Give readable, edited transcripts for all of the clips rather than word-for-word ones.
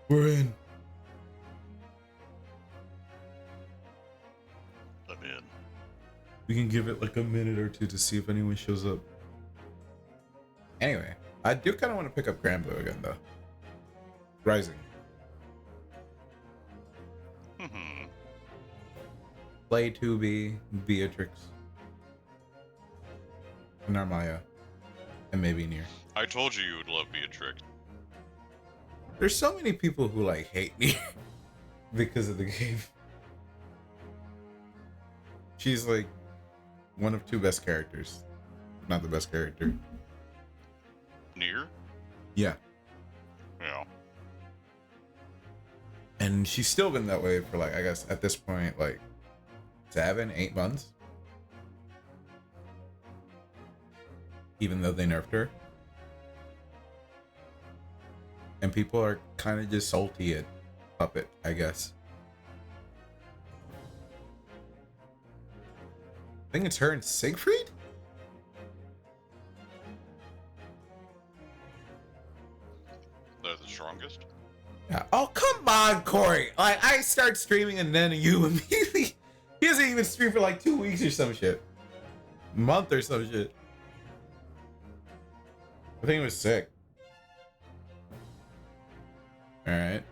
We're in. I'm in. We can give it like a minute or two to see if anyone shows up. Anyway, I do kind of want to pick up Granblue again, though. Rising. Play 2B, Beatrix, Narmaya, and maybe Nier. I told you would love Beatrix. There's so many people who like hate me because of the game. She's like one of two best characters. Not the best character. Nier? Yeah. Yeah. And she's still been that way for like, I guess at this point, like 7-8 months. Even though they nerfed her. And people are kind of just salty at Puppet, I guess. I think it's her and Siegfried? They're the strongest? Yeah. Oh, come on, Corey. Like, I start streaming and then you immediately... He hasn't even streamed for like 2 weeks or some shit. Month or some shit. I think it was sick. Alright.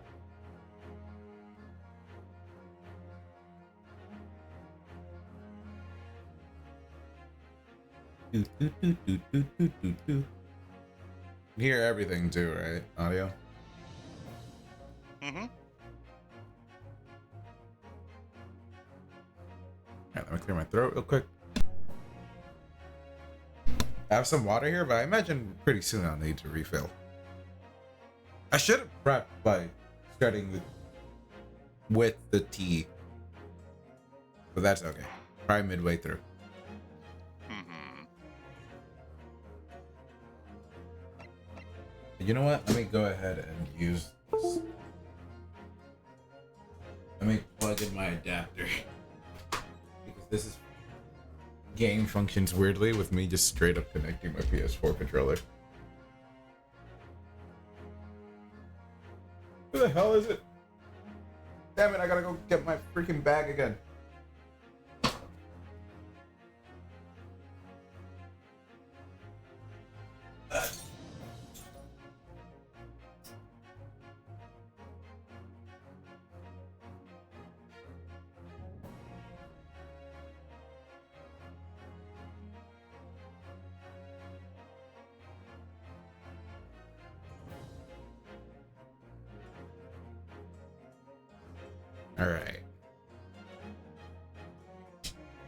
Hear everything too, right? Audio? Mm-hmm. Alright, let me clear my throat real quick. I have some water here, but I imagine pretty soon I'll need to refill. I should have prepped by starting with the tea. But that's okay. Probably midway through. Mm-hmm. You know what? Let me go ahead and use this. Let me plug in my adapter. Because this is... Game functions weirdly with me just straight up connecting my PS4 controller. Who the hell is it? Damn it, I gotta go get my freaking bag again. Alright.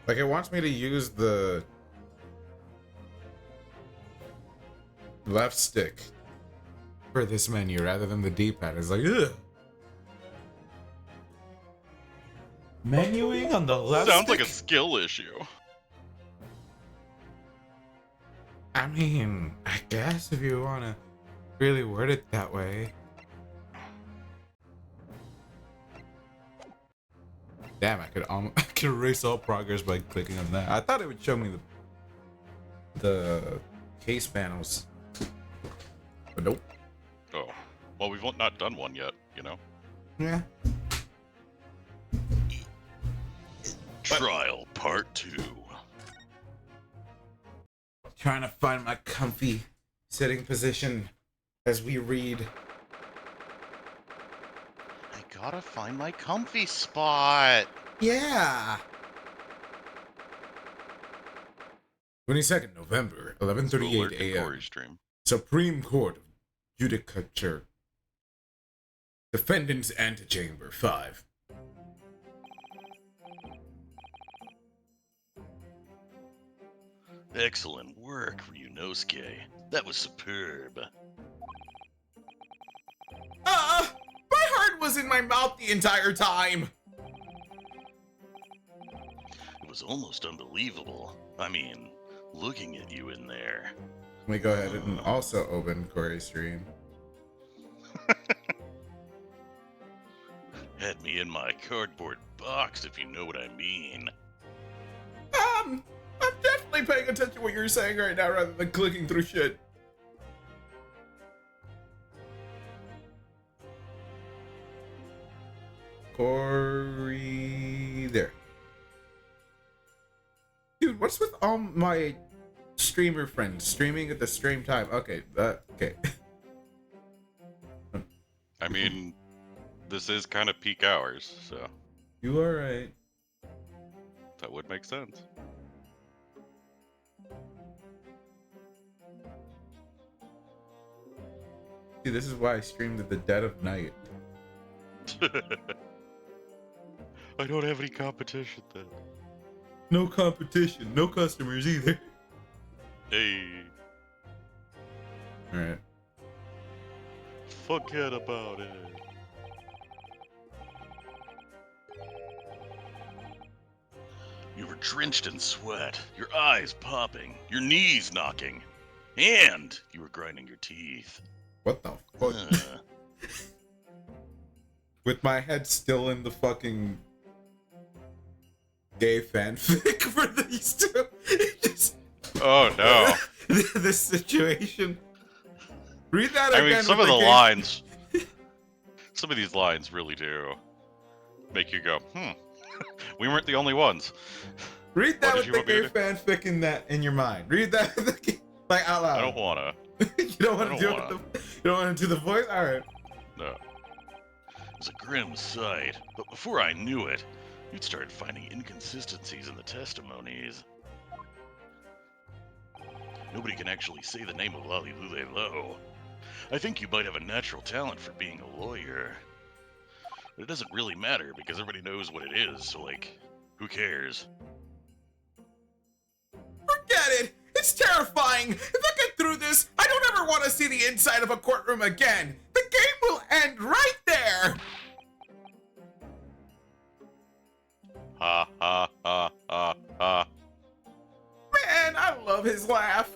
Like, it wants me to use the left stick for this menu rather than the D-pad. It's like, ugh. Menuing on the left Sounds stick? like a skill issue. I mean, I guess if you want to really word it that way. Damn, I could erase all progress by clicking on that. I thought it would show me the case panels. But nope. Oh. Well, we've not done one yet, you know? Yeah. Trial Part 2. Trying to find my comfy sitting position as we read. I gotta find my comfy spot. Yeah. 22nd November, 11:38 a.m. Corey stream. Supreme Court of Judicature. Defendant's Antechamber 5. Excellent work, Ryunosuke. That was superb. My heart was in my mouth the entire time. It was almost unbelievable. I mean, looking at you in there. Let me go ahead and also open Corey's stream. Had me in my cardboard box, if you know what I mean. I'm definitely paying attention to what you're saying right now rather than clicking through shit. Corey. There. Dude, what's with all my streamer friends streaming at the same time? Okay, okay. I mean, this is kind of peak hours, so You are right. that would make sense. See, this is why I streamed at the dead of night. I don't have any competition then. No competition, no customers either. Hey, Alright. forget about it. You were drenched in sweat, your eyes popping, your knees knocking, and you were grinding your teeth. What the fuck? Uh, With my head still in the fucking gay fanfic for these two. Just oh no. this situation. Read that I again. mean, some with of the gay- lines, some of these lines really do make you go, we weren't the only ones. Read that What with did you the want me gay to fanfic in your mind. Read that with the, like out loud. I don't wanna. You don't want I to do don't it. You don't want to do the voice. All right. No. It was a grim sight, but before I knew it, you'd started finding inconsistencies in the testimonies. Nobody can actually say the name of Lalilule Lo. I think you might have a natural talent for being a lawyer. But it doesn't really matter because everybody knows what it is, so like, who cares? Forget it. It's terrifying. If I get through this, I don't ever want to see the inside of a courtroom again. The game will end right there. Ha ha ha ha ha. Man, I love his laugh.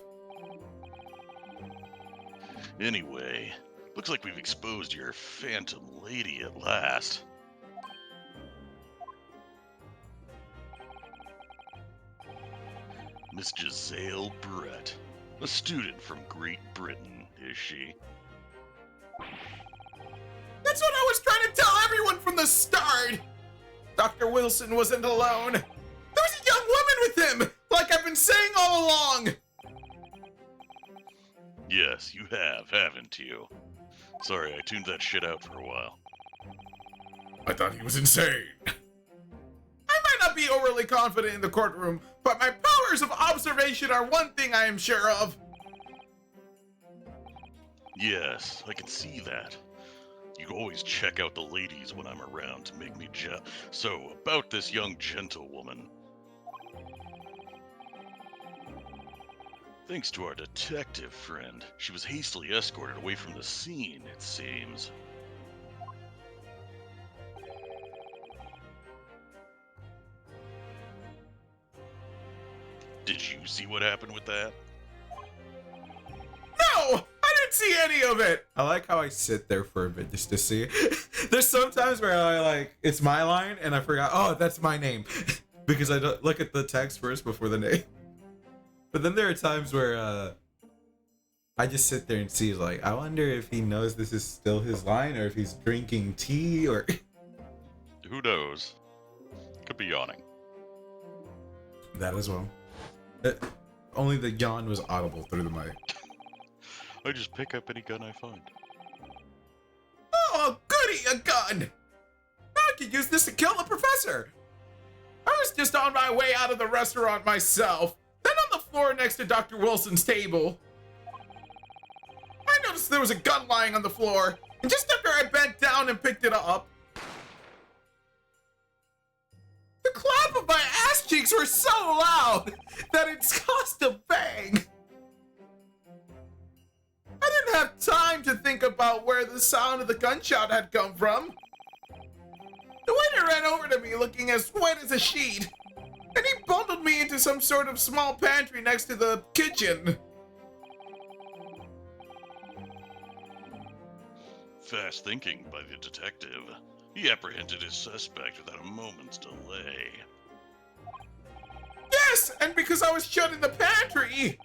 Anyway, looks like we've exposed your phantom lady at last. Miss Giselle Brett, a student from Great Britain, is she? That's what I was trying to tell everyone from the start. Dr. Wilson wasn't alone. There was a young woman with him, like I've been saying all along. Yes, you have, haven't you? Sorry, I tuned that shit out for a while. I thought he was insane. I might not be overly confident in the courtroom, but my powers of observation are one thing I am sure of. Yes, I can see that. You always check out the ladies when I'm around to make me jealous. So, about this young gentlewoman. Thanks to our detective friend, she was hastily escorted away from the scene, it seems. Did you see what happened with that? No, I didn't see any of it. I like how I sit there for a bit just to see. There's sometimes where I like, it's my line and I forgot, oh, that's my name. Because I don't look at the text first before the name. But then there are times where I just sit there and see, like, I wonder if he knows this is still his line or if he's drinking tea or... Who knows? Could be yawning. That as well. Only the yawn was audible through the mic. I just pick up any gun I find. Oh, goody, a gun! Now I could use this to kill the professor! I was just on my way out of the restaurant myself, then on the floor next to Dr. Wilson's table. I noticed there was a gun lying on the floor, and just after I bent down and picked it up, the clap of my ass cheeks were so loud that it's caused a bang. I didn't have time to think about where the sound of the gunshot had come from. The waiter ran over to me looking as white as a sheet, and he bundled me into some sort of small pantry next to the kitchen. Fast thinking by the detective. He apprehended his suspect without a moment's delay. Yes, and because I was shut in the pantry,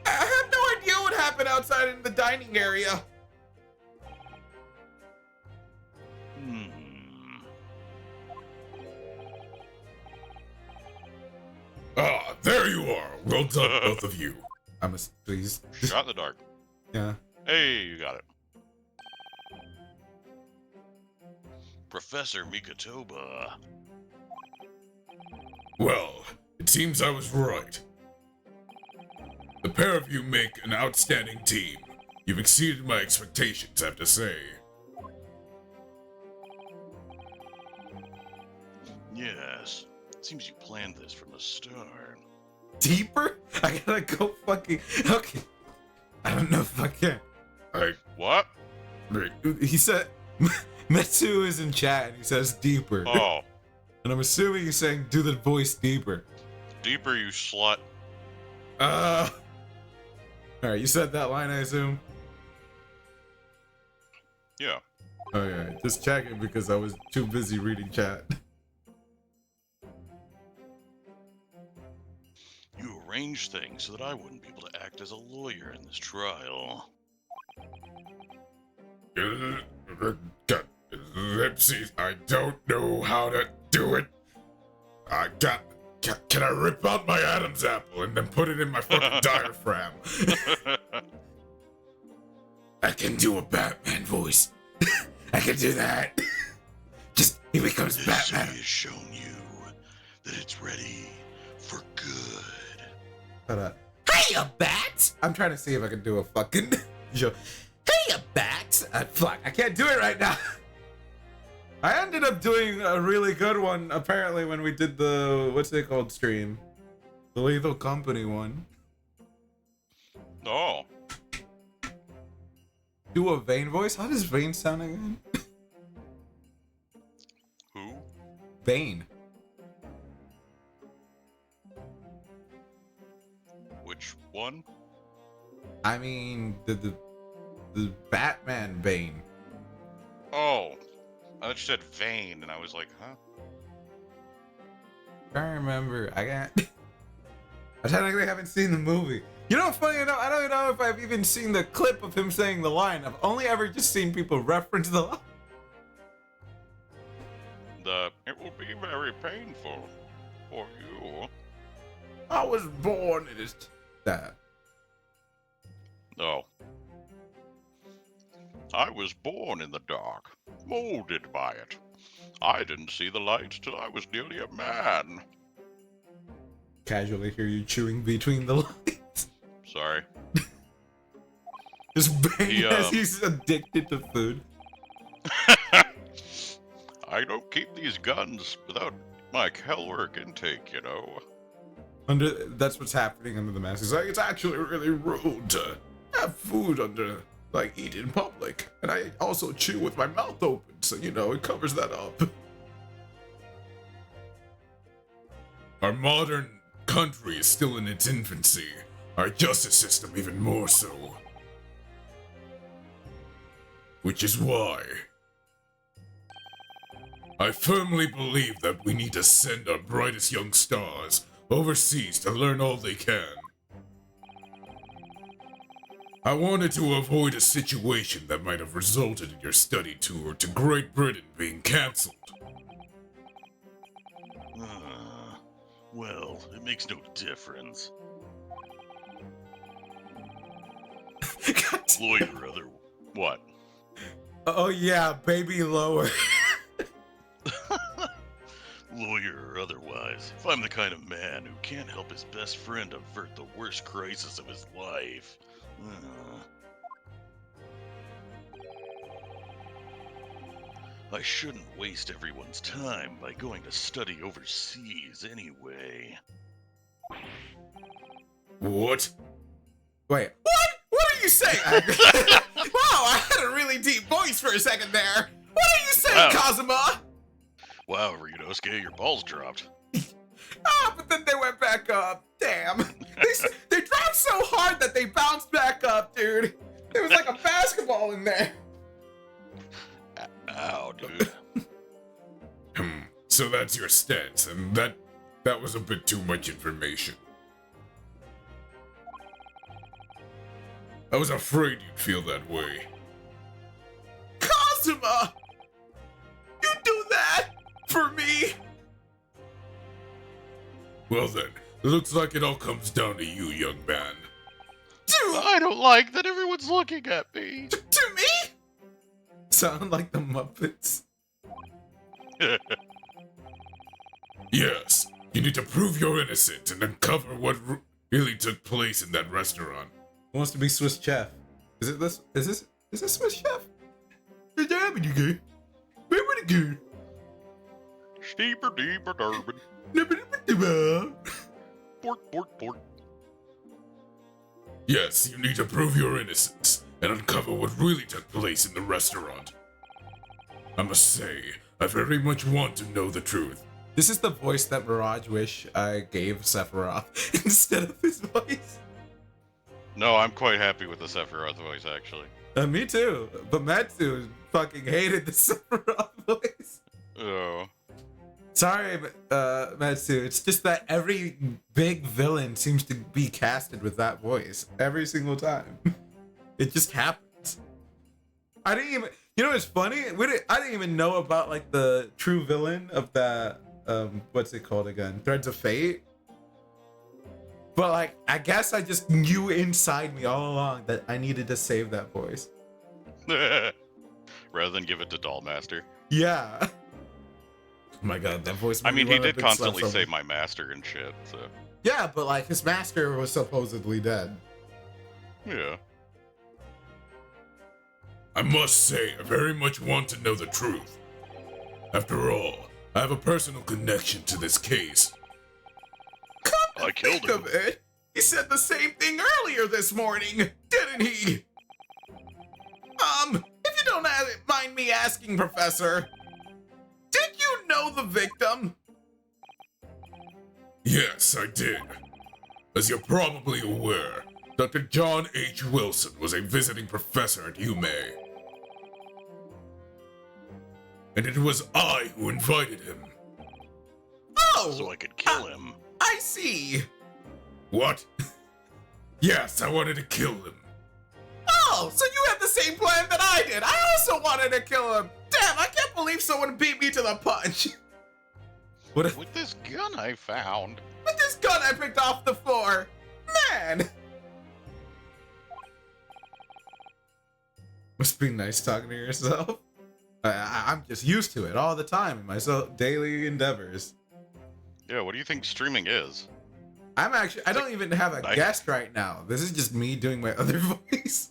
I have no idea what happened outside in the dining area. Ah, there you are. Well done, both of you. I'm please. Shot in the dark. Yeah. Hey, you got it. Professor Mikotoba. Well, it seems I was right. The pair of you make an outstanding team. You've exceeded my expectations, I have to say. Yes. Seems you planned this from the start. Deeper? I gotta go fucking. Okay. I don't know if I can. What? He said. Metsu is in chat and he says deeper. Oh, And I'm assuming he's saying do the voice deeper. deeper, you slut. Alright, you said that line, I assume? Yeah. Okay, just checking because I was too busy reading chat. You arranged things so that I wouldn't be able to act as a lawyer in this trial. Lipsies, I don't know how to do it. Can I rip out my Adam's apple and then put it in my fucking diaphragm? I can do a Batman voice. I can do that. Just, he becomes This Batman. city has shown you that it's ready for good. But, hey, bats! I'm trying to see if I can do a fucking show. Hey, bats! Fuck, I can't do it right now. I ended up doing a really good one, apparently, when we did the, what's it called, stream? The Lethal Company one. Oh, Do a Vane voice? How does Vane sound again? who? Vane. Which one? I mean, the Batman Bane. Oh, I just said Vane, and I was like, huh? Can't remember. I can't. I technically haven't seen the movie. You know, funny enough, I don't know if I've even seen the clip of him saying the line. I've only ever just seen people reference the line. It will be very painful for you. I was born in his. That. Oh. I was born in the dark, molded by it. I didn't see the light till I was nearly a man. Casually hear you chewing between the lines. Sorry. Just bang as He, he's addicted to food. I don't keep these guns without my caloric intake, you know. That's what's happening under the mask. He's like, it's actually really rude to have food under, like, eat in public. And I also chew with my mouth open, so, you know, it covers that up. Our modern country is still in its infancy. Our justice system even more so. Which is why I firmly believe that we need to send our brightest young stars overseas to learn all they can. I wanted to avoid a situation that might have resulted in your study tour to Great Britain being cancelled. Well, it makes no difference. Lawyer or other... What? Oh yeah, baby lower. Lawyer or otherwise, if I'm the kind of man who can't help his best friend avert the worst crisis of his life... I shouldn't waste everyone's time by going to study overseas anyway. What? Wait, what? What are you saying? Wow, I had a really deep voice for a second there. What are you saying, Wow. Kazuma? Wow, Ryunosuke, your balls dropped. Ah, but then they went back up. Damn. They dropped so hard that they bounced back up, dude. There was like a basketball in there. Ow, dude. So that's your stance, and that was a bit too much information. I was afraid you'd feel that way. Kazuma! You do that for me? Well then, It looks like it all comes down to you, young man. I don't like that everyone's looking at me. To me? Sound like the Muppets. Yes, you need to prove you're innocent and uncover what really took place in that restaurant. Who wants to be Swiss chef? Is it this? Is this Swiss chef? Good job, you good. Very good. Steeper, deeper, Durbin. Pork, pork, pork. Yes, you need to prove your innocence and uncover what really took place in the restaurant. I must say, I very much want to know the truth. This is the voice that Mirage wish I gave Sephiroth instead of his voice. No, I'm quite happy with the Sephiroth voice, actually. Me too. But Matsu fucking hated the Sephiroth voice. Oh. Sorry, Matsu. It's just that every big villain seems to be casted with that voice every single time. It just happens. I didn't even. You know what's funny? I didn't even know about like the true villain of that. What's it called again? Threads of Fate. But like, I guess I just knew inside me all along that I needed to save that voice. Rather than give it to Dollmaster. Yeah. Oh my god, that voice. I made me mean, he wanna did big slap constantly from say him. my master and shit, so. Yeah, but like his master was supposedly dead. Yeah. I must say, I very much want to know the truth. After all, I have a personal connection to this case. I killed Think him. of it. He said the same thing earlier this morning, didn't he? If you don't mind me asking, Professor, did you know the victim? Yes, I did. As you're probably aware, Dr. John H. Wilson was a visiting professor at UMA. And it was I who invited him. Oh, So I could kill him. I see. What? Yes, I wanted to kill him. Oh, so you had the same plan that I did. I also wanted to kill him. Damn, I can't believe someone beat me to the punch. What if With this gun I found. with this gun I picked off the floor? Man. Must be nice talking to yourself. I'm just used to it all the time in my daily endeavors. Yeah, what do you think streaming is? I don't even have a Nice. guest right now. This is just me doing my other voice.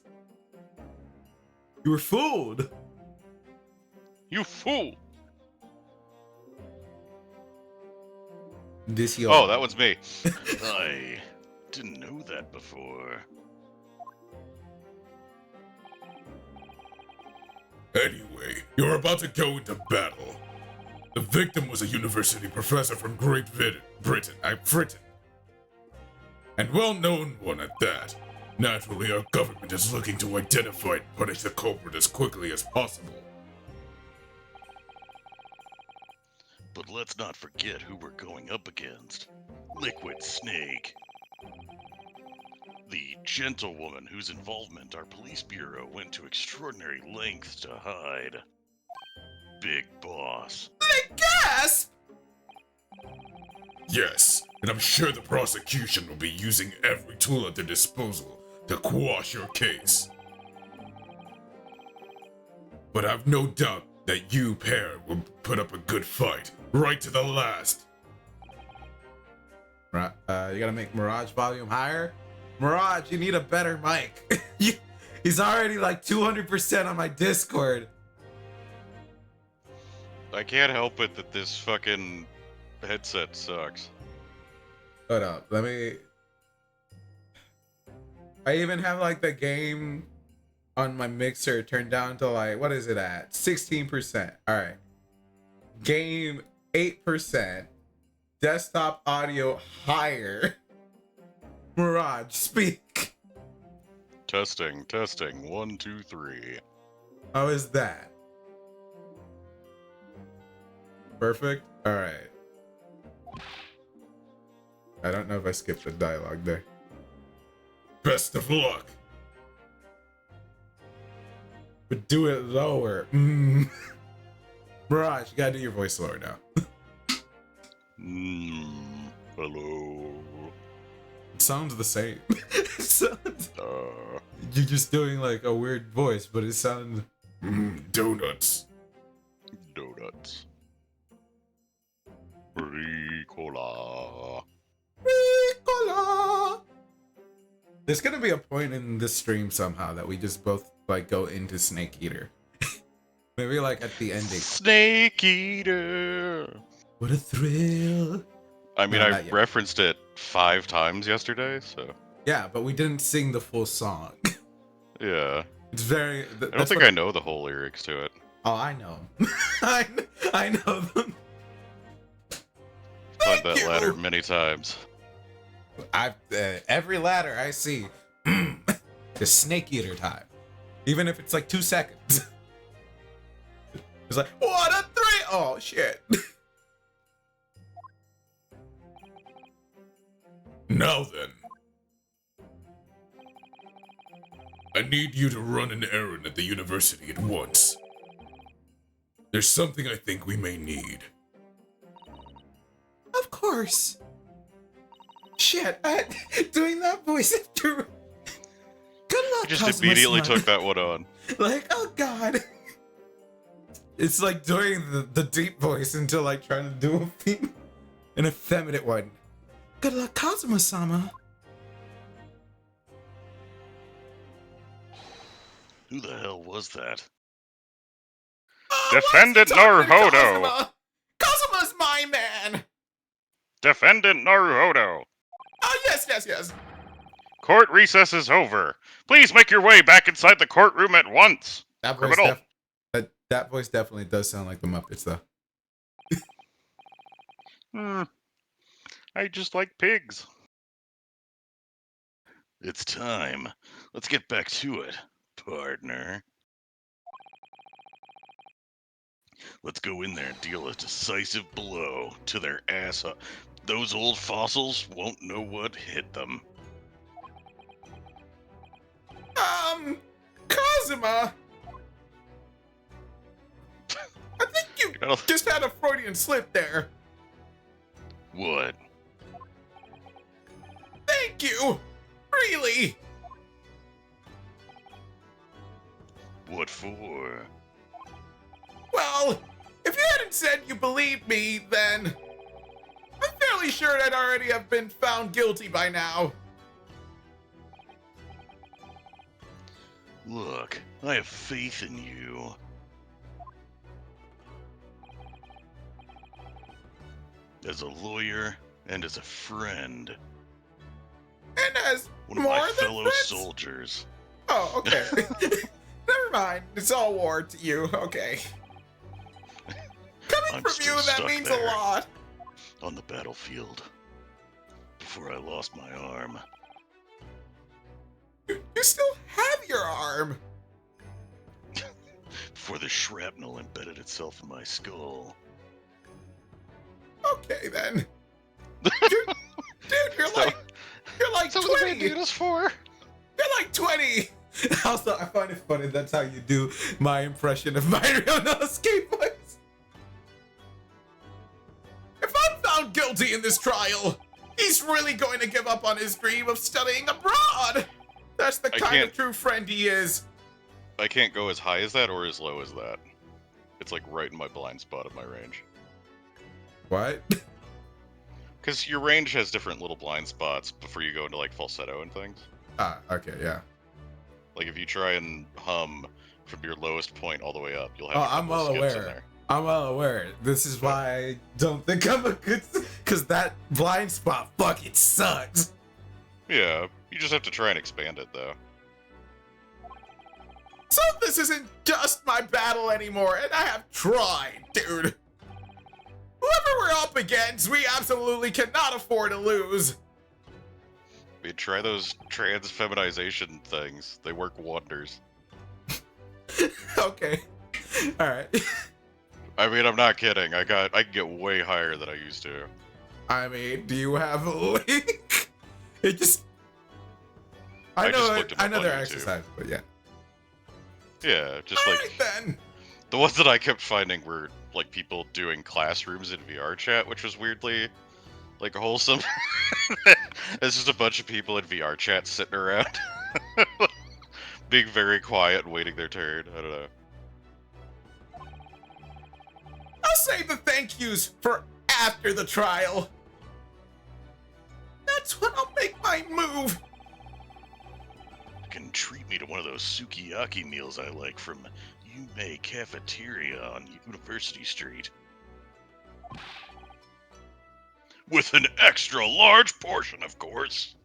You were fooled. You fool! This year. Oh, that was me. I didn't know that before. Anyway, you're about to go into battle. The victim was a university professor from Great Britain, and well-known one at that. Naturally, our government is looking to identify and punish the culprit as quickly as possible. But let's not forget who we're going up against. Liquid Snake. The gentlewoman whose involvement our police bureau went to extraordinary lengths to hide. Big Boss. Gasp! Yes, and I'm sure the prosecution will be using every tool at their disposal to quash your case. But I've no doubt that you pair will put up a good fight, right to the last. Right, you gotta make Mirage volume higher. Mirage, you need a better mic. He's already like 200% on my Discord. I can't help it that this fucking headset sucks. Hold up, let me. I even have like the game on my mixer turned down to like, what is it at? 16%. All right. Game 8%. Desktop audio higher. Mirage, speak. Testing, testing. 1, 2, 3. How is that? Perfect? All right. I don't know if I skipped the dialogue there. Best of luck. But do it lower. Mirage, you gotta do your voice lower now. Hello. It sounds the same. It sounds, Uh, you're just doing like a weird voice, but it sounds. Donuts. donuts. Ricola. Ricola. There's gonna be a point in this stream somehow that we just both like go into Snake Eater. Maybe like at the ending. Snake Eater. What a thrill. I mean, No, I not yet. referenced it 5 times yesterday, so Yeah, but we didn't sing the full song. yeah. It's very. I don't think I know the whole lyrics to it. Oh, I know. I know them. Climbed that you. ladder many times. I've every ladder I see, the Snake Eater time. Even if it's like 2 seconds. It's like, what a thrill! Oh shit. Now then. I need you to run an errand at the university at once. There's something I think we may need. Of course. Shit, doing that voice after. Good luck, I just Cosmos immediately Mon. took that one on. Like, oh god. It's like doing the deep voice until like trying to do an effeminate one. Good luck, Cosmo-sama. Who the hell was that? Defendant Talking to Naruhodo! Cosmo. Cosmo's my man. Defendant Naruhodo! Oh yes. Court recess is over. Please make your way back inside the courtroom at once. That voice, Criminal. that voice definitely does sound like the Muppets, though. I just like pigs. It's time. Let's get back to it, partner. Let's go in there and deal a decisive blow to their ass up. Those old fossils won't know what hit them. Kazuma. I think you Gotta- just had a Freudian slip there. What? Thank you. Really? What for? Well, if you hadn't said you believed me, then I'm fairly sure I'd already have been found guilty by now. Look, I have faith in you. As a lawyer and as a friend. And as One of more my than fellow friends? soldiers. Oh, okay. Never mind. It's all war to you. Okay. Coming I'm from still you, that stuck means there. a lot. On the battlefield. Before I lost my arm. You still have your arm. Before the shrapnel embedded itself in my skull. Okay then. Dude, you're So- like So what the 20. Banditas for? You're like 20. Also, I find it funny that's how you do my impression of my real Nosuke voice. If I'm found guilty in this trial, he's really going to give up on his dream of studying abroad. That's the I kind can't- of true friend he is. I can't go as high as that or as low as that. It's like right in my blind spot of my range. What? Because your range has different little blind spots before you go into like falsetto and things. Ah, okay, yeah. Like if you try and hum from your lowest point all the way up, you'll have Oh, a I'm couple well skips in aware. there. I'm well aware. This is why I don't think I'm a good... Because that blind spot fucking sucks. Yeah, you just have to try and expand it though. So this isn't just my battle anymore, and I have tried, dude. Whoever we're up against, we absolutely cannot afford to lose. I mean, try those trans feminization things. They work wonders. Okay. Alright. I mean, I'm not kidding. I can get way higher than I used to. I mean, do you have a link? It just... I just looked 'em I up know on they're YouTube. exercise, but yeah. Yeah, just like Alright then. the ones that I kept finding were like people doing classrooms in VR chat, which was weirdly Like wholesome. It's just a bunch of people in VR chat sitting around, being very quiet and waiting their turn. I don't know. I'll save the thank yous for after the trial. That's when I'll make my move. You can treat me to one of those sukiyaki meals I like from Yume Cafeteria on University Street. With an extra large portion, of course.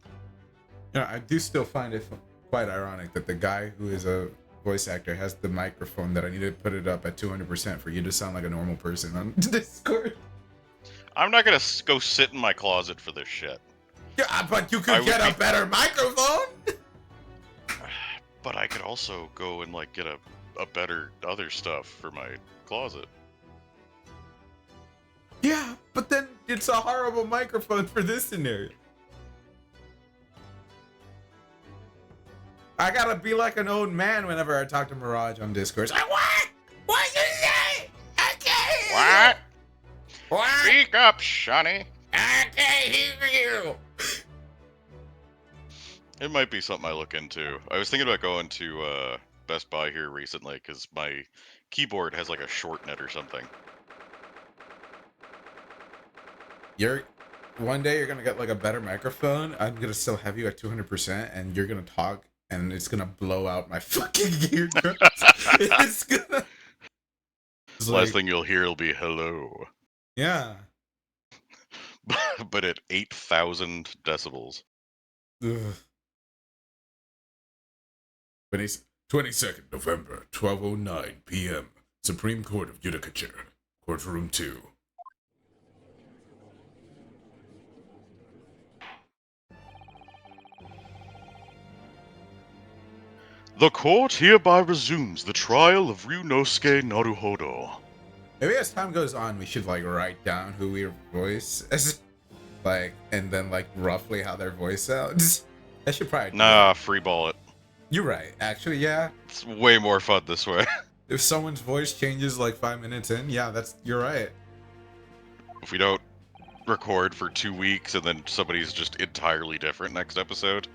Yeah, I do still find it quite ironic that the guy who is a voice actor has the microphone that I need to put it up at 200% for you to sound like a normal person on Discord. I'm not gonna go sit in my closet for this shit. Yeah, but you I could would get a be- better microphone. But I could also go and like get a better other stuff for my closet. Yeah, but then it's a horrible microphone for this scenario. I gotta be like an old man whenever I talk to Mirage on Discord. It's like, what? What you say? I can't hear What? you. What? Speak up, Shani. I can't hear you. It might be something I look into. I was thinking about going to Best Buy here recently because my keyboard has like a short net or something. One day you're gonna get like a better microphone. I'm gonna still have you at 200%, and you're gonna talk, and it's gonna blow out my fucking eardrums. It's gonna. It's Last like, thing you'll hear will be hello, yeah. but at 8,000 decibels. Ugh. 22nd November, 12:09 p.m. Supreme Court of Judicature, Courtroom 2. The court hereby resumes the trial of Ryunosuke Naruhodo. Maybe as time goes on, we should like write down who we voice as, like, and then like roughly how their voice sounds. I should probably. do that. Nah, freeball it. You're right. Actually, yeah. It's way more fun this way. If someone's voice changes like 5 minutes in, yeah, you're right. If we don't record for 2 weeks and then somebody's just entirely different next episode,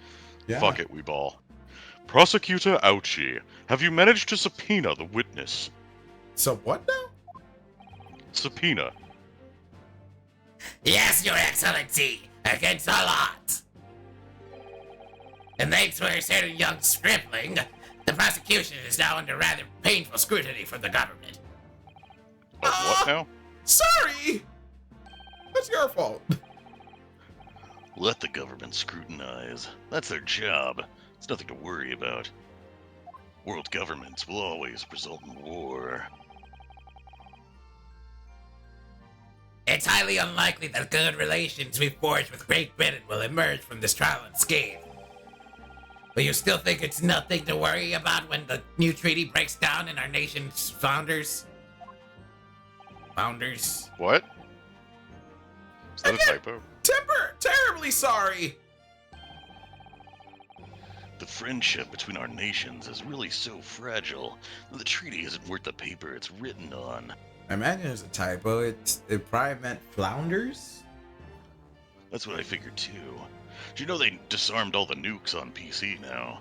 Yeah. fuck it, we ball. Prosecutor Ouchie, have you managed to subpoena the witness? So what now? Subpoena. Yes, Your Excellency, against all odds. And thanks for a certain young stripling, the prosecution is now under rather painful scrutiny from the government. Of what now? Sorry. That's your fault. Let the government scrutinize. That's their job. It's nothing to worry about. World governments will always result in war. It's highly unlikely that good relations we've forged with Great Britain will emerge from this trial unscathed. But you still think it's nothing to worry about when the new treaty breaks down and our nation's founders? What? Is that a typo? Terribly sorry. The friendship between our nations is really so fragile that the treaty isn't worth the paper it's written on. I imagine it was a typo. It probably meant flounders. That's what I figured too. Do you know they disarmed all the nukes on PC now?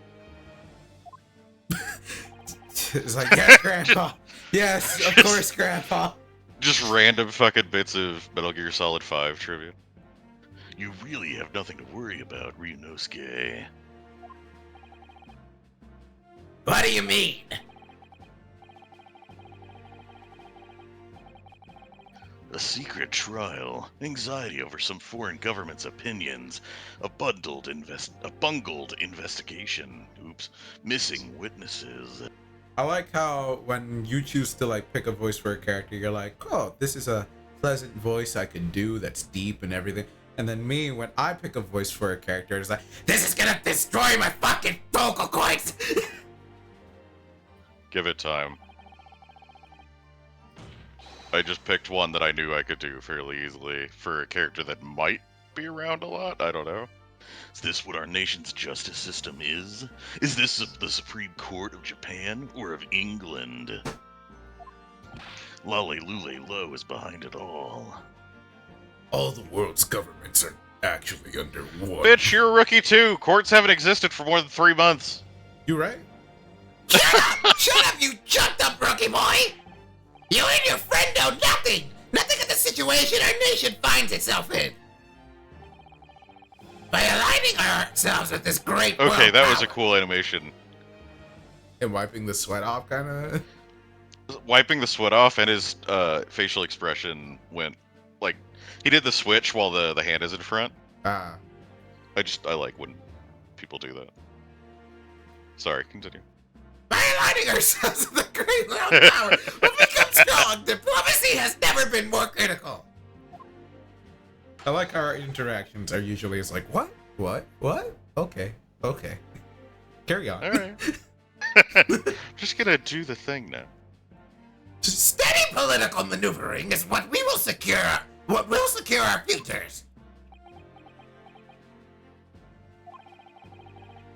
It's like, yeah, Grandpa. Yes, of course, Grandpa. Just random fucking bits of Metal Gear Solid 5 trivia. You really have nothing to worry about, Ryunosuke. What do you mean? A secret trial, anxiety over some foreign government's opinions, a bungled investigation, missing witnesses. I like how when you choose to like pick a voice for a character, you're like, oh, this is a pleasant voice I can do that's deep and everything. And then me, when I pick a voice for a character, it's like, This is gonna destroy my fucking vocal cords! Give it time. I just picked one that I knew I could do fairly easily for a character that might be around a lot. I don't know. Is this what our nation's justice system is? Is this the Supreme Court of Japan or of England? Lale Lule Lo is behind it all. All the world's governments are actually under one. Bitch, you're a rookie too. Courts haven't existed for more than 3 months. You right? Shut up, you chucked up rookie boy! You and your friend know nothing! Nothing of the situation our nation finds itself in! By aligning ourselves with this great Okay, world that was a power. cool animation. And wiping the sweat off, kind of. Wiping the sweat off, and his facial expression went like he did the switch while the hand is in front. Ah, I like when people do that. Sorry, continue. By aligning ourselves with the great world power, we've become strong. Diplomacy has never been more critical. I like how our interactions are usually is like, what? What? Okay. Carry on. All right. Just gonna do the thing now. Steady political maneuvering is what will secure our futures.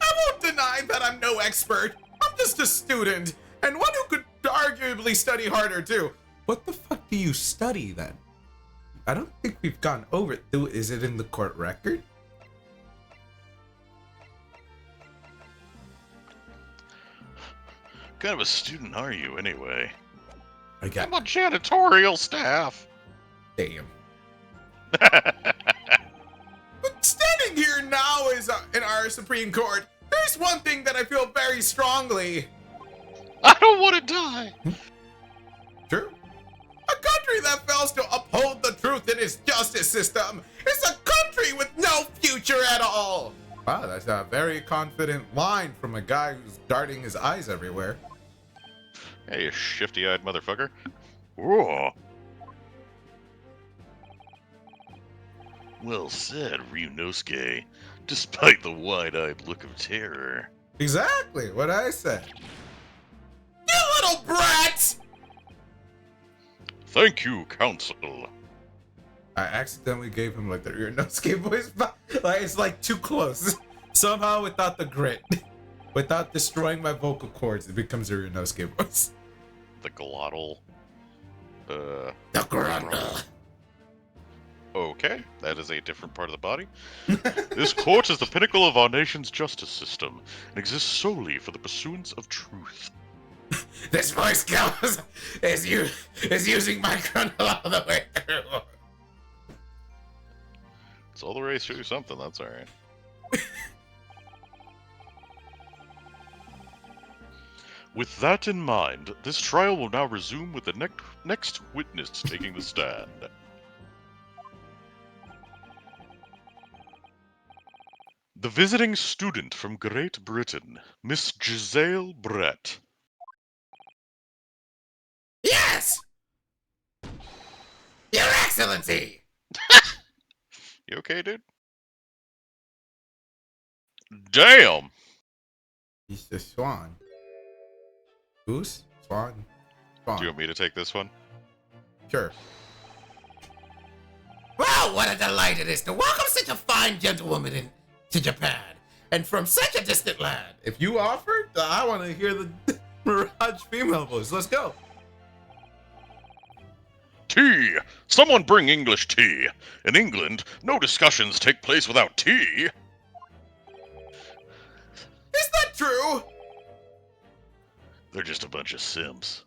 I won't deny that I'm no expert. I'm just a student, and one who could arguably study harder too. What the fuck do you study then? I don't think we've gone over it. Is it in the court record? What kind of a student are you, anyway? I got I'm on janitorial staff. damn. But standing here now is in our Supreme Court. There's one thing that I feel very strongly. I don't want to die. True. A country that fails to uphold the truth in its justice system is a country with no future at all. Wow, that's a very confident line from a guy who's darting his eyes everywhere. Hey, you shifty-eyed motherfucker. Whoa. Well said, Ryunosuke, despite the wide-eyed look of terror. Exactly what I said. You little brats! Thank you, Council. I accidentally gave him like the Ryunosuke voice, but like, it's like too close. Somehow without the grit, without destroying my vocal cords, it becomes a Ryunosuke voice. The glottal. The grundle. Okay, that is a different part of the body. This court is the pinnacle of our nation's justice system and exists solely for the pursuance of truth. This voice goes is using my grundle all the way through. It's all the way through something, that's alright. With that in mind, this trial will now resume with the next witness taking the stand. The visiting student from Great Britain, Miss Giselle Brett. Yes! Your Excellency! You okay, dude? Damn! He's the swan. Goose? Swan? Swan. Do you want me to take this one? Sure. Well, what a delight it is to welcome such a fine gentlewoman to Japan, and from such a distant land. If you offered, I want to hear the Mirage female voice. Let's go. Tea! Someone bring English tea! In England, no discussions take place without tea! Is that true? They're just a bunch of simps.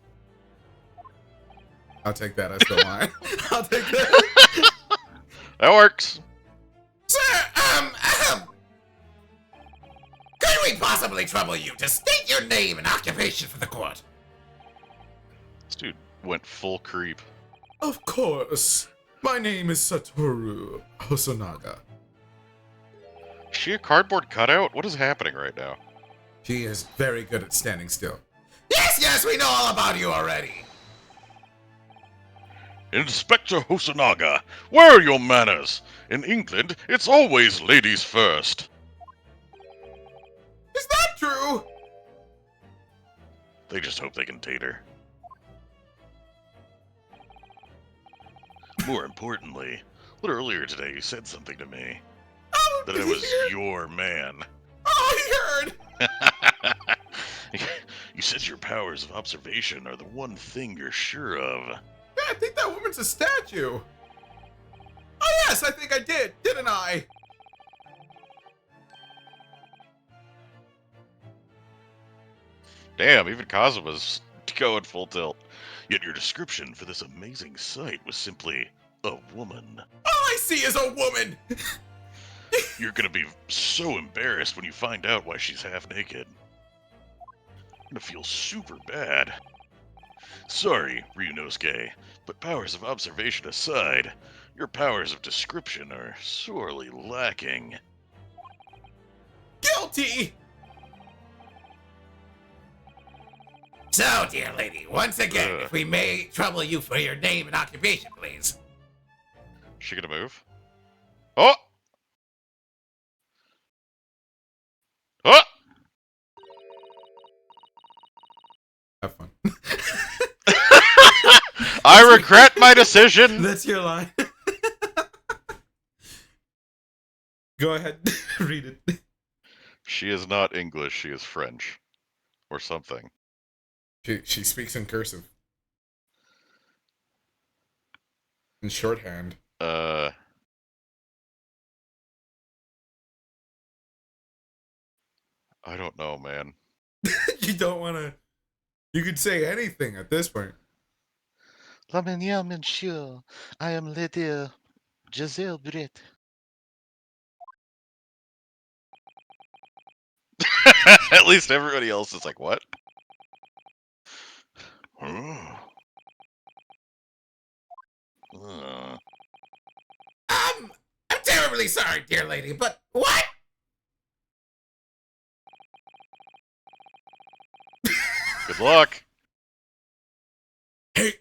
I'll take that as the line. I'll take that. That works! Sir, could we possibly trouble you to state your name and occupation for the court? This dude went full creep. Of course. My name is Satoru Hosonaga. Is she a cardboard cutout? What is happening right now? She is very good at standing still. Yes, we know all about you already. Inspector Hosonaga, where are your manners? In England, it's always ladies first. Is that true? They just hope they can date her. More importantly, a little earlier today you said something to me. Oh, That did I he was hear? your man. Oh, he heard. You said your powers of observation are the one thing you're sure of. Yeah, I think that woman's a statue. Oh Yes, I think I did, didn't I? Damn, even Kazuma's going full tilt. Yet your description for this amazing sight was simply a woman. All I see is a woman. You're gonna be so embarrassed when you find out why she's half naked. You're gonna feel super bad. Sorry, Ryunosuke, but powers of observation aside, your powers of description are sorely lacking. Guilty. So, dear lady, once again, Ugh. if we may trouble you for your name and occupation, please. She gonna move? Oh! Oh! Have fun. I regret my decision! That's your line. Go ahead, read it. She is not English, she is French. Or something. She speaks in cursive. In shorthand. I don't know, man. You don't want to. You could say anything at this point. La manière, monsieur. I am Lady Giselle Brett. At least everybody else is like, what? Oh. I'm terribly sorry, dear lady, but what? Good luck! Hey,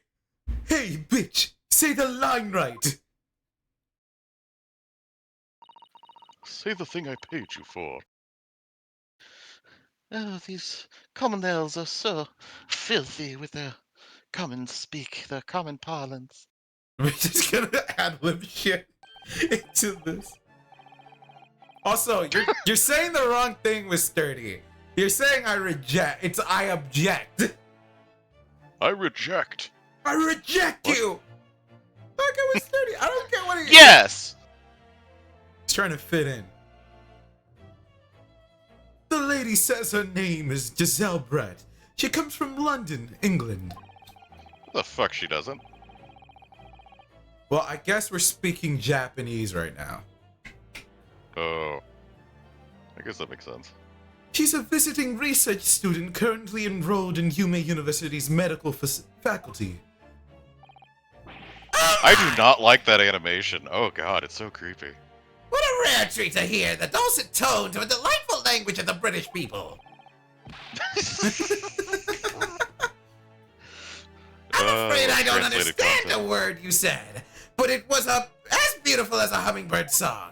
bitch! Say the line right. Say the thing I paid you for. Oh, these commonels are so filthy with their common speak, their common parlance. We're just gonna ad lib shit into this. Also, you're saying the wrong thing with sturdy. You're saying I reject. It's I object. I reject. I reject What? you. Look, it was sturdy. I don't get what he. Yes! He's trying to fit in. The lady says her name is Giselle Brett. She comes from London, England. The fuck she doesn't. Well, I guess we're speaking Japanese right now. Oh. I guess that makes sense. She's a visiting research student currently enrolled in Yume University's medical faculty. I do not like that animation. Oh god, it's so creepy. What a rare treat to hear the dulcet tones of a delightful language of the British people. I'm afraid I don't translated understand content. a word you said, but it was as beautiful as a hummingbird song.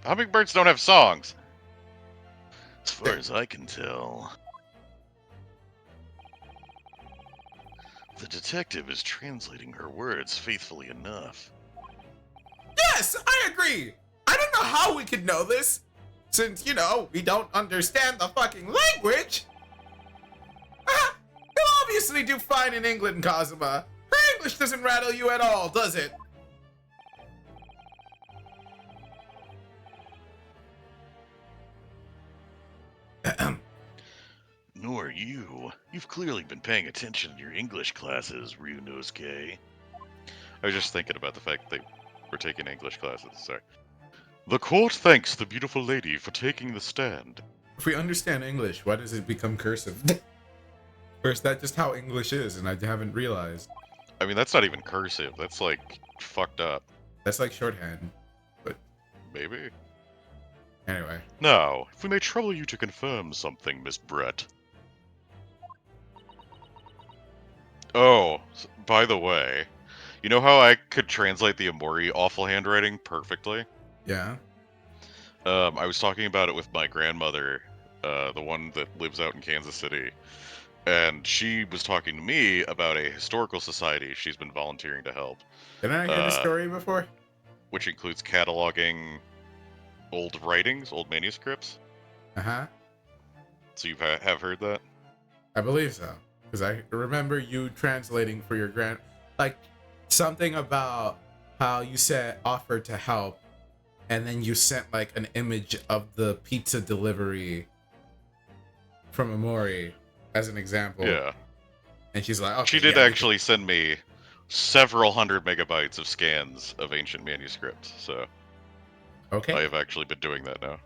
Hummingbirds don't have songs. As far as I can tell, the detective is translating her words faithfully enough. Yes, I agree. I don't know how we could know this, since, we don't understand the fucking language. You'll obviously do fine in England, Kazuma. Her English doesn't rattle you at all, does it? Nor you. You've clearly been paying attention in your English classes, Ryunosuke. I was just thinking about the fact that we're taking English classes. Sorry. The court thanks the beautiful lady for taking the stand. If we understand English, why does it become cursive? Or is that just how English is and I haven't realized? I mean, that's not even cursive. That's like fucked up. That's like shorthand. Maybe. Anyway. Now, if we may trouble you to confirm something, Miss Brett. Oh, by the way, you know how I could translate the Amori awful handwriting perfectly? Yeah. I was talking about it with my grandmother, the one that lives out in Kansas City, and she was talking to me about a historical society she's been volunteering to help, Didn't I hear the story before? which includes cataloging old writings, old manuscripts. Uh-huh. So you have heard that? I believe so. Because I remember you translating for your something about how you said offered to help, and then you sent like an image of the pizza delivery from Amori as an example. Yeah. And she's like, okay, She did yeah, you actually send me several hundred megabytes of scans of ancient manuscripts, so can- okay. I have actually been doing that now.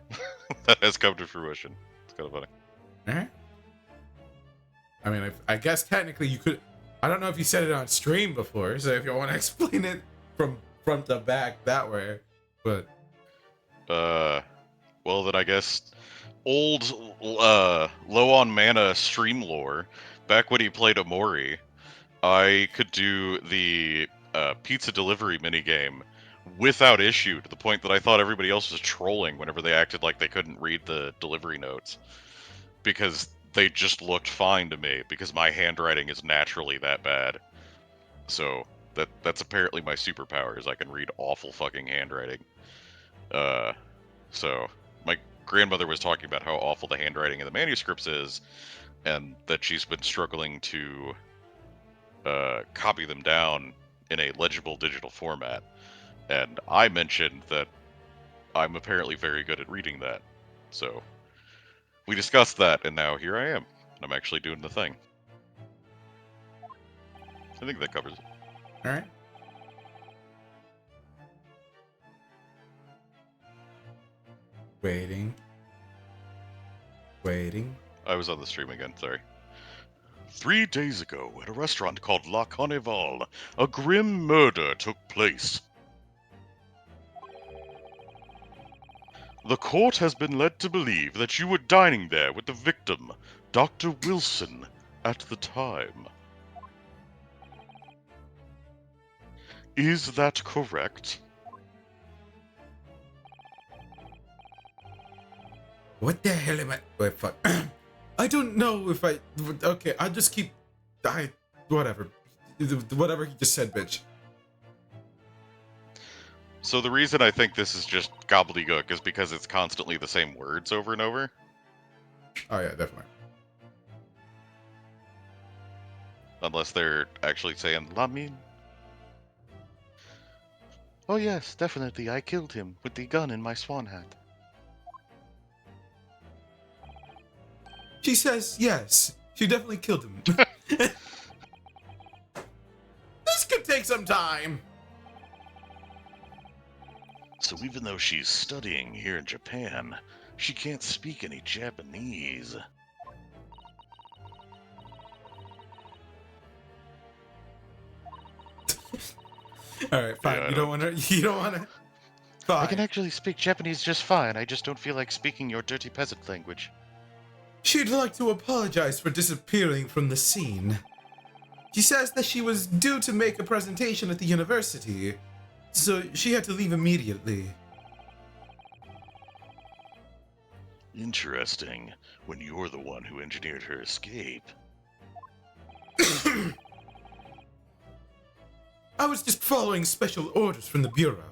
That has come to fruition. It's kind of funny. Alright. I mean, I guess technically you could. I don't know if you said it on stream before, so if you want to explain it from front to back that way, but Well, then I guess old, low on mana stream lore, back when he played Amori, I could do the pizza delivery minigame without issue, to the point that I thought everybody else was trolling whenever they acted like they couldn't read the delivery notes. Because they just looked fine to me, because my handwriting is naturally that bad. So that's apparently my superpower, is I can read awful fucking handwriting. So my grandmother was talking about how awful the handwriting in the manuscripts is, and that she's been struggling to copy them down in a legible digital format. And I mentioned that I'm apparently very good at reading that. So we discussed that, and now here I am. I'm actually doing the thing. I think that covers it. alright. Waiting. I was on the stream again, sorry. 3 days ago, at a restaurant called La Carnival, a grim murder took place. The court has been led to believe that you were dining there with the victim, Dr. Wilson, at the time. Is that correct? What the hell am I? Wait, fuck. I don't know if I. Okay, I'll just keep. Whatever. Whatever he just said, bitch. So the reason I think this is just gobbledygook is because it's constantly the same words over and over. Oh, yeah, definitely. Unless they're actually saying Lamin. Oh yes, definitely. I killed him with the gun in my swan hat. She says yes. She definitely killed him. This could take some time. So even though she's studying here in Japan, she can't speak any Japanese. All right, fine. Yeah, I you don't want to. You don't want to. Fine. I can actually speak Japanese just fine. I just don't feel like speaking your dirty peasant language. She'd like to apologize for disappearing from the scene. She says that she was due to make a presentation at the university, so she had to leave immediately. Interesting, when you're the one who engineered her escape. I was just following special orders from the Bureau.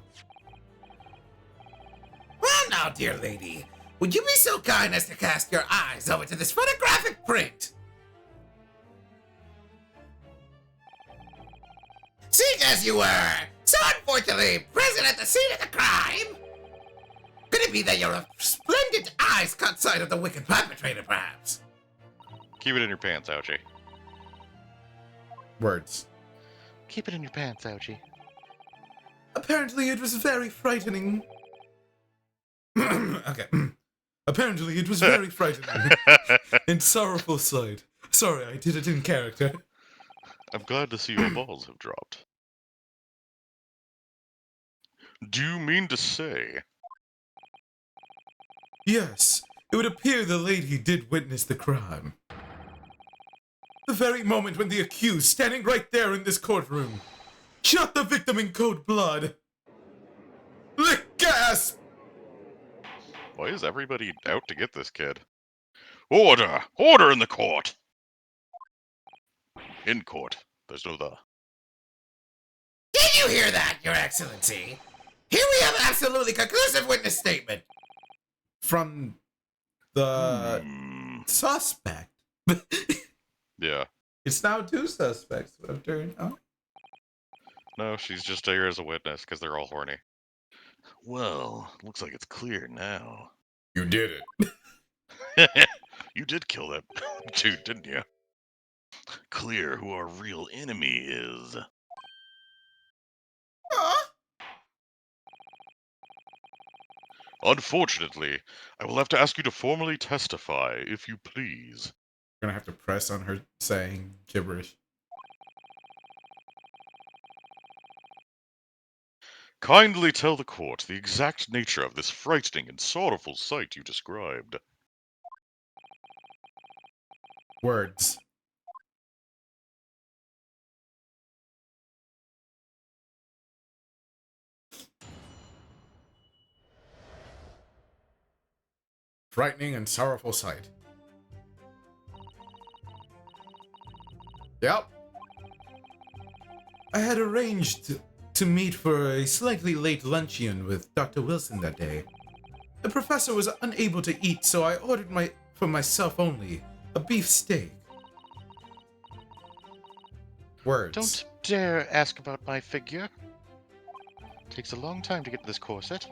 Well, now, dear lady, would you be so kind as to cast your eyes over to this photographic print? Seeing as you were so unfortunately present at the scene of the crime, could it be that your splendid eyes caught sight of the wicked perpetrator, perhaps? Keep it in your pants, Ouchie. Words. Keep it in your pants, Ouchie. Apparently it was very frightening. Okay. Apparently it was very frightening and sorrowful sight. Sorry, I did it in character. I'm glad to see your balls have dropped. Do you mean to say? Yes, it would appear the lady did witness the crime. The very moment when the accused, standing right there in this courtroom, shot the victim in cold blood. Lick gasp! Why is everybody out to get this kid? Order! Order in the court! In court. There's no the. Did you hear that, Your Excellency? Here we have an absolutely conclusive witness statement. From the suspect. Yeah. It's now two suspects. What I'm doing. Oh. No, she's just here as a witness because they're all horny. Well, looks like it's clear now. You did it. You did kill that dude, didn't you? Clear who our real enemy is. Unfortunately, I will have to ask you to formally testify, if you please. Gonna have to press on her saying gibberish. Kindly tell the court the exact nature of this frightening and sorrowful sight you described. Words. Frightening and sorrowful sight. Yep. I had arranged to meet for a slightly late luncheon with Dr. Wilson that day. The professor was unable to eat, so I ordered for myself only a beef steak. Words. Don't dare ask about my figure. Takes a long time to get this corset.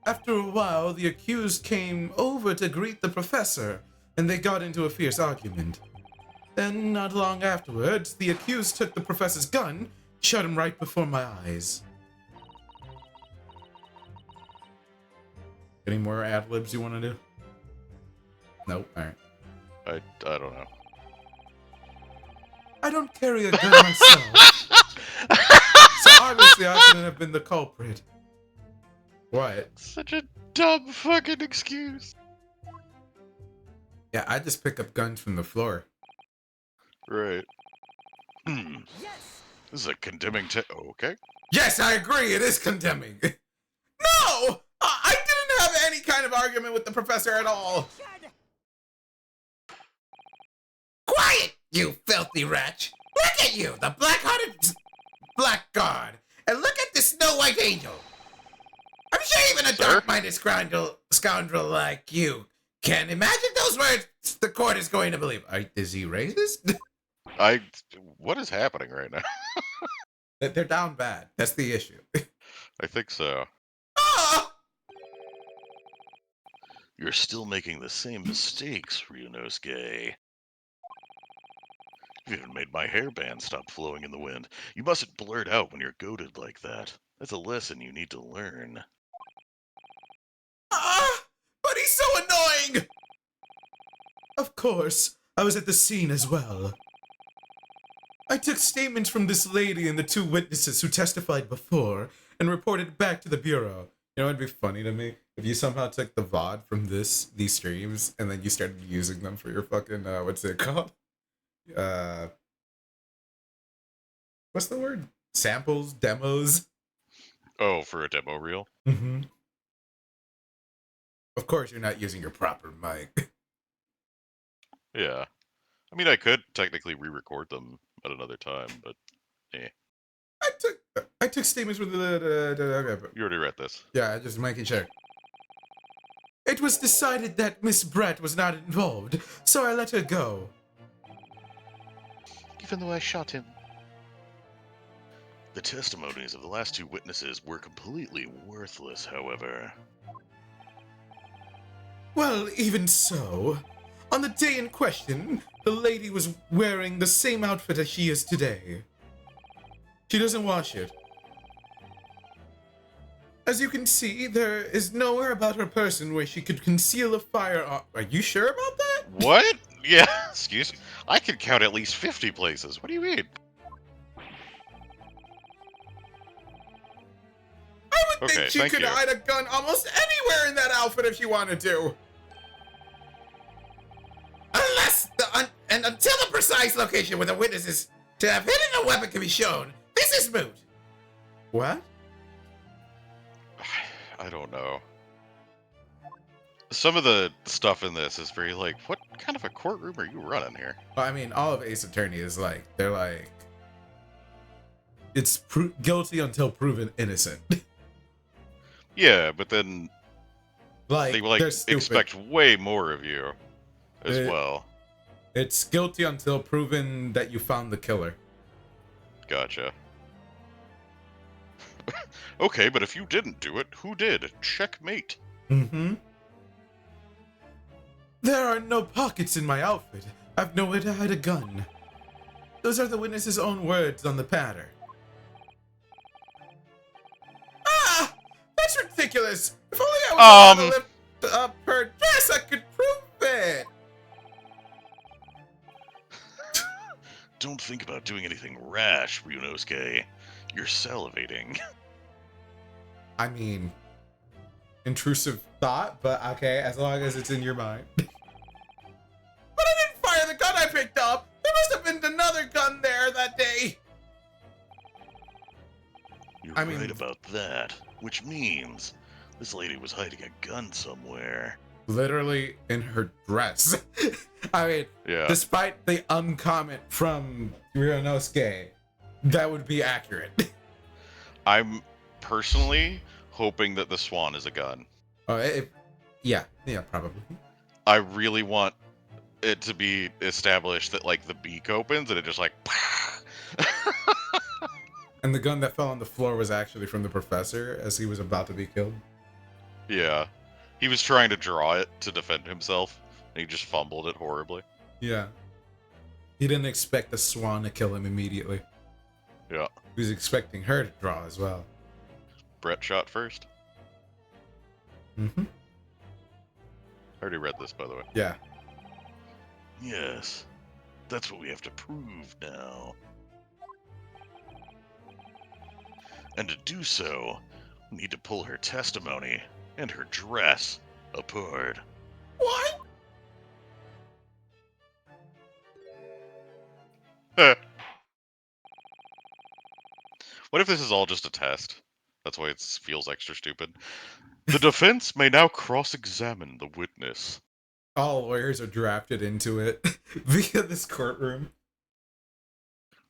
After a while, the accused came over to greet the professor, and they got into a fierce argument. Then, not long afterwards, the accused took the professor's gun, shot him right before my eyes. Any more ad-libs you want to do? Nope, alright. I don't know. I don't carry a gun myself, so obviously I couldn't have been the culprit. What? Such a dumb fucking excuse. Yeah, I just pick up guns from the floor. Right. This is a condemning okay. Yes, I agree, it is condemning. No! I didn't have any kind of argument with the professor at all. Quiet, you filthy wretch! Look at you, the black-hearted blackguard! And look at the Snow White Angel! I'm sure even a Sir? dark-minded scoundrel like you can imagine those words the court is going to believe. Is he racist? What is happening right now? They're down bad. That's the issue. I think so. Ah! You're still making the same mistakes, Ryunosuke. You've even made my hairband stop flowing in the wind. You mustn't blurt out when you're goaded like that. That's a lesson you need to learn. Ah! But he's so annoying! Of course, I was at the scene as well. I took statements from this lady and the two witnesses who testified before and reported back to the bureau. You know what'd be funny to me? If you somehow took the VOD from these streams and then you started using them for your fucking, what's it called? What's the word? Samples? Demos? Oh, for a demo reel? Mm-hmm. Of course you're not using your proper mic. Yeah. I mean, I could technically re-record them at another time, but I took statements from the you already read this. yeah, just making sure. It was decided that Miss Brett was not involved, so I let her go. Even though I shot him. The testimonies of the last two witnesses were completely worthless, however. Well, even so, on the day in question, the lady was wearing the same outfit as she is today. She doesn't wash it. As you can see, there is nowhere about her person where she could conceal a firearm. Are you sure about that? What? Yeah, excuse me. I can count at least 50 places. What do you mean? I would Okay, think she thank could you. hide a gun almost anywhere in that outfit if she wanted to. And until the precise location where the witnesses to have hidden a weapon can be shown, this is moot. What? I don't know. Some of the stuff in this is very like, what kind of a courtroom are you running here? Well, I mean, all of Ace Attorney is like, they're like, it's guilty until proven innocent. Yeah, but then Like, they like they're stupid. expect way more of you as well. It's guilty until proven that you found the killer. Gotcha. Okay, but if you didn't do it, who did? Checkmate. Mm-hmm. There are no pockets in my outfit. I've nowhere to hide a gun. Those are the witness's own words on the pattern. Ah! That's ridiculous! If only I was allowed to lift up her dress, I could prove it! Don't think about doing anything rash, Ryunosuke. You're salivating. I mean, intrusive thought, but okay, as long as it's in your mind. But I didn't fire the gun I picked up! There must have been another gun there that day! You're I mean- right about that. Which means this lady was hiding a gun somewhere. Literally in her dress. I mean, Yeah. despite the uncomment from Ryunosuke, that would be accurate. I'm personally hoping that the swan is a gun. Oh, yeah, probably. I really want it to be established that like the beak opens and it just like And the gun that fell on the floor was actually from the professor as he was about to be killed. yeah. He was trying to draw it to defend himself and he just fumbled it horribly. Yeah. He didn't expect the swan to kill him immediately. Yeah. He was expecting her to draw as well. Brett shot first. Mm-hmm. I already read this, by the way. Yeah. Yes. That's what we have to prove now. And to do so, we need to pull her testimony and her dress apart. What? What if this is all just a test? That's why it feels extra stupid. The defense may now cross-examine the witness. All lawyers are drafted into it via this courtroom.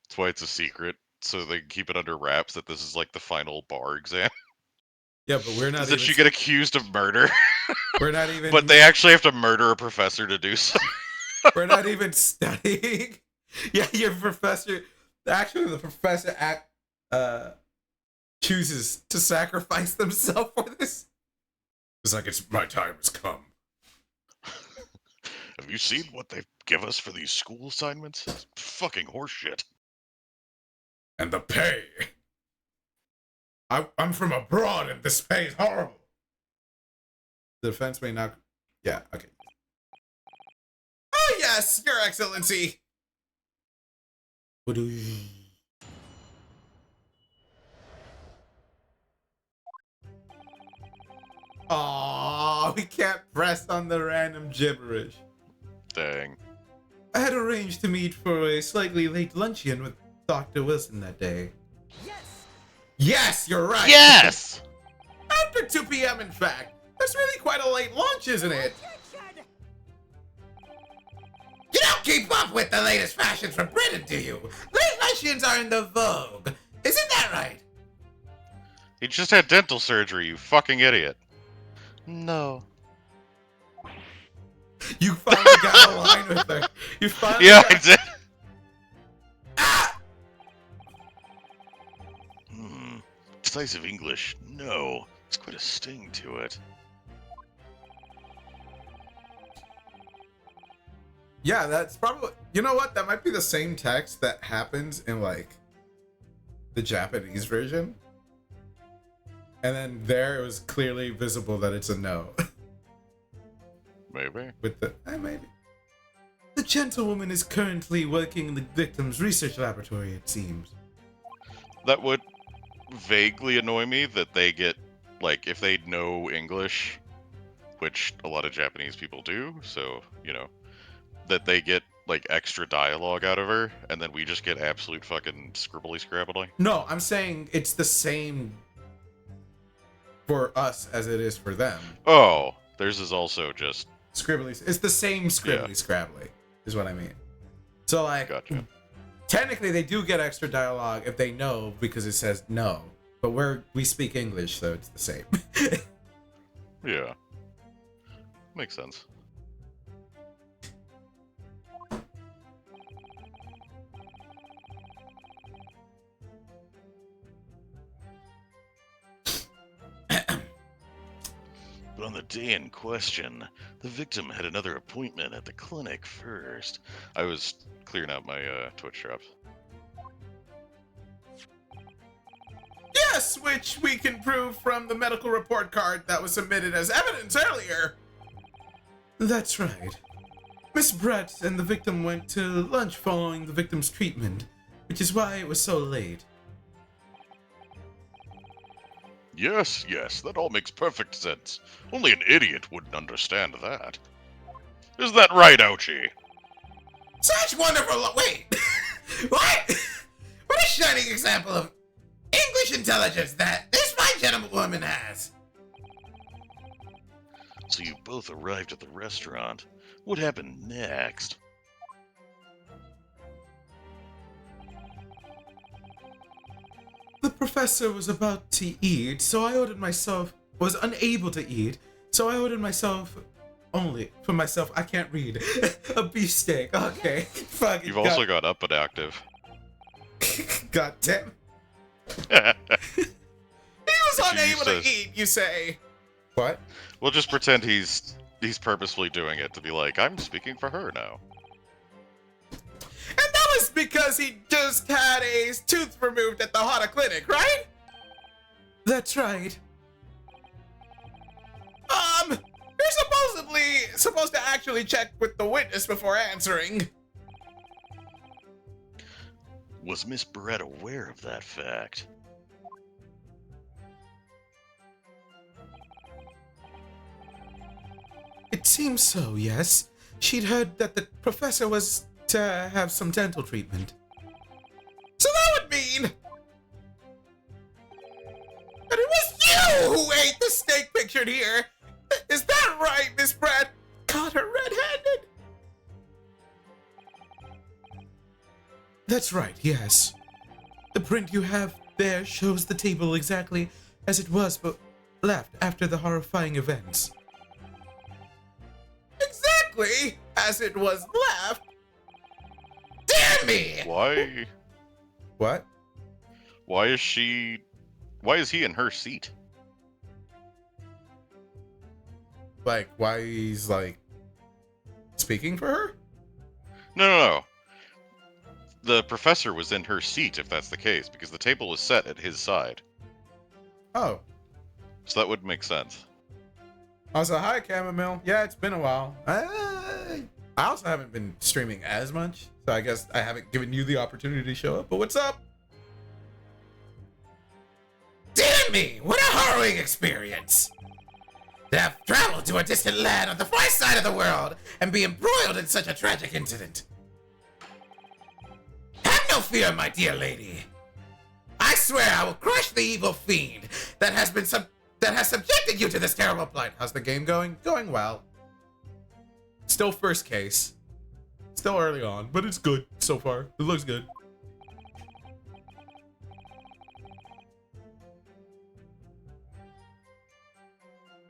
That's why it's a secret, so they can keep it under wraps that this is like the final bar exam. Yeah, but we're not Does even. that she get accused of murder? We're not even. But they actually have to murder a professor to do so. We're not even studying. Yeah, your professor. Actually, the professor chooses to sacrifice themselves for this. It's like it's my time has come. Have you seen what they give us for these school assignments? It's fucking horseshit. And the pay. I'm from abroad and this pay is horrible. The defense may not. Yeah. Okay. Oh yes, Your Excellency. Aww, we can't press on the random gibberish. Dang. I had arranged to meet for a slightly late luncheon with Dr. Wilson that day. Yes! Yes, you're right! Yes! After 2 p.m., in fact. That's really quite a late lunch, isn't it? You don't keep up with the latest fashions from Britain, do you? Late luncheons are in the vogue. Isn't that right? He just had dental surgery, you fucking idiot. No. You finally got a line with her. You finally Yeah, got... I did. Ah! Decisive English? No. It's quite a sting to it. Yeah, that's probably... You know what? That might be the same text that happens in, like, the Japanese version. And then there it was clearly visible that it's a no. Maybe. With the... maybe. The gentlewoman is currently working in the victim's research laboratory, it seems. That would vaguely annoy me that they get, like, if they know English, which a lot of Japanese people do, so, you know, that they get, like, extra dialogue out of her, and then we just get absolute fucking scribbly-scrabbly. No, I'm saying it's the same for us as it is for them. Oh, theirs is also just... Scribbly. It's the same scribbly scrabbly, is what I mean. So, like, Gotcha. technically they do get extra dialogue if they know because it says no. But we speak English, so it's the same. Yeah. Makes sense. on the day in question, the victim had another appointment at the clinic first. I was clearing out my Twitch drops. Yes, which we can prove from the medical report card that was submitted as evidence earlier. That's right. Miss Brett and the victim went to lunch following the victim's treatment, which is why it was so late. Yes, that all makes perfect sense. Only an idiot wouldn't understand that. Isn't that right, Ouchie? Such wonderful. Wait! What? What a shining example of English intelligence that this fine gentlewoman has. So you both arrived at the restaurant. What happened next? The professor was about to eat, so I ordered myself, was unable to eat, so I ordered myself, only for myself, I can't read, a beefsteak. Okay, fucking You've also got up and active. God damn. He was unable to eat, you say. What? We'll just pretend he's purposefully doing it to be like, I'm speaking for her now. And that was because he just had a tooth removed at the Hana Clinic, right? That's right. You're supposed to actually check with the witness before answering. Was Miss Barrett aware of that fact? It seems so, yes. She'd heard that the professor was to have some dental treatment. So that would mean that it was you who ate the steak pictured here. Is that right, Miss Brett? Caught her red-handed. That's right, yes. The print you have there shows the table exactly as it was but left after the horrifying events. Exactly as it was left? Damn me! Why? What? Why is he in her seat? Like, why he's, like, speaking for her? No. The professor was in her seat, if that's the case, because the table was set at his side. Oh. So that would make sense. Also, hi, Chamomile. Yeah, it's been a while. I also haven't been streaming as much, so I guess I haven't given you the opportunity to show up, but what's up? Dear me, what a harrowing experience! To have traveled to a distant land on the far side of the world and be embroiled in such a tragic incident. Have no fear, my dear lady. I swear I will crush the evil fiend that has subjected you to this terrible plight. How's the game going? Going well. Still first case. Still early on, but it's good so far. It looks good.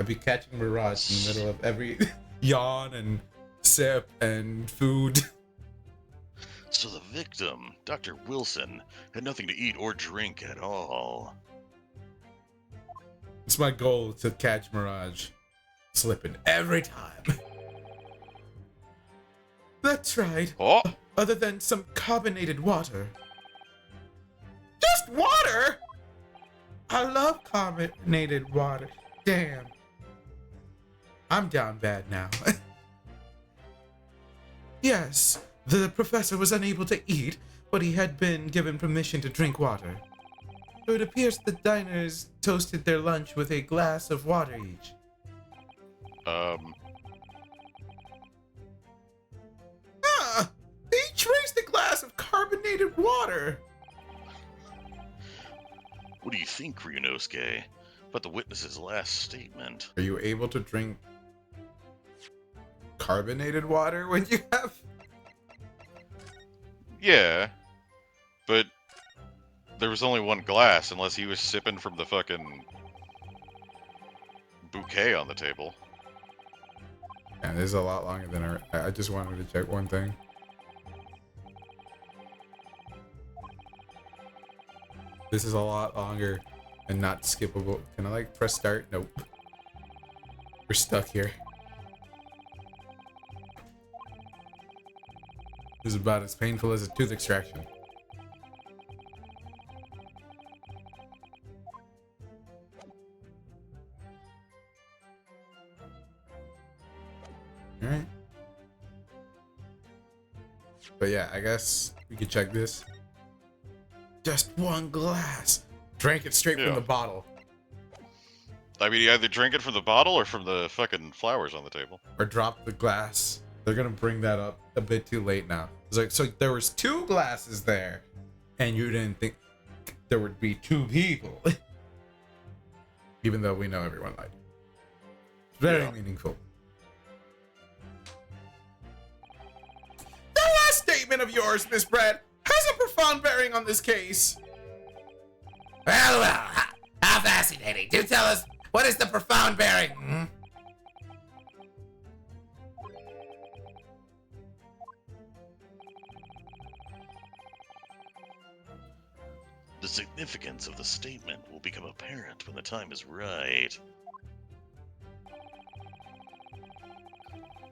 I'd be catching Mirage in the middle of every yawn and sip and food. So the victim, Dr. Wilson, had nothing to eat or drink at all. It's my goal to catch Mirage slipping every time. That's right. Oh! Other than some carbonated water. Just water? I love carbonated water. Damn. I'm down bad now. Yes, the professor was unable to eat, but he had been given permission to drink water. So it appears the diners toasted their lunch with a glass of water each. They each raised a glass of carbonated water. What do you think, Ryunosuke, about the witness's last statement? Are you able to drink carbonated water when you have... Yeah, but there was only one glass unless he was sipping from the fucking bouquet on the table. Yeah, this is a lot longer than I just wanted to check one thing. This is a lot longer and not skippable. Can I like press start? Nope. We're stuck here. This is about as painful as a tooth extraction. Alright. But yeah, I guess we could check this. Just one glass. Drank it straight from Yeah. the bottle. I mean, you either drink it from the bottle or from the fucking flowers on the table. Or drop the glass. They're gonna bring that up a bit too late now. It's like, so there was 2 glasses there, and you didn't think there would be 2 people. Even though we know everyone lied. It's very Yeah. meaningful. That last statement of yours, Miss Brett, has a profound bearing on this case. Well, how fascinating. Do tell us, what is the profound bearing? Hmm? The significance of the statement will become apparent when the time is right.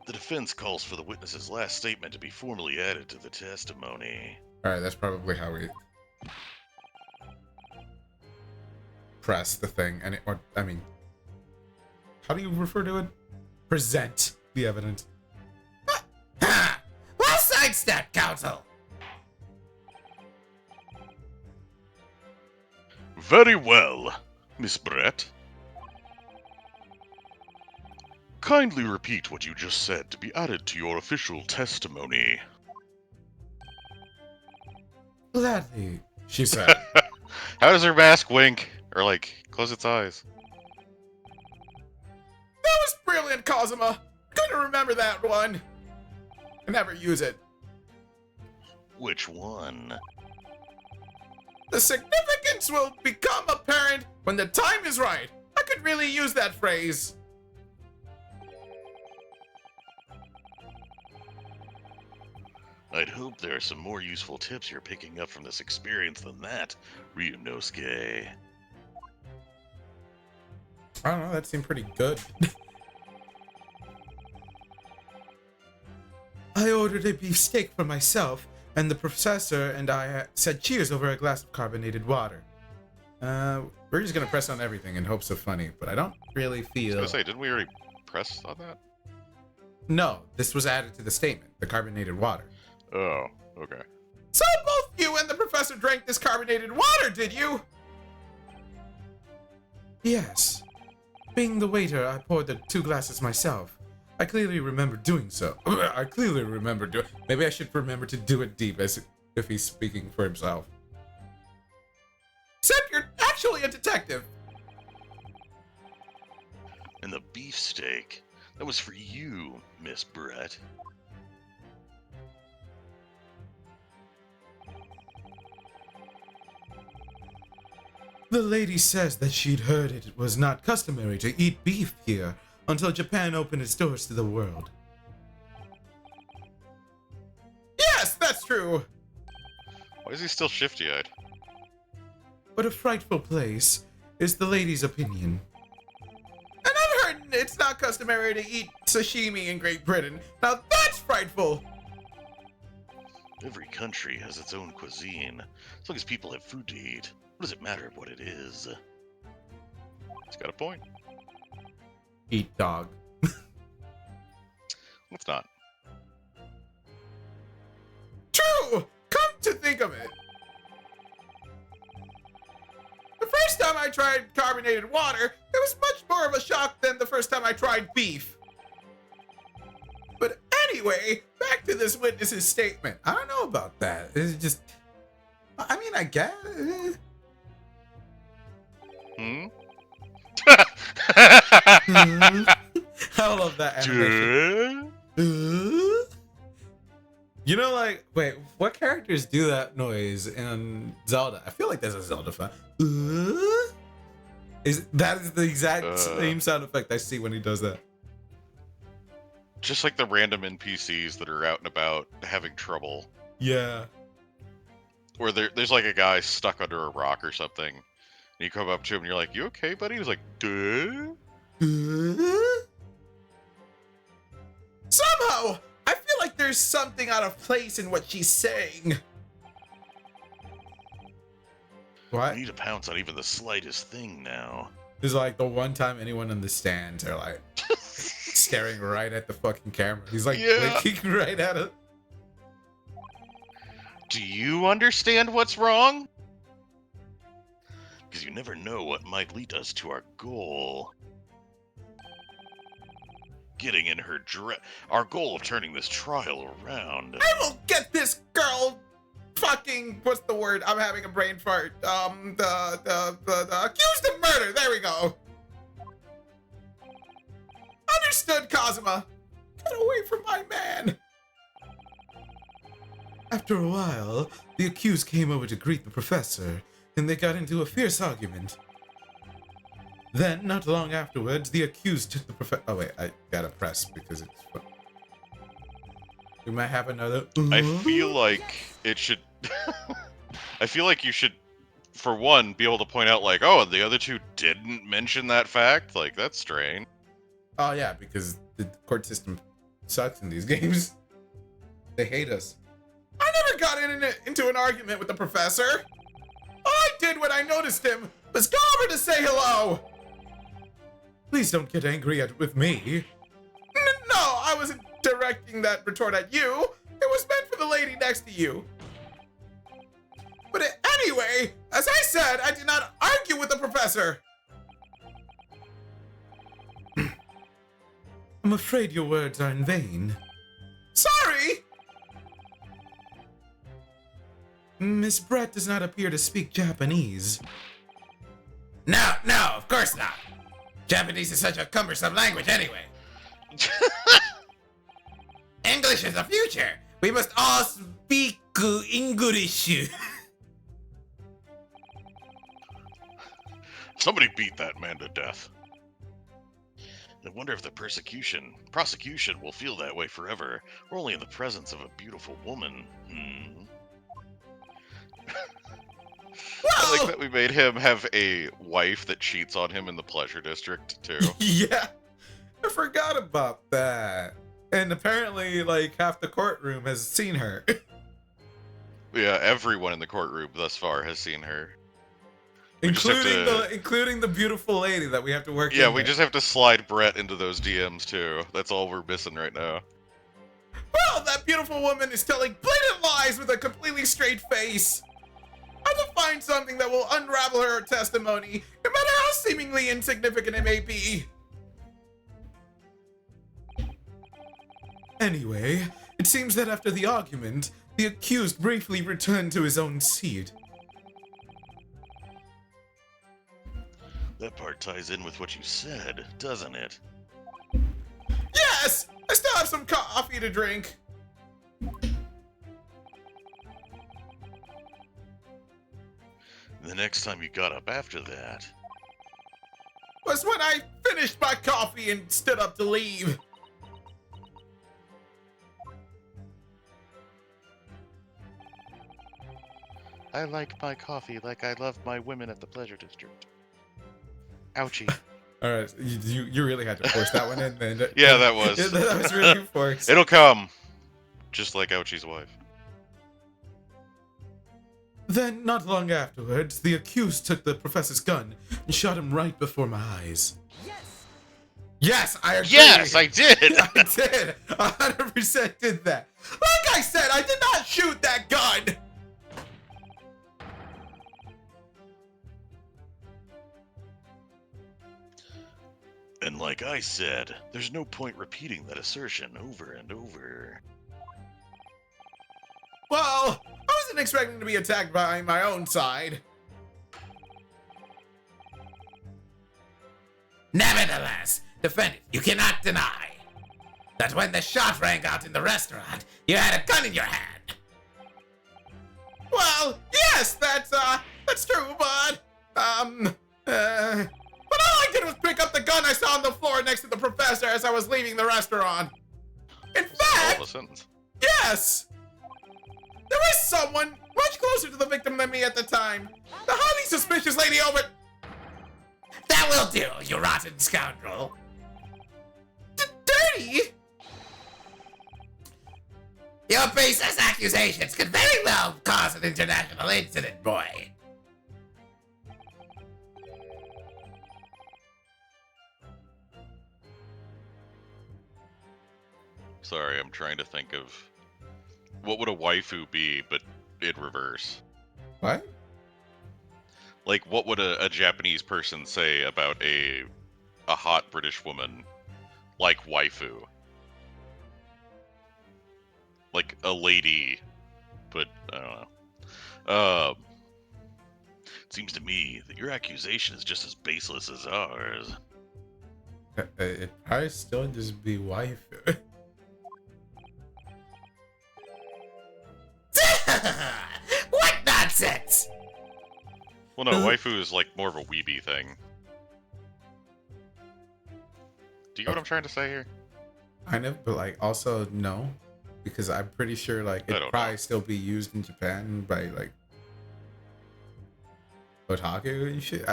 The defense calls for the witness's last statement to be formally added to the testimony. Alright, that's probably how we press the thing, and it, or, I mean, how do you refer to it? Present the evidence. Ha! Well sidestepped, counsel. Very well, Miss Brett. Kindly repeat what you just said to be added to your official testimony. Gladly, she said. How does her mask wink? Or, like, close its eyes? That was brilliant, Cosima. Couldn't remember that one. I never use it. Which one? The significance will become apparent when the time is right. I could really use that phrase. I'd hope there are some more useful tips you're picking up from this experience than that, Ryunosuke. I don't know, that seemed pretty good. I ordered a beefsteak for myself, and the professor and I said cheers over a glass of carbonated water. We're just gonna press on everything in hopes of funny, but I don't really I was feel... gonna say, didn't we already press on that? No, this was added to the statement, the carbonated water. Oh, okay. So both you and the professor drank this carbonated water, did you? Yes. Being the waiter, I poured the 2 glasses myself. I clearly remember doing so. I clearly remember doing... Maybe I should remember to do it deep as if he's speaking for himself. Except you're actually a detective. And the beefsteak, that was for you, Miss Brett. The lady says that she'd heard it was not customary to eat beef here until Japan opened its doors to the world. Yes, that's true. Why is he still shifty-eyed? But a frightful place is the lady's opinion. And I've heard it's not customary to eat sashimi in Great Britain. Now that's frightful. Every country has its own cuisine. As long as people have food to eat, what does it matter what it is? He's got a point. Eat dog. Let's not. True! Come to think of it. The first time I tried carbonated water, it was much more of a shock than the first time I tried beef. But anyway, back to this witness's statement. I don't know about that. It's just... I mean, I guess... Hmm? I love that animation. You know, like, wait, what characters do that noise in Zelda? I feel like there's a Zelda fan. Is the exact same sound effect I see when he does that? Just like the random NPCs that are out and about having trouble. Yeah. Where there's like a guy stuck under a rock or something. And you come up to him and you're like, you okay, buddy? He's like, duh? Somehow, I feel like there's something out of place in what she's saying. What? We need to pounce on even the slightest thing now. Is like the one time anyone in the stands are like staring right at the fucking camera. He's like Yeah. blinking right at it. Do you understand what's wrong? Because you never know what might lead us to our goal. Getting in her our goal of turning this trial around. I will get this girl fucking, what's the word? I'm having a brain fart. The accused of murder. There we go. Understood, Kazuma. Get away from my man. After a while, the accused came over to greet the professor, and they got into a fierce argument. Then, not long afterwards, the accused took the professor. Oh wait, I gotta press because it's. We might have another. I feel like it should. I feel like you should, for one, be able to point out, like, oh, the other two didn't mention that fact. Like, that's strange. Oh yeah, because the court system sucks in these games. They hate us. I never got into an argument with the professor. All I did when I noticed him was go over to say hello. Please don't get angry with me. No, I wasn't directing that retort at you. It was meant for the lady next to you. But anyway, as I said, I did not argue with the professor. I'm afraid your words are in vain. Sorry! Miss Brett does not appear to speak Japanese. No, of course not. Japanese is such a cumbersome language anyway. English is the future. We must all speak English. Somebody beat that man to death. I wonder if the prosecution will feel that way forever, or only in the presence of a beautiful woman. I like Well, that we made him have a wife that cheats on him in the pleasure district too. yeah, I forgot about that. And apparently, like, half the courtroom has seen her. Yeah, everyone in the courtroom thus far has seen her. We just have including the beautiful lady that we have to work Yeah, in we there. just have to slide Brett into those DMs too. That's all we're missing right now. Well, that beautiful woman is telling blatant lies with a completely straight face. I will find something that will unravel her testimony, no matter how seemingly insignificant it may be. Anyway, it seems that after the argument, the accused briefly returned to his own seat. That part ties in with what you said, doesn't it? Yes! I still have some coffee to drink. The next time you got up after that, Was when I finished my coffee and stood up to leave. I like my coffee like I love my women at the pleasure district. Ouchie. All right, you really had to force that one in. Then. Yeah, that was. That was really forced. It'll come. Just like Ouchie's wife. Then, not long afterwards, the accused took the professor's gun and shot him right before my eyes. Yes, I agree. Yes, I did. I did. 100% did that. Like I said, I did not shoot that gun. and like I said, there's no point repeating that assertion over and over. Well, I wasn't expecting to be attacked by my own side. Nevertheless, defendant, you cannot deny that when the shot rang out in the restaurant, you had a gun in your hand. Well, yes, that's true, but all I did was pick up the gun I saw on the floor next to the professor as I was leaving the restaurant. In All of fact, a sentence. yes, there was someone much closer to the victim than me at the time. The highly suspicious lady over. That will do, you rotten scoundrel. Dirty? Your baseless accusations could very well cause an international incident, boy. Sorry, I'm trying to think of what would a waifu be, but in reverse. What? Like, what would a Japanese person say about a hot British woman, like waifu? Like a lady, but I don't know. It seems to me that your accusation is just as baseless as ours. It probably still just be waifu. What nonsense! Well, no, waifu is like more of a weeby thing. Do you get what I'm trying to say here? Kind of, but like also no, because I'm pretty sure like I it don't probably know. still be used in Japan by like otaku and shit.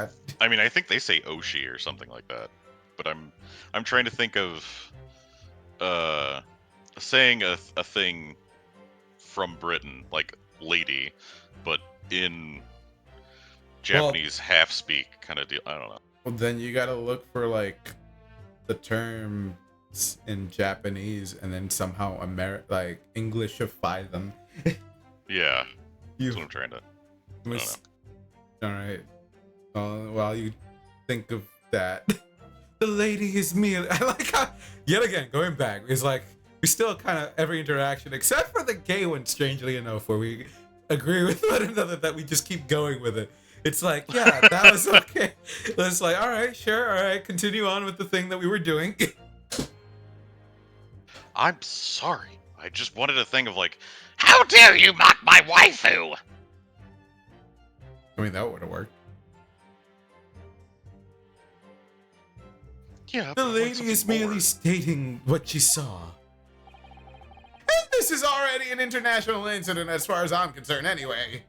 I mean, I think they say oshi or something like that, but I'm trying to think of saying a thing from Britain, like lady, but in Japanese half speak kind of deal. I don't know. Well, then you gotta look for like the terms in Japanese and then somehow like Englishify them. Yeah, You that's what I'm trying to. mis- all right. While you think of that, the lady is me. I like how yet again going back is like we still kind of every interaction except for the gay one, strangely enough, where we agree with one another that we just keep going with it. It's like, yeah, that was okay. It's like, all right, sure, all right, continue on with the thing that we were doing. I'm sorry. I just wanted a thing of like, how dare you mock my waifu? I mean, that would have worked. Yeah, The but I wanted lady something is merely more. stating what she saw. And this is already an international incident as far as I'm concerned, anyway.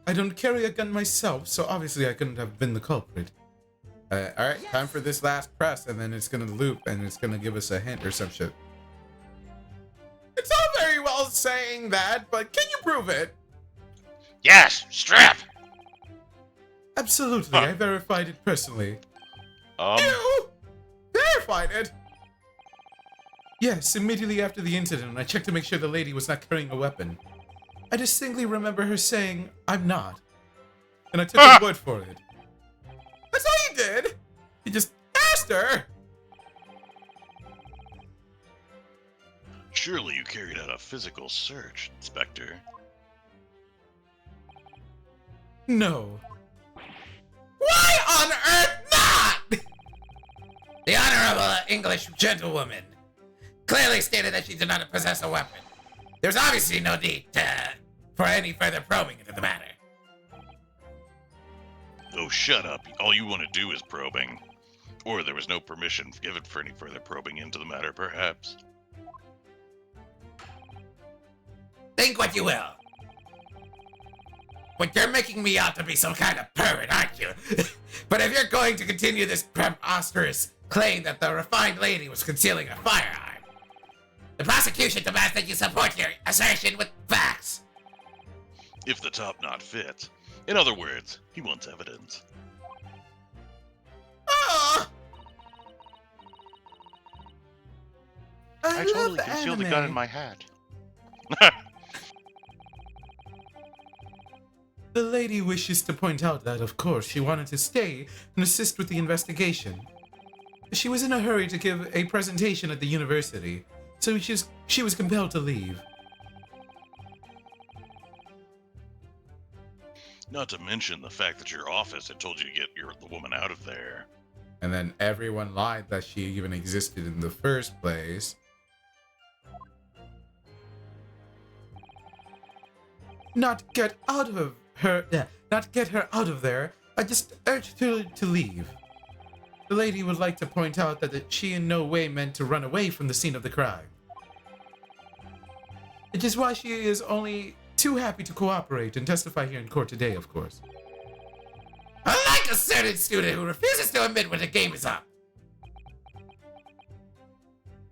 I don't carry a gun myself, so obviously I couldn't have been the culprit. Alright, time for this last press, and then it's gonna loop, and it's gonna give us a hint or some shit. It's all very well saying that, but can you prove it? Yes, strap. Absolutely, Huh. I verified it personally. Um, You verified it? Yes, immediately after the incident, I checked to make sure the lady was not carrying a weapon. I distinctly remember her saying, "I'm not." And I took Ah! her word for it. That's all you did? You just asked her? Surely you carried out a physical search, Inspector. No. Why on earth not? The Honorable English gentlewoman clearly stated that she did not possess a weapon. There's obviously no need for any further probing into the matter. Oh, shut up. All you want to do is probing. Or there was no permission given for any further probing into the matter, perhaps. Think what you will. But you're making me out to be some kind of pervert, aren't you? But if you're going to continue this preposterous claim that the refined lady was concealing a firearm, the prosecution demands that you support your assertion with facts. If the top knot fits. In other words, he wants evidence. Ah! I love totally concealed the gun in anime. my hat. The lady wishes to point out that, of course, she wanted to stay and assist with the investigation. She was in a hurry to give a presentation at the university, so she was compelled to leave. Not to mention the fact that your office had told you to get the woman out of there. And then everyone lied that she even existed in the first place. Not get her out of there. I just urged her to leave. The lady would like to point out that she in no way meant to run away from the scene of the crime. Which is why she is only too happy to cooperate and testify here in court today, of course. Unlike a certain student who refuses to admit when the game is up.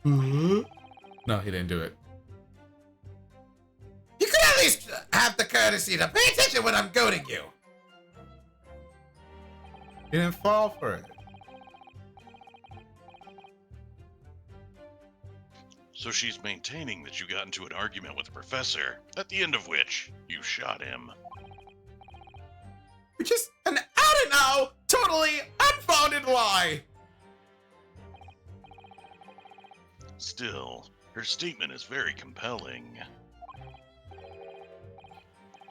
No, he didn't do it. You could at least have the courtesy to pay attention when I'm goading you. He didn't fall for it. So she's maintaining that you got into an argument with the professor, at the end of which you shot him. Which is an out and out, totally unfounded lie. Still, her statement is very compelling.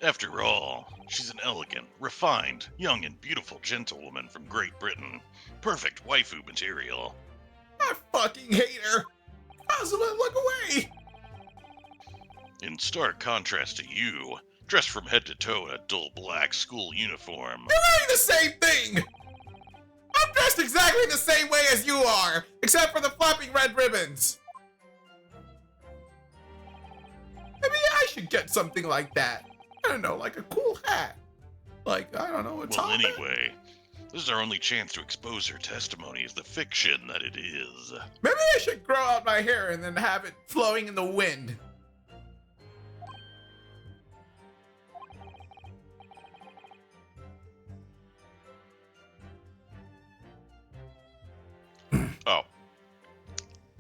After all, she's an elegant, refined, young and beautiful gentlewoman from Great Britain. Perfect waifu material. I fucking hate her. Azuma, look away. In stark contrast to you, dressed from head to toe in a dull black school uniform. You're wearing the same thing. I'm dressed exactly the same way as you are, except for the flapping red ribbons. Maybe I should get something like that. I don't know, like a cool hat. Like, I don't know, a top Well, hat. anyway, this is our only chance to expose her testimony as the fiction that it is. Maybe I should grow out my hair and then have it flowing in the wind. Oh.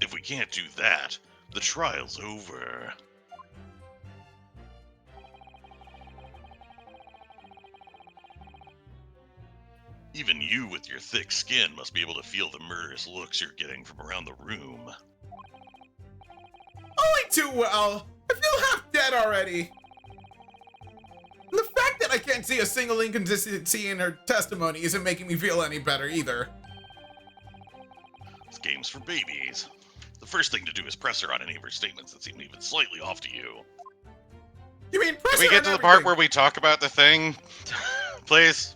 If we can't do that, the trial's over. Even you with your thick skin must be able to feel the murderous looks you're getting from around the room. Only too well. I feel half dead already. The fact that I can't see a single inconsistency in her testimony isn't making me feel any better either. This game's for babies. The first thing to do is press her on any of her statements that seem even slightly off to you. You mean press Can we her get on to the part everything? where we talk about the thing? Please?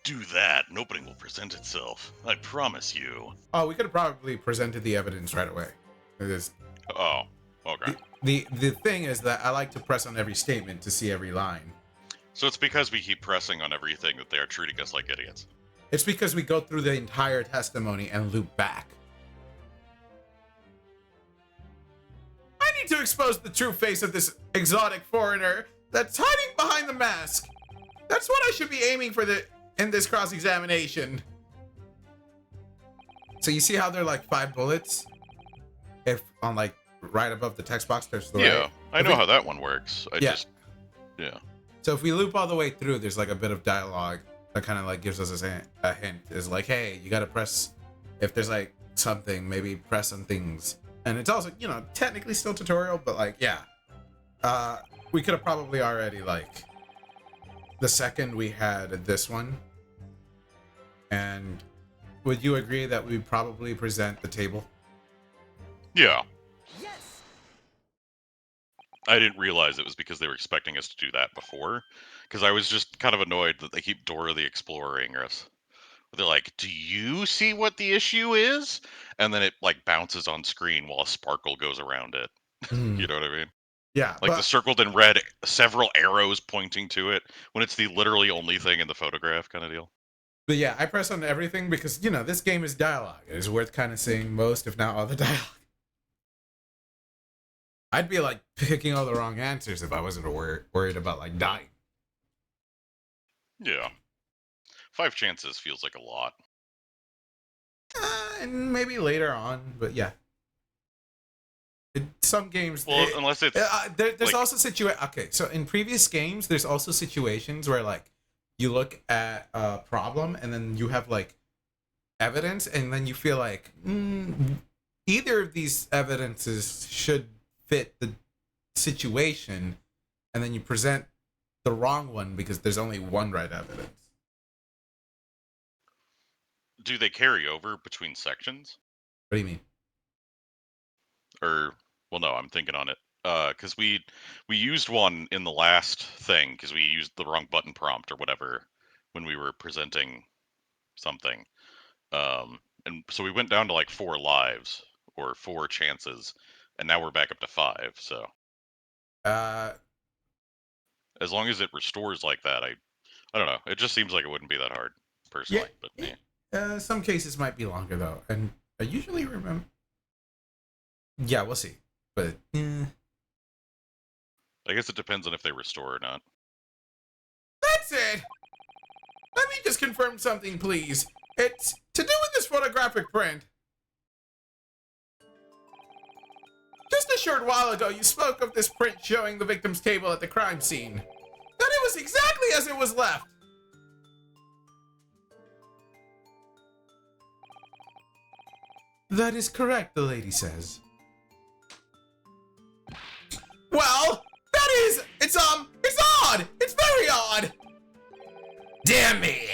Do that, and opening will present itself. I promise you. Oh, we could have probably presented the evidence right away. It is, Oh, okay. the thing is that I like to press on every statement to see every line. So it's because we keep pressing on everything that they are treating us like idiots. It's because we go through the entire testimony and loop back. I need to expose the true face of this exotic foreigner that's hiding behind the mask. That's what I should be aiming for in this cross-examination. So you see how there are like 5 bullets? If on like right above the text box there's the Yeah, right. I If know we- how that one works. Yeah. Yeah. So if we loop all the way through, there's like a bit of dialogue that kind of like gives us a hint. Is like, hey, you gotta press, if there's like something, maybe press on things. And it's also, you know, technically still tutorial, but like, yeah. We could have probably already like, the second we had this one. And would you agree that we probably present the table? Yeah. I didn't realize it was because they were expecting us to do that before. Because I was just kind of annoyed that they keep Dora the Explorering us. They're like, do you see what the issue is? And then it like bounces on screen while a sparkle goes around it. You know what I mean? Yeah. Like but- the circled in red, several arrows pointing to it when it's the literally only thing in the photograph kind of deal. But yeah, I press on everything because, you know, this game is dialogue. It is worth kind of seeing most, if not all, the dialogue. I'd be like picking all the wrong answers if I wasn't worried about like dying. Yeah. 5 chances feels like a lot. And maybe later on, but yeah. Some games. Well, unless it's there's like- also Okay, so in previous games, there's also situations where like you look at a problem and then you have like evidence, and then you feel like either of these evidences should fit the situation, and then you present the wrong one because there's only one right evidence. do they carry over between sections? What do you mean? Or well, no, I'm thinking on it. Because we used one in the last thing because we used the wrong button prompt or whatever when we were presenting something. And so we went down to like 4 lives or 4 chances, and now we're back up to 5. So as long as it restores like that, I don't know. It just seems like it wouldn't be that hard, personally. But yeah. Some cases might be longer though, and I usually remember. Yeah, we'll see. But I guess it depends on if they restore or not. that's it. Let me just confirm something, please. It's to do with this photographic print. Just a short while ago, you spoke of this print showing the victim's table at the crime scene. That it was exactly as it was left. That is correct, the lady says. Well, it's odd. It's very odd. Dear me!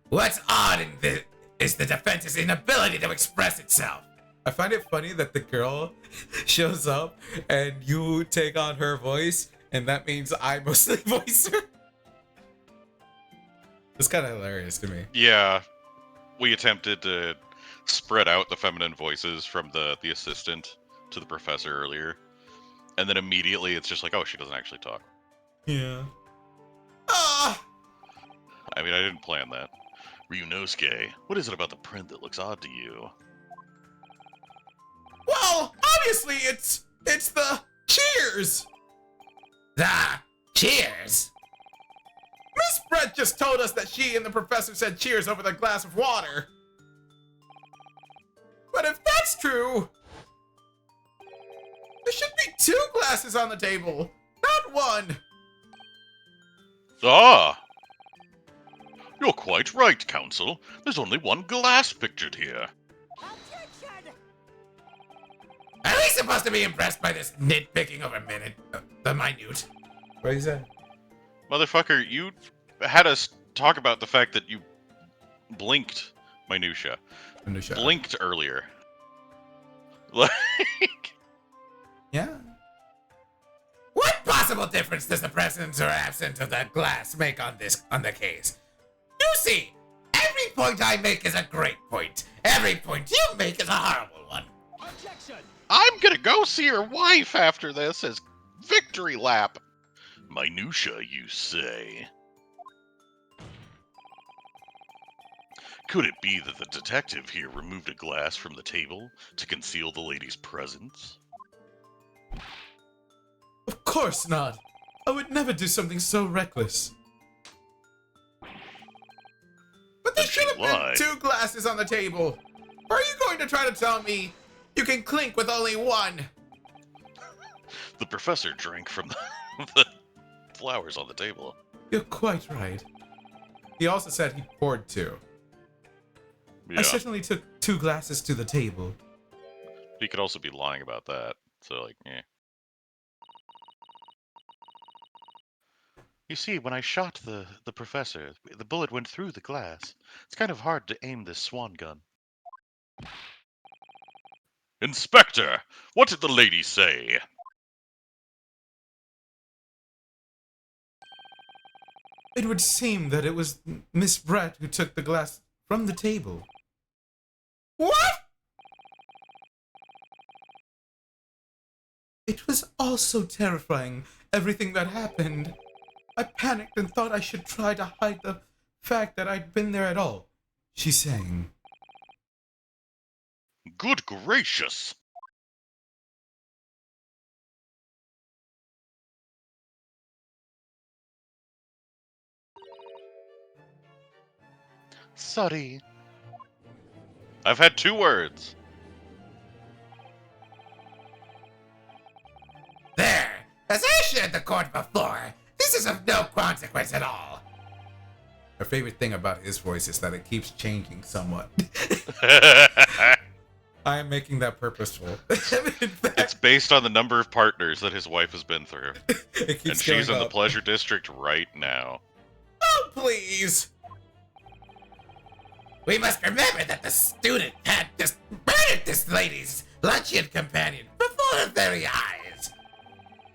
What's odd in this is the defense's inability to express itself. I find it funny that the girl shows up and you take on her voice, and that means I mostly voice her. It's kind of hilarious to me. Yeah, we attempted to spread out the feminine voices from the assistant to the professor earlier, and then immediately it's just like, oh, she doesn't actually talk. Yeah. Ah! I mean, I didn't plan that. Ryunosuke, what is it about the print that looks odd to you? Well, obviously it's the cheers. Cheers! Miss Brett just told us that she and the professor said cheers over the glass of water. But if that's true, there should be 2 glasses on the table, not 1. Ah! You're quite right, Counsel. There's only 1 glass pictured here. Are we supposed to be impressed by this nitpicking over the minute? What is that? Motherfucker, you had us talk about the fact that you blinked minutia. Blinked earlier. Like, Yeah. What possible difference does the presence or absence of the glass make on the case? You see, every point I make is a great point. Every point you make is a horrible one. I'm gonna go see your wife after this as victory lap. Minutia, you say? Could it be that the detective here removed a glass from the table to conceal the lady's presence? Of course not. I would never do something so reckless. But there Then she should have lied. been 2 glasses on the table. Or are you going to try to tell me you can clink with only 1? The professor drank from the flowers on the table. You're quite right. He also said he poured 2. Yeah, I certainly took 2 glasses to the table. He could also be lying about that. So, like, eh. You see, when I shot the professor, the bullet went through the glass. It's kind of hard to aim this swan gun. Inspector, what did the lady say? It would seem that it was Miss Brett who took the glass from the table. What? It was all so terrifying, everything that happened. I panicked and thought I should try to hide the fact that I'd been there at all. She's saying. Good gracious! Sorry. I've had 2 words. There! As I shared the court before, this is of no consequence at all. My favorite thing about his voice is that it keeps changing somewhat. I am making that purposeful. In fact, It's based on the number of partners that his wife has been through. it keeps And she's going in the up. pleasure district right now. Oh, please! We must remember that the student had just murdered this lady's luncheon companion before her very eyes.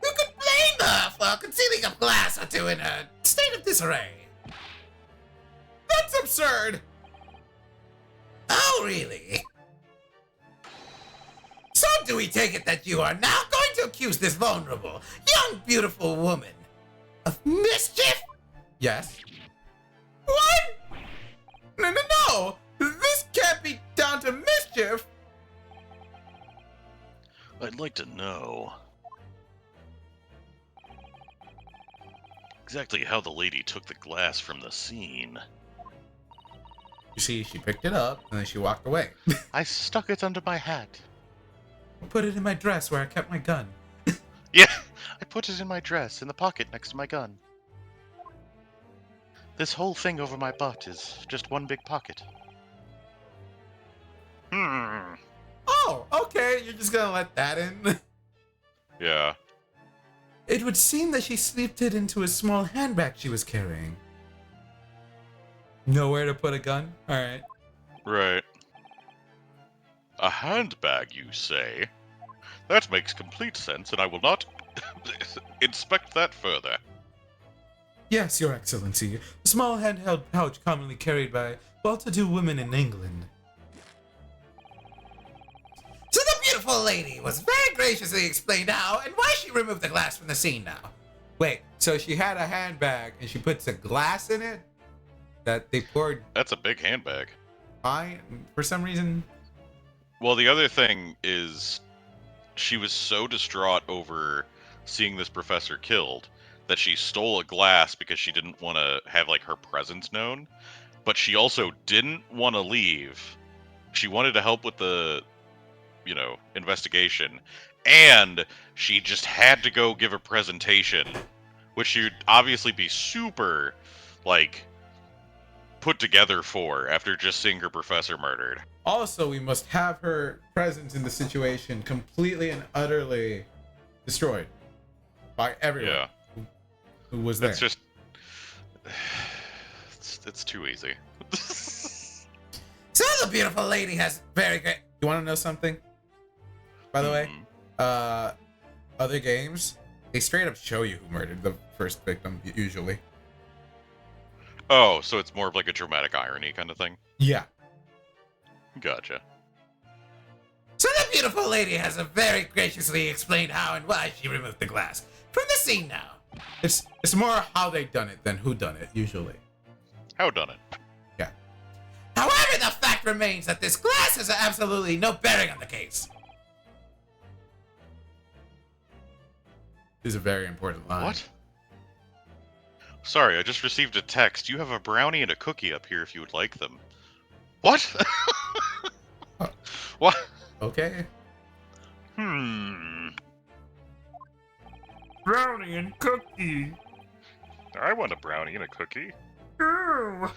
Who could blame her for concealing a glass or 2 in a state of disarray? That's absurd! Oh, really? So do we take it that you are now going to accuse this vulnerable, young, beautiful woman of mischief? Yes. What? No! This can't be down to mischief! I'd like to know exactly how the lady took the glass from the scene. You see, she picked it up and then she walked away. I stuck it under my hat. Put it in my dress where I kept my gun. Yeah, I put it in my dress, in the pocket next to my gun. This whole thing over my butt is just one big pocket. Oh, okay. You're just gonna let that in? Yeah. It would seem that she slipped it into a small handbag she was carrying. Nowhere to put a gun? Alright. Right. A handbag, you say? That makes complete sense, and I will not inspect that further. Yes, Your Excellency. A small handheld pouch commonly carried by well-to-do women in England. So the beautiful lady was very graciously explained how and why she removed the glass from the scene now. Wait, so she had a handbag and she puts a glass in it that they poured That's a big handbag. wine for some reason? Well, the other thing is, she was so distraught over seeing this professor killed that she stole a glass because she didn't want to have like her presence known, but she also didn't want to leave. She wanted to help with the, investigation, and she just had to go give a presentation, which she'd obviously be super, like, put together for after just seeing her professor murdered. Also, we must have her presence in the situation completely and utterly destroyed by everyone Yeah, who was there. that's just, it's too easy. So the beautiful lady has very great. You want to know something? By the way, other games, they straight up show you who murdered the first victim, usually. Oh, so it's more of like a dramatic irony kind of thing? Yeah. Gotcha. So the beautiful lady has very graciously explained how and why she removed the glass from the scene now. It's more how they done it than who done it, usually. How done it? Yeah. However, the fact remains that this glass has absolutely no bearing on the case. This is a very important line. What? Sorry, I just received a text. You have a brownie and a cookie up here if you would like them. What? What? Okay. Brownie and cookie. I want a brownie and a cookie. Ooh.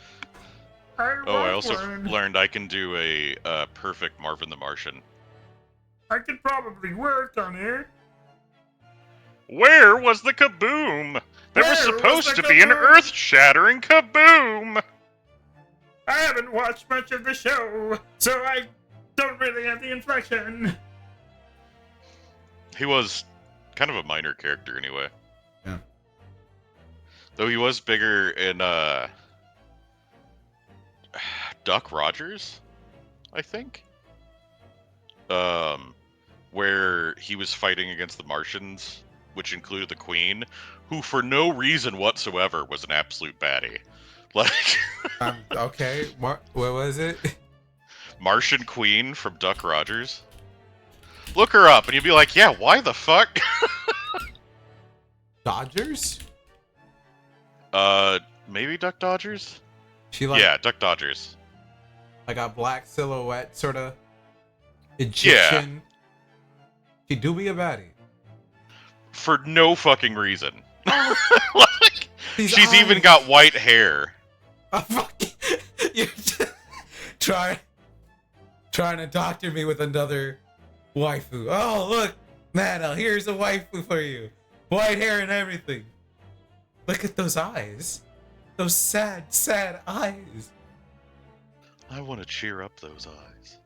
I also learned I can do a perfect Marvin the Martian. I could probably work on it. Where was the kaboom? There was Where was supposed the to be an kaboom? earth-shattering kaboom! I haven't watched much of the show, so I don't really have the inflection. He was kind of a minor character anyway. Yeah. Though he was bigger in Duck Rogers, I think. Where he was fighting against the Martians, which included the Queen, who for no reason whatsoever was an absolute baddie. Like Okay. What was it? Martian Queen from Duck Rogers. Look her up and you'd be like, yeah, why the fuck? Dodgers? Maybe Duck Dodgers? She like Yeah, Duck Dodgers. like a black silhouette, sort of Egyptian. She do be a baddie. For no fucking reason. Like, These she's even eyes. got white hair. Oh, fuck. You're just trying to doctor me with another waifu. Oh, look, Nana, here's a waifu for you. White hair and everything. Look at those eyes. Those sad, sad eyes. I want to cheer up those eyes.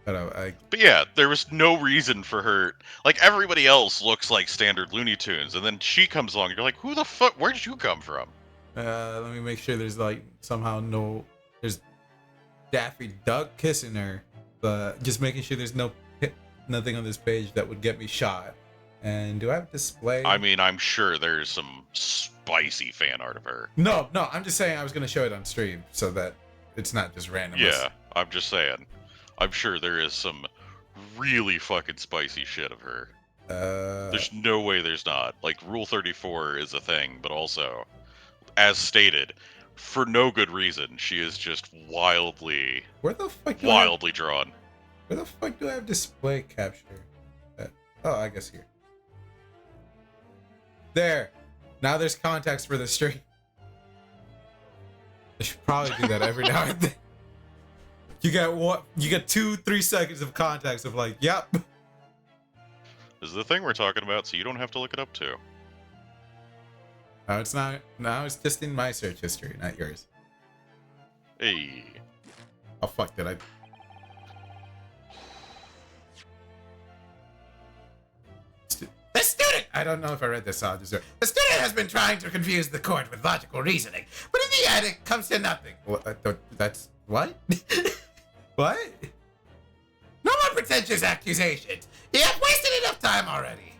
I But yeah, there was no reason for her. Like, everybody else looks like standard Looney Tunes, and then she comes along, and you're like, who the fuck? Where did you come from? let me make sure there's like somehow there's Daffy Duck kissing her, but just making sure there's nothing on this page that would get me shot. And do I have display? I mean, I'm sure there's some spicy fan art of her. No, I'm just saying I was gonna show it on stream so that it's not just random. Yeah, I'm just saying. I'm sure there is some really fucking spicy shit of her. Uh, There's no way there's not. Like, Rule 34 is a thing, but also, as stated, for no good reason, she is just wildly, where the fuck do I have, wildly drawn. where the fuck do I have display capture? Oh, I guess here. There. Now there's context for the stream. I should probably do that every now and then. You get what? You get 2-3 seconds of context of like, yep. This is the thing we're talking about, so you don't have to look it up too. No, it's not. No, it's just in my search history, not yours. Hey. Oh fuck! Did I? The student! I don't know if I read this. I'll just. The student has been trying to confuse the court with logical reasoning, but in the end it comes to nothing. That's what? What? No more pretentious accusations. You have wasted enough time already.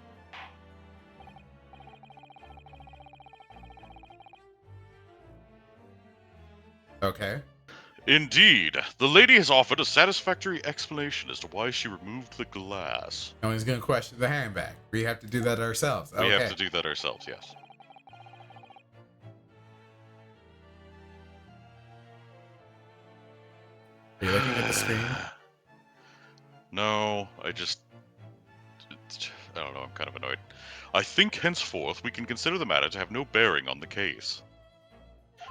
Okay. Indeed, the lady has offered a satisfactory explanation as to why she removed the glass. No one's gonna question the handbag. We have to do that ourselves. We Okay. have to do that ourselves, yes. Are you looking at the screen? No, I don't know, I'm kind of annoyed. I think henceforth we can consider the matter to have no bearing on the case.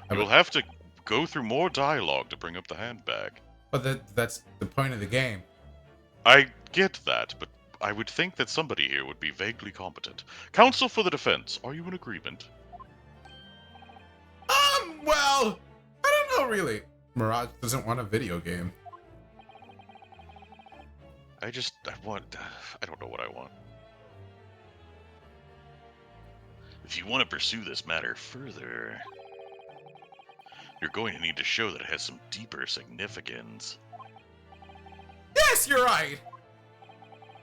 We will have to go through more dialogue to bring up the handbag. But that's the point of the game. I get that, but I would think that somebody here would be vaguely competent. Counsel for the defense, are you in agreement? Well, I don't know really. Mirage doesn't want a video game. I don't know what I want. If you want to pursue this matter further, you're going to need to show that it has some deeper significance. Yes, you're right.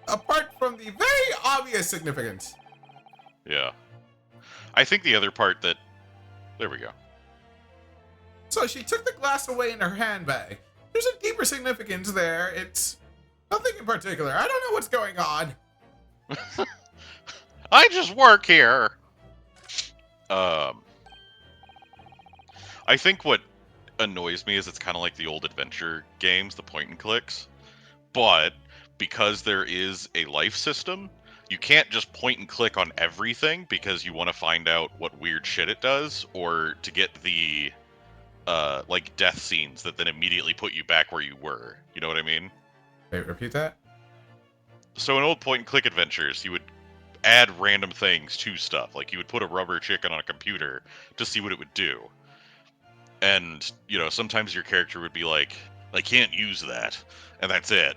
Apart from the very obvious significance. Yeah. I think the other part that... There we go. So she took the glass away in her handbag. There's a deeper significance there. It's nothing in particular. I don't know what's going on. I just work here. I think what annoys me is it's kind of like the old adventure games, the point and clicks. But because there is a life system, you can't just point and click on everything because you want to find out what weird shit it does, or to get the like death scenes that then immediately put you back where you were. You know what I mean? Wait, repeat that? So in old point and click adventures, you would add random things to stuff. Like you would put a rubber chicken on a computer to see what it would do. And, you know, sometimes your character would be like, I can't use that. And that's it.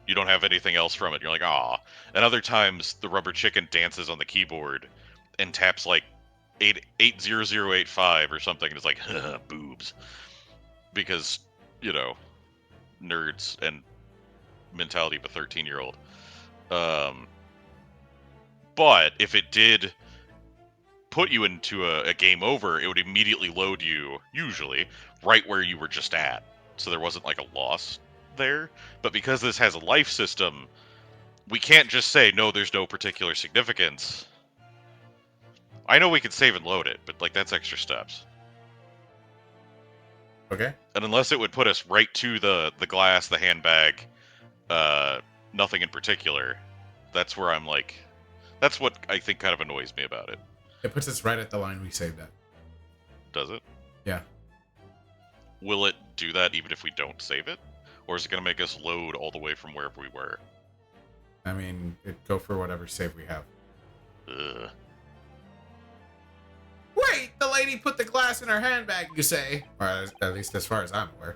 You don't have anything else from it. You're like, ah. And other times the rubber chicken dances on the keyboard and taps like 80085 or something, and it's like, boobs. Because, you know, nerds and mentality of a 13-year-old. But if it did put you into a game over, it would immediately load you, usually, right where you were just at. So there wasn't like a loss there. But because this has a life system, we can't just say, no, there's no particular significance. I know we can save and load it, but like that's extra steps. Okay. And unless it would put us right to the glass, the handbag, nothing in particular, that's where I'm like, that's what I think kind of annoys me about it. It puts us right at the line we saved at. Does it? Yeah. Will it do that even if we don't save it? Or is it going to make us load all the way from wherever we were? I mean, go for whatever save we have. Ugh. Wait, the lady put the glass in her handbag, you say? Or at least as far as I'm aware.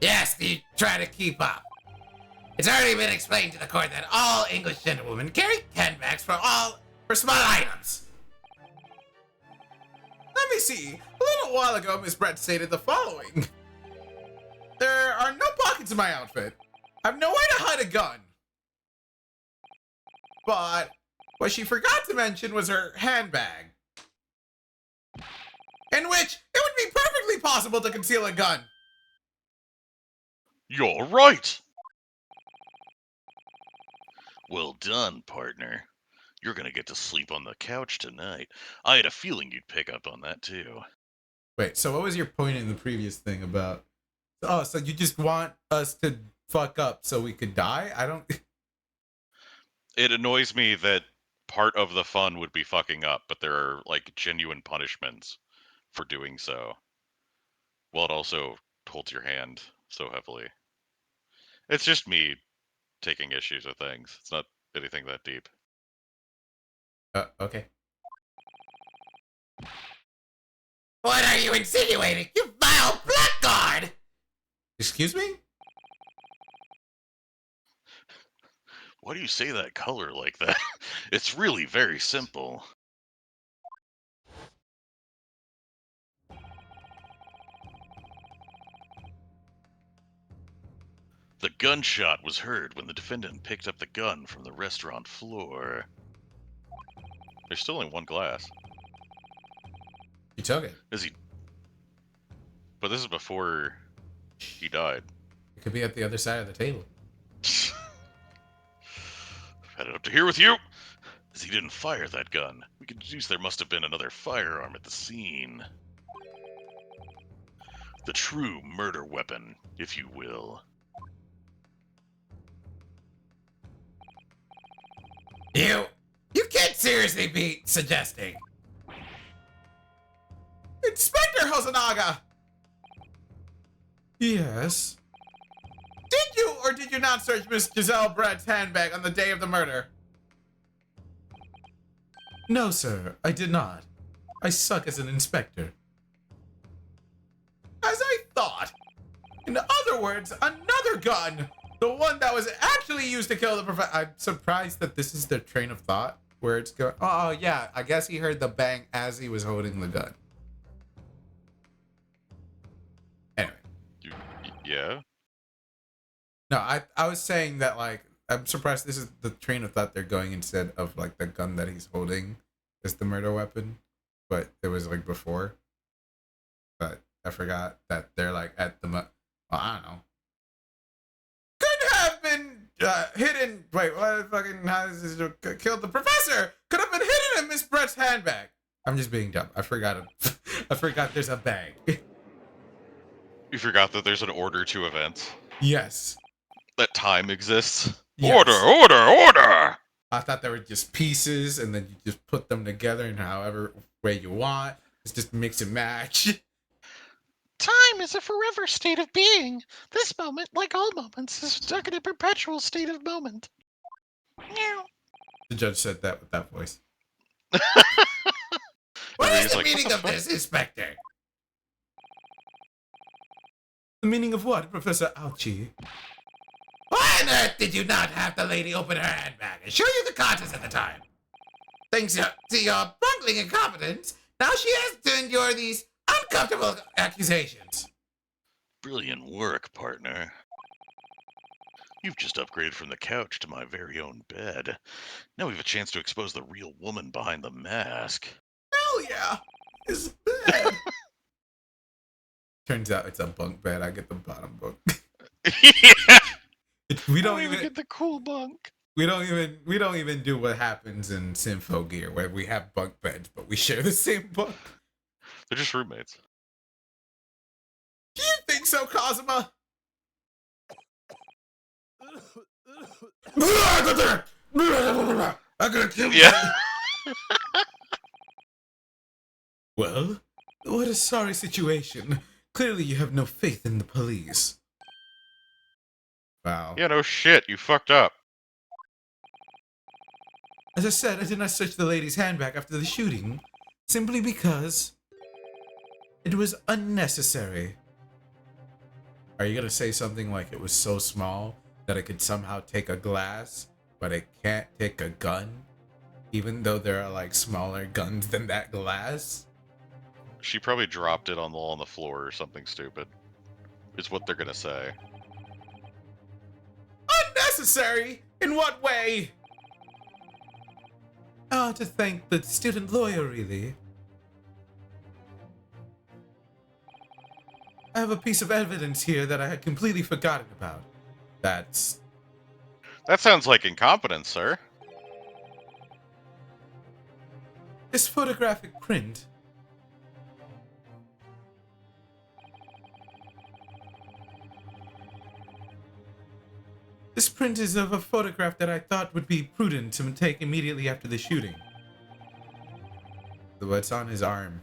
Yes, you try to keep up. It's already been explained to the court that all English gentlewomen carry handbags for small items. Let me see. A little while ago, Miss Brett stated the following. There are no pockets in my outfit. I have no way to hide a gun. But what she forgot to mention was her handbag. In which it would be perfectly possible to conceal a gun. You're right! Well done, partner. You're gonna get to sleep on the couch tonight. I had a feeling you'd pick up on that too. Wait, so what was your point in the previous thing about? Oh, so you just want us to fuck up so we could die? I don't. It annoys me that part of the fun would be fucking up, but there are like genuine punishments for doing so. While it also holds your hand so heavily. It's just me taking issues with things. It's not anything that deep. Okay. What are you insinuating? You vile blackguard! Excuse me? Why do you say that color like that? It's really very simple. The gunshot was heard when the defendant picked up the gun from the restaurant floor. There's still only one glass. You took it. Is he? But this is before he died. It could be at the other side of the table. Had it up to here with you? As he didn't fire that gun, we can deduce there must have been another firearm at the scene. The true murder weapon, if you will. You can't seriously be suggesting. Inspector Hosonaga! Yes. Did you or did you not search Miss Giselle Brett's handbag on the day of the murder? No, sir, I did not. I suck as an inspector. As I thought. In other words, another gun! The one that was actually used to kill the professor. I'm surprised that this is their train of thought. Where it's going. Oh, yeah, I guess he heard the bang as he was holding the gun. Anyway. Yeah? No, I was saying that, like, I'm surprised this is the train of thought they're going instead of, like, the gun that he's holding is the murder weapon. But it was, like, before. But I forgot that they're, like, at the... Well, I don't know. Could have been hidden... Wait, what fucking... How is this... Killed the professor! Could have been hidden in Miss Brett's handbag! I'm just being dumb. I forgot it. I forgot there's a bag. You forgot that there's an order to events? Yes. That time exists? Yes. Order! I thought they were just pieces, and then you just put them together in however way you want. It's just mix and match. Time is a forever state of being. This moment, like all moments, is stuck in a perpetual state of moment. Meow. The judge said that with that voice. What He's is the like, meaning "What the of this, Inspector? The meaning of what, Professor Ouchie? Why on earth did you not have the lady open her handbag and show you the contents at the time? Thanks to your bungling incompetence, now she has to endure these uncomfortable accusations. Brilliant work, partner. You've just upgraded from the couch to my very own bed. Now we have a chance to expose the real woman behind the mask. Hell yeah! It's bed. Turns out it's a bunk bed. I get the bottom bunk. Yeah. We I don't even get the cool bunk. we don't even do what happens in Sympho Gear where we have bunk beds, but we share the same bunk. They're just roommates. Do you think so, Cosima? I'm gonna kill you. Yeah. Well, what a sorry situation. Clearly you have no faith in the police. Wow. Yeah, no shit. You fucked up. As I said, I did not search the lady's handbag after the shooting, simply because it was unnecessary. Are you gonna say something like it was so small that it could somehow take a glass, but it can't take a gun? Even though there are like smaller guns than that glass? She probably dropped it on the floor or something stupid. Is what they're gonna say. Unnecessary? In what way? To thank the student lawyer, really. I have a piece of evidence here that I had completely forgotten about. That's That sounds like incompetence, sir. This photographic print. This print is of a photograph that I thought would be prudent to take immediately after the shooting. What's on his arm?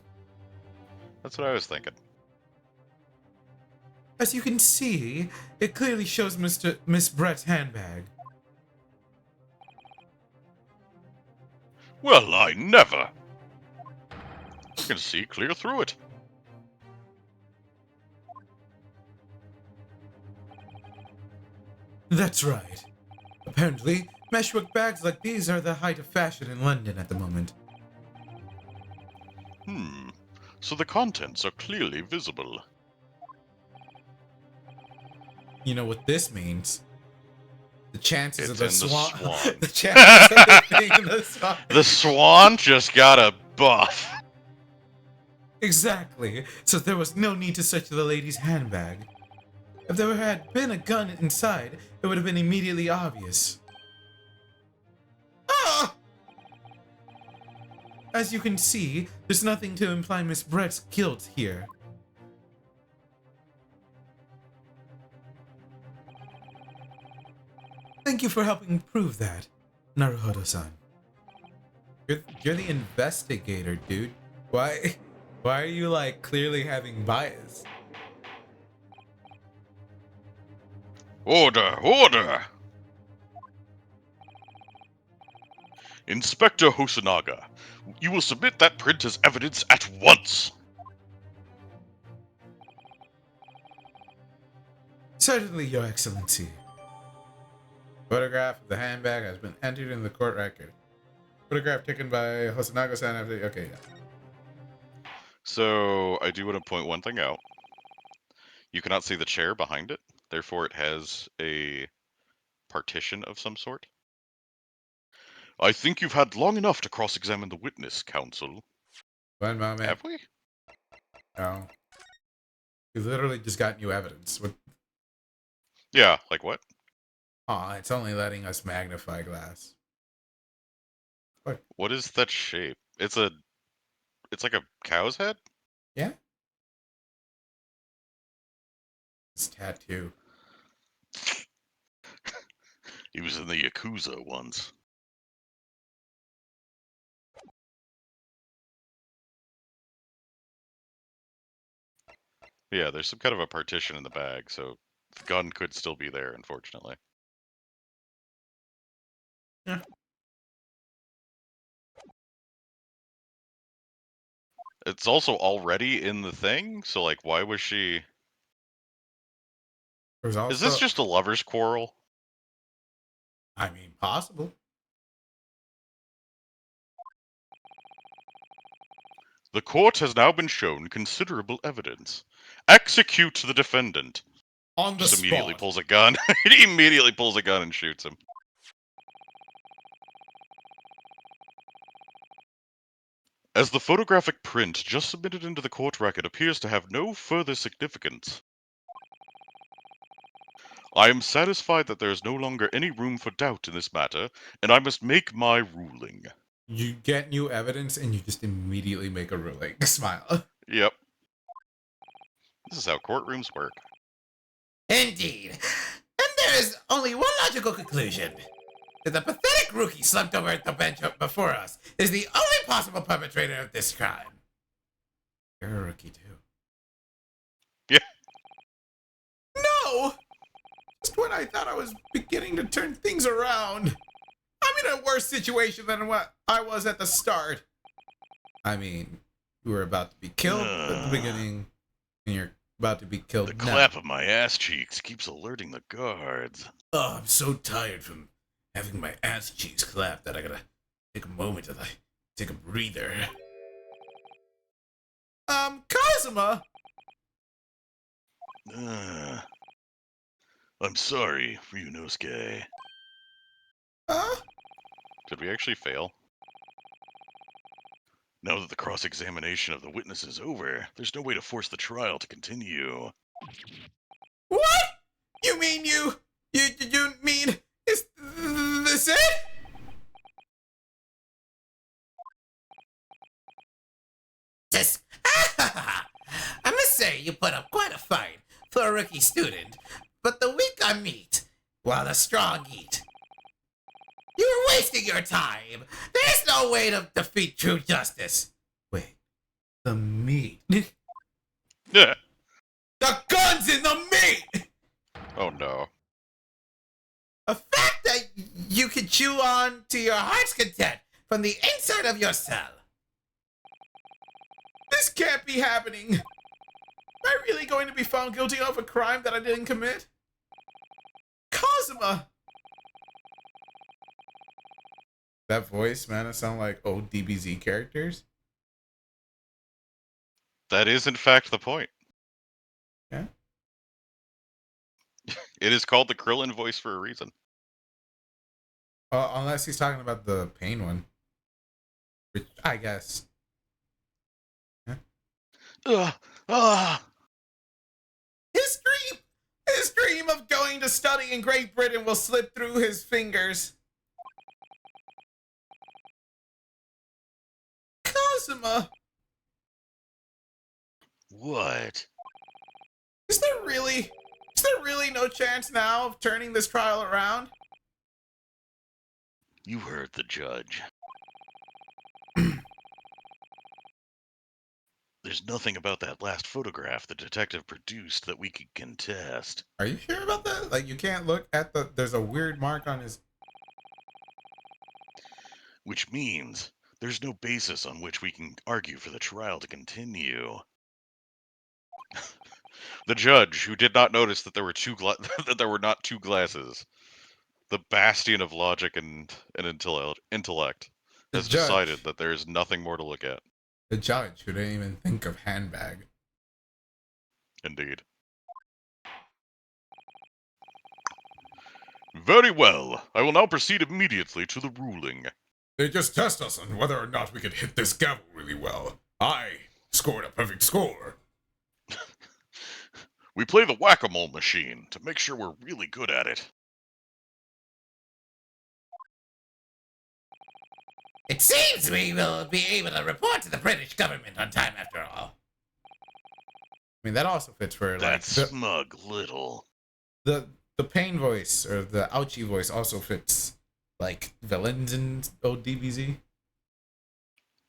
That's what I was thinking. As you can see, it clearly shows Miss Brett's handbag. Well, I never. You can see clear through it. That's right. Apparently, meshwork bags like these are the height of fashion in London at the moment. So the contents are clearly visible. You know what this means? The chances of It's the in the swan. swan. The chances of it being in the swan. The swan just got a buff. Exactly. So there was no need to search the lady's handbag. If there had been a gun inside, it would have been immediately obvious. Ah! As you can see, there's nothing to imply Miss Brett's guilt here. Thank you for helping prove that, Naruhodo-san. You're the investigator, dude. Why are you, like, clearly having bias? Order, order! Inspector Hosonaga, you will submit that print as evidence at once! Certainly, Your Excellency. Photograph of the handbag has been entered in the court record. Photograph taken by Hosonaga-san after... Okay, yeah. So, I do want to point one thing out. You cannot see the chair behind it, therefore it has a partition of some sort. I think you've had long enough to cross-examine the witness, counsel. One moment. Have we? No. You literally just got new evidence. What? Yeah, like what? Aw, it's only letting us magnify glass. What is that shape? It's like a cow's head? Yeah? It's tattoo. He was in the Yakuza once. Yeah, there's some kind of a partition in the bag, so the gun could still be there, unfortunately. Yeah. It's also already in the thing, so like, why was she... There's also... Is this just a lover's quarrel? I mean, possible. The court has now been shown considerable evidence. Execute the defendant. On the Just immediately spot. pulls a gun. He immediately pulls a gun and shoots him. As the photographic print just submitted into the court record appears to have no further significance, I am satisfied that there is no longer any room for doubt in this matter, and I must make my ruling. You get new evidence and you just immediately make a ruling. Smile. Yep. This is how courtrooms work. Indeed. And there is only one logical conclusion. That the pathetic rookie slumped over at the bench before us is the only possible perpetrator of this crime. You're a rookie, too. Yeah. No! Just when I thought I was beginning to turn things around. I'm in a worse situation than what I was at the start. I mean, you were about to be killed at the beginning, and you're about to be killed The now. clap of my ass cheeks keeps alerting the guards. Oh, I'm so tired from having my ass cheeks clapped that I gotta take a moment to take a breather. Kazuma! I'm sorry, Ryunosuke. Did we actually fail? Now that the cross-examination of the witness is over, there's no way to force the trial to continue. What? You mean you mean, is put up quite a fight for a rookie student, but the weak are meat, while the strong eat. You're wasting your time. There's no way to defeat true justice. Wait, the meat. Yeah. The gun's in the meat! Oh no. A fact that you can chew on to your heart's content from the inside of your cell. This can't be happening. Am I really going to be found guilty of a crime that I didn't commit? Kazuma! That voice, man, it sounds like old DBZ characters. That is in fact the point. Yeah. It is called the Krillin voice for a reason. Unless he's talking about the pain one. Which, I guess. Ugh. His dream of going to study in Great Britain will slip through his fingers. Kazuma! What? Is there really no chance now of turning this trial around? You heard the judge. There's nothing about that last photograph the detective produced that we could contest. Are you sure about that? Like, you can't look at there's a weird mark on his... Which means there's no basis on which we can argue for the trial to continue. The judge, who did not notice that there were that there were not two glasses, the bastion of logic and intellect, The has judge. decided that there is nothing more to look at. The judge who didn't even think of handbag. Indeed. Very well. I will now proceed immediately to the ruling. They just test us on whether or not we could hit this gavel really well. I scored a perfect score. We play the whack-a-mole machine to make sure we're really good at it. It seems we will be able to report to the British government on time after all. I mean, that also fits for, That like, smug little. the pain voice, or the ouchie voice also fits, like, villains in old DBZ.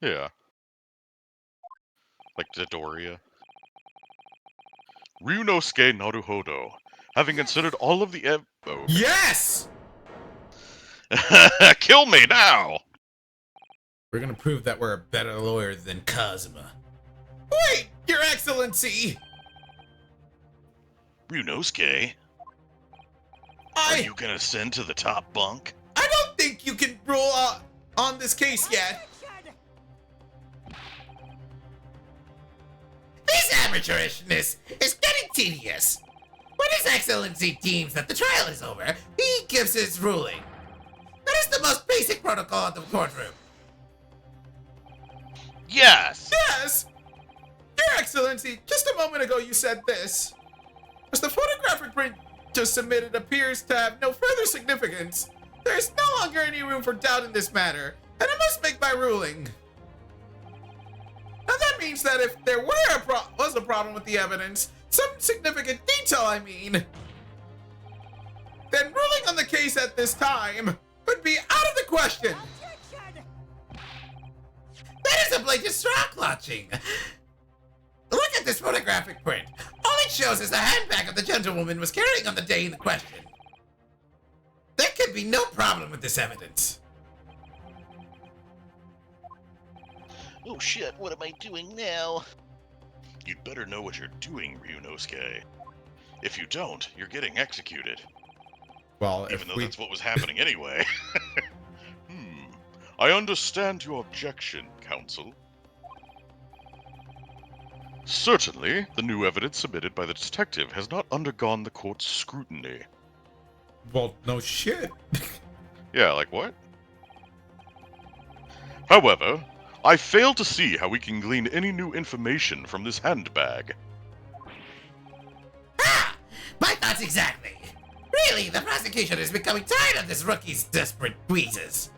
Yeah. Like Dodoria. Ryunosuke Naruhodo, having considered all of the Yes! Kill me now! We're gonna prove that we're a better lawyer than Kazuma. Wait, Your Excellency! Ryunosuke, are you gonna send to the top bunk? I don't think you can rule on this case yet. This amateurishness is getting tedious. When His Excellency deems that the trial is over, he gives his ruling. That is the most basic protocol of the courtroom. Yes! Yes! Your Excellency, just a moment ago you said this. As the photographic print just submitted appears to have no further significance, there is no longer any room for doubt in this matter, and I must make my ruling. Now that means that if there was a problem with the evidence, some significant detail I mean, then ruling on the case at this time would be out of the question. That is a blatant straw clutching. Look at this photographic print. All it shows is the handbag of the gentlewoman was carrying on the day in question. There could be no problem with this evidence. Oh shit, what am I doing now? You'd better know what you're doing, Ryunosuke. If you don't, you're getting executed. Well, Even though that's what was happening anyway. I understand your objection, counsel. Certainly, the new evidence submitted by the detective has not undergone the court's scrutiny. Well, no shit. Yeah, like what? However, I fail to see how we can glean any new information from this handbag. Ah! My thoughts exactly. Really, the prosecution is becoming tired of this rookie's desperate wheezes.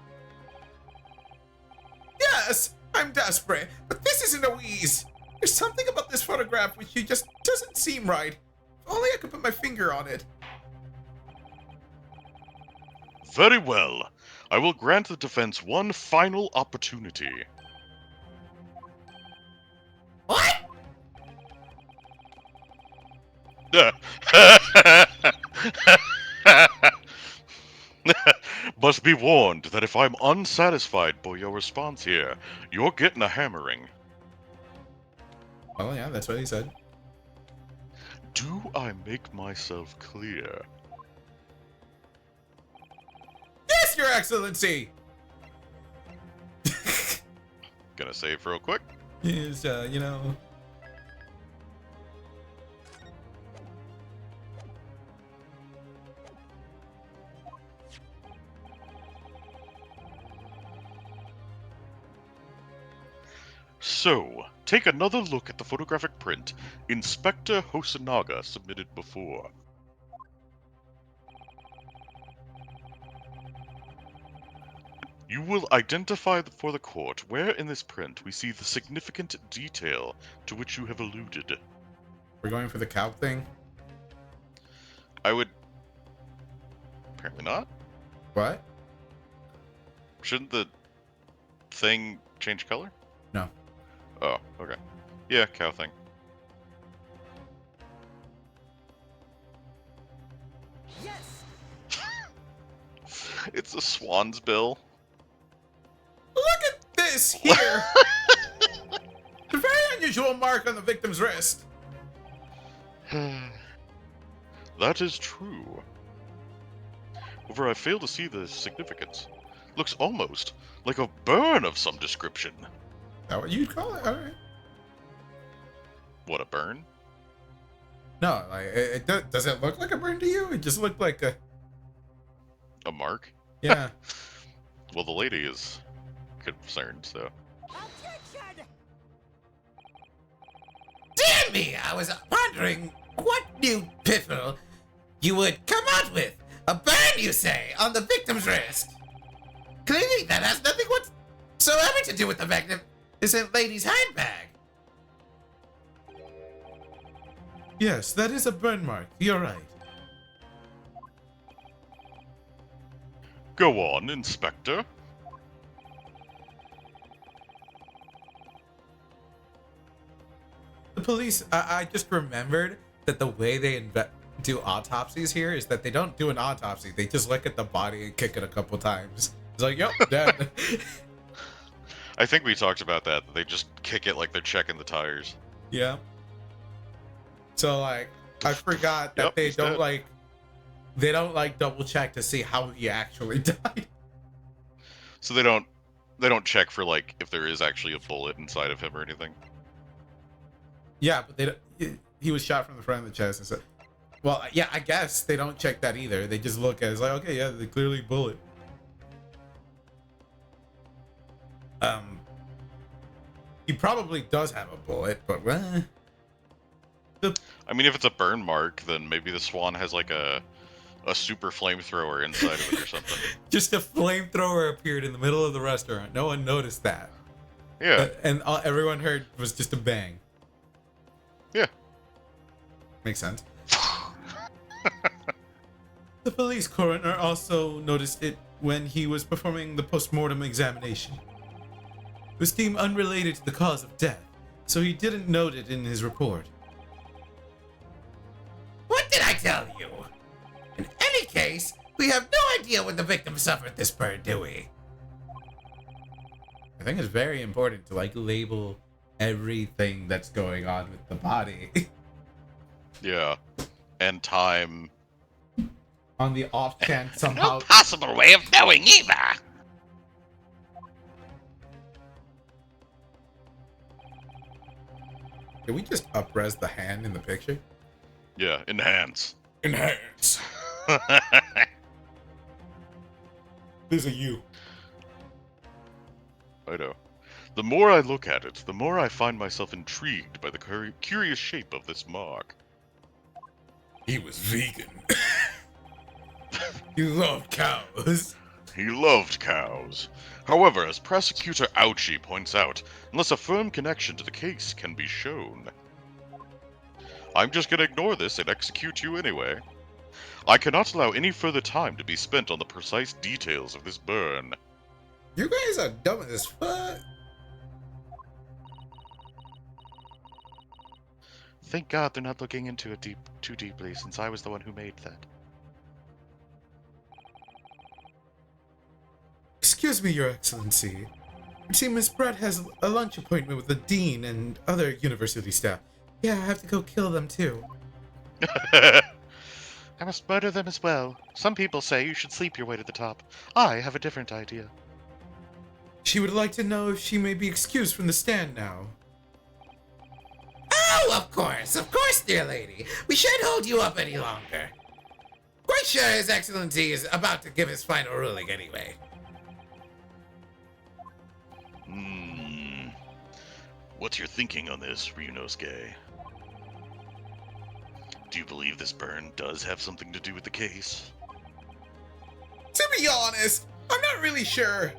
Yes, I'm desperate, but this isn't a wheeze. There's something about this photograph which just doesn't seem right. If only I could put my finger on it. Very well. I will grant the defense one final opportunity. What? Must be warned that if I'm unsatisfied by your response here, you're getting a hammering. Oh yeah, that's what he said. Do I make myself clear? Yes, Your Excellency! Gonna save real quick. Is, you know... So, take another look at the photographic print Inspector Hosonaga submitted before. You will identify for the court where in this print we see the significant detail to which you have alluded. We're going for the cow thing? I would... Apparently not. What? Shouldn't the thing change color? No. Oh, okay. Yeah, cow thing. Yes! It's a swan's bill. Look at this here! A very unusual mark on the victim's wrist. That is true. However, I fail to see the significance. Looks almost like a burn of some description. Is that what you'd call it? Alright. What, a burn? No, like, does it look like a burn to you? It just looked like a... A mark? Yeah. Well, the lady is concerned, so. Objection! Damn me! I was wondering what new piffle you would come out with. A burn, you say, on the victim's wrist? Clearly, that has nothing whatsoever to do with the magnificent lady's handbag. Yes, that is a burn mark. You're right. Go on, Inspector. The police, I just remembered that the way they do autopsies here is that they don't do an autopsy. They just look at the body and kick it a couple times. It's like, yep, dead. I think we talked about that. They just kick it like they're checking the tires. Yeah. So, like, I forgot that Yep, they he's don't, dead. like, they don't, like, double check to see how he actually died. So they don't check for like if there is actually a bullet inside of him or anything. Yeah, but they don't, he was shot from the front of the chest and said, well, yeah, I guess they don't check that either. They just look at it, it's like, okay, yeah, they clearly bullet. He probably does have a bullet, but I mean, if it's a burn mark, then maybe the swan has like a super flamethrower inside of it or something. just a flamethrower appeared in the middle of the restaurant. No one noticed that. Yeah. And everyone heard was just a bang. Yeah. Makes sense. The police coroner also noticed it when he was performing the post-mortem examination. It was deemed unrelated to the cause of death, so he didn't note it in his report. What did I tell you? In any case, we have no idea when the victim suffered this burn, do we? I think it's very important to, like, label everything that's going on with the body. Yeah. And time. On the off chance No somehow... possible way of knowing either. Did we just up-res the hand in the picture? Yeah. Enhance. Enhance. This is you. I know. The more I look at it, the more I find myself intrigued by the curious shape of this mark. He was vegan. You love cows. He loved cows. However, as Prosecutor Ouchie points out, unless a firm connection to the case can be shown, I'm just gonna ignore this and execute you anyway. I cannot allow any further time to be spent on the precise details of this burn. You guys are dumb as fuck. Thank God they're not looking into it too deeply, since I was the one who made that. Excuse me, Your Excellency. You see, Miss Brett has a lunch appointment with the dean and other university staff. Yeah, I have to go kill them too. I must murder them as well. Some people say you should sleep your way to the top. I have a different idea. She would like to know if she may be excused from the stand now. Oh, of course, dear lady. We shan't hold you up any longer. Quite sure His Excellency is about to give his final ruling anyway. What's your thinking on this, Ryunosuke? Do you believe this burn does have something to do with the case? To be honest, I'm not really sure.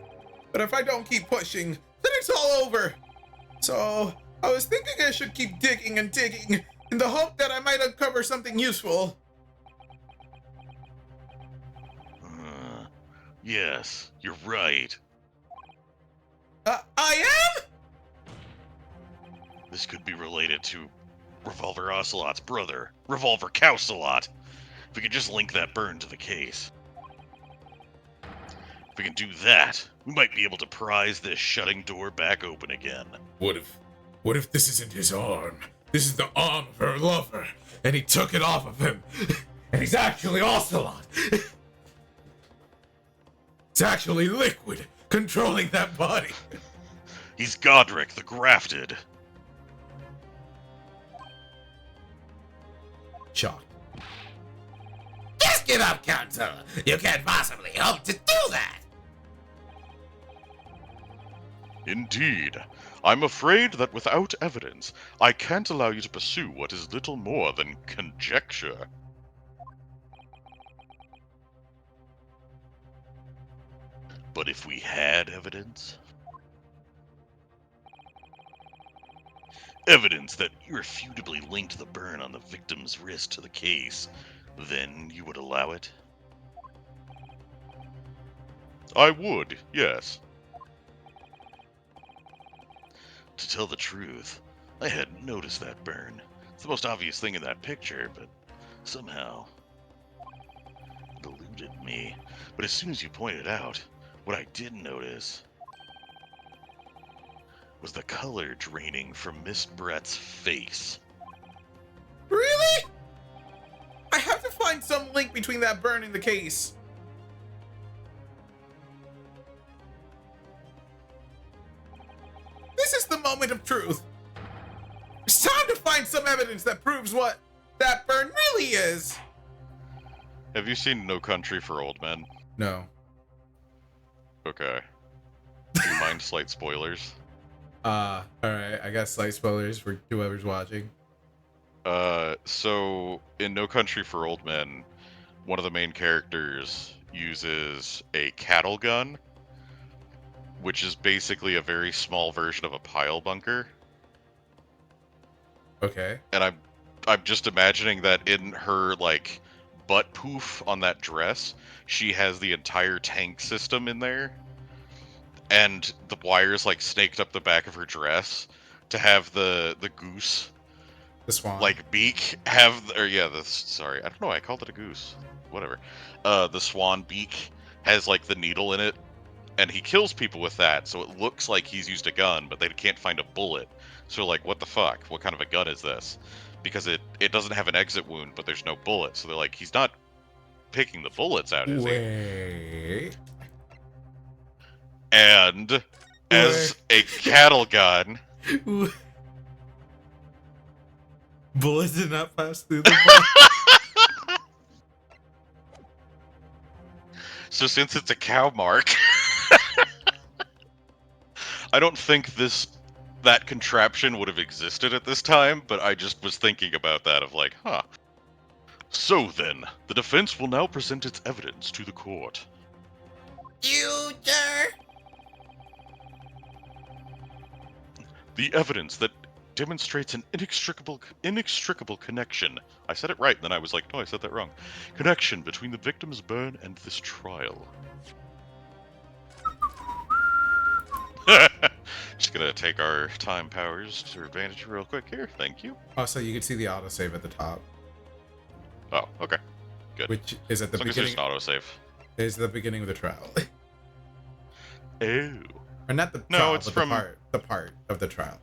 But if I don't keep pushing, then it's all over. So, I was thinking I should keep digging and digging in the hope that I might uncover something useful. Yes, you're right. I am? This could be related to Revolver Ocelot's brother, Revolver Cowcelot. If we could just link that burn to the case. If we can do that, we might be able to prise this shutting door back open again. What if this isn't his arm? This is the arm of her lover, and he took it off of him, and he's actually Ocelot. It's actually Liquid controlling that body. He's Godric the Grafted. Shock. Just give up, Council. You can't possibly hope to do that. Indeed. I'm afraid that without evidence, I can't allow you to pursue what is little more than conjecture. But if we had evidence? Evidence that irrefutably linked the burn on the victim's wrist to the case, then you would allow it? I would, yes. To tell the truth, I hadn't noticed that burn. It's the most obvious thing in that picture, but somehow it eluded me. But as soon as you pointed out, what I did notice was the color draining from Miss Brett's face. Really? I have to find some link between that burn and the case. This is the moment of truth. It's time to find some evidence that proves what that burn really is. Have you seen No Country for Old Men? No. Okay. Do you mind slight spoilers? Alright, I got slight spoilers for whoever's watching. So in No Country for Old Men, one of the main characters uses a cattle gun, which is basically a very small version of a pile bunker. Okay. And I'm just imagining that in her like butt poof on that dress, she has the entire tank system in there. And the wires like snaked up the back of her dress to have the goose The swan. like beak have, or yeah, sorry, I don't know why I called it a goose. Whatever. The swan beak has like the needle in it, and he kills people with that, so it looks like he's used a gun, but they can't find a bullet. So like, what the fuck? What kind of a gun is this? Because it doesn't have an exit wound, but there's no bullet. So they're like, he's not picking the bullets out, is he? Wait. And as a cattle gun, Bullets did not pass through the body. so since it's a cow mark, I don't think that contraption would have existed at this time, but I just was thinking about that of like, huh. So then, the defense will now present its evidence to the court. future? The evidence that demonstrates an inextricable connection. I said it right, then I was like, no, I said that wrong. Connection between the victim's burn and this trial. Just gonna take our time powers to advantage real quick here. Thank you. Also, you can see the autosave at the top, Oh, okay. Good. which is at the As long as there's beginning. an autosave. Is the beginning of the trial, Oh. or not the No, trial, it's but from- the part of the trial.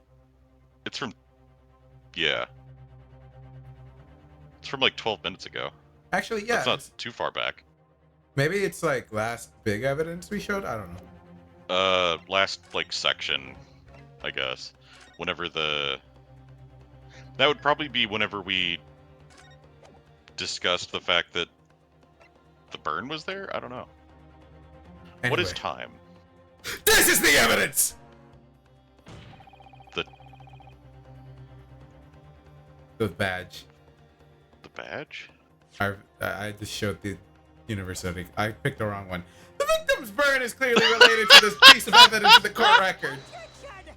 It's from... Yeah. It's from like 12 minutes ago. Actually, yeah, That's not it's- too far back. maybe it's like last big evidence we showed. I don't know. Last, like, section, I guess. Whenever the... That would probably be whenever we discussed the fact that the burn was there? I don't know. What is Anyway. time? This is the evidence. The The badge. the badge? I just showed the university. I picked the wrong one. The victim's burn is clearly related to this piece of evidence in the court record. Objection!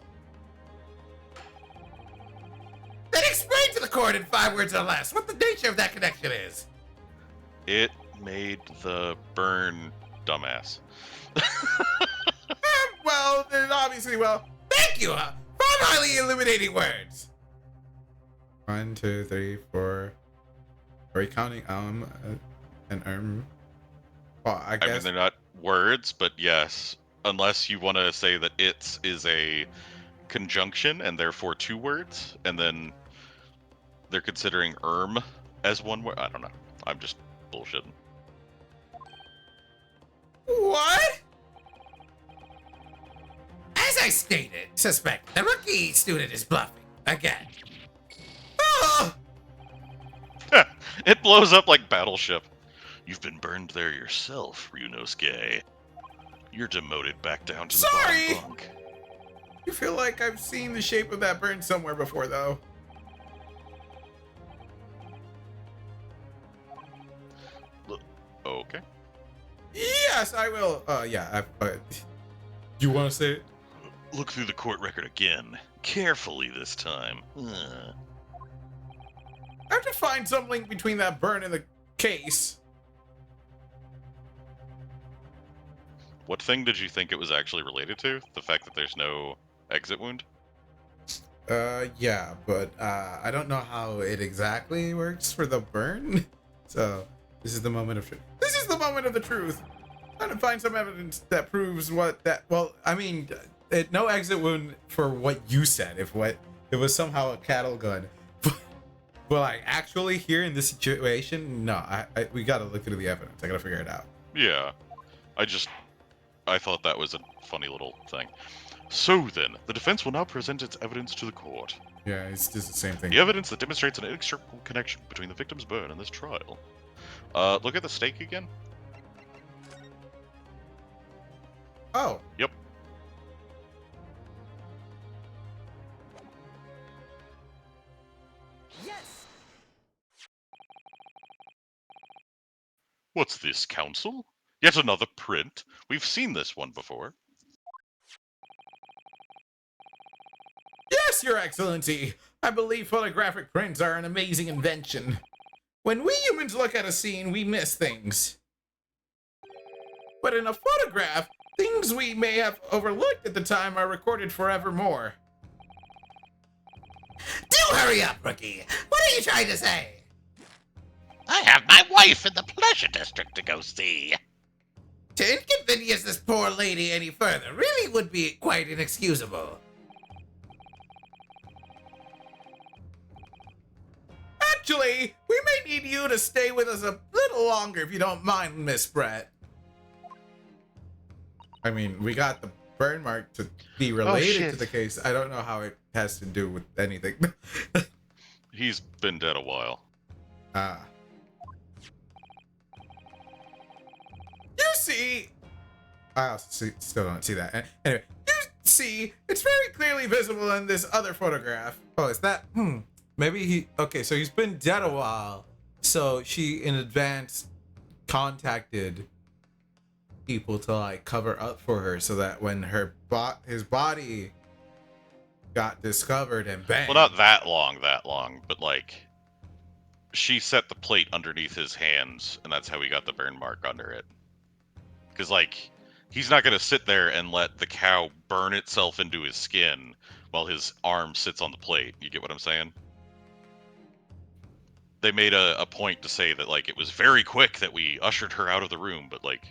Then explain to the court in 5 words or less what the nature of that connection is. It made the burn, dumbass. Well, then obviously, well. Thank you, 5 highly illuminating words. 1, 2, 3, 4. Are we counting and Well, I I mean, guess. they're not words, but yes. Unless you want to say that it's is a conjunction and therefore 2 words, and then they're considering as 1 word. I don't know. I'm just bullshitting. What? As I stated, suspect the rookie student is bluffing again. Oh, It blows up like Battleship. You've been burned there yourself, Ryunosuke. You're demoted back down to the Sorry! bottom bunk. You feel like I've seen the shape of that burn somewhere before, though. Okay. Yes, I will. Yeah. You want to say it? Look through the court record again. Carefully this time. I have to find some link between that burn and the case. What thing did you think it was actually related to? The fact that there's no exit wound? Yeah, but I don't know how it exactly works for the burn. So this is the moment of truth. This is the moment of the truth. Trying to find some evidence that proves what that. Well, I mean, no exit wound for what you said. If what it was somehow a cattle gun. Well, like actually here in this situation, no. We gotta look through the evidence. I gotta figure it out. Yeah. I thought that was a funny little thing. So then, the defense will now present its evidence to the court. Yeah, it's just the same thing. The evidence that demonstrates an inextricable connection between the victim's burn and this trial. Look at the stake again. Oh. Yep. Yes! What's this, counsel? Yet another print? We've seen this one before. Yes, Your Excellency. I believe photographic prints are an amazing invention. When we humans look at a scene, we miss things. But in a photograph, things we may have overlooked at the time are recorded forevermore. do hurry up, rookie. What are you trying to say? I have my wife in the pleasure district to go see. To inconvenience this poor lady any further really would be quite inexcusable. Actually, we may need you to stay with us a little longer if you don't mind, Miss Brett. I mean, we got the burn mark to be related to shit. the case. I don't know how it has to do with anything. He's been dead a while. Ah. You see, I also still don't see that. Anyway, you see, it's very clearly visible in this other photograph. Oh, is that? Maybe he. Okay, so he's been dead a while. So she, in advance, contacted people to like cover up for her so that when his body got discovered and banged. Well, not that long, but like she set the plate underneath his hands, and that's how he got the burn mark under it. Because like he's not gonna sit there and let the cow burn itself into his skin while his arm sits on the plate. You get what I'm saying? They made a point to say that like it was very quick that we ushered her out of the room, but like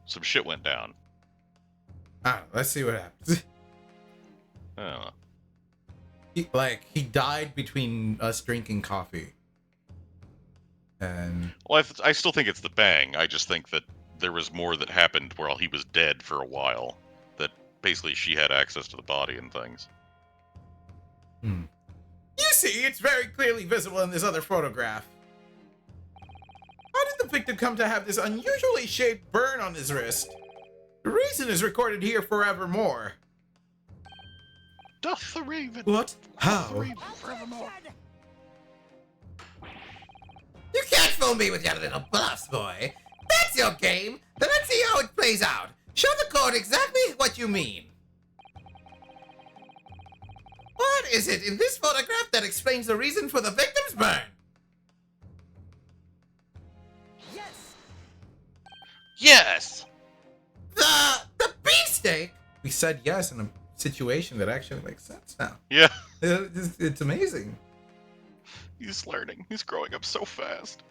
some shit went down. Let's see what happens. I don't know. He died between us drinking coffee. And Well, I still think it's the bang. I just think that there was more that happened while he was dead for a while. That basically she had access to the body and things. you see, it's very clearly visible in this other photograph. How did the victim come to have this unusually shaped burn on his wrist? The reason is recorded here forevermore. Doth the raven. What? Doth the How? raven forevermore. You can't fool me with your little bluffs, boy. That's your game. Then let's see how it plays out. Show the court exactly what you mean. What is it in this photograph that explains the reason for the victim's burn? Yes. Yes! The beefsteak? We said yes in a situation that actually makes sense now. Yeah, It's amazing. he's learning. He's growing up so fast.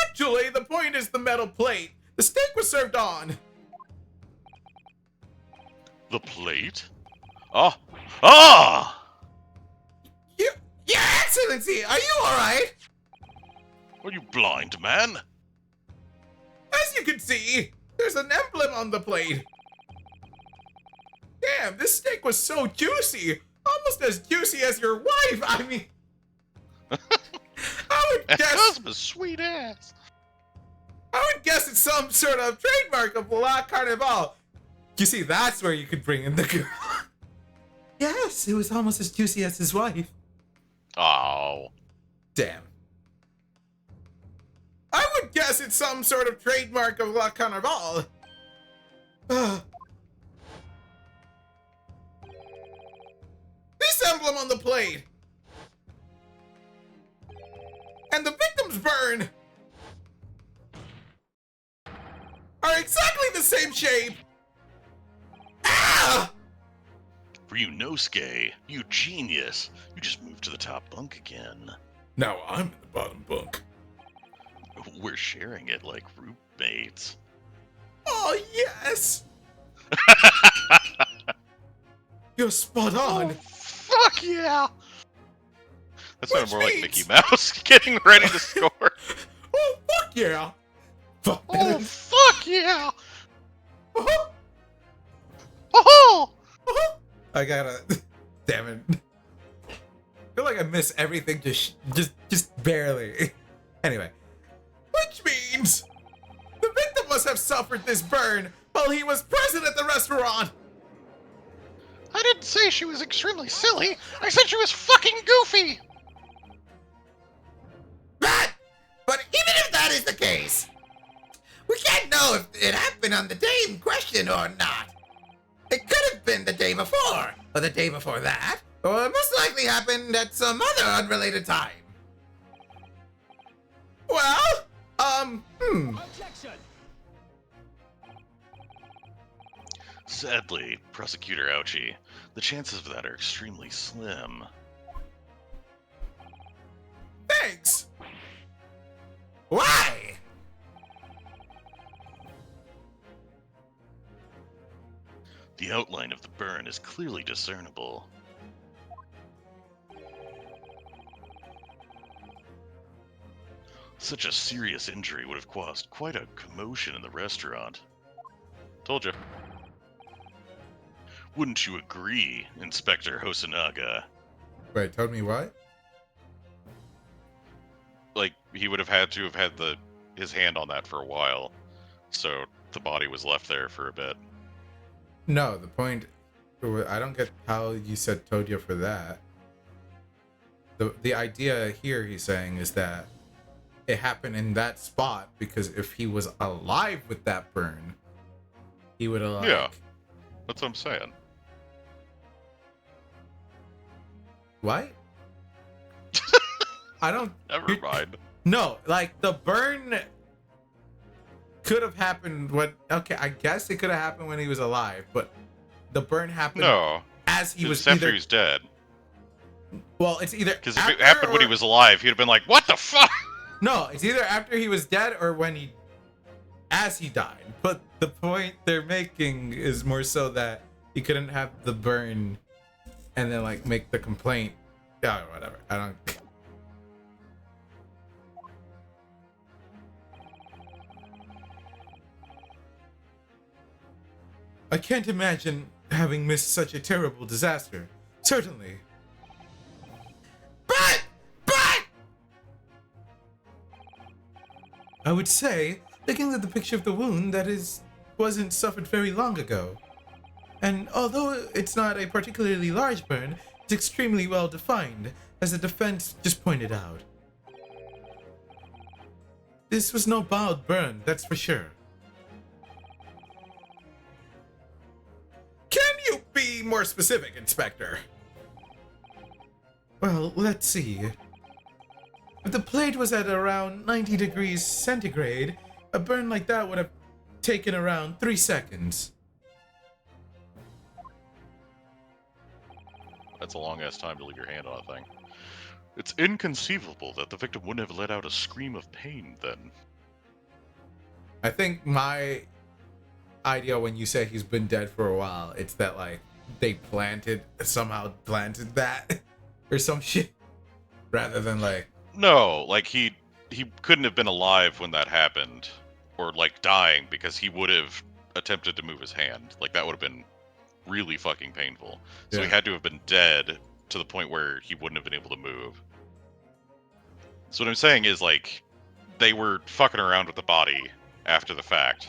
Actually, the point is the metal plate. The steak was served on. The plate? Ah! Ah! Your Excellency, are you alright? Are you blind, man? As you can see, there's an emblem on the plate. Damn, this steak was so juicy. Almost as juicy as your wife. I mean, I would guess Cosmo's sweet ass. it's some sort of trademark of La Carnival. You see, that's where you could bring in the girl. Yes, it was almost as juicy as his wife. Oh. Damn. I would guess it's some sort of trademark of La Carnival. This emblem on the plate and the victim's burn are exactly the same shape. Ah! Ryunosuke, you genius. You just moved to the top bunk again. Now I'm in the bottom bunk. We're sharing it like roommates. Oh, yes! You're spot on. Fuck yeah! That sounded Which more like means- Mickey Mouse getting ready to score. Oh, fuck yeah! Fuck. Oh, fuck yeah! Oh, Oh! I gotta. Damn it. I feel like I miss everything just barely. Anyway. Which means the victim must have suffered this burn while he was present at the restaurant. I didn't say she was extremely silly. I said she was fucking goofy. But even if that is the case, we can't know if it happened on the day in question or not. It could have been the day before, or the day before that, or it most likely happened at some other unrelated time. Well, Objection. Sadly, Prosecutor Ouchie, the chances of that are extremely slim. Thanks. Why? The outline of the burn is clearly discernible. Such a serious injury would have caused quite a commotion in the restaurant. Told you. Wouldn't you agree, Inspector Hosonaga? Wait, told me what? Like, he would have had to have had his hand on that for a while. So the body was left there for a bit. No, the point. I don't get how you said told you for that. The idea here, he's saying, is that it happened in that spot, because if he was alive with that burn, he would have like, Yeah. That's what I'm saying. what? I don't. Never mind. No, like the burn could have happened when. Okay, I guess it could have happened when he was alive, but the burn happened No. as he was It's after either. he was dead. Well, it's either Because if it after happened when he or- was alive, he'd have been like, "What the fuck?" No, it's either after he was dead or when he, as he died. But the point they're making is more so that he couldn't have the burn, and then like make the complaint. Yeah, whatever. I don't. I can't imagine having missed such a terrible disaster. Certainly. But. I would say, looking at the picture of the wound, that wasn't suffered very long ago. And although it's not a particularly large burn, it's extremely well defined, as the defense just pointed out. This was no mild burn, that's for sure. Can you be more specific, Inspector? Well, let's see. If the plate was at around 90 degrees centigrade, a burn like that would have taken around 3 seconds. That's a long ass time to leave your hand on a thing. It's inconceivable that the victim wouldn't have let out a scream of pain then. I think my idea when you say he's been dead for a while, it's that like they somehow planted that or some shit, rather than like. No, like he couldn't have been alive when that happened, or like dying, because he would have attempted to move his hand. Like that would have been really fucking painful. So he Yeah. had to have been dead to the point where he wouldn't have been able to move. So what I'm saying is like they were fucking around with the body after the fact.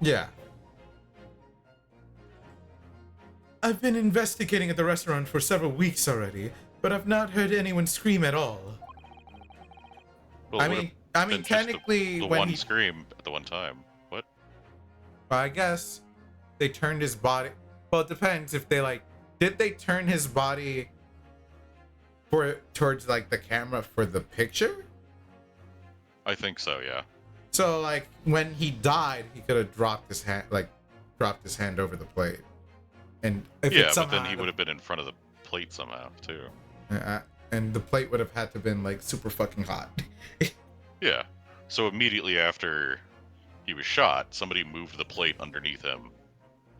Yeah. I've been investigating at the restaurant for several weeks already, but I've not heard anyone scream at all. Well, I it would've mean, been just technically, the when one he, scream at the one time. What? I guess they turned his body. Well, it depends if they like. Did they turn his body towards like the camera for the picture? I think so, yeah. So like when he died, he could have dropped his hand over the plate, and if Yeah, it but somehow then he would have been in front of the plate somehow too. and the plate would have had to been like super fucking hot. Yeah. So immediately after he was shot, somebody moved the plate underneath him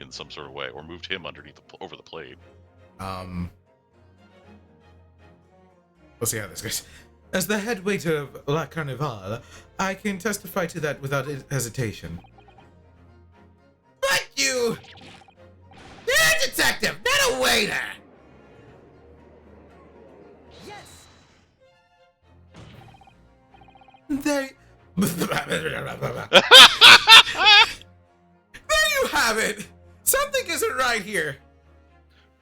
in some sort of way, or moved him underneath over the plate. We'll see how this goes. As the head waiter of La Carnival, I can testify to that without hesitation. But you're a detective, not a waiter! Yes! There you have it! Something isn't right here.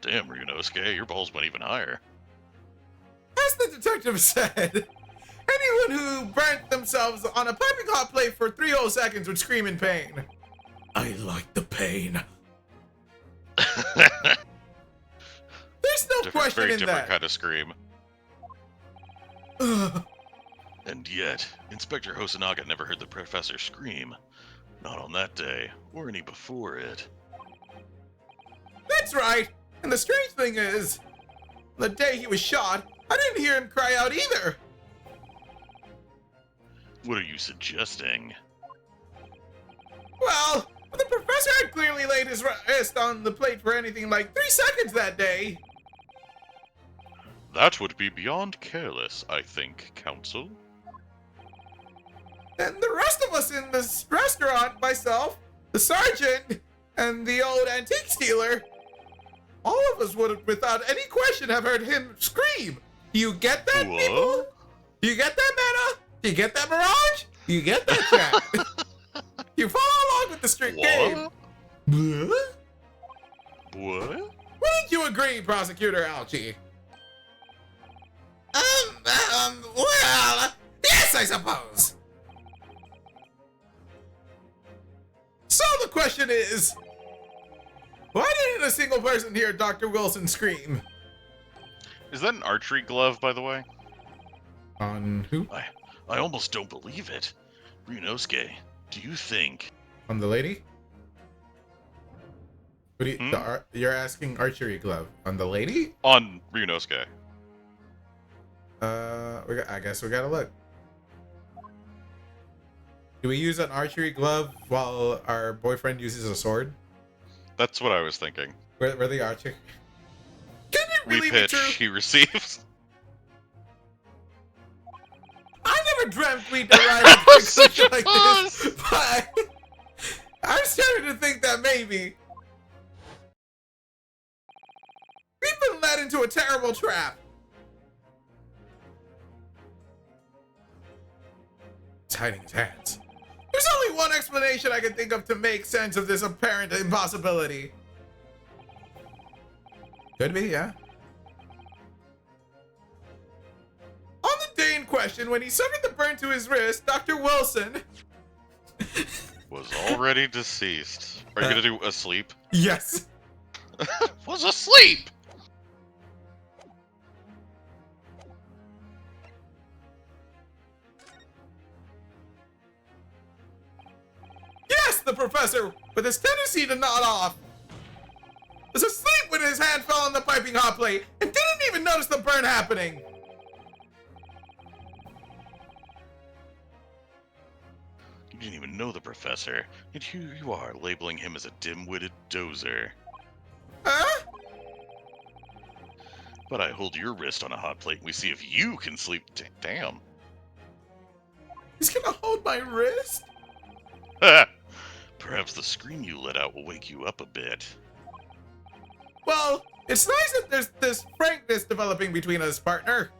Damn, Ryunosuke, your balls went even higher. As the detective said, anyone who burnt themselves on a piping hot plate for 3 whole seconds would scream in pain. I like the pain. There's no question Very in different that. kind of scream. Ugh. And yet, Inspector Hosonaga never heard the professor scream. Not on that day, or any before it. That's right. And the strange thing is, the day he was shot, I didn't hear him cry out either. What are you suggesting? Well, the professor had clearly laid his wrist on the plate for anything like 3 seconds that day. That would be beyond careless, I think, Counsel. And the rest of us in this restaurant, myself, the sergeant, and the old antique dealer, all of us would, without any question, have heard him scream. Do you get that, What? people? Do you get that, Meta? Do you get that, Mirage? Do you get that, chat? You follow along with the strict game. What? What? What? Wouldn't you agree, Prosecutor Alchi? Well, yes, I suppose. So the question is, why didn't a single person hear Dr. Wilson scream? Is that an archery glove, by the way? On who? I almost don't believe it. Ryunosuke, do you think? On the lady? What do you, Hmm? you're asking archery glove on the lady? On Ryunosuke. I guess we gotta look. Do we use an archery glove while our boyfriend uses a sword? That's what I was thinking. Where the archer? Can it We really be pitch, true? he receives. I never dreamt we'd arrive That at was a such conclusion a like pause. this, but I'm starting to think that maybe we've been led into a terrible trap. It's hiding his hands. There's only one explanation I can think of to make sense of this apparent impossibility. Could be, yeah. On the day in question, when he suffered the burn to his wrist, Dr. Wilson... Was already deceased. Are you gonna do asleep? Yes. Was asleep. Yes, the professor, with his tendency to nod off, was asleep when his hand fell on the piping hot plate and didn't even notice the burn happening. You didn't even know the professor, and here you are labeling him as a dim-witted dozer. Huh? But I hold your wrist on a hot plate and we see if you can sleep. Damn. He's gonna hold my wrist? Perhaps the scream you let out will wake you up a bit. Well, it's nice that there's this frankness developing between us, partner.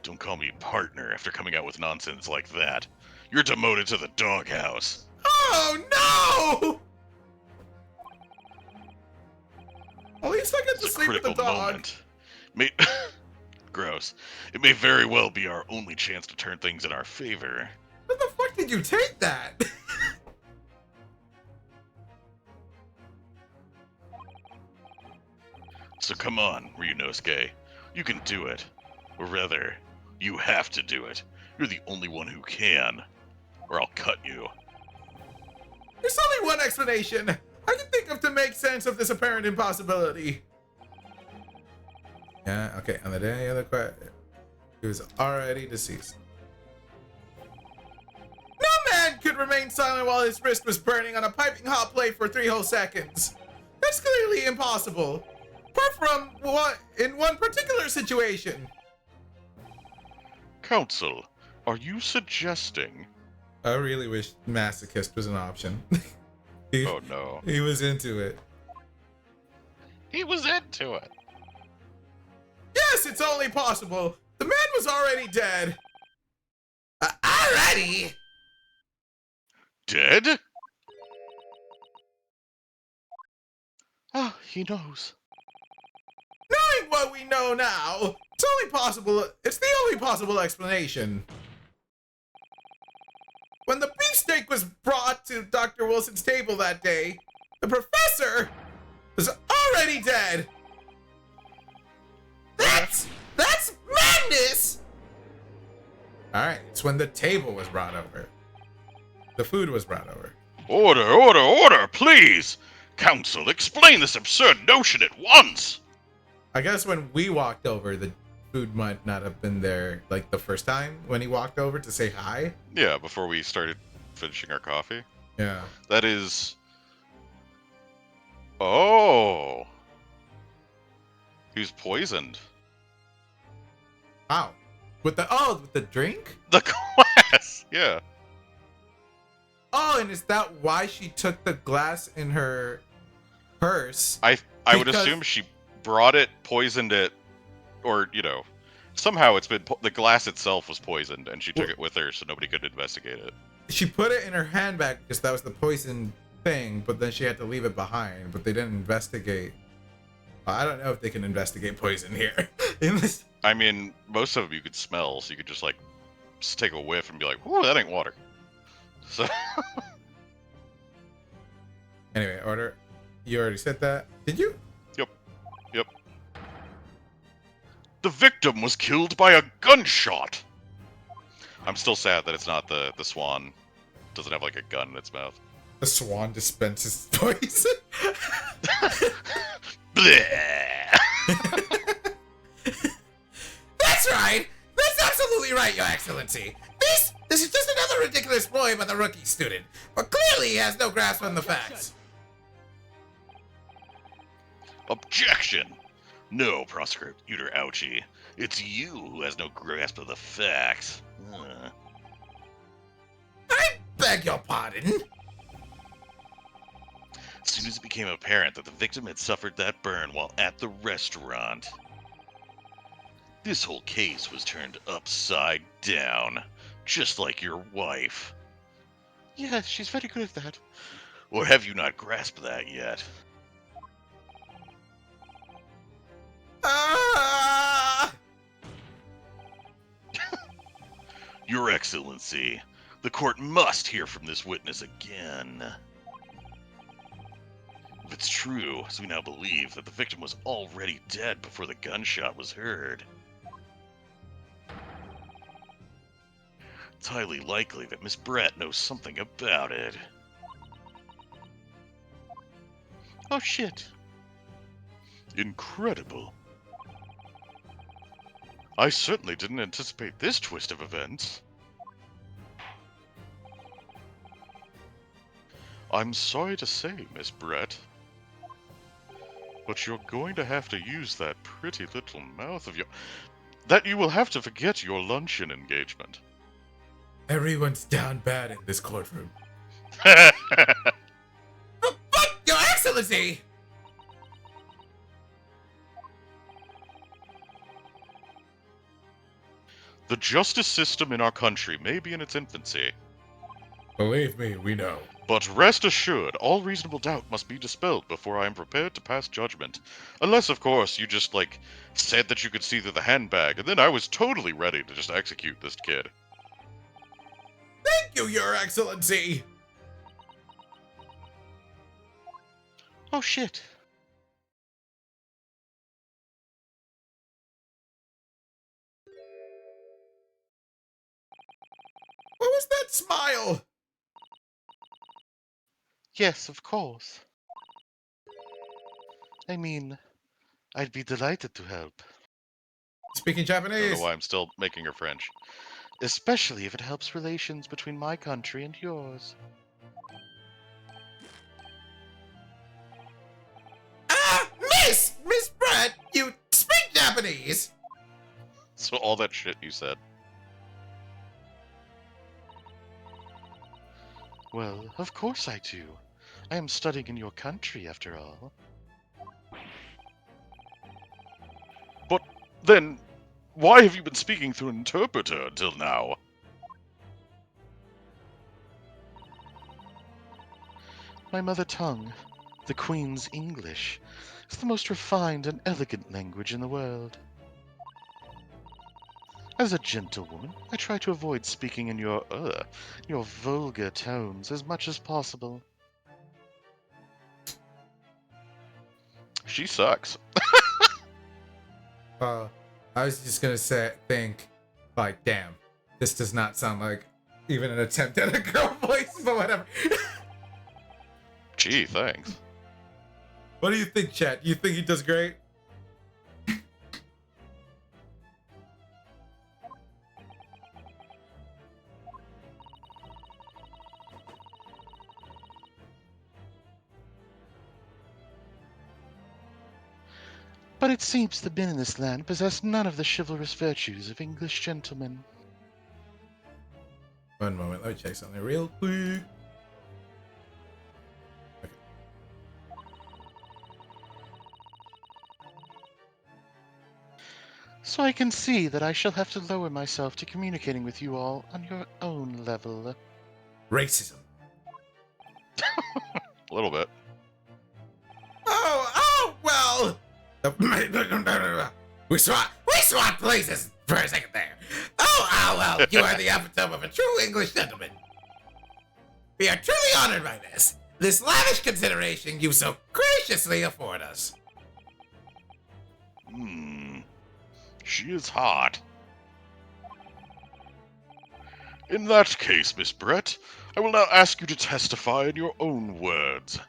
Don't call me partner after coming out with nonsense like that. You're demoted to the doghouse. Oh no! At least I get to It's a sleep with the critical dog. moment. Gross. It may very well be our only chance to turn things in our favor. Where the fuck did you take that? So come on, Ryunosuke. You can do it. Or rather, you have to do it. You're the only one who can. Or I'll cut you. There's only one explanation I can think of to make sense of this apparent impossibility. Yeah, okay, on the day of the question, he was already deceased. No man could remain silent while his wrist was burning on a piping hot plate for 3 whole seconds. That's clearly impossible. Apart from in one particular situation. Counsel, are you suggesting? I really wish masochist was an option. he, Oh no. he was into it. He was into it. Yes, it's only possible. The man was already dead. Alrighty. Dead? Oh, he knows. Knowing what we know now, it's the only possible explanation. When the beefsteak was brought to Dr. Wilson's table that day, the professor was already dead. That's madness. All right, it's when the table was brought over. The food was brought over. Order, order, order, please! Council, explain this absurd notion at once! I guess when we walked over, the food might not have been there like the first time when he walked over to say hi. Yeah, before we started finishing our coffee. Yeah. That is. Oh. He was poisoned. How? With the drink? The glass! Yeah. Oh, and is that why she took the glass in her purse? I would Because- assume she brought it, poisoned it, or, somehow it's been. The glass itself was poisoned, and she took it with her so nobody could investigate it. She put it in her handbag because that was the poison thing, but then she had to leave it behind, but they didn't investigate. I don't know if they can investigate poison here. In this, I mean, most of them you could smell, so you could just like just take a whiff and be like, "Whoa, that ain't water." So anyway, order. You already said that. Did you? Yep. The victim was killed by a gunshot. I'm still sad that it's not the swan. Doesn't have like a gun in its mouth. The swan dispenses poison. Bleh. That's right! That's absolutely right, Your Excellency! This is just another ridiculous ploy by the rookie student, but clearly he has no grasp on the facts. Objection! No, Prosecutor Ouchie. It's you who has no grasp of the facts. I beg your pardon? As soon as it became apparent that the victim had suffered that burn while at the restaurant, this whole case was turned upside down, just like your wife. Yes, she's very good at that. Or have you not grasped that yet? Ah! Your Excellency, the court must hear from this witness again. If it's true, as we now believe, that the victim was already dead before the gunshot was heard, it's highly likely that Miss Brett knows something about it. Oh shit. Incredible. I certainly didn't anticipate this twist of events. I'm sorry to say, Miss Brett, but you're going to have to use that pretty little mouth of yours. That you will have to forget your luncheon engagement. Everyone's down bad in this courtroom. But, Your Excellency! The justice system in our country may be in its infancy, Believe me, we know. but rest assured, all reasonable doubt must be dispelled before I am prepared to pass judgment. Unless, of course, you just, like, said that you could see through the handbag, and then I was totally ready to just execute this kid. Thank you, Your Excellency! Oh shit. What was that smile? Yes, of course. I mean, I'd be delighted to help. Speaking I don't Japanese. know why I'm still making her French. Especially if it helps relations between my country and yours. Ah! Miss Brett, you speak Japanese! So all that shit you said. Well, of course I do. I am studying in your country, after all. But then, why have you been speaking through an interpreter until now? My mother tongue, the Queen's English, is the most refined and elegant language in the world. As a gentlewoman, I try to avoid speaking in your vulgar tones as much as possible. She sucks. I was just gonna think, like, damn, this does not sound like even an attempt at a girl voice, but whatever. Gee, thanks. What do you think, chat? You think he does great? But it seems the men in this land possess none of the chivalrous virtues of English gentlemen. One moment, let me check something real quick. So I can see that I shall have to lower myself to communicating with you all on your own level. Racism. A little bit. Oh, well! We swap places for a second there. Oh, well, you are the epitome of a true English gentleman. We are truly honored by this lavish consideration you so graciously afford us. She is hot. In that case, Miss Brett, I will now ask you to testify in your own words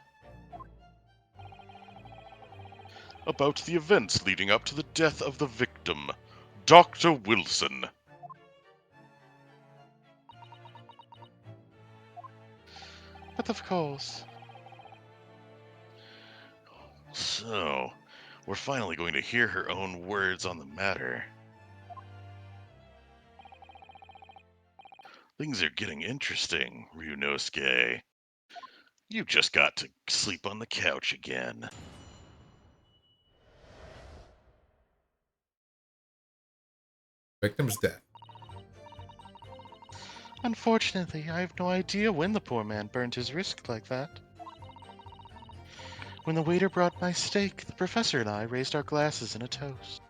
about the events leading up to the death of the victim, Dr. Wilson. But of course. So, we're finally going to hear her own words on the matter. Things are getting interesting, Ryunosuke. You just got to sleep on the couch again. Victim's death. Unfortunately, I have no idea when the poor man burned his wrist like that. When the waiter brought my steak, the professor and I raised our glasses in a toast.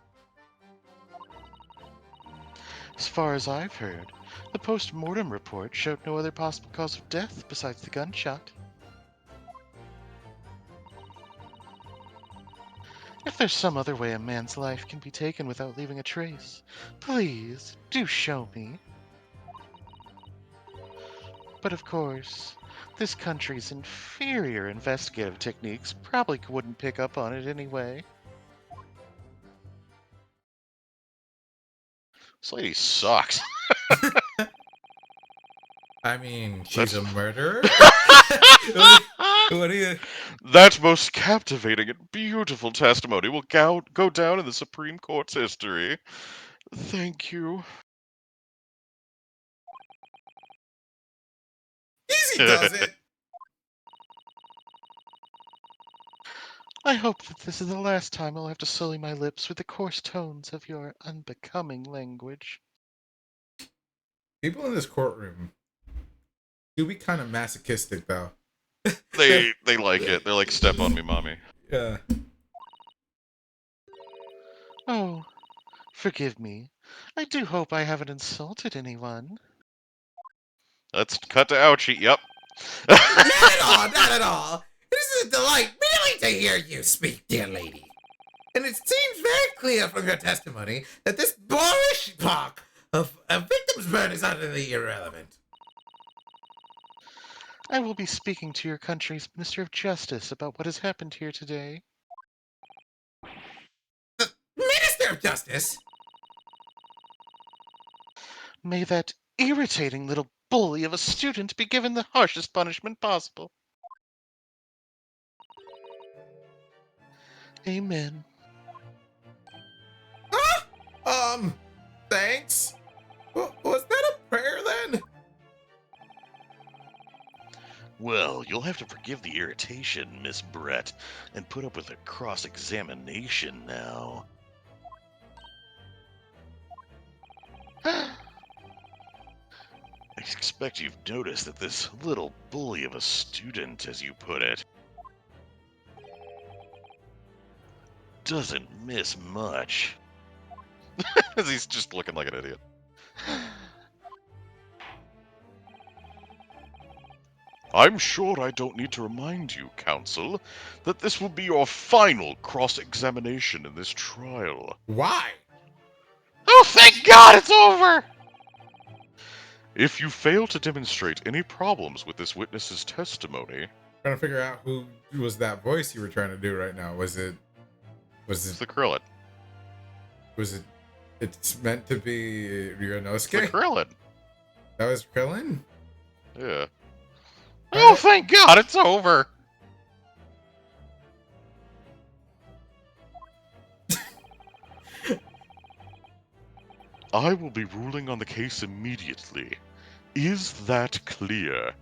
As far as I've heard, the post-mortem report showed no other possible cause of death besides the gunshot. If there's some other way a man's life can be taken without leaving a trace, please do show me. But of course, this country's inferior investigative techniques probably wouldn't pick up on it anyway. This lady sucks. I mean, she's That's- a murderer. What do you? That most captivating and beautiful testimony will go down in the Supreme Court's history. Thank you. Easy does it. I hope that this is the last time I'll have to sully my lips with the coarse tones of your unbecoming language. People in this courtroom do be kind of masochistic, though. They like it. They're like, step on me, mommy. Yeah. Oh, forgive me. I do hope I haven't insulted anyone. Let's cut to Ouchie. Yep. Not at all, not at all. It is a delight merely to hear you speak, dear lady. And it seems very clear from your testimony that this boorish talk of a victim's burn is utterly irrelevant. I will be speaking to your country's Minister of Justice about what has happened here today. The Minister of Justice? May that irritating little bully of a student be given the harshest punishment possible. Amen. Thanks. Was that a prayer then? Well, you'll have to forgive the irritation, Miss Brett, and put up with a cross-examination now. I expect you've noticed that this little bully of a student, as you put it, doesn't miss much. He's just looking like an idiot. I'm sure I don't need to remind you, Counsel, that this will be your final cross-examination in this trial. Why? Oh, thank God it's over! If you fail to demonstrate any problems with this witness's testimony, Trying to figure out who was that voice you were trying to do right now. Was it's it? the Krillin. Was it? It's meant to be It's the Ryunosuke. Krillin. That was Krillin. Yeah. Oh, thank God it's over! I will be ruling on the case immediately. Is that clear?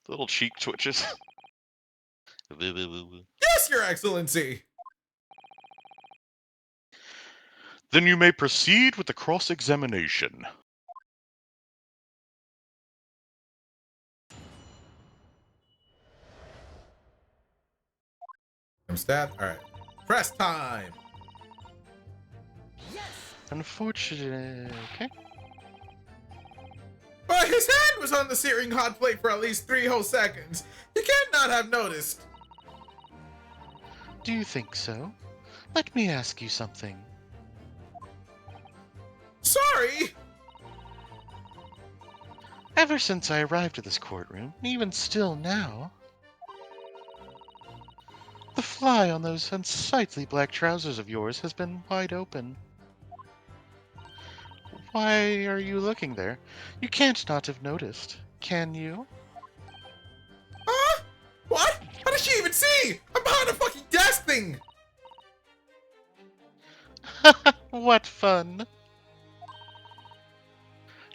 Little cheek twitches. Yes, Your Excellency. Then you may proceed with the cross-examination. Stat. All right. Press time. Yes. Unfortunate. Okay. But his hand was on the searing hot plate for at least 3 whole seconds. You can't not have noticed. Do you think so? Let me ask you something. Sorry. Ever since I arrived at this courtroom, even still now, the fly on those unsightly black trousers of yours has been wide open. Why are you looking there? You can't not have noticed, can you? Huh? What? How did she even see? I'm behind a fucking desk thing. What fun!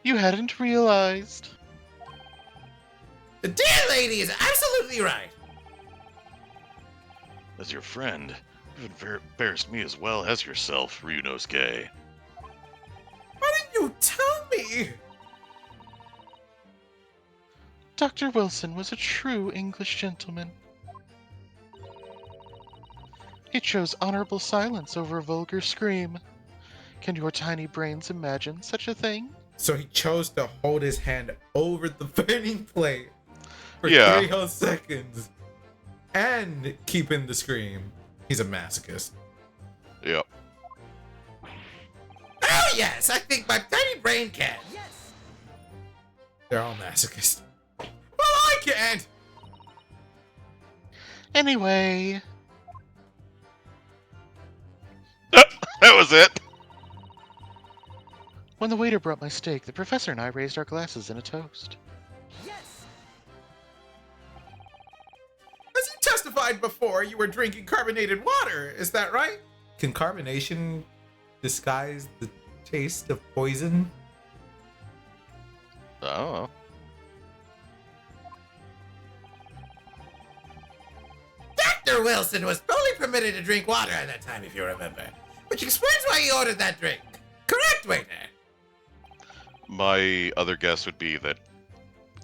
You hadn't realized. The dear lady is absolutely right. As your friend, you've embarrassed me as well as yourself, Ryunosuke. Why didn't you tell me? Dr. Wilson was a true English gentleman. He chose honorable silence over a vulgar scream. Can your tiny brains imagine such a thing? So he chose to hold his hand over the burning plate for Yeah. 3 whole seconds and keep in the scream. He's a masochist. Yep. Oh yes, I think my tiny brain can. Yes. They're all masochists. Well, I can't. Anyway, That was it. when the waiter brought my steak, the professor and I raised our glasses in a toast. Yes. As you testified before, you were drinking carbonated water. Is that right? Can carbonation disguise the taste of poison? I don't know. Dr. Wilson was fully permitted to drink water at that time, if you remember. Which explains why he ordered that drink. Correct, waiter? My other guess would be that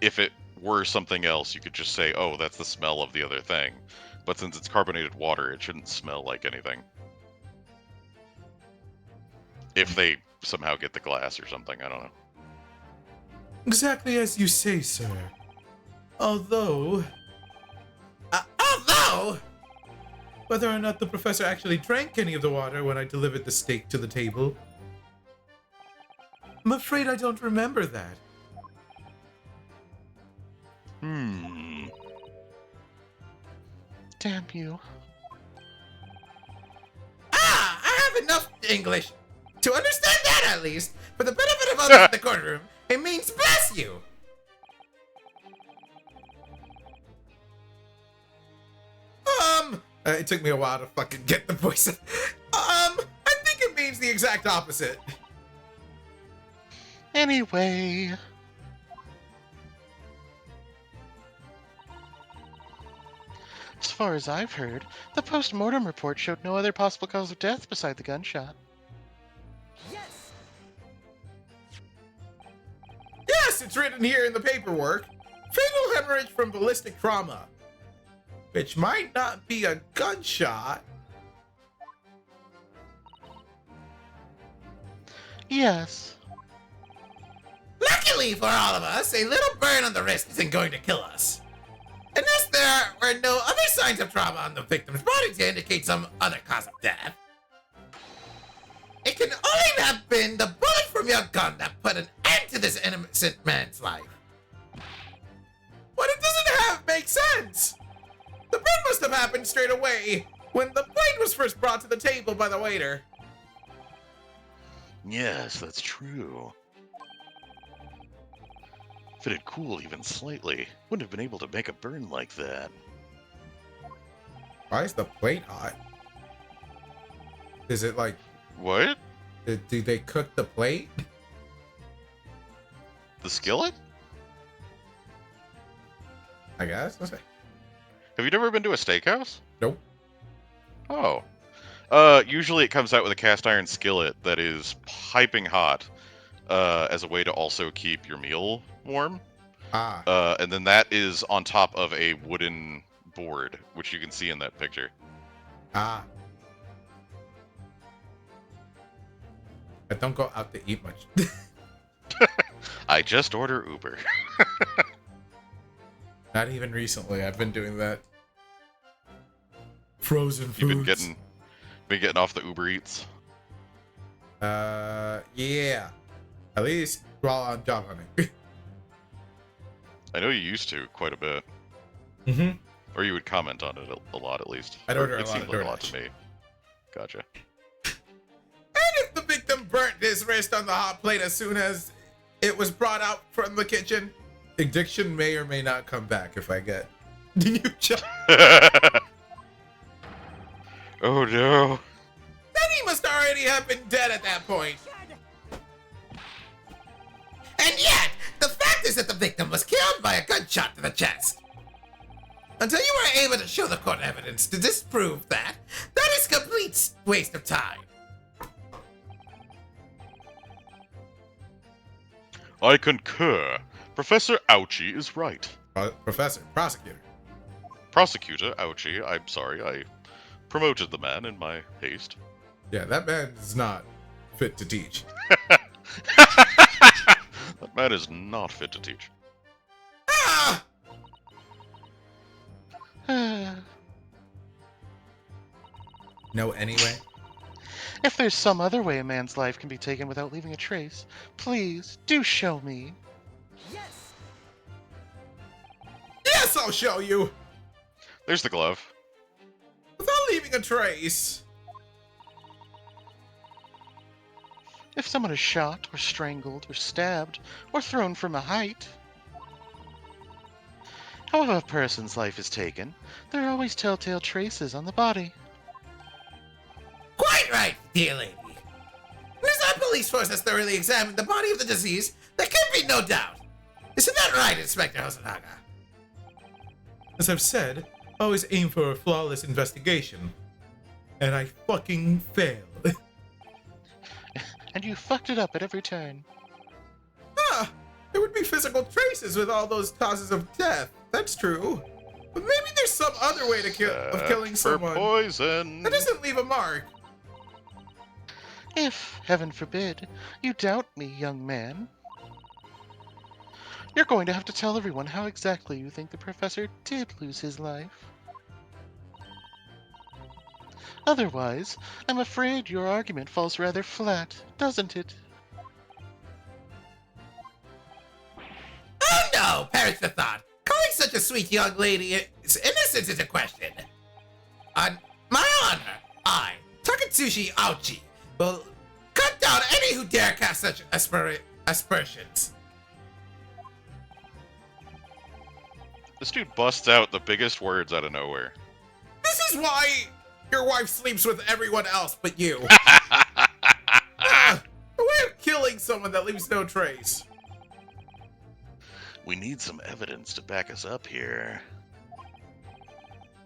if it were something else, you could just say, oh, that's the smell of the other thing. But since it's carbonated water, it shouldn't smell like anything. If they somehow get the glass or something, I don't know. Exactly as you say, sir. Although, Although, whether or not the professor actually drank any of the water when I delivered the steak to the table, I'm afraid I don't remember that. Damn you. I have enough English to understand that at least. For the benefit of others in the courtroom, it means bless you. It took me a while to fucking get the voice. I think it means the exact opposite. Anyway, as far as I've heard, the post-mortem report showed no other possible cause of death beside the gunshot. Yes. Yes, it's written here in the paperwork. Fatal hemorrhage from ballistic trauma. Which might not be a gunshot. Yes. Luckily for all of us, a little burn on the wrist isn't going to kill us. Unless there were no other signs of trauma on the victim's body to indicate some other cause of death. It can only have been the bullet from your gun that put an end to this innocent man's life. But it doesn't make sense. The burn must have happened straight away when the plate was first brought to the table by the waiter. Yes, that's true. If it had cooled even slightly, wouldn't have been able to make a burn like that. Why is the plate hot? Is it like, What? do they cook the plate? The skillet? I guess. Have you never been to a steakhouse? Nope. Oh. Usually it comes out with a cast iron skillet that is piping hot as a way to also keep your meal warm. Ah. And then that is on top of a wooden board, which you can see in that picture. Ah. I don't go out to eat much. I just order Uber. Not even recently. I've been doing that. Frozen foods. You've been getting off the Uber Eats. Yeah. At least while I'm job hunting. I know you used to quite a bit, Mm-hmm. or you would comment on it a lot at least. I'd Or order a it lot seemed of like a lot DoorDash. to me. Gotcha. And if the victim burnt his wrist on the hot plate as soon as it was brought out from the kitchen, addiction may or may not come back if I get the new job. Oh no. Then he must already have been dead at that point. And yet, the fact is that the victim was killed by a gunshot to the chest. Until you were able to show the court evidence to disprove that, that is complete waste of time. I concur. Professor Ouchie is right. Professor, prosecutor. Prosecutor Ouchie, I'm sorry, I promoted the man in my haste. Yeah, that man is not fit to teach. That man is not fit to teach. Ah! No, anyway. If there's some other way a man's life can be taken without leaving a trace, please do show me. Yes! Yes, I'll show you! There's the glove. Without leaving a trace. If someone is shot, or strangled, or stabbed, or thrown from a height. However a person's life is taken, there are always telltale traces on the body. Quite right, dear lady. As our police force has thoroughly examined the body of the deceased, there can be no doubt. Isn't that right, Inspector Hosonaga? As I've said, always aim for a flawless investigation. And I fucking failed. And you fucked it up at every turn. Ah, there would be physical traces with all those causes of death. That's true. But maybe there's some other way to killing For someone poison. that doesn't leave a mark. If, heaven forbid, you doubt me, young man, you're going to have to tell everyone how exactly you think the professor did lose his life. Otherwise, I'm afraid your argument falls rather flat, doesn't it? Oh no, perish the thought. Calling such a sweet young lady its innocence is a question. On my honor, I, Takatsushi Ouchi, will cut down any who dare cast such aspersions. This dude busts out the biggest words out of nowhere. This is why your wife sleeps with everyone else but you. Ah, a way of killing someone that leaves no trace. We need some evidence to back us up here.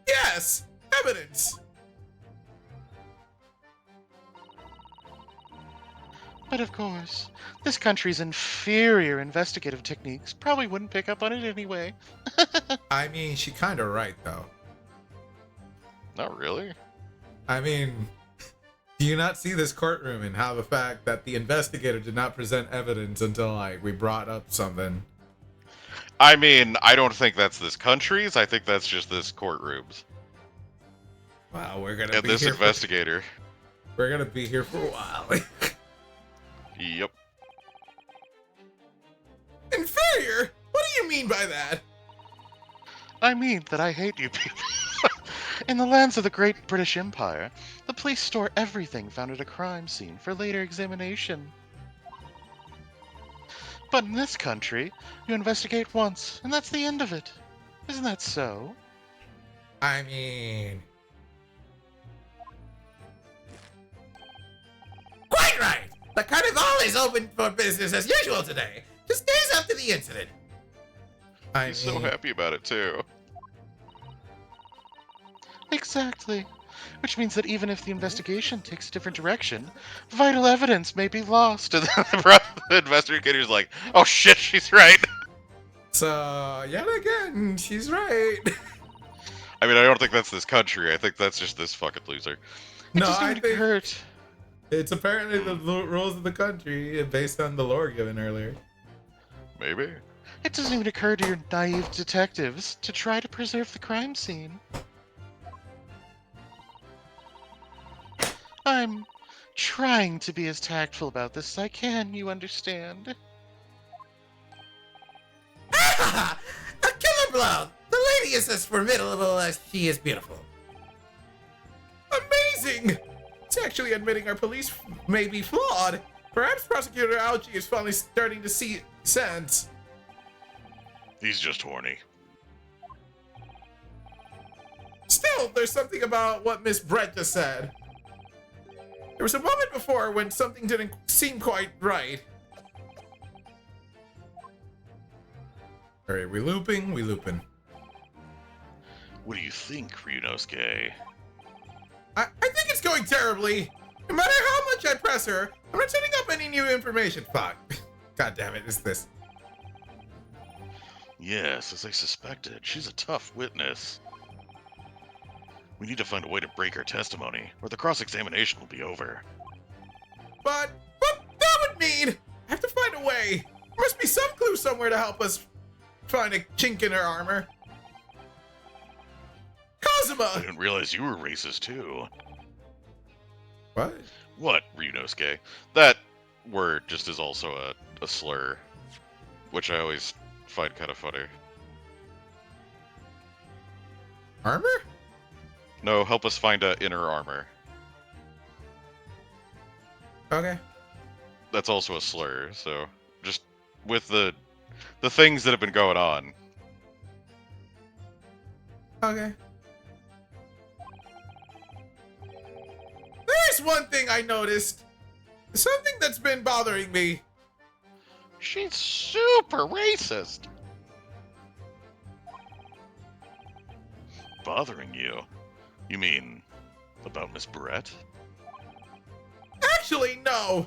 Yes, evidence. But of course, this country's inferior investigative techniques probably wouldn't pick up on it anyway. I mean, she kind of right though. Not really. I mean, do you not see this courtroom and how the fact that the investigator did not present evidence until we brought up something? I mean, I don't think that's this country's. I think that's just this courtroom's. Wow, we're gonna And be this here. investigator. We're gonna be here for a while. Yep. Inferior? What do you mean by that? I mean that I hate you people. In the lands of the Great British Empire, the police store everything found at a crime scene for later examination. But in this country, you investigate once, and that's the end of it. Isn't that so? I mean, Quite right. The carnival is open for business as usual today, just days after the incident. I He's so mean, happy about it too. Exactly. Which means that even if the investigation takes a different direction, vital evidence may be lost. And the investigator's like, oh shit, she's right. so yet again, she's right. I mean, I don't think that's this country. I think that's just this fucking loser. It No, doesn't I even think occur. it's apparently the rules of the country based on the lore given earlier. Maybe. It doesn't even occur to your naive detectives to try to preserve the crime scene. I'm trying to be as tactful about this as I can, you understand? A killer blow! The lady is as formidable as she is beautiful. Amazing! It's actually admitting our police may be flawed. Perhaps Prosecutor Algie is finally starting to see sense. He's just horny. Still, there's something about what Miss Brett just said. There was a moment before when something didn't seem quite right. Alright, we looping, we looping. What do you think, Ryunosuke? I think it's going terribly. No matter how much I press her, I'm not setting up any new information. Fuck. God damn it, it's this. Yes, as I suspected, she's a tough witness. We need to find a way to break her testimony, or the cross-examination will be over. But what that would mean? I have to find a way. There must be some clue somewhere to help us find a chink in her armor. I Kazuma! didn't realize you were racist too. What? What, Ryunosuke? That word just is also a slur, which I always find kind of funny. Armor? No, help us find a inner armor. Okay. That's also a slur, so just with the things that have been going on. Okay. There's one thing I noticed. Something that's been bothering me. She's super racist. Bothering you? You mean about Miss Brett? Actually, no.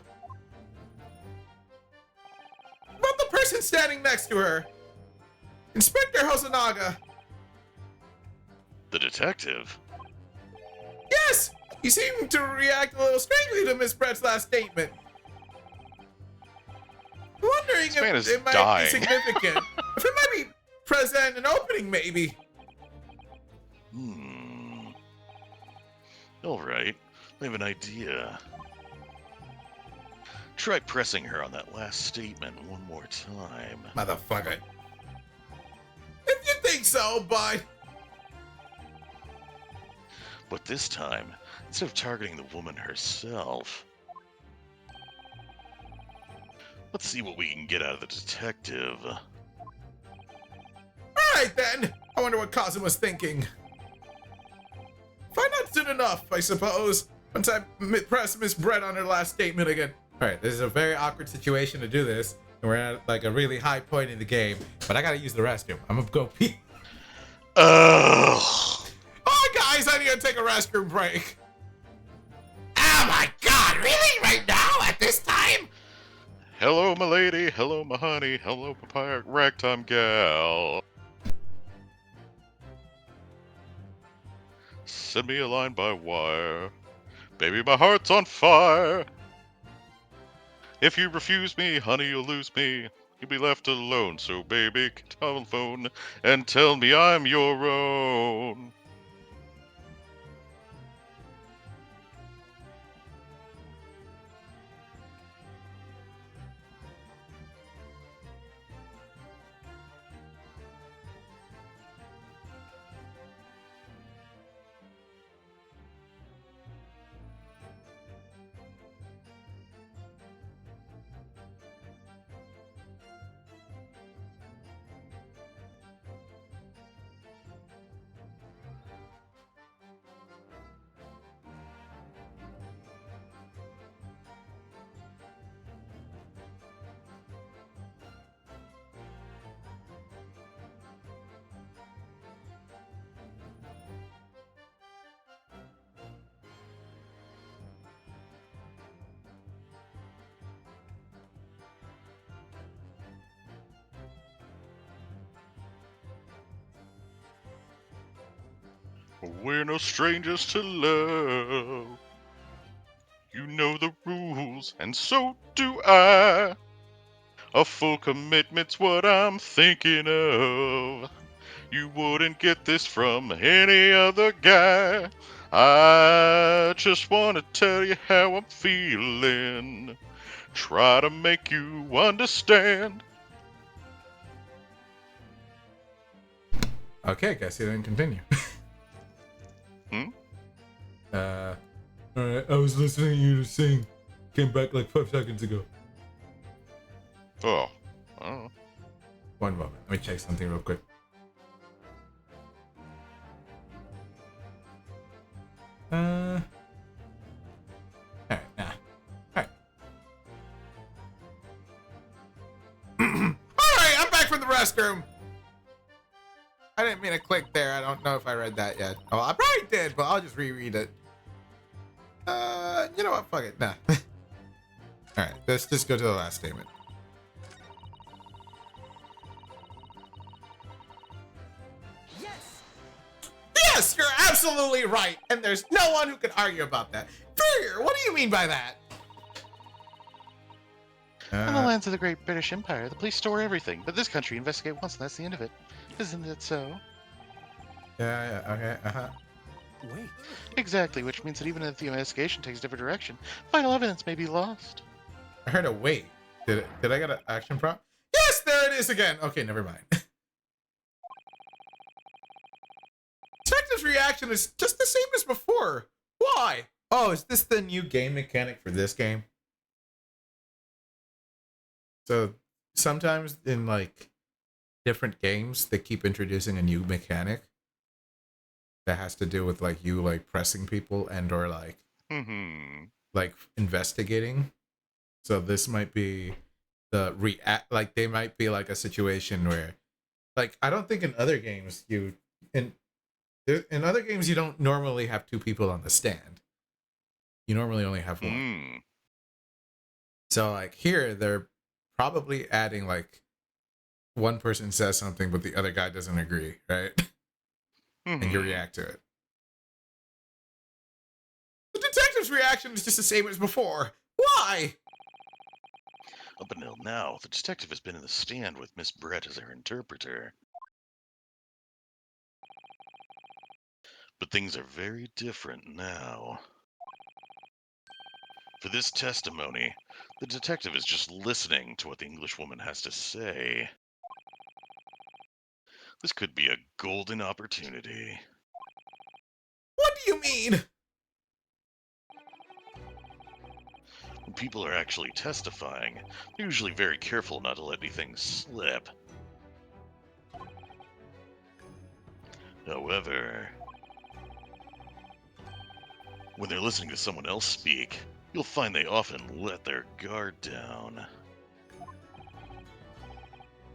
About the person standing next to her. Inspector Hosonaga. The detective? Yes! He seemed to react a little strangely to Miss Brett's last statement. I'm wondering This man if is it might dying. be significant. If it might be present an opening, maybe. Alright, I have an idea. Try pressing her on that last statement one more time. Motherfucker. If you think so, but... But this time, instead of targeting the woman herself, let's see what we can get out of the detective. Alright then. I wonder what Kazuma's thinking. Find out soon enough, I suppose. Once I press Miss Brett on her last statement again. Alright, this is a very awkward situation to do this. And we're at like a really high point in the game. But I gotta use the restroom. I'm gonna go pee. Ugh! Oh guys, I need to take a restroom break. Oh my god, really? Right now? At this time? Hello, my lady. Hello, my honey. Hello, my ragtime gal. Send me a line by wire. Baby, my heart's on fire. If you refuse me, honey, you'll lose me. You'll be left alone, so baby, telephone and tell me I'm your own. We're no strangers to love. You know the rules, and so do I. A full commitment's what I'm thinking of. You wouldn't get this from any other guy. I just want to tell you how I'm feeling. Try to make you understand. Okay, guess he didn't continue. Hmm? Alright, I was listening to you sing. Came back like 5 seconds ago. Oh. I don't know. One moment. Let me check something real quick. Alright, nah. Alright. Alright, I'm back from the restroom! I didn't mean to click there. I don't know if I read that yet. Oh, I probably did, but I'll just reread it. You know what? Fuck it. Nah. Alright, let's just go to the last statement. Yes! Yes, you're absolutely right, and there's no one who can argue about that. Fear, what do you mean by that? In the lands of the Great British Empire, the police store everything, but this country investigate once and that's the end of it. Isn't it so? Yeah, okay, Wait. Exactly, which means that even if the investigation takes a different direction, vital evidence may be lost. I heard a wait. Did I get an action prompt? Yes, there it is again. Okay, never mind. Detective's reaction is just the same as before. Why? Oh, is this the new game mechanic for this game? So sometimes in like different games, they keep introducing a new mechanic that has to do with like you like pressing people and or like investigating. So this might be the react, like they might be like a situation where like I don't think in other games you in other games you don't normally have two people on the stand. You normally only have one. So like here they're probably adding like one person says something but the other guy doesn't agree, right? And you react to it. The detective's reaction is just the same as before. Why? Up until now, the detective has been in the stand with Miss Brett as her interpreter. But things are very different now. For this testimony, the detective is just listening to what the Englishwoman has to say. This could be a golden opportunity. What do you mean? When people are actually testifying, they're usually very careful not to let anything slip. However, when they're listening to someone else speak, you'll find they often let their guard down.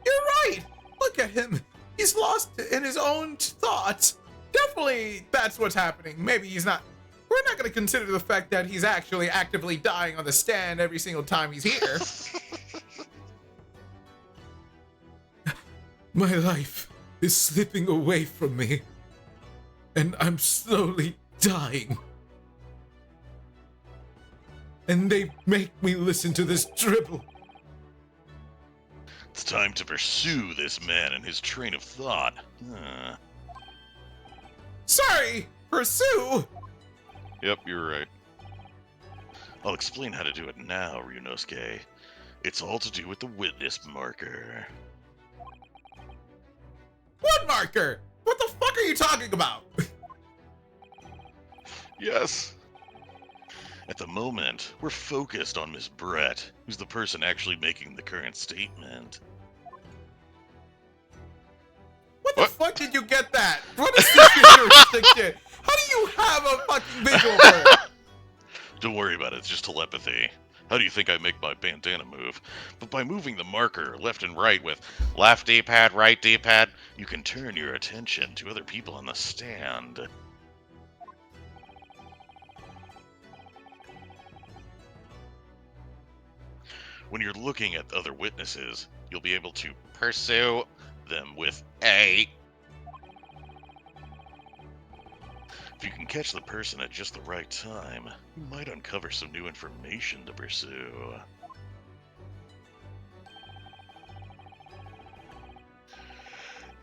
You're right. Look at him. He's lost in his own thoughts. Definitely that's what's happening. Maybe he's not. We're not going to consider the fact that he's actually actively dying on the stand every single time he's here. My life is slipping away from me. And I'm slowly dying. And they make me listen to this dribble. It's time to pursue this man and his train of thought. Sorry, pursue. Yep, you're right. I'll explain how to do it now, Ryunosuke. It's all to do with the witness marker. What marker? What the fuck are you talking about? Yes. At the moment, we're focused on Miss Brett, who's the person actually making the current statement. What the fuck did you get that? What is this jurisdiction? How do you have a fucking visual for it? Don't worry about it, it's just telepathy. How do you think I make my bandana move? But by moving the marker left and right with left D-pad, right D-pad, you can turn your attention to other people on the stand. When you're looking at other witnesses, you'll be able to pursue them with A. If you can catch the person at just the right time, you might uncover some new information to pursue.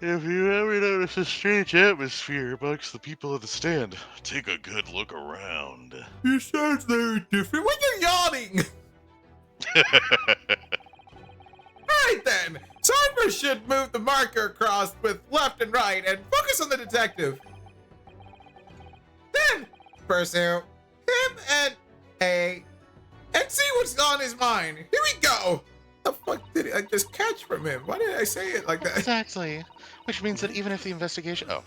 If you ever notice a strange atmosphere amongst the people of the stand, take a good look around. You sounds very different when you're yawning. Alright then, Cypher should move the marker across with left and right and focus on the detective. Then, pursue him and see what's on his mind. Here we go. The fuck did I just catch from him? Why did I say it like that? Exactly. Which means that even if the investigation... Oh.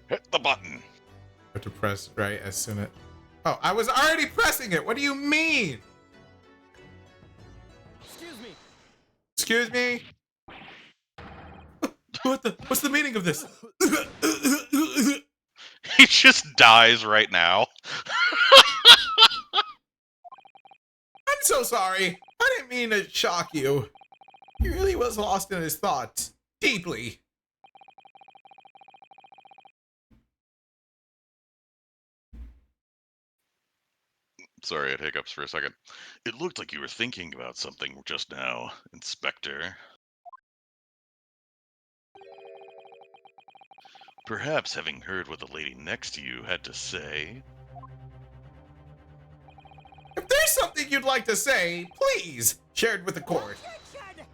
Hit the button. Have to press right as soon as... Oh, I was already pressing it. What do you mean? Excuse me. Excuse me? What's the meaning of this? He just dies right now. I'm so sorry. I didn't mean to shock you. He really was lost in his thoughts. Deeply. Sorry, I had hiccups for a second. It looked like you were thinking about something just now, Inspector. Perhaps having heard what the lady next to you had to say. If there's something you'd like to say, please share it with the court. Objection!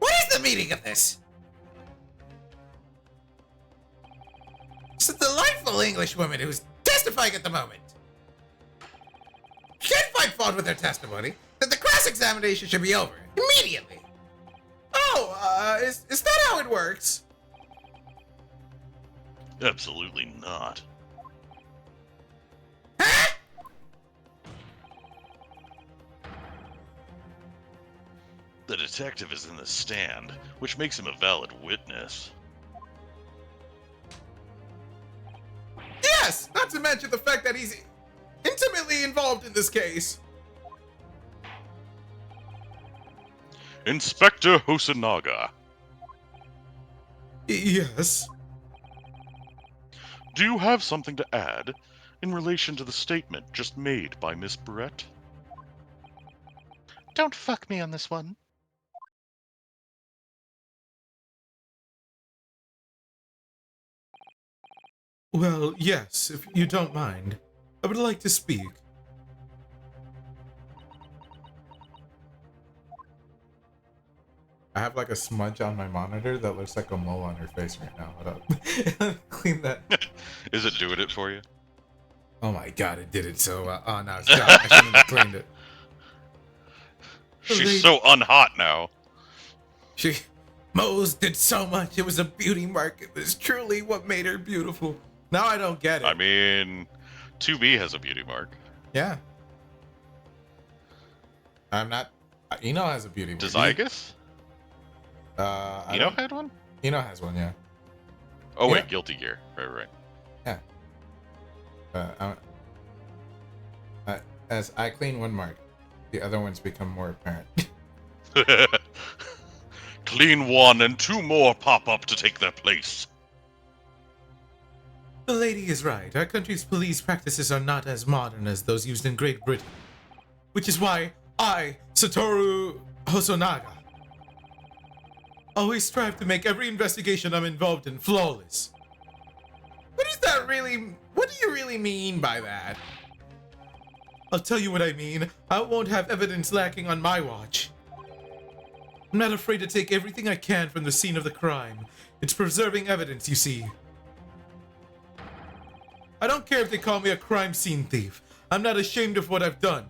What is the meaning of this? It's a delightful English woman who's testifying at the moment. She can't find fault with her testimony. Then the cross-examination should be over immediately. Oh, is that how it works? Absolutely not. Huh? The detective is in the stand, which makes him a valid witness. Yes, not to mention the fact that he's intimately involved in this case. Inspector Hosonaga, Yes. do you have something to add in relation to the statement just made by Miss Brett? Don't fuck me on this one. Well, yes, if you don't mind. I would like to speak. I have like a smudge on my monitor that looks like a mole on her face right now. Hold up. Clean that. Is it doing it for you? Oh my god, it did it so well. Oh no, it's gone. I shouldn't have cleaned it. She's so unhot now. Mose did so much. It was a beauty mark. It was truly what made her beautiful. Now I don't get it. I mean, 2B has a beauty mark. Yeah. I'm not. Eno has a beauty mark. Does Igus? I Eno don't- had one? Eno has one, yeah. Oh wait, Yeah. Guilty Gear. Right. As I clean one mark, the other ones become more apparent. Clean one and 2 more pop up to take their place. The lady is right. Our country's police practices are not as modern as those used in Great Britain. Which is why I, Satoru Hosonaga, always strive to make every investigation I'm involved in flawless. What do you really mean by that? I'll tell you what I mean. I won't have evidence lacking on my watch. I'm not afraid to take everything I can from the scene of the crime. It's preserving evidence, you see. I don't care if they call me a crime scene thief. I'm not ashamed of what I've done.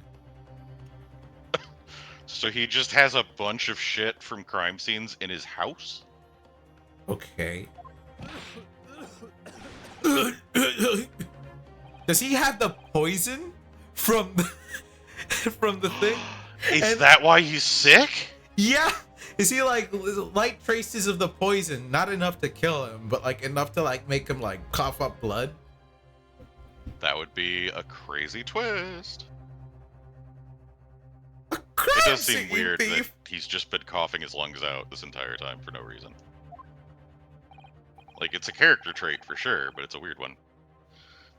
So he just has a bunch of shit from crime scenes in his house? Okay. Does he have the poison from the thing? Is And- that why he's sick? Yeah. Is he like light traces of the poison? Not enough to kill him, but like enough to like make him like cough up blood. That would be a crazy twist. Crime It does seem scene weird that thief. he's just been coughing his lungs out this entire time for no reason. Like, it's a character trait for sure, but it's a weird one.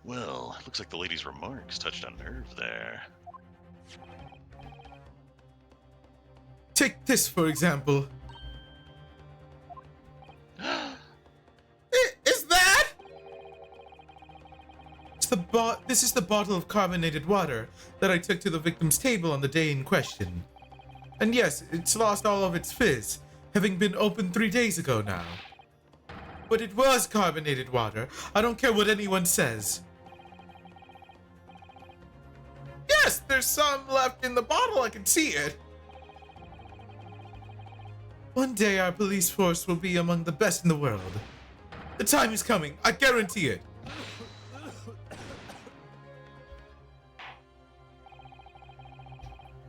Well, looks like the lady's remarks touched a nerve there. Take this, for example. Is that? This is the bottle of carbonated water that I took to the victim's table on the day in question. And yes, it's lost all of its fizz, having been opened 3 days ago now. But it was carbonated water. I don't care what anyone says. Yes, there's some left in the bottle. I can see it. One day our police force will be among the best in the world. The time is coming. I guarantee it.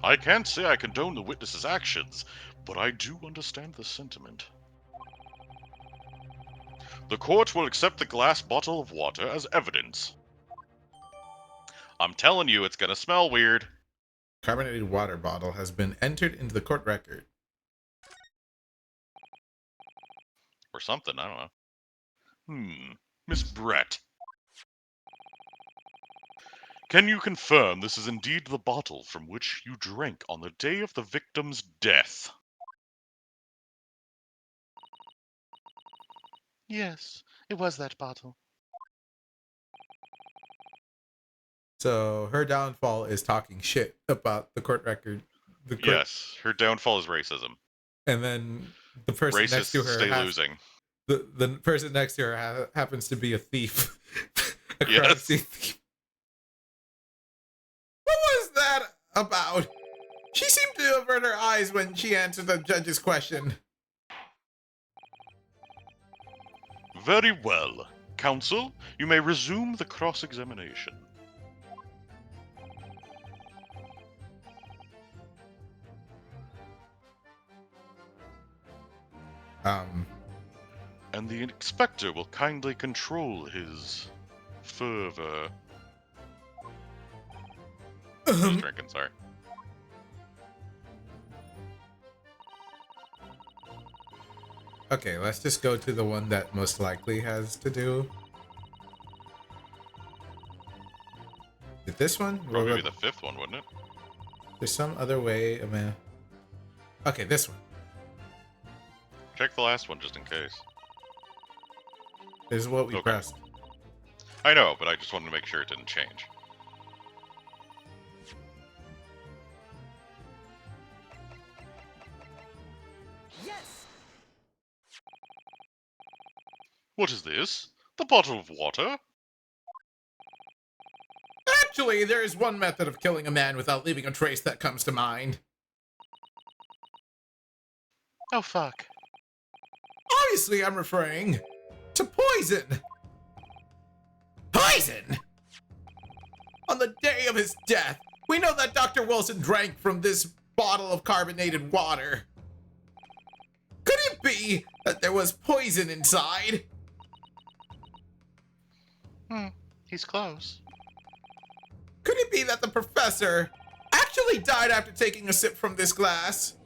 I can't say I condone the witness's actions, but I do understand the sentiment. The court will accept the glass bottle of water as evidence. I'm telling you, it's gonna smell weird. Carbonated water bottle has been entered into the court record. Or something, I don't know. Miss Brett. Can you confirm this is indeed the bottle from which you drank on the day of the victim's death? Yes, it was that bottle. So her downfall is talking shit about the court record. Yes, her downfall is racism. And then the person next Racists to her stay losing. The person next to her happens to be a thief. A crime Yes. scene thief. What was that about? She seemed to avert her eyes when she answered the judge's question. Very well. Counsel, you may resume the cross-examination. And the inspector will kindly control his fervor. Just drinking, sorry. Okay, let's just go to the one that most likely has to do. Did this one? Probably be the fifth one, wouldn't it? There's some other way. I mean, okay, this one. Check the last one just in case. This is what we Okay. pressed. I know, but I just wanted to make sure it didn't change. Yes! What is this? The bottle of water? Actually, there is one method of killing a man without leaving a trace that comes to mind. Oh, fuck. Obviously, I'm referring to poison. Poison? On the day of his death, we know that Dr. Wilson drank from this bottle of carbonated water. Could it be that there was poison inside? He's close. Could it be that the professor actually died after taking a sip from this glass?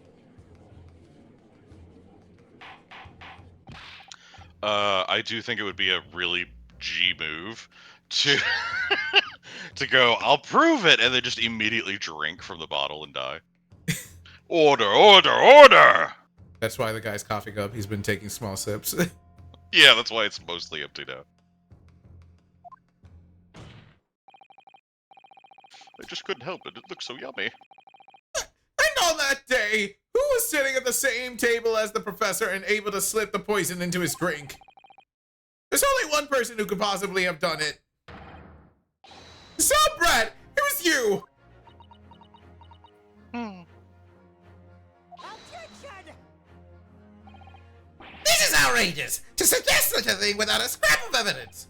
I do think it would be a really G move to to go, I'll prove it, and then just immediately drink from the bottle and die. Order, order, order! That's why the guy's coughing up. He's been taking small sips. Yeah, that's why it's mostly empty now. I just couldn't help it. It looks so yummy. And on that day, who was sitting at the same table as the professor and able to slip the poison into his drink? There's only one person who could possibly have done it. So, Brett, it was you! Objection! This is outrageous! To suggest such a thing without a scrap of evidence!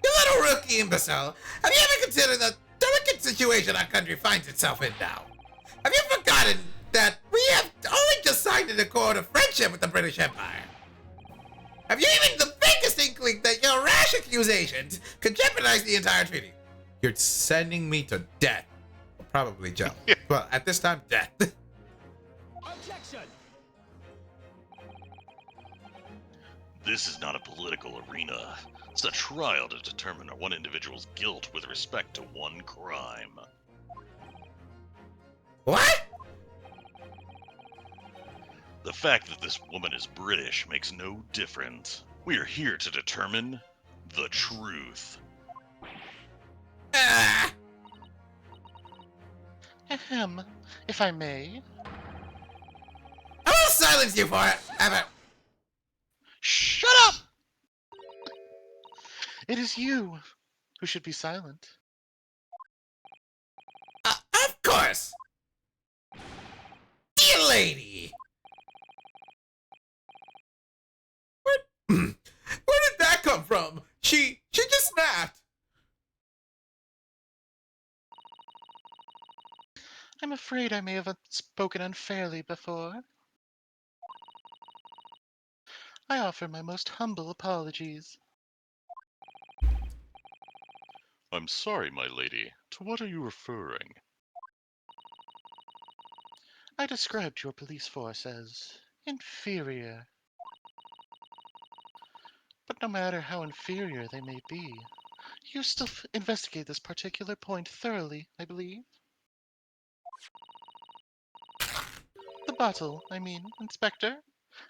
You little rookie imbecile! Have you ever considered the delicate situation our country finds itself in now? Have you forgotten that we have only just signed an accord of friendship with the British Empire? Have you even the vaguest inkling that your rash accusations could jeopardize the entire treaty? You're sending me to death. Probably jail. But at this time, death. Objection! This is not a political arena. It's a trial to determine one individual's guilt with respect to one crime. What? The fact that this woman is British makes no difference. We are here to determine the truth. Ah! Ahem, if I may. I will silence you for it. Shut up! It is you who should be silent. Of course. Dear lady. Where did that come from? She just snapped. I'm afraid I may have spoken unfairly before. I offer my most humble apologies. I'm sorry, my lady. To what are you referring? I described your police force as inferior. But no matter how inferior they may be, you still investigate this particular point thoroughly, I believe. The bottle, I mean, Inspector,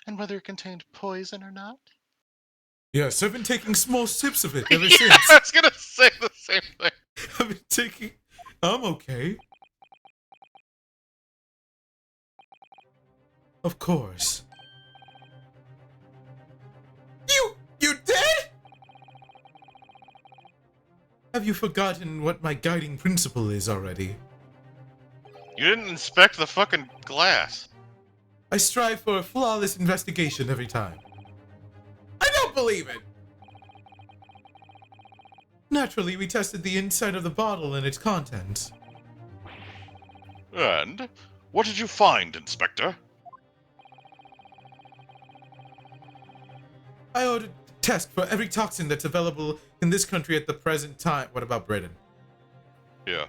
and whether it contained poison or not. Yes, I've been taking small sips of it ever since. I was gonna say the same thing. I've been taking. I'm okay. Of course. You did? Have you forgotten what my guiding principle is already? You didn't inspect the fucking glass. I strive for a flawless investigation every time. I don't believe it! Naturally, we tested the inside of the bottle and its contents. And what did you find, Inspector? I ordered a test for every toxin that's available in this country at the present time. What about Britain? Yeah.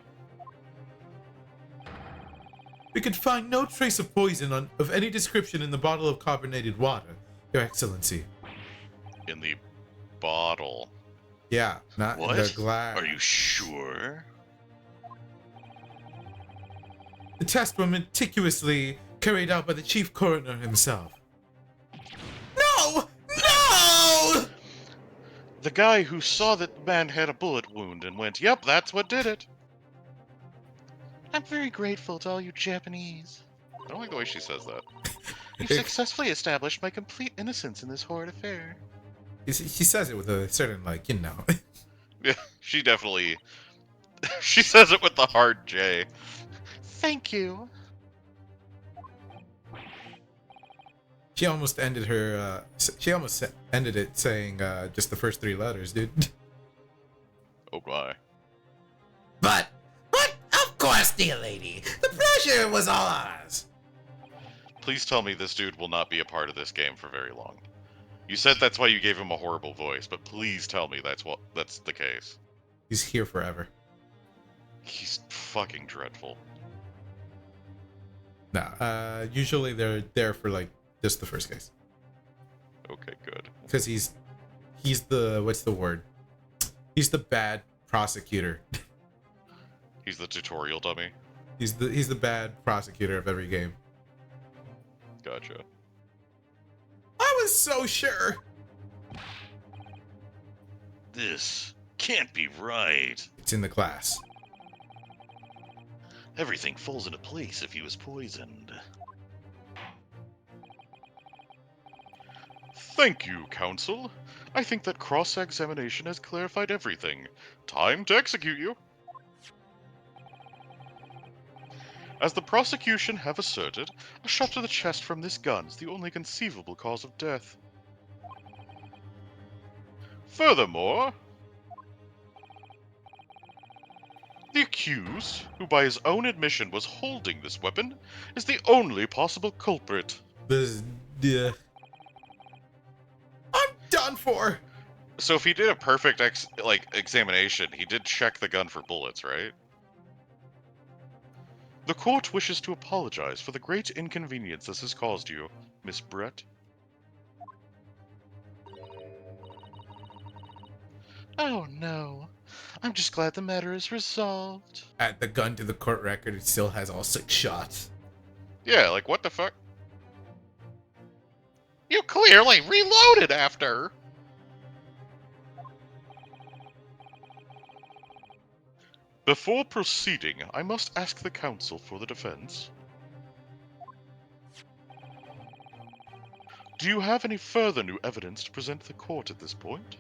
We could find no trace of poison of any description in the bottle of carbonated water, Your Excellency. In the bottle. Yeah, not in the What? glass. Are you sure? The tests were meticulously carried out by the chief coroner himself. No! No! The guy who saw that the man had a bullet wound and went, "Yep, that's what did it." I'm very grateful to all you Japanese. I don't like the way she says that. You successfully established my complete innocence in this horrid affair. He says it with a certain, Yeah, she definitely. She says it with the hard J. Thank you. She almost ended her, she almost ended it saying, just the first three letters, dude. Oh my. But of course, dear lady. The pressure was all ours. Please tell me this dude will not be a part of this game for very long. You said that's why you gave him a horrible voice, but please tell me that's the case. He's here forever. He's fucking dreadful. Nah, usually they're there for, just the first case. Okay, good. Because he's the, what's the word? He's the bad prosecutor. He's the tutorial dummy. He's the bad prosecutor of every game. Gotcha. I was so sure. This can't be right. It's in the class. Everything falls into place if he was poisoned. Thank you, Counsel. I think that cross-examination has clarified everything. Time to execute you. As the prosecution have asserted, a shot to the chest from this gun is the only conceivable cause of death. Furthermore, the accused, who by his own admission was holding this weapon, is the only possible culprit. I'm done for. So if he did a perfect examination, he did check the gun for bullets, right? The court wishes to apologize for the great inconvenience this has caused you, Miss Brett. Oh no. I'm just glad the matter is resolved. Add the gun to the court record, it still has all 6 shots. Yeah, like what the fuck? You clearly reloaded after. Before proceeding, I must ask the counsel for the defense. Do you have any further new evidence to present to the court at this point?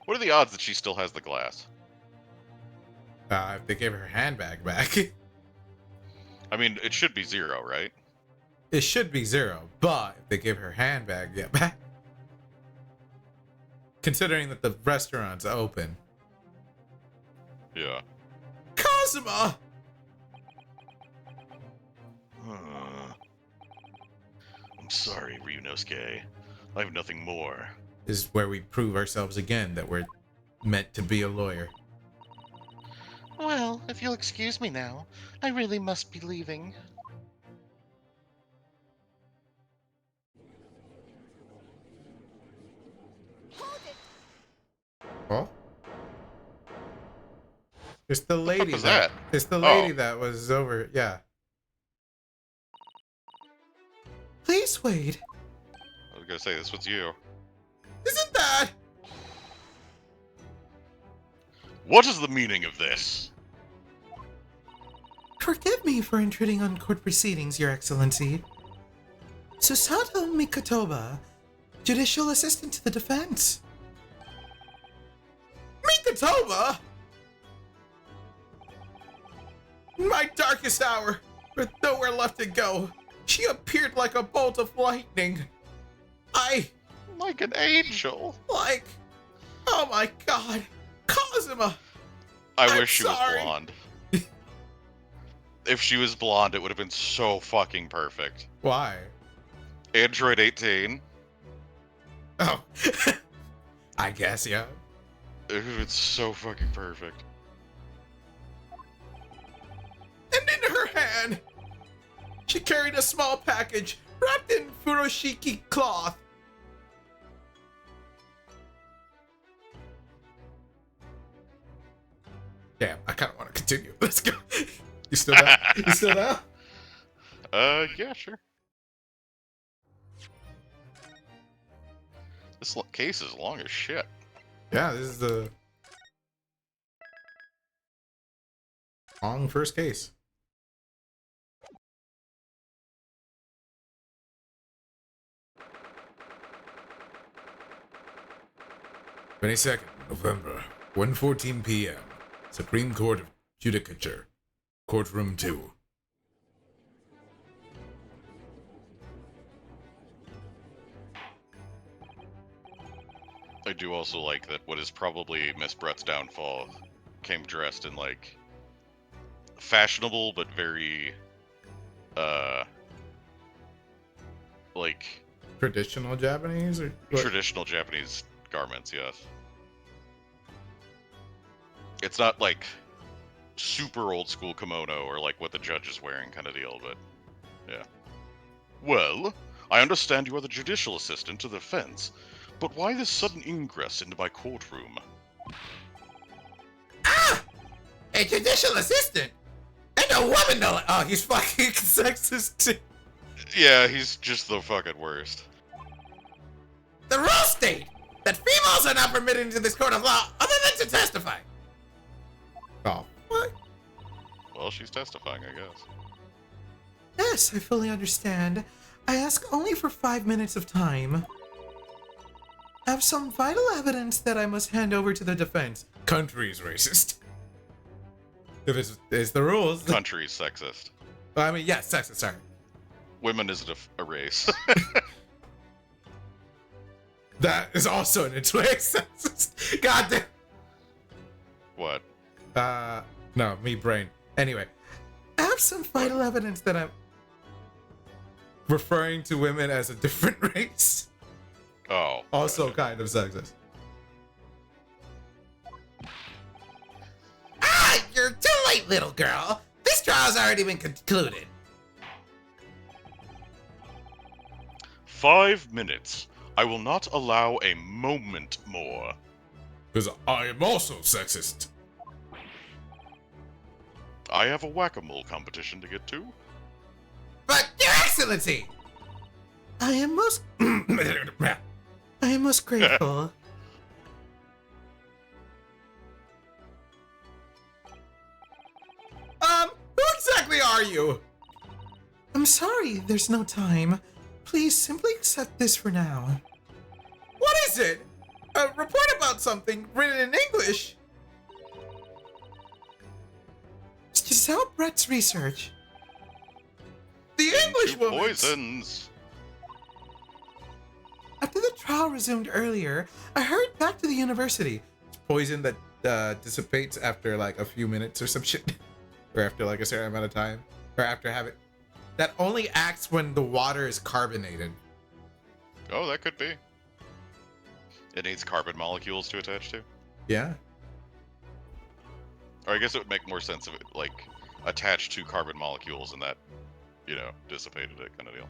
What are the odds that she still has the glass? If they gave her handbag back, I mean, it should be 0, right? it should be 0, but if they give her handbag back, considering that the restaurant's open. Yeah. Kazuma! I'm sorry, Ryunosuke. I have nothing more. This is where we prove ourselves again that we're meant to be a lawyer. Well, if you'll excuse me now, I really must be leaving. Hold it! Oh? It's the lady was that? It's the Oh. lady that was over. Yeah. Please wait. I was gonna say, this was you. Isn't that? What is the meaning of this? Forgive me for intruding on court proceedings, Your Excellency. Susato Mikotoba, Judicial Assistant to the Defense. Mikotoba? In my darkest hour, with nowhere left to go, she appeared like a bolt of lightning. Like an angel. Oh my god, Kazuma! I I'm wish she was sorry. blonde. If she was blonde, it would have been so fucking perfect. Why? Android 18. Oh, I guess, yeah. It would have been so fucking perfect. And in her hand, she carried a small package wrapped in furoshiki cloth. Damn, I kind of want to continue. Let's go. You still there? You still there? Yeah, sure. This case is long as shit. Yeah, this is the long first case. (22nd November, 1:14 p.m. Supreme Court of Judicature, Courtroom 2. I do also like that what is probably Miss Brett's downfall came dressed in, like, fashionable but very, like, Traditional Japanese or what? traditional Japanese garments, yes. It's not, like, super old school kimono or, like, what the judge is wearing kind of deal, but, yeah. Well, I understand you are the judicial assistant to the defense, but why this sudden ingress into my courtroom? Ah! A judicial assistant? And a woman though. Oh, he's fucking sexist too. Yeah, he's just the fucking worst. The rules state that females are not permitted into this court of law other than to testify. Oh, What? Well, she's testifying, I guess. Yes, I fully understand. I ask only for 5 minutes of time. I have some vital evidence that I must hand over to the defense. country's racist. If it's the rules. Country's sexist. I mean, yes, sexist, sorry. Women isn't a race. That is also in its way sexist. God damn. What? No, me brain. Anyway, I have some vital evidence that I'm referring to women as a different race. Oh. Also gotcha. kind of sexist. Ah, you're too late, little girl. This trial's already been concluded. 5 minutes. I will not allow a moment more. Because I am also sexist. I have a whack-a-mole competition to get to. But, Your Excellency! I am most grateful. Who exactly are you? I'm sorry, there's no time. Please simply accept this for now. What is it? A report about something written in English? It's Giselle Brett's research. The English Two woman. poisons. After the trial resumed earlier, I hurried back to the university. Poison that dissipates after like a few minutes or some shit. Or after like a certain amount of time. Or after having. That only acts when the water is carbonated. Oh, that could be. It needs carbon molecules to attach to. Yeah. Or I guess it would make more sense if it, like, attached to carbon molecules and that, you know, dissipated it kind of deal.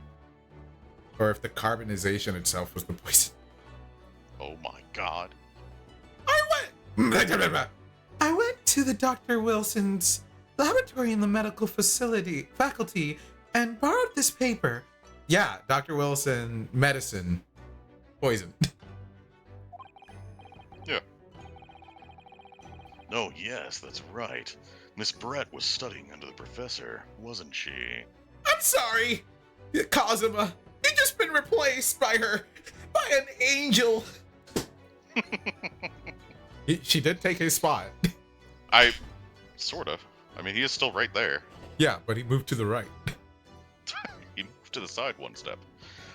Or if the carbonization itself was the poison. Oh my god. I went to the Dr. Wilson's laboratory in the medical faculty and borrowed this paper. Yeah, Dr. Wilson, medicine, poison. Yeah. No, yes, that's right. Miss Brett was studying under the professor, wasn't she? I'm sorry, Kazuma. You've just been replaced by her, by an angel. She did take his spot. Sort of. I mean, he is still right there. Yeah, but he moved to the right. He moved to the side one step.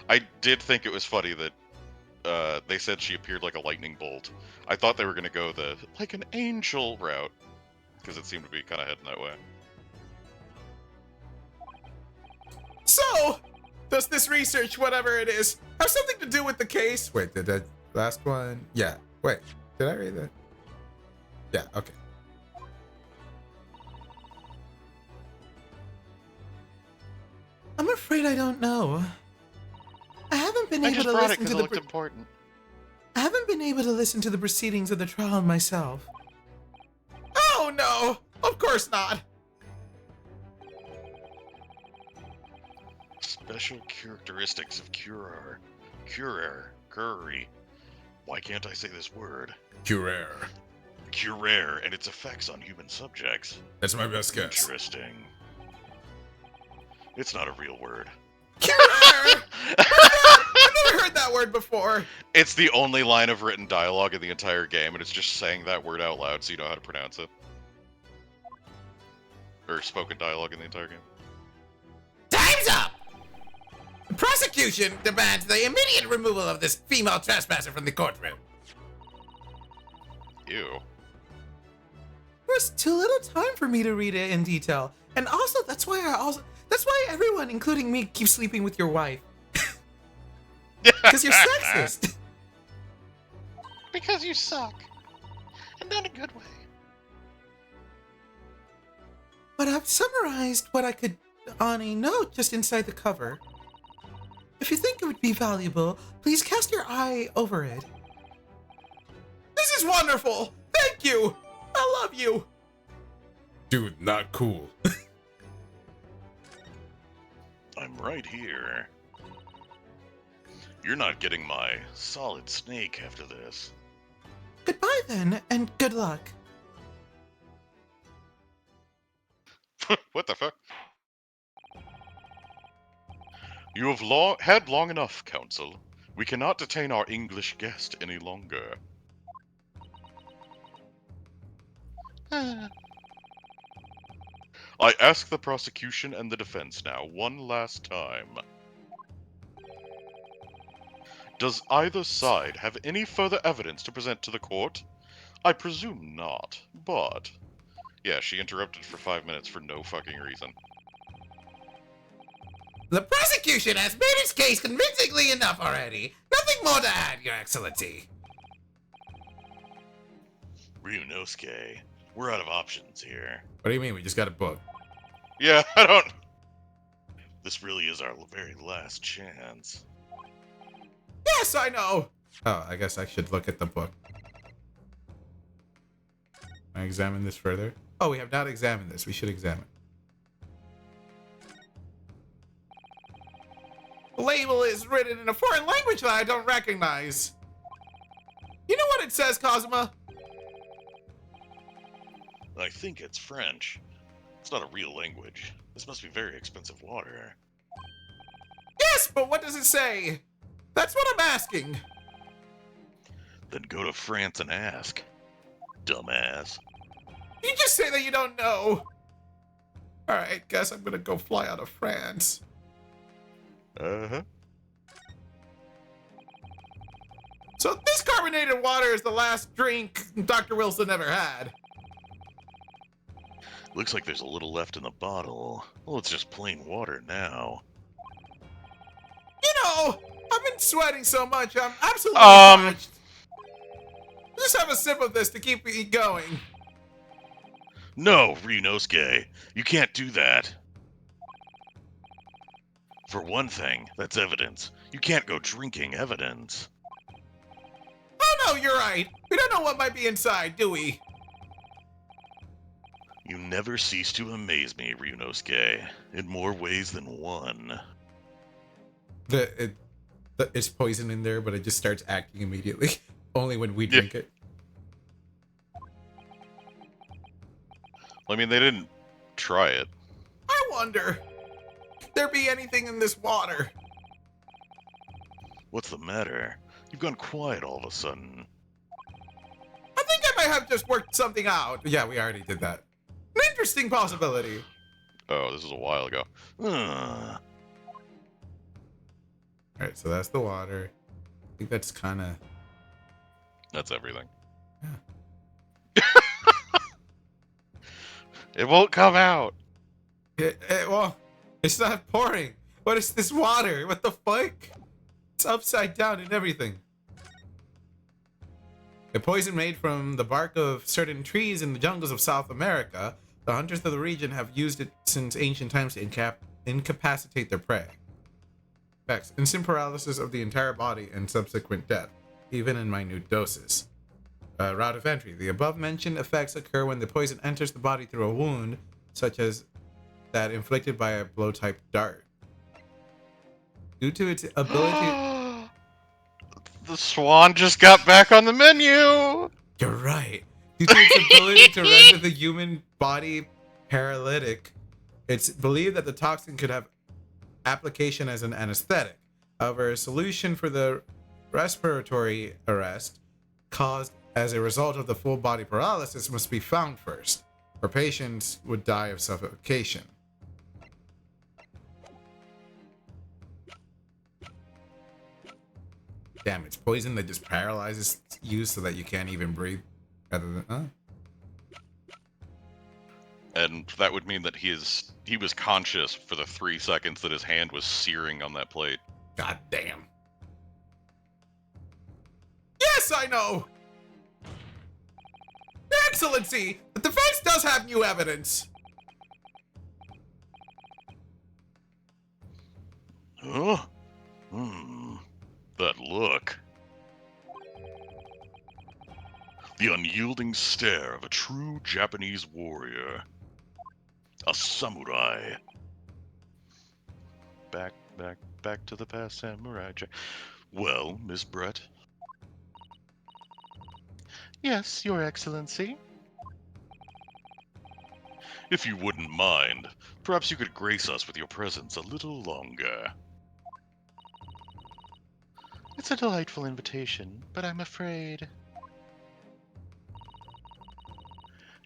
I did think it was funny that they said she appeared like a lightning bolt. I thought they were going to go the, like an angel route, because it seemed to be kind of heading that way. So, does this research, whatever it is, have something to do with the case? Wait, did that last one? Yeah. Wait, did I read that? Yeah, okay. I'm afraid I don't know. I haven't been I able just to brought it listen because to it the looked important. I haven't been able to listen to the proceedings of the trial myself. Oh no! Of course not! Special characteristics of Curare. Why can't I say this word? Curare. Curare and its effects on human subjects. That's my best guess. Interesting. It's not a real word. I've never heard that word before. It's the only line of written dialogue in the entire game, and it's just saying that word out loud so you know how to pronounce it. Or spoken dialogue in the entire game. Time's up! The prosecution demands the immediate removal of this female trespasser from the courtroom. Ew. There was too little time for me to read it in detail. And also that's why everyone, including me, keeps sleeping with your wife. Because you're sexist. Because you suck. And not a good way. But I've summarized what I could on a note just inside the cover. If you think it would be valuable, please cast your eye over it. This is wonderful! Thank you! I love you! Dude, not cool. I'm right here. You're not getting my solid snake after this. Goodbye then, and good luck. What the fuck? You have had long enough, Council. We cannot detain our English guest any longer. I ask the prosecution and the defense now, one last time. Does either side have any further evidence to present to the court? I presume not, but... Yeah, she interrupted for 5 minutes for no fucking reason. The prosecution has made its case convincingly enough already. Nothing more to add, Your Excellency. Ryunosuke, we're out of options here. What do you mean? We just got a book. Yeah, I don't... This really is our very last chance. Yes, I know! Oh, I guess I should look at the book. Can I examine this further? Oh, we have not examined this. We should examine. The label is written in a foreign language that I don't recognize. You know what it says, Cosma? I think it's French. It's not a real language. This must be very expensive water. Yes, but what does it say? That's what I'm asking. Then go to France and ask. Dumbass. You just say that you don't know. Alright, guess I'm gonna go fly out of France. Uh-huh. So this carbonated water is the last drink Dr. Wilson ever had. Looks like there's a little left in the bottle. Well, it's just plain water now. You know, I've been sweating so much, I'm absolutely parched. Just have a sip of this to keep me going. No, Ryunosuke. You can't do that. For one thing, that's evidence. You can't go drinking evidence. Oh no, you're right. We don't know what might be inside, do we? You never cease to amaze me, Ryunosuke. In more ways than one. It's poison in there, but it just starts acting immediately. Only when we drink it. I mean, they didn't try it. I wonder, could there be anything in this water? What's the matter? You've gone quiet all of a sudden. I think I might have just worked something out. Yeah, we already did that. An interesting possibility. Oh, this was a while ago. Ugh. Alright, so that's the water. I think that's kind of... That's everything. Yeah. It won't come out. Well, it's not pouring. What is this water? What the fuck? It's upside down and everything. A poison made from the bark of certain trees in the jungles of South America. The hunters of the region have used it since ancient times to incapacitate their prey. Effects: instant paralysis of the entire body and subsequent death, even in minute doses. Route of entry. The above-mentioned effects occur when the poison enters the body through a wound, such as that inflicted by a blow-type dart. Due to its ability... The swan just got back on the menu. You're right. Due to its ability to render the human body paralytic, it's believed that the toxin could have application as an anesthetic. However, a solution for the respiratory arrest caused as a result of the full body paralysis must be found first, or patients would die of suffocation. Damn, it's poison that just paralyzes you so that you can't even breathe. Rather than, And that would mean that he was conscious for the 3 seconds that his hand was searing on that plate. God damn. Yes, I know! Your Excellency, the defense does have new evidence. Huh? That look. The unyielding stare of a true Japanese warrior. A samurai. Back to the past, samurai. Well, Miss Brett? Yes, Your Excellency. If you wouldn't mind, perhaps you could grace us with your presence a little longer. It's a delightful invitation, but I'm afraid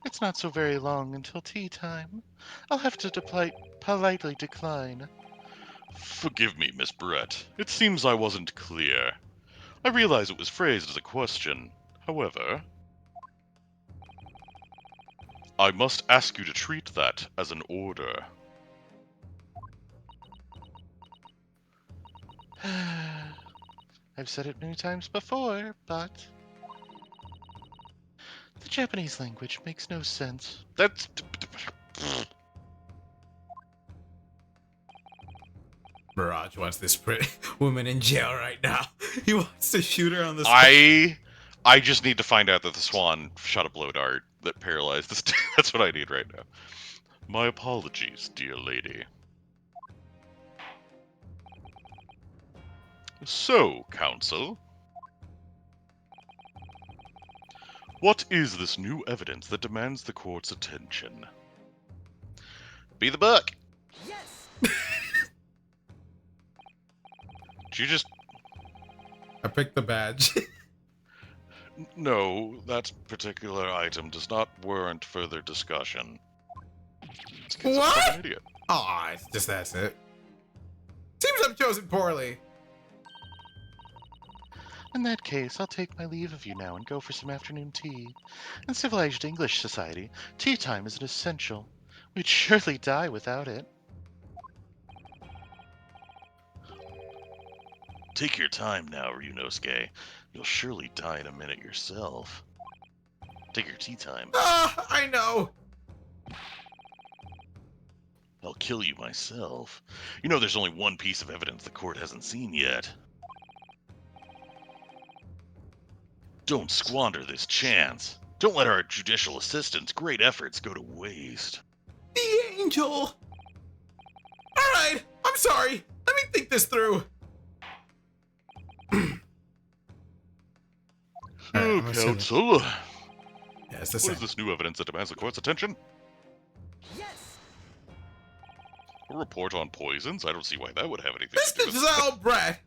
it's not so very long until tea time. I'll have to politely decline. Forgive me, Miss Brett. It seems I wasn't clear. I realize it was phrased as a question. However, I must ask you to treat that as an order. I've said it many times before, but the Japanese language makes no sense. That's... Mirage wants this pretty woman in jail right now. He wants to shoot her on the. I just need to find out that the swan shot a blow dart that paralyzed this. That's what I need right now. My apologies, dear lady. So, counsel, what is this new evidence that demands the court's attention? Be the book. Yes. She just I picked the badge. no. That particular item does not warrant further discussion. This kid's a What? fucking idiot. Aw, it's just that's it. Seems I've chosen poorly. In that case, I'll take my leave of you now and go for some afternoon tea. In civilized English society, tea time is an essential. We'd surely die without it. Take your time now, Ryunosuke. You'll surely die in a minute yourself. Take your tea time. Ah, I know. I'll kill you myself. You know there's only one piece of evidence the court hasn't seen yet. Don't squander this chance. Don't let our judicial assistant's great efforts go to waste. The angel. All right, I'm sorry. Let me think this through. So, Alright, I'm assuming- counsel, Yeah, it's the what same. is this new evidence that demands the court's attention? Yes. A report on poisons? I don't see why that would have anything to do Mr. with Zalbrat.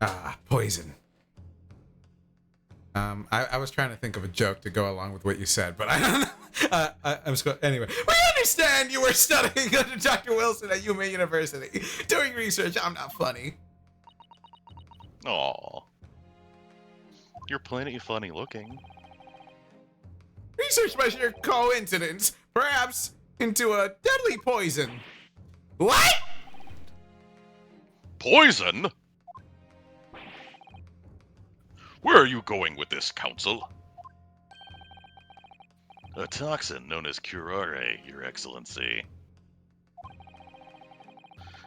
Ah, poison. I was trying to think of a joke to go along with what you said, but I don't know. I'm just going. Anyway, we understand you were studying under Dr. Wilson at Yuma University, doing research. I'm not funny. Aw. You're plenty funny looking. Research by sheer coincidence, perhaps into a deadly poison. What? Poison? Where are you going with this, counsel? A toxin known as curare, Your Excellency.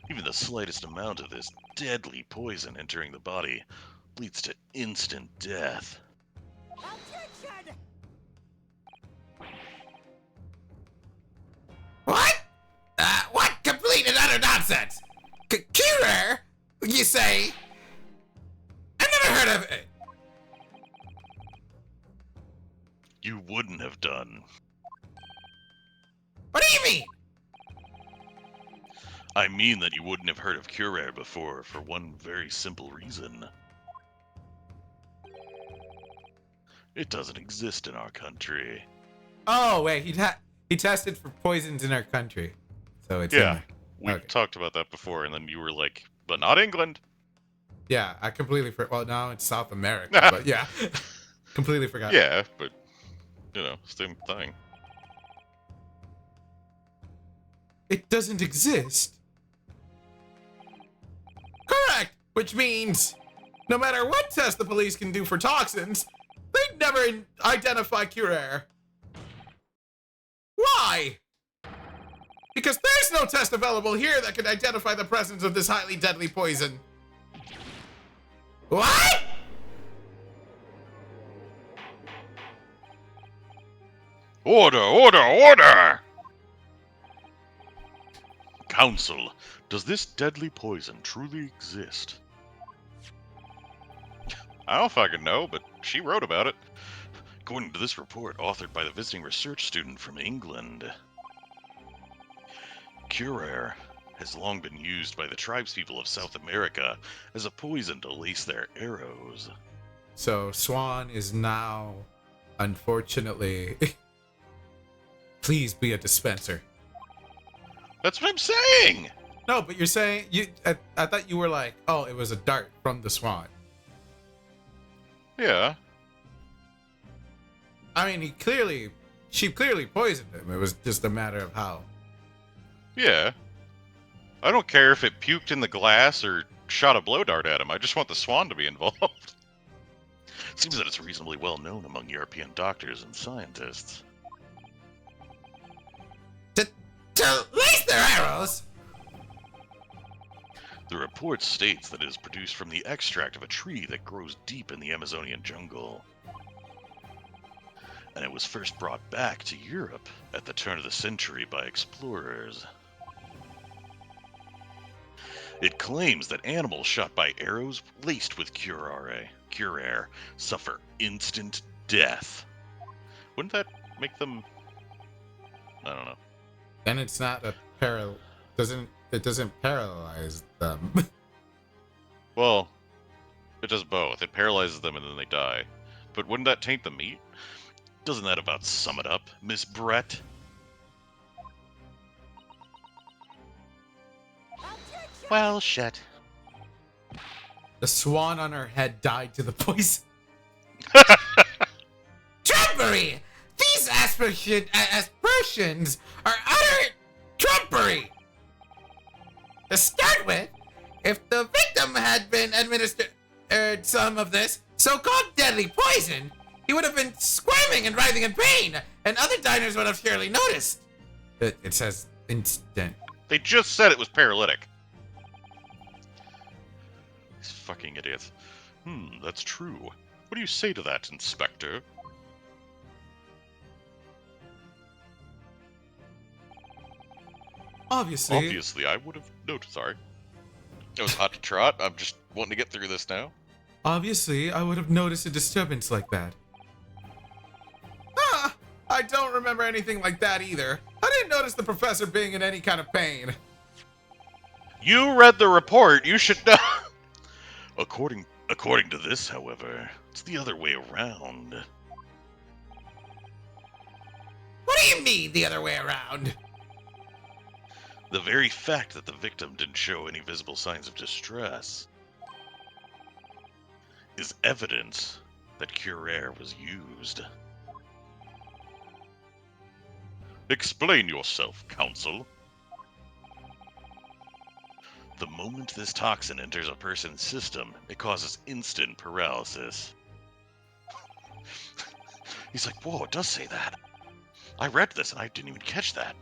Even the slightest amount of this deadly poison entering the body leads to instant death. Attention. What? What complete and utter nonsense? Cure? You say? I've never heard of it. You wouldn't have done. What do you mean? I mean that you wouldn't have heard of curare before for one very simple reason. It doesn't exist in our country. Oh wait, he tested for poisons in our country, so it's Yeah. We Okay. talked about that before, and then you were like, but not England. Yeah, I completely forgot. Well, now it's South America, but yeah, completely forgot. Yeah, but, you know, same thing. It doesn't exist. Correct, which means no matter what test the police can do for toxins, they'd never identify curare. Why? Because there's no test available here that can identify the presence of this highly deadly poison. What? Order, order, order! Counsel, does this deadly poison truly exist? I don't fucking know, but she wrote about it. According to this report, authored by the visiting research student from England, curare has long been used by the tribespeople of South America as a poison to lace their arrows. So Swan is now, unfortunately, please be a dispenser. That's what I'm saying! No, but you're saying I thought you were like, oh, it was a dart from the Swan. Yeah. I mean, she clearly poisoned him. It was just a matter of how. Yeah. I don't care if it puked in the glass or shot a blow dart at him. I just want the swan to be involved. Seems that it's reasonably well known among European doctors and scientists. To lace their arrows? The report states that it is produced from the extract of a tree that grows deep in the Amazonian jungle. And it was first brought back to Europe at the turn of the century by explorers. It claims that animals shot by arrows laced with curare suffer instant death. Wouldn't that make them... I don't know. Then it's not a it doesn't paralyze them. Well, it does both. It paralyzes them and then they die. But wouldn't that taint the meat? Doesn't that about sum it up, Miss Brett? Well, shit. The swan on her head died to the poison. Trumpery! These aspersions are utter trumpery! To start with, if the victim had been administered some of this so-called deadly poison, he would have been squirming and writhing in pain, and other diners would have surely noticed. It says instant. They just said it was paralytic. These fucking idiots. That's true. What do you say to that, Inspector? Obviously, I would have noticed. Sorry. It was hot to trot. I'm just wanting to get through this now. Obviously, I would have noticed a disturbance like that. Ah, I don't remember anything like that either. I didn't notice the professor being in any kind of pain. You read the report. You should know. According to this, however, it's the other way around. What do you mean the other way around? The very fact that the victim didn't show any visible signs of distress is evidence that curare was used. Explain yourself, Counsel. The moment this toxin enters a person's system, it causes instant paralysis. He's like, whoa, it does say that. I read this and I didn't even catch that.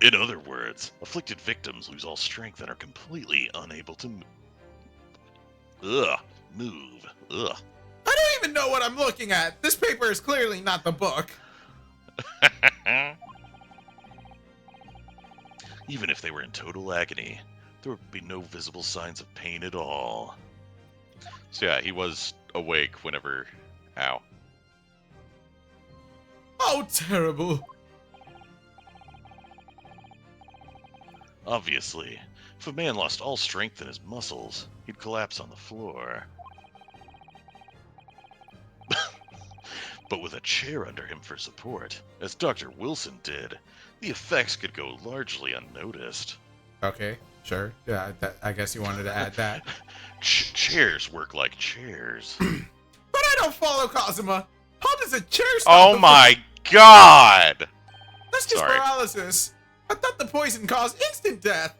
In other words, afflicted victims lose all strength and are completely unable to move. Ugh. I don't even know what I'm looking at. This paper is clearly not the book. Even if they were in total agony, there would be no visible signs of pain at all. So yeah, he was awake whenever... Ow. Oh, terrible. Obviously, if a man lost all strength in his muscles, he'd collapse on the floor. But with a chair under him for support, as Dr. Wilson did, the effects could go largely unnoticed. Okay, sure. Yeah, I guess you wanted to add that. Chairs work like chairs. But I don't follow Kazuma. How does a chair stop? Oh my god! That's just Sorry. paralysis. I thought the poison caused instant death.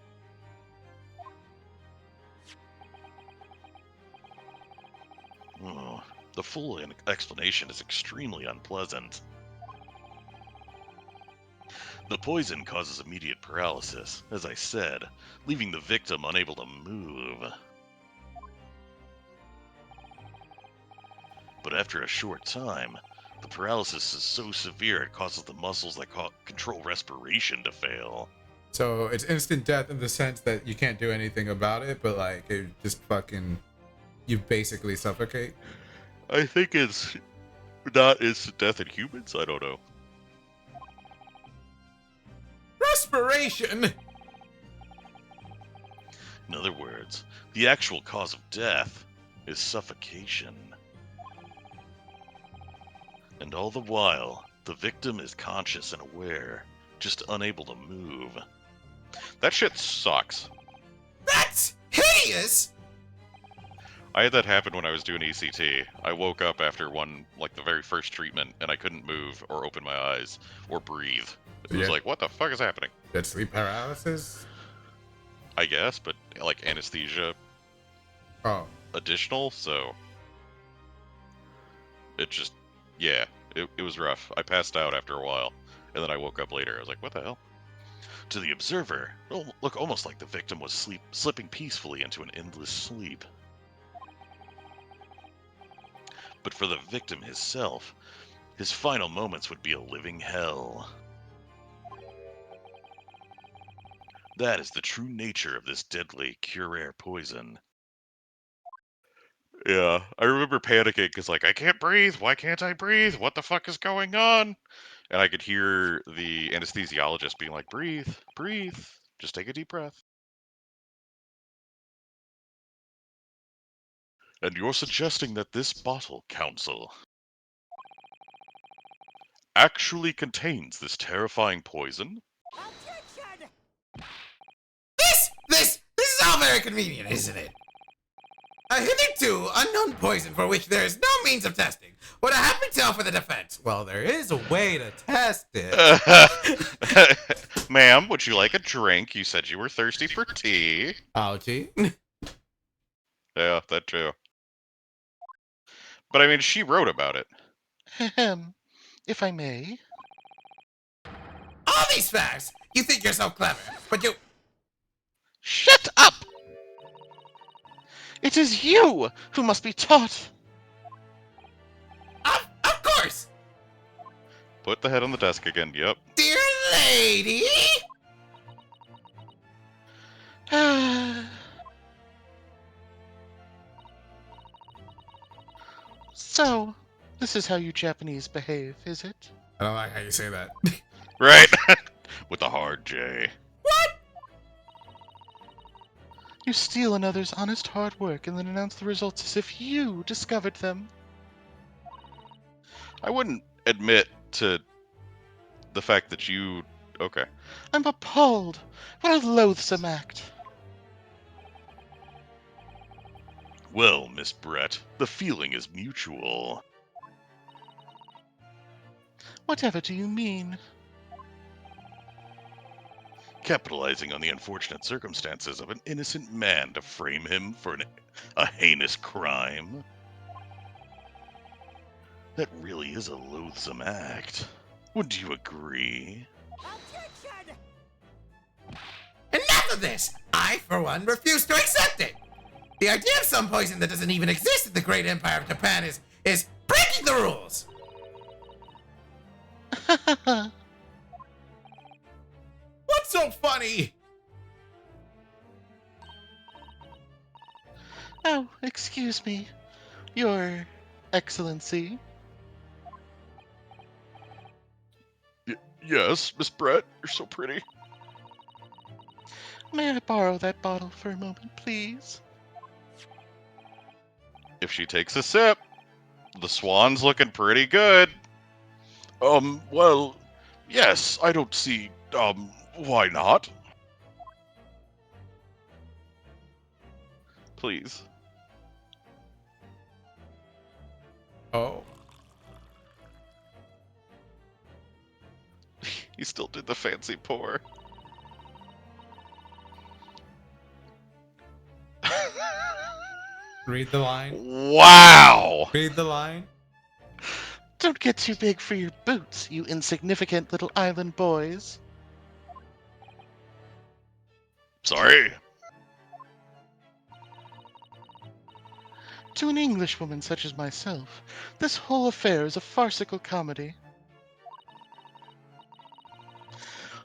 Oh, the full explanation is extremely unpleasant. The poison causes immediate paralysis, as I said, leaving the victim unable to move. But after a short time, the paralysis is so severe it causes the muscles that control respiration to fail. So it's instant death in the sense that you can't do anything about it, but like it just fucking, you basically suffocate. I think it's not instant death in humans. I don't know. Respiration. In other words, the actual cause of death is suffocation. And all the while, the victim is conscious and aware, just unable to move. That shit sucks. That's hideous! I had that happen when I was doing ECT. I woke up after the very first treatment, and I couldn't move or open my eyes or breathe. It was Yeah. like, what the fuck is happening? That's sleep paralysis. I guess, but like anesthesia Oh, additional, so it just, yeah, it was rough. I passed out after a while, and then I woke up later. I was like, what the hell? To the observer, it looked almost like the victim was slipping peacefully into an endless sleep. But for the victim himself, his final moments would be a living hell. That is the true nature of this deadly Curare poison. Yeah, I remember panicking because, like, I can't breathe. Why can't I breathe? What the fuck is going on? And I could hear the anesthesiologist being like, breathe, breathe. Just take a deep breath. And you're suggesting that this bottle, Counsel, actually contains this terrifying poison? Objection! This is all very convenient, isn't it? A hitherto unknown poison for which there is no means of testing. What a happy tale for the defense. Well, there is a way to test it. Ma'am, would you like a drink? You said you were thirsty for tea. Ouchie. Yeah, that too. But I mean, she wrote about it. Ahem. If I may. All these facts. You think you're so clever, but you... Shut up! It is you who must be taught. Of course! Put the head on the desk again. Yep. Dear lady! So, this is how you Japanese behave, is it? I don't like how you say that. Right? With the hard J. You steal another's honest hard work and then announce the results as if you discovered them. I wouldn't admit to the fact that you... Okay. I'm appalled. What a loathsome act. Well, Miss Brett, the feeling is mutual. Whatever do you mean? Capitalizing on the unfortunate circumstances of an innocent man to frame him for a heinous crime. That really is a loathsome act. Would you agree? Objection! Enough of this! I, for one, refuse to accept it! The idea of some poison that doesn't even exist in the great empire of Japan is breaking the rules! What's so funny? Oh, excuse me. Your Excellency. Yes, Miss Brett, you're so pretty. May I borrow that bottle for a moment, please? If she takes a sip, the swan's looking pretty good. Well, yes, I don't see, why not? Please. Oh. He still did the fancy pour. Read the line. Wow! Read the line. Don't get too big for your boots, you insignificant little island boys. Sorry. To an Englishwoman such as myself, this whole affair is a farcical comedy.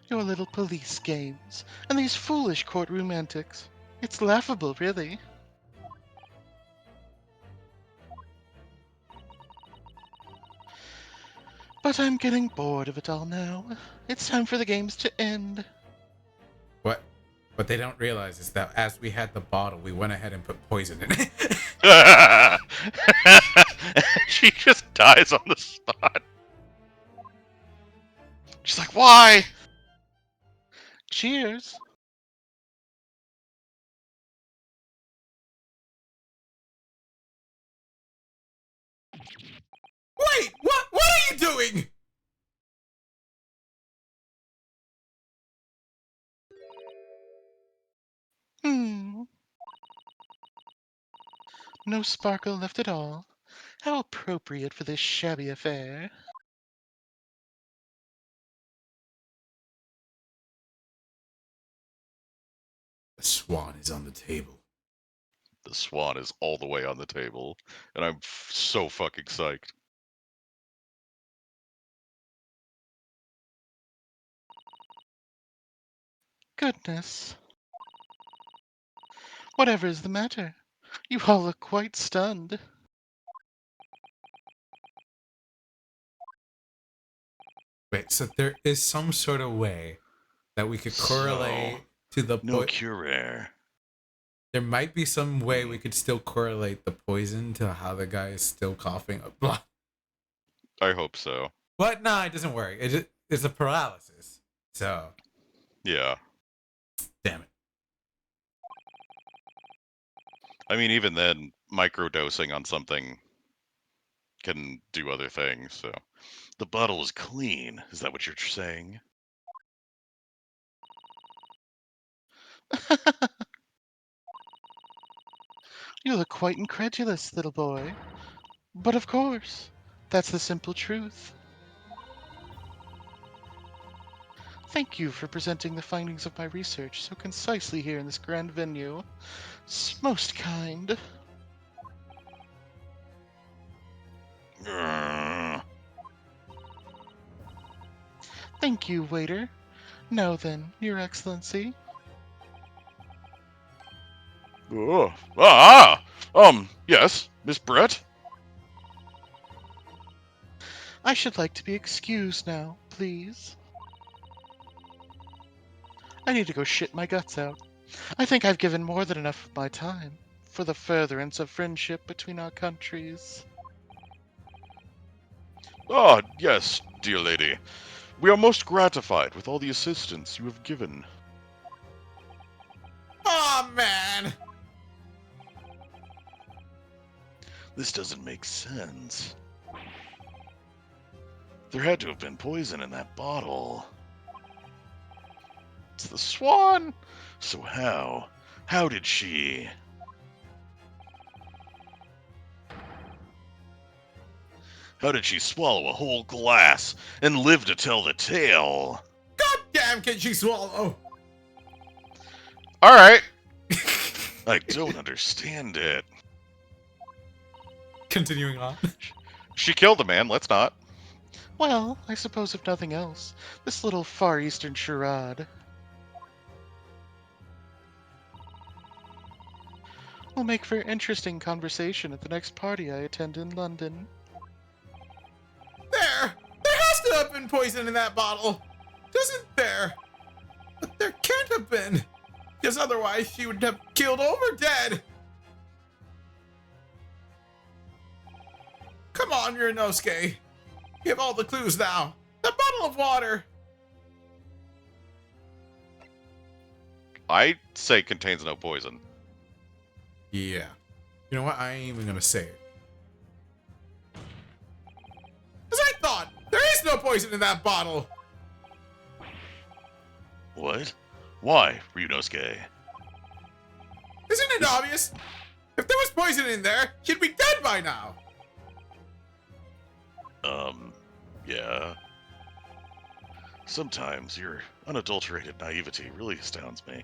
Your little police games, and these foolish courtroom antics. It's laughable, really. But I'm getting bored of it all now. It's time for the games to end. What they don't realize is that as we had the bottle, we went ahead and put poison in it. She just dies on the spot. She's like, why? Cheers. Wait, what are you doing? No sparkle left at all. How appropriate for this shabby affair. The swan is on the table. The swan is all the way on the table, and I'm so fucking psyched. Goodness. Whatever is the matter? You all look quite stunned. Wait, so there is some sort of way that we could correlate to the No cure. There might be some way we could still correlate the poison to how the guy is still coughing. Blah. I hope so. But no, it doesn't work. It's a paralysis. So, Yeah. damn it. I mean, even then, microdosing on something can do other things, so. The bottle is clean. Is that what you're saying? You look quite incredulous, little boy. But of course, that's the simple truth. Thank you for presenting the findings of my research so concisely here in this grand venue. It's most kind. Grrr. Thank you, waiter. Now then, Your Excellency. Oh. Yes, Miss Brett? I should like to be excused now, please. I need to go shit my guts out. I think I've given more than enough of my time for the furtherance of friendship between our countries. Ah, yes, dear lady. We are most gratified with all the assistance you have given. Oh, man. This doesn't make sense. There had to have been poison in that bottle. It's the swan! So how? How did she? How did she swallow a whole glass and live to tell the tale? God damn, can she swallow? Alright! I don't understand it. Continuing on. She killed a man, let's not. Well, I suppose if nothing else, this little Far Eastern charade will make for interesting conversation at the next party I attend in London. There has to have been poison in that bottle. Doesn't there? But there can't have been. Because otherwise she would have killed over dead. Come on, Ryunosuke. Give all the clues now. The bottle of water. I say contains no poison. Yeah. You know what? I ain't even gonna say it. As I thought, there is no poison in that bottle. What? Why, Ryunosuke? Isn't it obvious? If there was poison in there, she'd be dead by now. Yeah. Sometimes your unadulterated naivety really astounds me.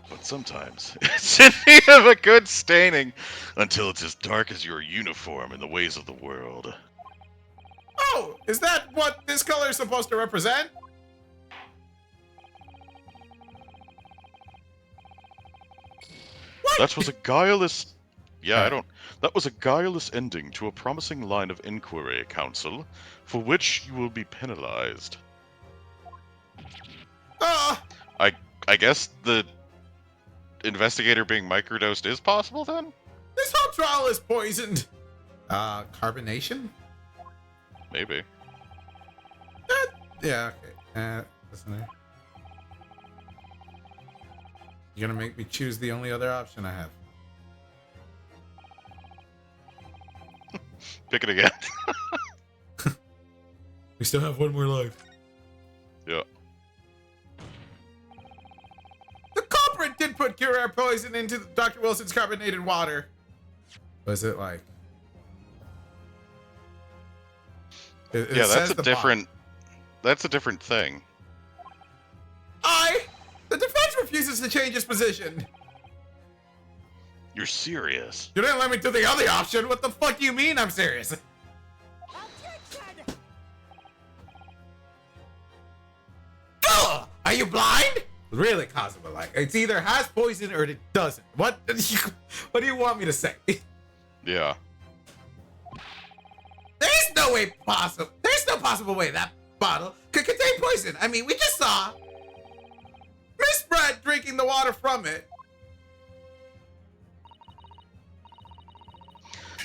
But sometimes it's in need of a good staining until it's as dark as your uniform in the ways of the world. Oh, is that what this color is supposed to represent? What? That was a guileless... Yeah, I don't... That was a guileless ending to a promising line of inquiry, Counsel, for which you will be penalized. I guess the investigator being microdosed is possible then? This whole trial is poisoned. Carbonation? Maybe. Yeah, okay. Listen there. You're gonna make me choose the only other option I have. Pick it again. We still have one more life. Yeah. The culprit did put Cure poison into Dr. Wilson's carbonated water. Was it like? It Yeah, says that's a the different... That's a different thing. I refuses to change his position. You're serious? You didn't let me do the other option. What the fuck do you mean I'm serious? Objection! Ugh! Are you blind? Really, Kazuma, like, it's either has poison or it doesn't. What? What do you want me to say? Yeah. There's no way possible. There's no possible way that bottle could contain poison. I mean, we just saw Miss Brett drinking the water from it.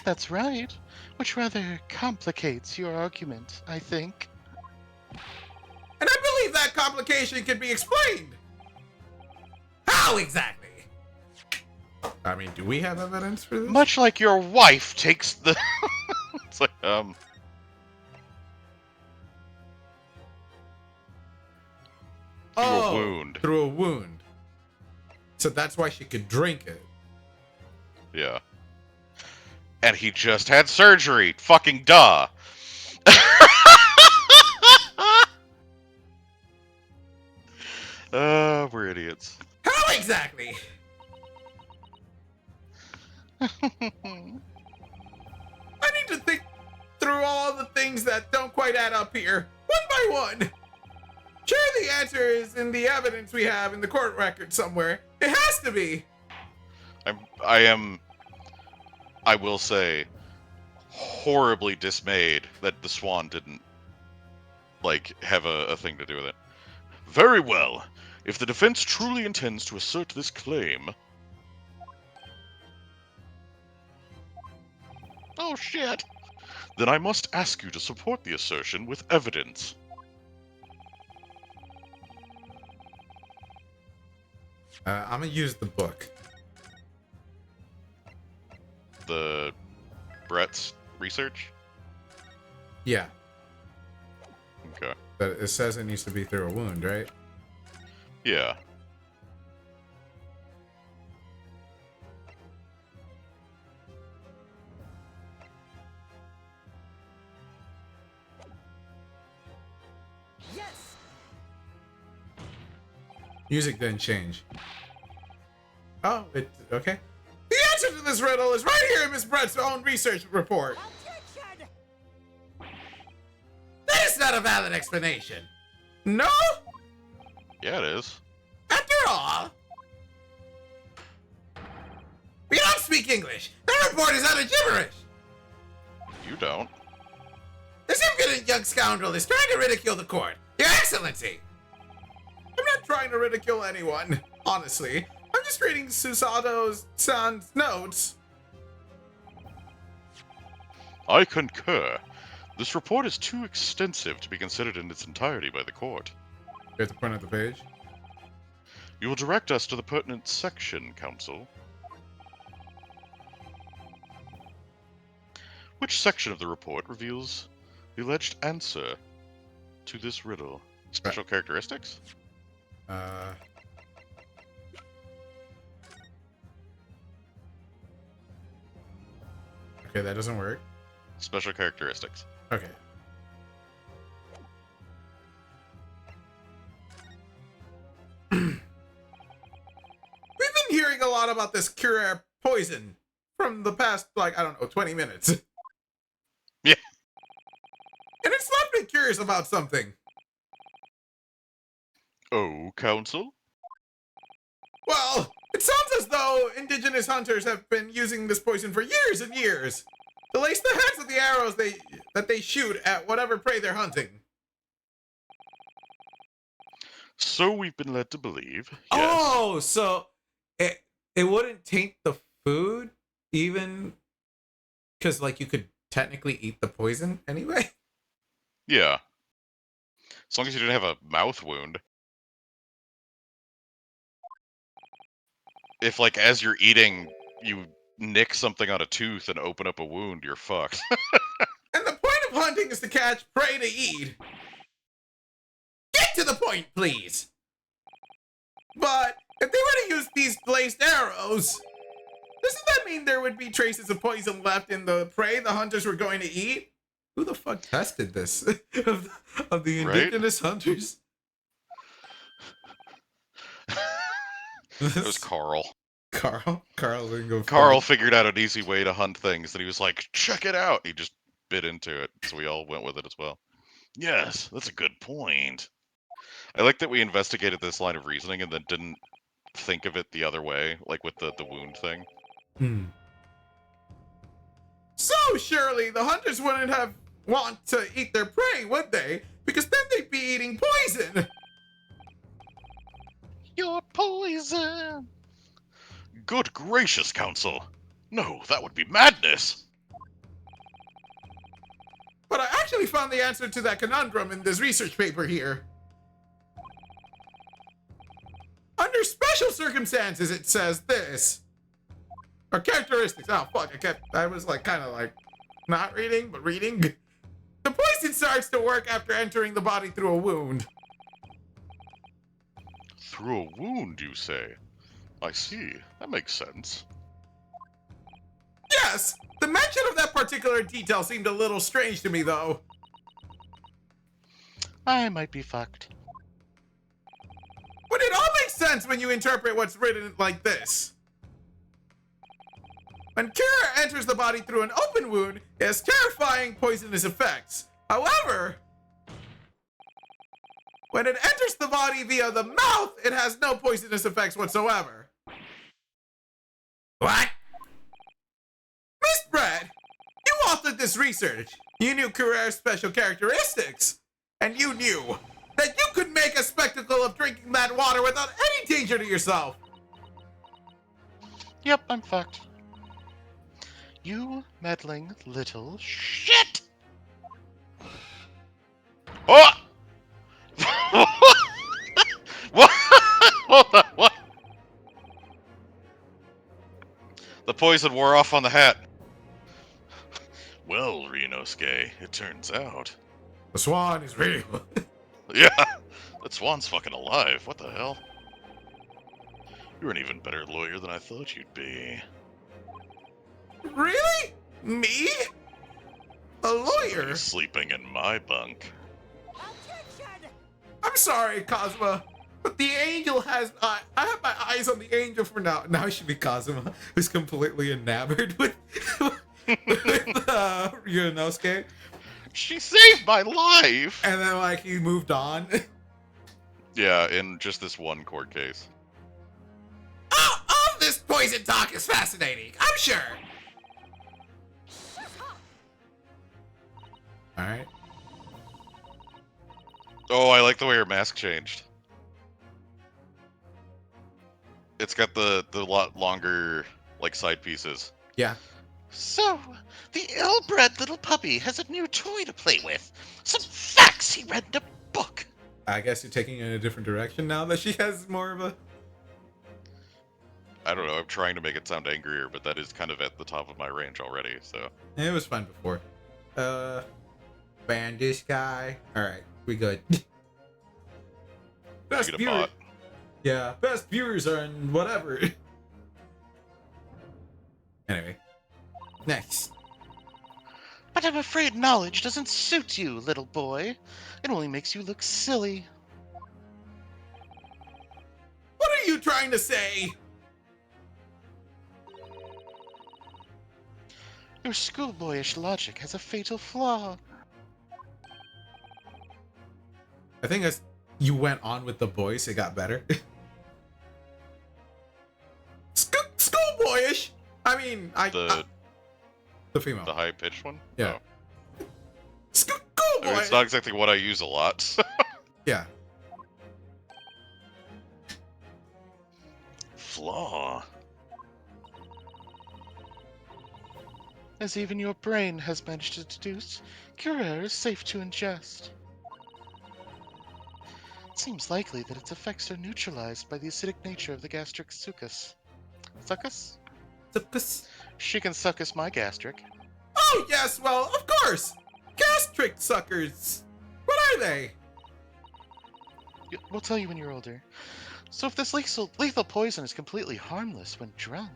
That's right. Which rather complicates your argument, I think. And I believe that complication can be explained. How exactly? I mean, do we have evidence for this? Much like your wife takes the... It's like, Through a wound. Through a wound. So that's why she could drink it. Yeah. And he just had surgery. Fucking duh. We're idiots. How exactly? I need to think through all the things that don't quite add up here, one by one. Sure, the answer is in the evidence we have in the court record somewhere. It has to be. I will say, horribly dismayed that the Swan didn't, like, have a thing to do with it. Very well. If the defense truly intends to assert this claim... Oh, shit. Then I must ask you to support the assertion with evidence. I'm gonna use the book. The Brett's research? Yeah, Okay. but it says it needs to be through a wound, right? Yeah. Yes! Music didn't change. Oh, okay. The answer to this riddle is right here in Miss Brett's own research report. Objection! That is not a valid explanation. No? Yeah, it is. After all, we don't speak English. That report is utter gibberish. You don't. This impudent young scoundrel is trying to ridicule the court. Your Excellency! I'm not trying to ridicule anyone, honestly. I'm just reading Susato-san's notes. I concur. This report is too extensive to be considered in its entirety by the court. You have to point out the page. You will direct us to the pertinent section, Counsel. Which section of the report reveals the alleged answer to this riddle? Special characteristics? Okay, that doesn't work. Special characteristics. Okay. We've been hearing a lot about this cure poison from the past, like, I don't know, 20 minutes. Yeah. And it's left me curious about something. Oh, Counsel? Well, it sounds as though indigenous hunters have been using this poison for years and years to lace the heads of the arrows that they shoot at whatever prey they're hunting. So we've been led to believe. Yes. Oh, so it wouldn't taint the food even because like you could technically eat the poison anyway. Yeah. As long as you didn't have a mouth wound. If, like, as you're eating, you nick something on a tooth and open up a wound, you're fucked. And the point of hunting is to catch prey to eat. Get to the point, please. But if they were to use these laced arrows, doesn't that mean there would be traces of poison left in the prey the hunters were going to eat? Who the fuck tested this of the Right? indigenous hunters? It was Carl. Carl Lingo. Carl figured out an easy way to hunt things, and he was like, check it out. He just bit into it, so we all went with it as well. Yes, that's a good point. I like that we investigated this line of reasoning and then didn't think of it the other way, like with the wound thing. Hmm. So surely the hunters wouldn't have want to eat their prey, would they? Because then they'd be eating poison. Your poison. Good gracious, Council. No, that would be madness. But I actually found the answer to that conundrum in this research paper here. Under special circumstances, it says this. Or characteristics. Oh, fuck. I was like, kind of like, not reading, but reading. The poison starts to work after entering the body through a wound. Through a wound, you say? I see. That makes sense. Yes! The mention of that particular detail seemed a little strange to me, though. I might be fucked. But it all makes sense when you interpret what's written like this. When Kira enters the body through an open wound, it has terrifying poisonous effects. However, when it enters the body via the mouth, it has no poisonous effects whatsoever. What? Miss Brett, you authored this research. You knew Kira's special characteristics. And you knew that you could make a spectacle of drinking that water without any danger to yourself. Yep, I'm fucked. You meddling little shit! Oh! What? Hold on, what? The poison wore off on the hat. Well, Ryunosuke, it turns out. The swan is real. Yeah. That swan's fucking alive. What the hell? You're an even better lawyer than I thought you'd be. Really? Me? A lawyer? Somebody's sleeping in my bunk. Attention! I'm sorry, Cosma, but the angel has. I have my eyes on the angel for now. Now it should be Cosma, who's completely enamored with Ryunosuke. She saved my life! And then, like, he moved on. Yeah, in just this one court case. All this poison talk is fascinating, I'm sure. Alright. Oh, I like the way her mask changed. It's got the lot longer, like, side pieces. Yeah. So, the ill-bred little puppy has a new toy to play with. Some facts he read in a book. I guess you're taking it in a different direction now that she has more of a. I don't know, I'm trying to make it sound angrier, but that is kind of at the top of my range already, so. It was fun before. Ban this guy. Alright, we good. Best Get a viewer. bot. Yeah, best viewers are in whatever. Anyway. Next. But I'm afraid knowledge doesn't suit you, little boy. It only makes you look silly. What are you trying to say? Your schoolboyish logic has a fatal flaw. I think as you went on with the voice, it got better. Schoolboyish. I mean, the female. The high-pitched one? Yeah. Oh. Schoolboy. I mean, it's not exactly what I use a lot. Yeah. Flaw. As even your brain has managed to deduce, Curer is safe to ingest. It seems likely that its effects are neutralized by the acidic nature of the gastric succus. Succus? She can succus my gastric. Oh yes, well, of course. Gastric suckers. What are they? We'll tell you when you're older. So if this lethal poison is completely harmless when drunk,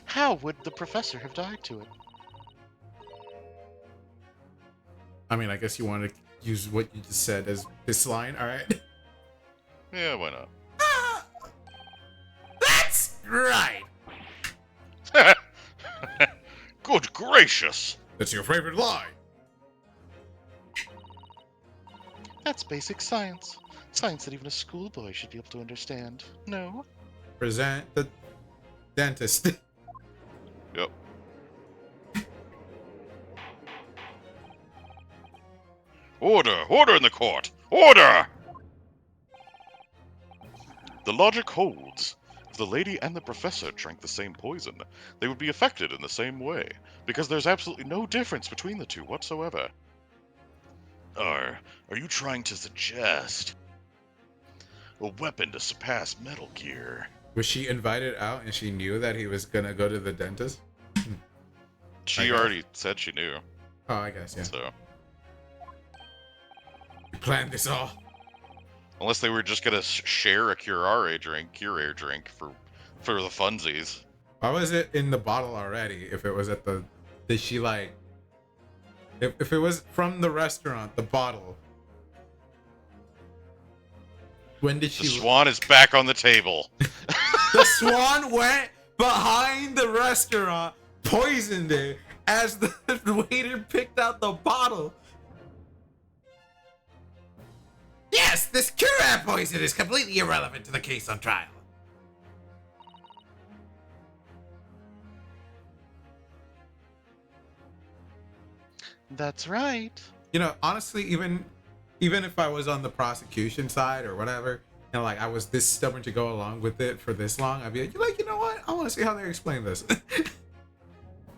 how would the professor have died to it? I mean, I guess you want to use what you just said as this line. All right. Yeah, why not? right. Good gracious! That's your favorite lie. That's basic science. Science that even a schoolboy should be able to understand. No? Present the dentist. Yep. Order! Order in the court! Order! The logic holds. If the lady and the professor drank the same poison, they would be affected in the same way, because there's absolutely no difference between the two whatsoever. Are you trying to suggest a weapon to surpass Metal Gear? Was she invited out and she knew that he was gonna go to the dentist? She guess. already said she knew, Oh, I guess, yeah. so... You planned this all. Unless they were just gonna share a Curare drink for the funsies. Why was it in the bottle already? If it was at the... Did she, like... If it was from the restaurant, the bottle... When did The she... swan is back on the table. The swan went behind the restaurant, poisoned it, as the waiter picked out the bottle. Yes, this Curare poison is completely irrelevant to the case on trial. That's right. You know, honestly, even if I was on the prosecution side or whatever, and like I was this stubborn to go along with it for this long, I'd be like, you know what? I want to see how they explain this.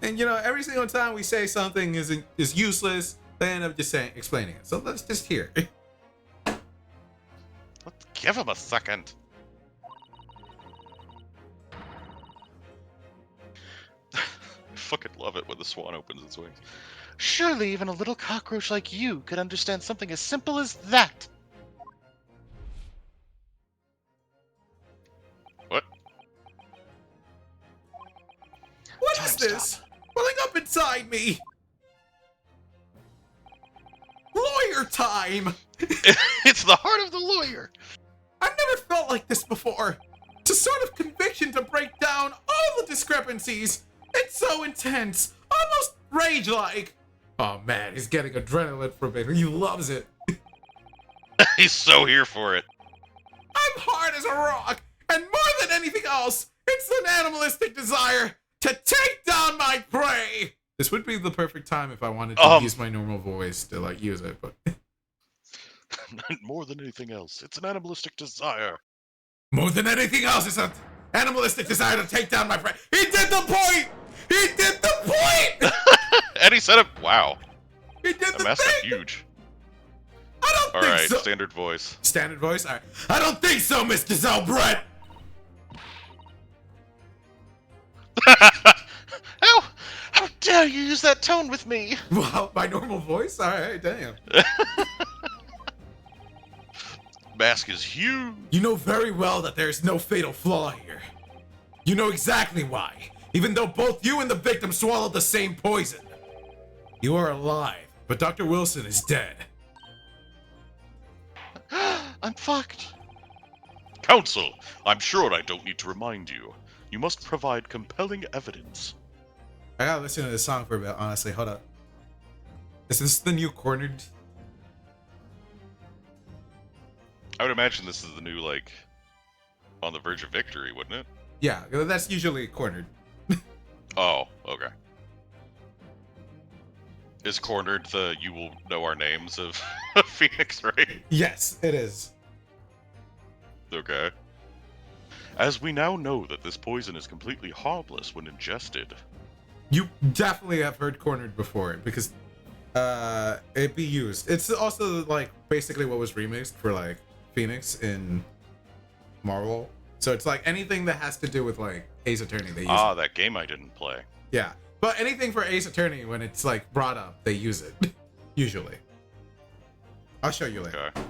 And you know, every single time we say something is useless, they end up just explaining it. So let's just hear. Let's give him a second. I fucking love it when the swan opens its wings. Surely even a little cockroach like you could understand something as simple as that. What? What Time is this? stop. Welling up inside me. Lawyer time. It's the heart of the lawyer. I've never felt like this before. It's a sort of conviction to break down all the discrepancies. It's so intense, almost rage-like. Oh man, he's getting adrenaline from it. He loves it. He's so here for it. I'm hard as a rock, and more than anything else, it's an animalistic desire to take down my prey. This would be the perfect time if I wanted to use my normal voice to like use it, but More than anything else, it's an animalistic desire. more than anything else, it's an animalistic desire to take down my prey. He did the point. He did the point. And he said it. Wow. He did That the messed up thing. huge. I don't All think right, so. standard voice. Standard voice. All right. I don't think so, Mr. Zelbrett. How dare you use that tone with me? Wow, my normal voice. All right, damn. Mask is huge. You know very well that there is no fatal flaw here. You know exactly why, even though both you and the victim swallowed the same poison. You are alive, but Dr. Wilson is dead. I'm fucked. Counsel, I'm sure I don't need to remind you. You must provide compelling evidence. I gotta listen to this song for a bit, honestly. Hold up. Is this the new Cornered? I would imagine this is the new, like, On the Verge of Victory, wouldn't it? Yeah, that's usually Cornered. Oh, okay. Is Cornered the You Will Know Our Names of Phoenix, right? Yes, it is. Okay. As we now know that this poison is completely harmless when ingested. You definitely have heard Cornered before because it be used. It's also like basically what was remixed for like Phoenix in Marvel. So it's like anything that has to do with like Ace Attorney, they use it. That game I didn't play. Yeah. But anything for Ace Attorney, when it's like brought up, they use it. Usually. I'll show you later. Okay.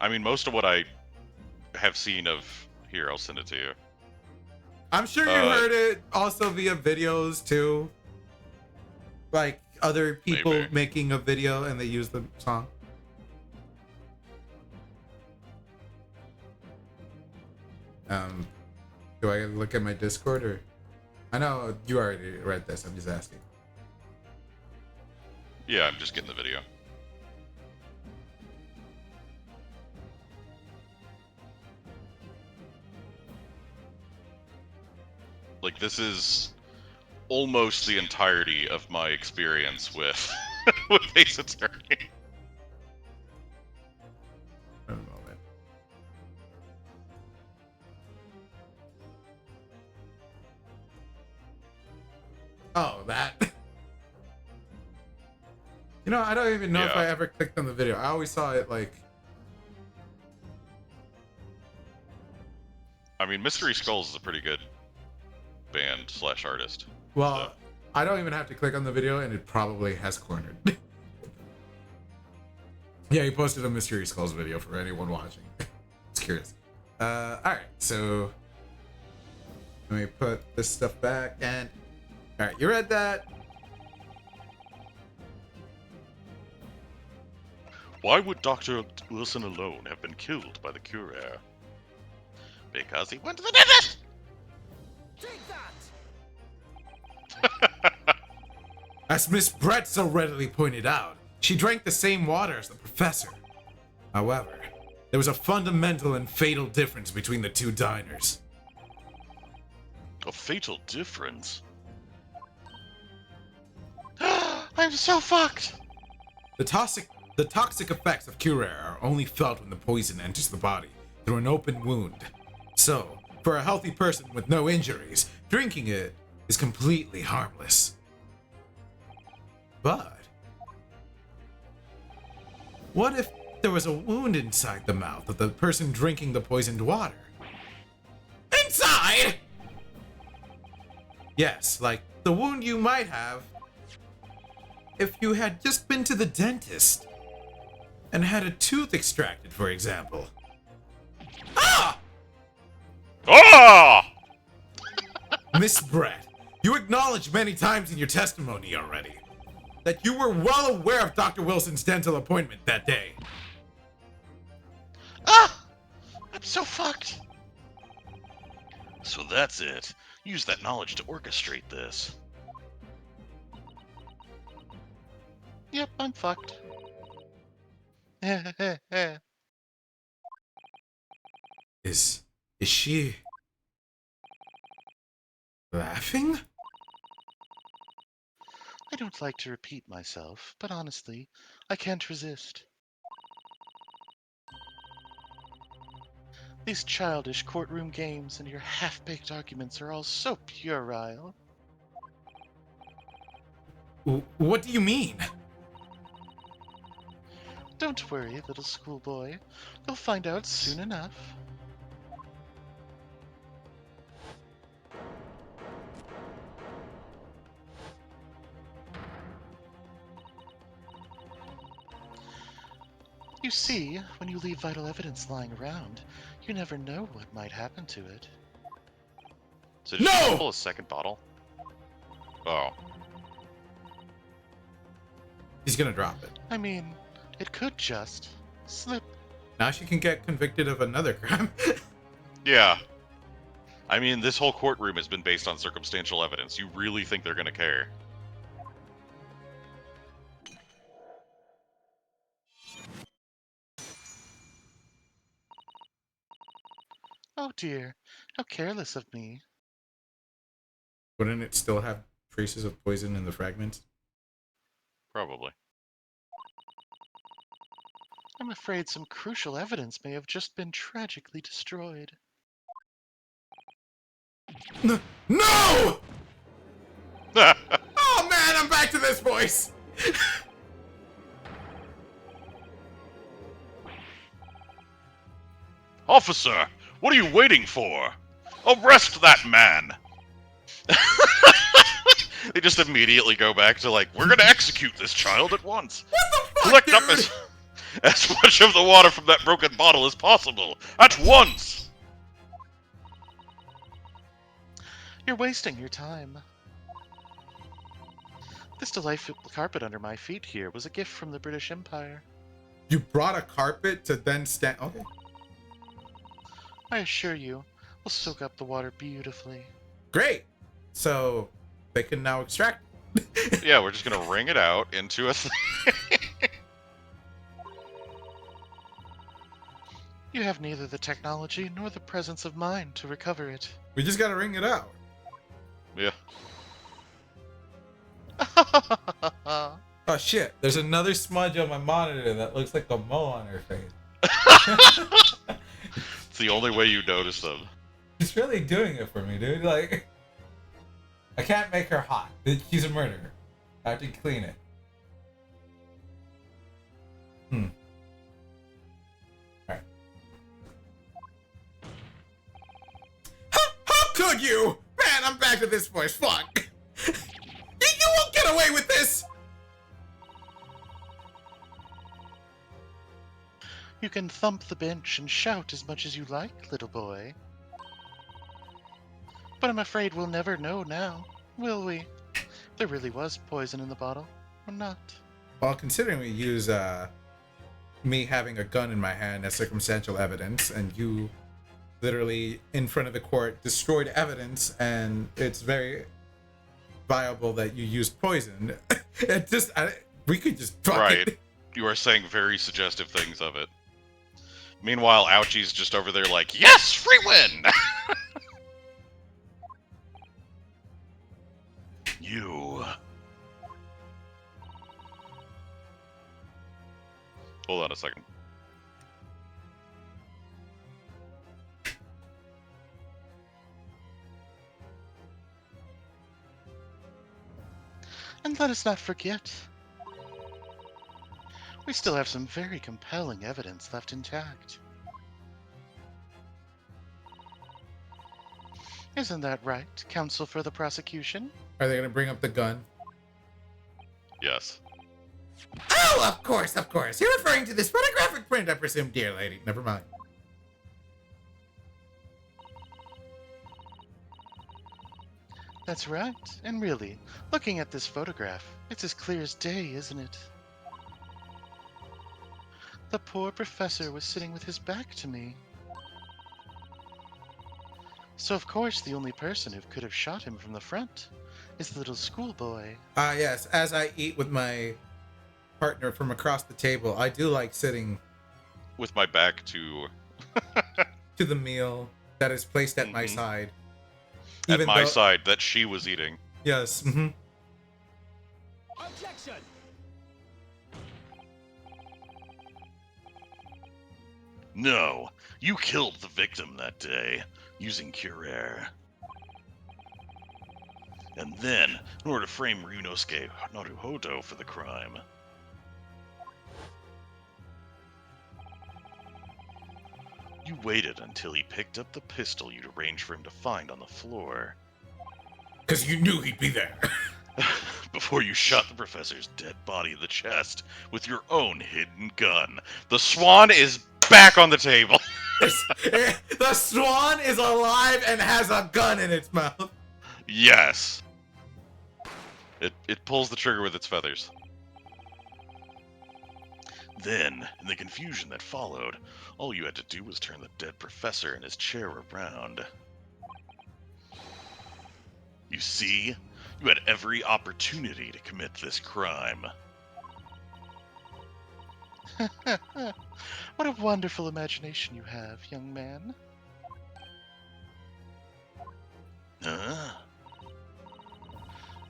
I mean, most of what I have seen of... Here, I'll send it to you. I'm sure you heard it also via videos too. Like other people Maybe. making a video and they use the song. Do I look at my Discord or? I know you already read this. I'm just asking. Yeah, I'm just getting the video. Like, this is almost the entirety of my experience with with Ace Attorney. A moment. Oh, that. You know, I don't even know if Yeah. I ever clicked on the video. I always saw it like. I mean, Mystery Skulls is a pretty good band / artist. Well, So- I don't even have to click on the video, and it probably has cornered. Yeah, he posted a Mystery Skulls video for anyone watching. It's curious. Alright, so let me put this stuff back and alright, you read that. Why would Dr. Wilson alone have been killed by the Curer? Because he went to the dentist! Take that! As Miss Brett so readily pointed out, she drank the same water as the professor. However, there was a fundamental and fatal difference between the two diners. A fatal difference? I'm so fucked! The toxic effects of Curer are only felt when the poison enters the body through an open wound. So, for a healthy person with no injuries, drinking it is completely harmless. But what if there was a wound inside the mouth of the person drinking the poisoned water? Inside! Yes, like the wound you might have if you had just been to the dentist and had a tooth extracted, for example. Ah! Ah! Miss Brett, you acknowledged many times in your testimony already that you were well aware of Dr. Wilson's dental appointment that day. Ah! I'm so fucked! So that's it. Use that knowledge to orchestrate this. Yep, I'm fucked. Is she laughing? I don't like to repeat myself, but honestly, I can't resist. These childish courtroom games and your half-baked arguments are all so puerile. What do you mean? Don't worry, little schoolboy. You'll find out soon enough. You see, when you leave vital evidence lying around, you never know what might happen to it. So did she pull a second bottle? Oh. He's gonna drop it. I mean, it could just slip. Now she can get convicted of another crime. Yeah. I mean, this whole courtroom has been based on circumstantial evidence. You really think they're gonna care? Oh dear, how careless of me. Wouldn't it still have traces of poison in the fragments? Probably. I'm afraid some crucial evidence may have just been tragically destroyed. No! Oh man, I'm back to this voice! Officer, what are you waiting for? Arrest that man! They just immediately go back to like, we're gonna execute this child at once. What the fuck, Collect up dude? as much of the water from that broken bottle as possible, at once! You're wasting your time. This delightful carpet under my feet here was a gift from the British Empire. You brought a carpet to then stand. Okay. I assure you, will soak up the water beautifully. Great. So they can now extract. Yeah, we're just gonna wring it out into a thing. You have neither the technology nor the presence of mind to recover it. We just gotta wring it out. Yeah. Oh shit! There's another smudge on my monitor that looks like a mole on her face. It's the only way you notice them. It's really doing it for me, dude. Like, I can't make her hot. She's a murderer. I have to clean it. Alright. How could you? Man, I'm back to this voice. Fuck. You won't get away with this. You can thump the bench and shout as much as you like, little boy. But I'm afraid we'll never know now, will we? There really was poison in the bottle, or not. Well, considering we use me having a gun in my hand as circumstantial evidence, and you literally in front of the court destroyed evidence, and it's very viable that you used poison. It just we could just fuck Right. it. You are saying very suggestive things of it. Meanwhile, Ouchie's just over there like, yes, free win! You. Hold on a second. And let us not forget, we still have some very compelling evidence left intact. Isn't that right, counsel for the prosecution? Are they gonna bring up the gun? Yes. Oh, of course, of course. You're referring to this photographic print, I presume, dear lady. Never mind. That's right. And really, looking at this photograph, it's as clear as day, isn't it? The poor professor was sitting with his back to me. So of course the only person who could have shot him from the front is the little schoolboy. Ah, yes. As I eat with my partner from across the table, I do like sitting With my back to to the meal that is placed at my Mhm. side. at Even my though- side that she was eating. Yes. Mm-hmm. Objection! No, you killed the victim that day, using Curer. And then, in order to frame Ryunosuke Naruhodo for the crime, you waited until he picked up the pistol you'd arranged for him to find on the floor, Because you knew he'd be there. before you shot the professor's dead body in the chest with your own hidden gun. The swan is back on the table. The swan is alive and has a gun in its mouth. Yes. It pulls the trigger with its feathers. Then, in the confusion that followed, all you had to do was turn the dead professor and his chair around. You see, you had every opportunity to commit this crime. What a wonderful imagination you have, young man. Huh?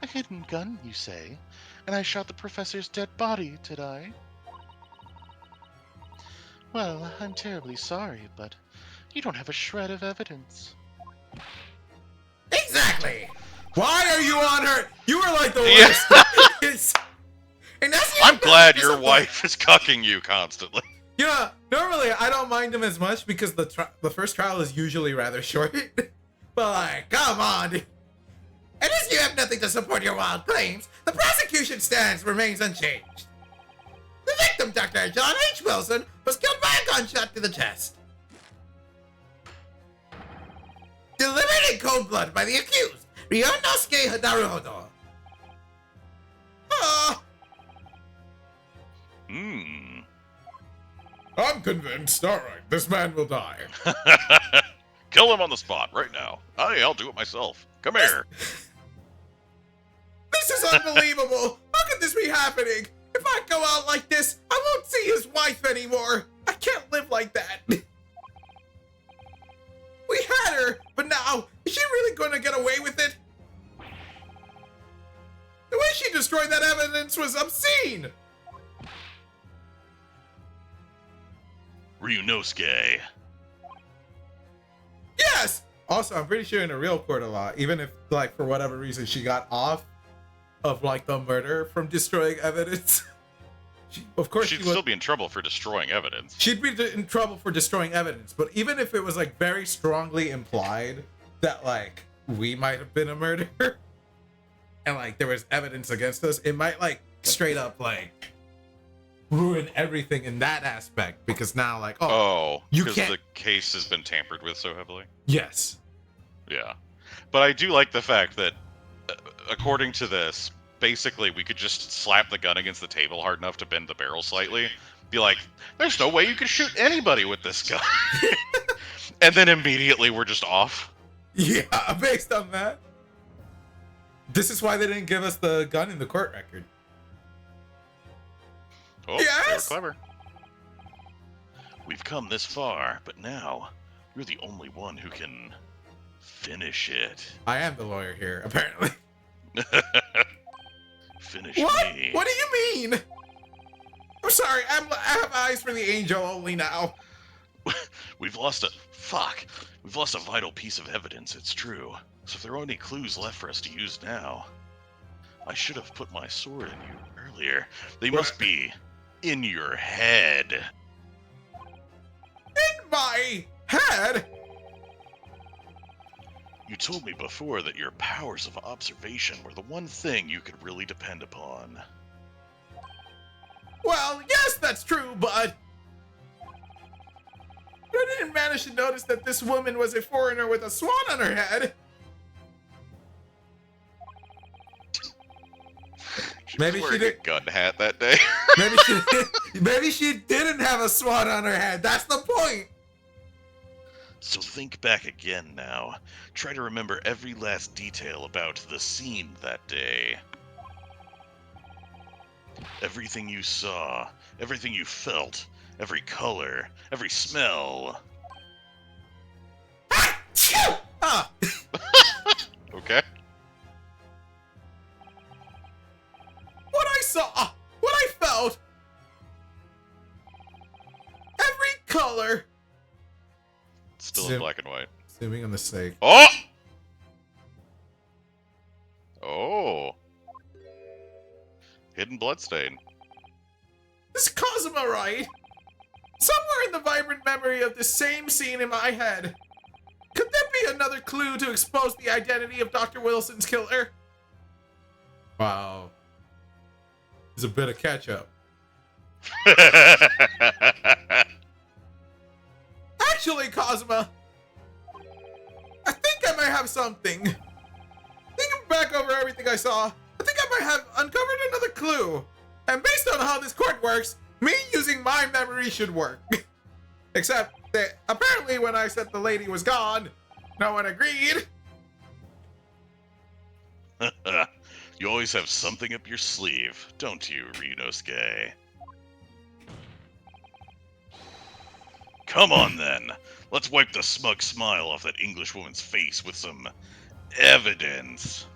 A hidden gun, you say? And I shot the professor's dead body, did I? Well, I'm terribly sorry, but you don't have a shred of evidence. Exactly. Why are you on her? You were like the Yeah. worst. It's- and that's I'm glad your that's the- wife is cucking you constantly. You know, normally I don't mind them as much because the first trial is usually rather short. But like, come on. Dude. And as you have nothing to support your wild claims, the prosecution stance remains unchanged. The victim, Dr. John H. Wilson, was killed by a gunshot to the chest. Delivered in cold blood by the accused, Ryunosuke Naruhodo. Oh, Hmm. I'm convinced. All right, this man will die. Kill him on the spot right now. I'll do it myself. Come here. This is unbelievable! How could this be happening? If I go out like this, I won't see his wife anymore! I can't live like that! We had her, but now, is she really gonna get away with it? The way she destroyed that evidence was obscene! Ryunosuke. Yes! Also, I'm pretty sure in a real court of law, even if, like, for whatever reason she got off of, like, the murder from destroying evidence, of course She'd she would, still be in trouble for destroying evidence. she'd be in trouble for destroying evidence. But even if it was, like, very strongly implied that, like, we might have been a murderer and, like, there was evidence against us, it might, like, straight up, like, ruin everything in that aspect. Because now, like, Oh, you because can't- the case has been tampered with so heavily. yes. Yeah. But I do like the fact that, according to this, basically we could just slap the gun against the table hard enough to bend the barrel slightly, be like, there's no way you could shoot anybody with this gun. And then immediately we're just off. Yeah, based on that. This is why they didn't give us the gun in the court record. Oh, Yes! they were clever. We've come this far, but now you're the only one who can finish it. I am the lawyer here, apparently. Finish What? me. What do you mean? I'm sorry, I have eyes for the angel only now. We've lost a vital piece of evidence, it's true. So if there are any clues left for us to use now, I should have put my sword in you earlier. They must be in your head. In my head? You told me before that your powers of observation were the one thing you could really depend upon. Well, yes, that's true, but I didn't manage to notice that this woman was a foreigner with a swan on her head. Maybe was she wearing did- a gun hat that day. Maybe she didn't have a swan on her head. That's the point. So think back again now. Try to remember every last detail about the scene that day. Everything you saw, everything you felt, every color, every smell. Ah, Okay. what I saw, what I felt, every color. Still in Zip. black and white. Assuming a mistake. Oh! Oh. Hidden bloodstain. Is Cosmo right? Somewhere in the vibrant memory of the same scene in my head. Could there be another clue to expose the identity of Dr. Wilson's killer? Wow. There's a bit of catch-up. Actually, Cosmo, I think I might have something. Thinking back over everything I saw, I think I might have uncovered another clue. And based on how this court works, me using my memory should work. Except that apparently when I said the lady was gone, no one agreed. You always have something up your sleeve, don't you, Ryunosuke? Come on then, let's wipe the smug smile off that English woman's face with some evidence.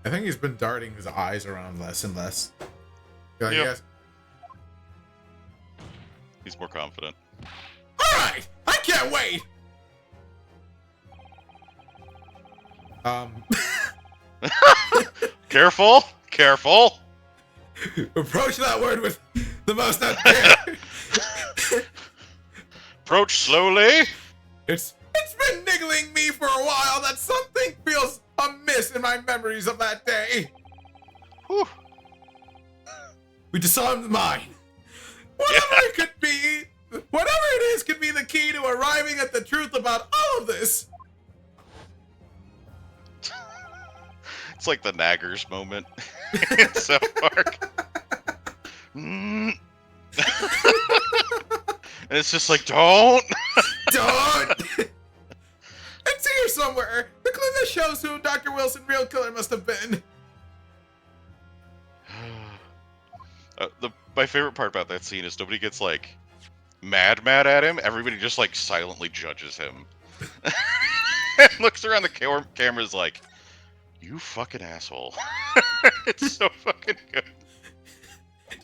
I think he's been darting his eyes around less and less. Like, Yep. yes. He's more confident. All right, I can't wait. Careful! Careful! Approach that word with the most care. Approach slowly! It's been niggling me for a while that something feels amiss in my memories of that day. Whew. We disarmed the mind. Whatever it could be, whatever it is could be the key to arriving at the truth about all of this. It's like the Naggers moment in South Park. And it's just like, don't! Don't. somewhere. The clue that shows who Dr. Wilson real killer must have been. My favorite part about that scene is nobody gets like mad at him. Everybody just like silently judges him. And looks around the cameras like, you fucking asshole. It's so fucking good.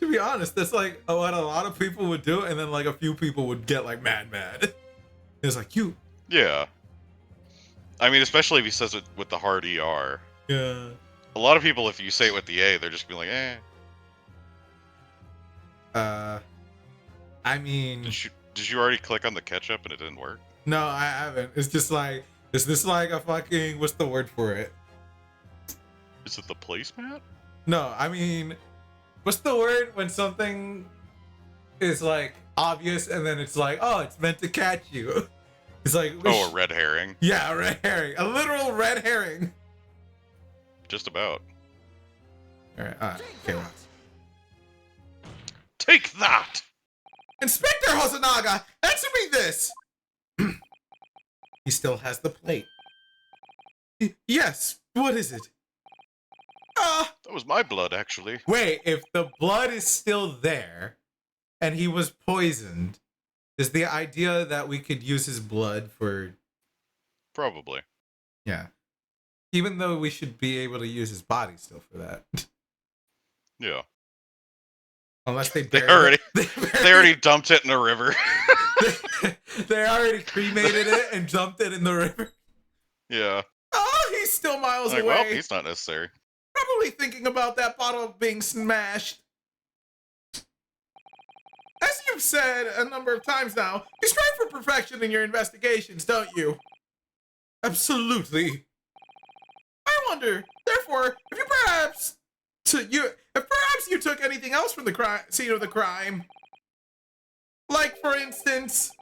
To be honest, that's like what a lot of people would do, and then like a few people would get like mad. It's like, you. Yeah. I mean, especially if he says it with the hard ER. Yeah. A lot of people, if you say it with the A, they're just gonna be like, eh. I mean, Did you already click on the ketchup and it didn't work? no, I haven't. It's just like, is this like a fucking, what's the word for it? Is it the placemat? No, I mean, what's the word when something is like obvious and then it's like, oh, it's meant to catch you. It's like, Oh, a red herring. yeah, a red herring, a literal red herring. Just about. All right, okay. Take that! Inspector Hosonaga, answer me this. He still has the plate. Yes, what is it? That was my blood, actually. Wait, if the blood is still there and he was poisoned, is the idea that we could use his blood for... Probably. Yeah. Even though we should be able to use his body still for that. Yeah. Unless they They bury already dumped it in a river. they already cremated it and dumped it in the river. Yeah. Oh, he's still miles Like, away. well, he's not necessary. Probably thinking about that bottle being smashed. As you've said a number of times now, you strive for perfection in your investigations, don't you? Absolutely. I wonder, therefore, if perhaps you took anything else from the scene of the crime. Like, for instance,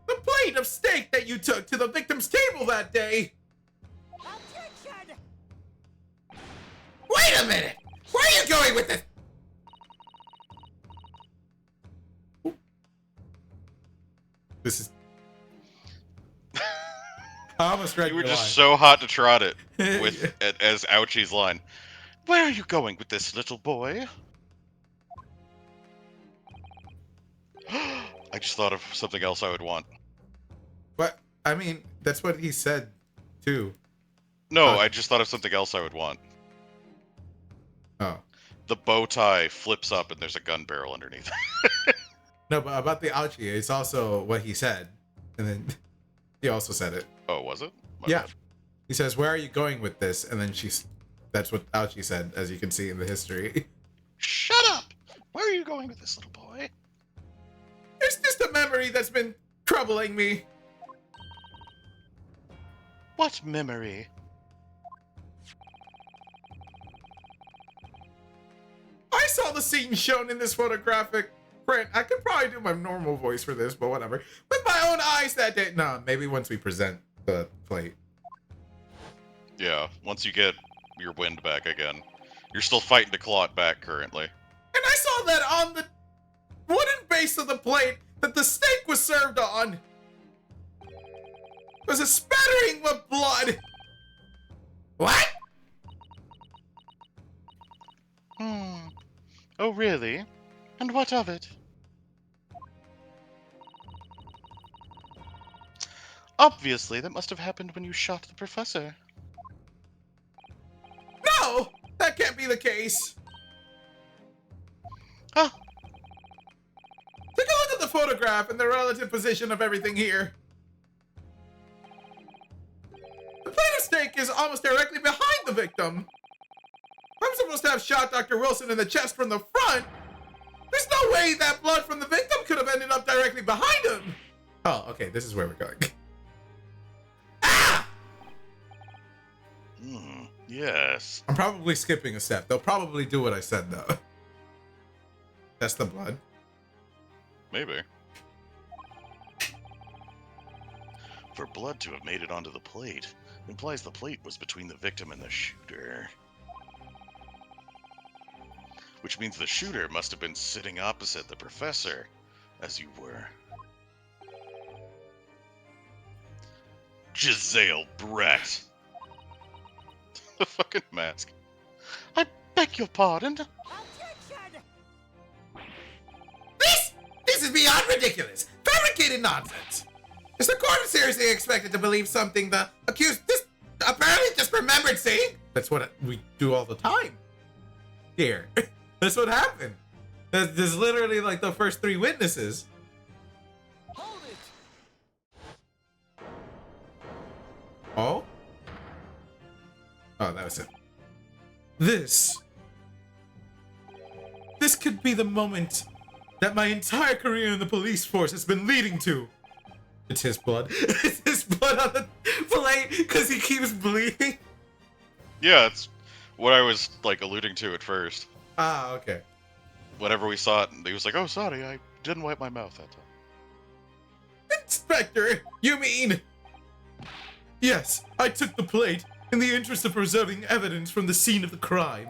the plate of steak that you took to the victim's table that day. Objection! Wait a minute! Where are you going with this? This is... I almost read You were your just line. so hot to trot it with as Ouchie's line. Where are you going with this, little boy? I just thought of something else I would want. But, I mean, that's what he said, too. No, Huh. I just thought of something else I would want. Oh. The bow tie flips up and there's a gun barrel underneath. No, but about the ouchie, it's also what he said. And then he also said it. Oh, was it? My Yeah. bad. He says, where are you going with this? And then that's what ouchie said, as you can see in the history. Shut up! Where are you going with this, little boy? It's just a memory that's been troubling me. What memory? I saw the scene shown in this photographic print. I could probably do my normal voice for this, but whatever. With my own eyes that day. No, maybe once we present the plate. Yeah, once you get your wind back again. You're still fighting to claw it back currently. And I saw that on the wooden base of the plate that the steak was served on. Was a spattering of blood. What? Oh, really? And what of it? Obviously, that must have happened when you shot the professor. No, that can't be the case. Huh? Take a look at the photograph and the relative position of everything here. The plate of steak is almost directly behind the victim. I'm supposed to have shot Dr. Wilson in the chest from the front. There's no way that blood from the victim could have ended up directly behind him. Oh, okay, this is where we're going. Ah! Yes. I'm probably skipping a step. They'll probably do what I said, though. That's the blood. Maybe. For blood to have made it onto the plate implies the plate was between the victim and the shooter. Which means the shooter must have been sitting opposite the professor, as you were. Giselle Brett. The fucking mask. I beg your pardon. Objection! This is beyond ridiculous. Fabricated nonsense. Is the court seriously expected to believe something the accused apparently just remembered saying? That's what we do all the time. Here. That's what happened. There's literally like the first 3 witnesses. Hold it! Oh? Oh, that was it. This could be the moment that my entire career in the police force has been leading to. It's his blood. It's his blood on the plate because he keeps bleeding. Yeah, it's what I was like alluding to at first. Ah, okay. Whenever we saw it, he was like, "Oh, sorry, I didn't wipe my mouth that time." Inspector, you mean? Yes, I took the plate in the interest of preserving evidence from the scene of the crime.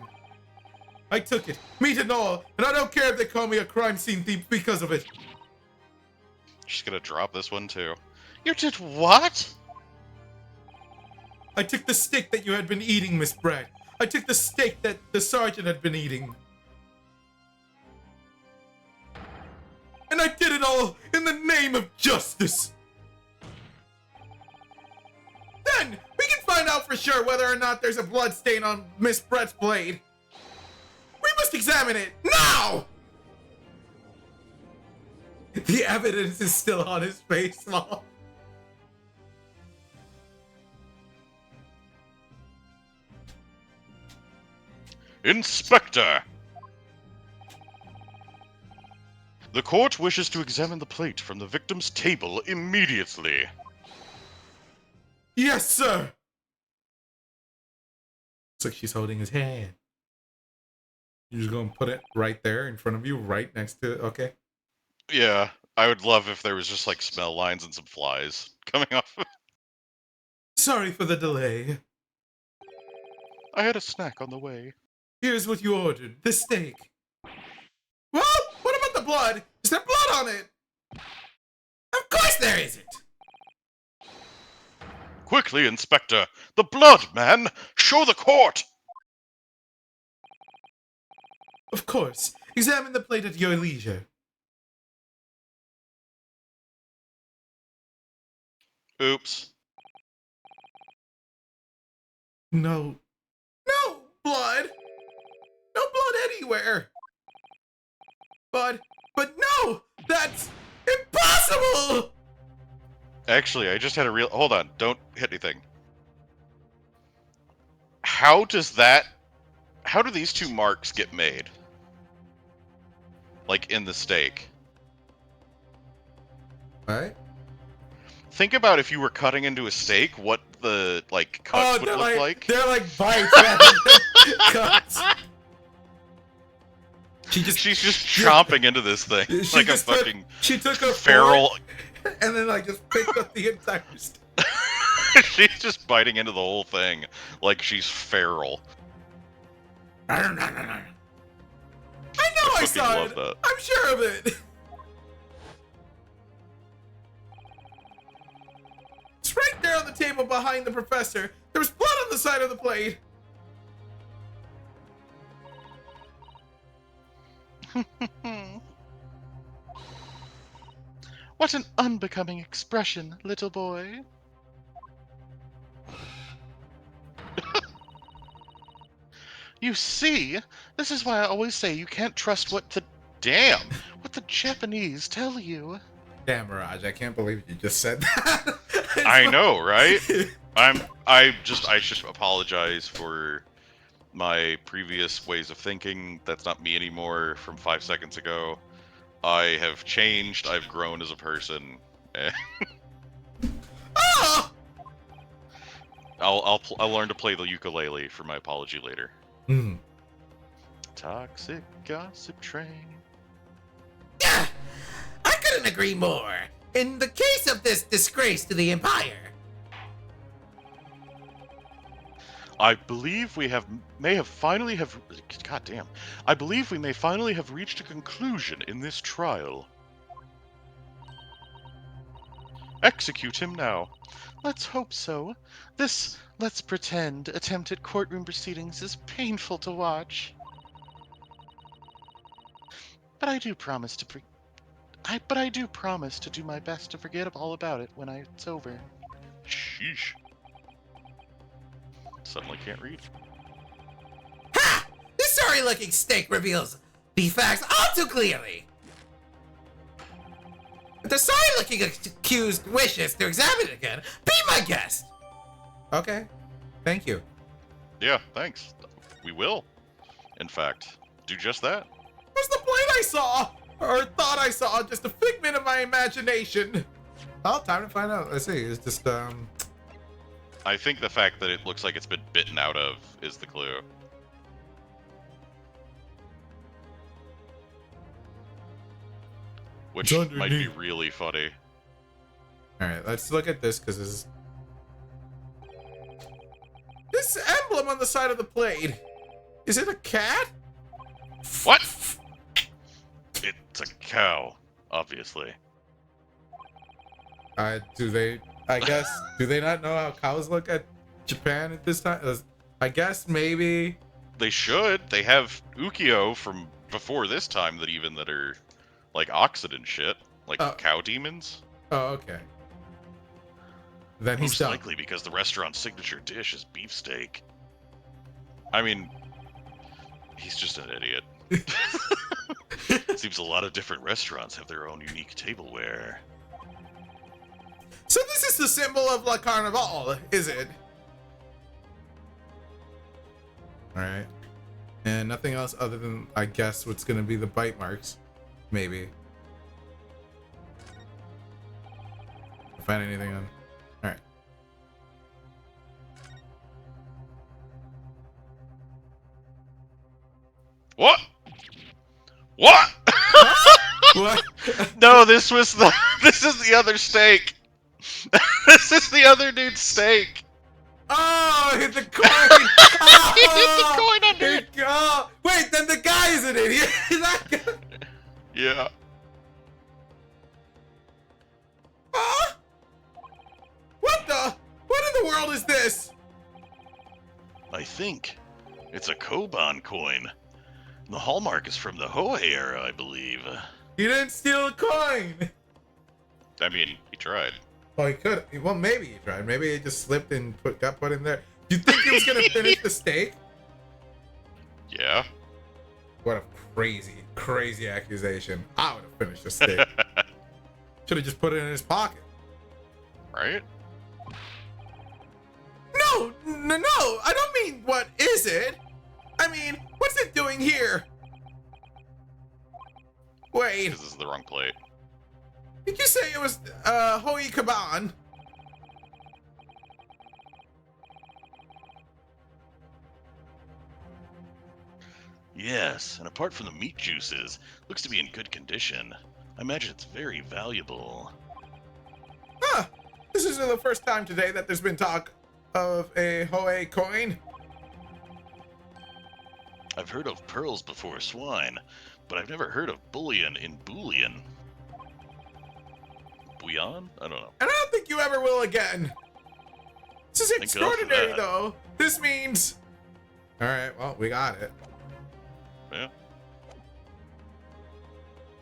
I took it, meat and all, and I don't care if they call me a crime scene thief because of it. She's gonna drop this one too. You did what? I took the steak that you had been eating, Miss Brett. I took the steak that the sergeant had been eating. And I did it all in the name of justice. Then, we can find out for sure whether or not there's a blood stain on Miss Brett's blade. We must examine it now! The evidence is still on his face, Mom. Inspector! The court wishes to examine the plate from the victim's table immediately. Yes, sir! Looks like she's holding his hand. You're just gonna put it right there in front of you, right next to it, okay? Yeah, I would love if there was just like smell lines and some flies coming off. Sorry for the delay. I had a snack on the way. Here's what you ordered, the steak. Well, what about the blood? Is there blood on it? Of course there isn't! Quickly, Inspector! The blood, man! Show the court! Of course. Examine the plate at your leisure. Oops. No. No blood! No blood anywhere! But no! That's impossible! Actually, I just had a real. Hold on, don't hit anything. How does that. How do these 2 marks get made? Like in the steak? Right? Think about if you were cutting into a steak, what the, like, cuts would look like. They're like bites rather than cuts. She's just chomping into this thing. She Like a just took- fucking She took a feral. fork and then like just picked up the entire steak. She's just biting into the whole thing like she's feral. I know I fucking saw love it. that. I'm sure of it. It's right there on the table behind the professor. There was blood on the side of the plate. What an unbecoming expression, little boy. You see, this is why I always say you can't trust what the Japanese tell you. Damn, Mirage, I can't believe you just said that. I know, right? I should apologize for my previous ways of thinking. That's not me anymore from 5 seconds ago. I have changed. I've grown as a person. Oh! I'll learn to play the ukulele for my apology later. Mm. Toxic gossip train. Yeah, I couldn't agree more. In the case of this disgrace to the Empire, I believe we may finally have reached a conclusion in this trial. execute him now. Let's hope so. This, let's pretend, attempt at courtroom proceedings is painful to watch. But I do promise to I do promise to do my best to forget all about it when it's over. Sheesh. Suddenly can't read. Ha! This sorry-looking steak reveals the facts all too clearly. If the sorry-looking accused wishes to examine it again, be my guest. Okay. Thank you. Yeah, thanks. We will. In fact, do just that. Was the plane I saw, or thought I saw, just a figment of my imagination? Well, time to find out. Let's see. It's just I think the fact that it looks like it's been bitten out of is the clue. Which It's might be underneath. really funny. All right. Let's look at this because this emblem on the side of the plane. Is it a cat? What? It's a cow, obviously. Do they? I guess. Do they not know how cows look at Japan at this time? I guess maybe. They should. They have ukiyo from before this time that are like oxid shit, like Oh. cow demons. Oh, okay. Then he's Most done. likely because the restaurant's signature dish is beefsteak. I mean, he's just an idiot. Seems a lot of different restaurants have their own unique tableware. So this is the symbol of La Carnival, is it? All right. And nothing else other than, I guess, what's going to be the bite marks. Maybe. Find anything on... All right. What? What? What? No, this is the other steak. This is the other dude's steak. Oh, hit the coin! Oh, He hit the coin under it. Oh, wait, then the guy is an idiot. That guy... Yeah. Huh? What in the world is this? I think it's a Koban coin. The hallmark is from the Hoei era, I believe. You didn't steal a coin. I mean, he tried. Oh, he could. Well, maybe he tried. Maybe he just slipped and got put in there. Do you think he was gonna finish the steak? Yeah. What a crazy accusation. I would have finished the steak. Should have just put it in his pocket. Right? No, I don't mean what is it? I mean, what's it doing here? Wait, This is the wrong plate. did you say it was Hoi Kaban? Yes, and apart from the meat juices, looks to be in good condition. I imagine it's very valuable. Huh. This isn't the first time today that there's been talk of a Hoi coin. I've heard of pearls before swine, but I've never heard of bullion in bullion. Bouillon? I don't know. And I don't think you ever will again. This is Thank God for extraordinary, that. though. This means... Alright, well, we got it. Yeah.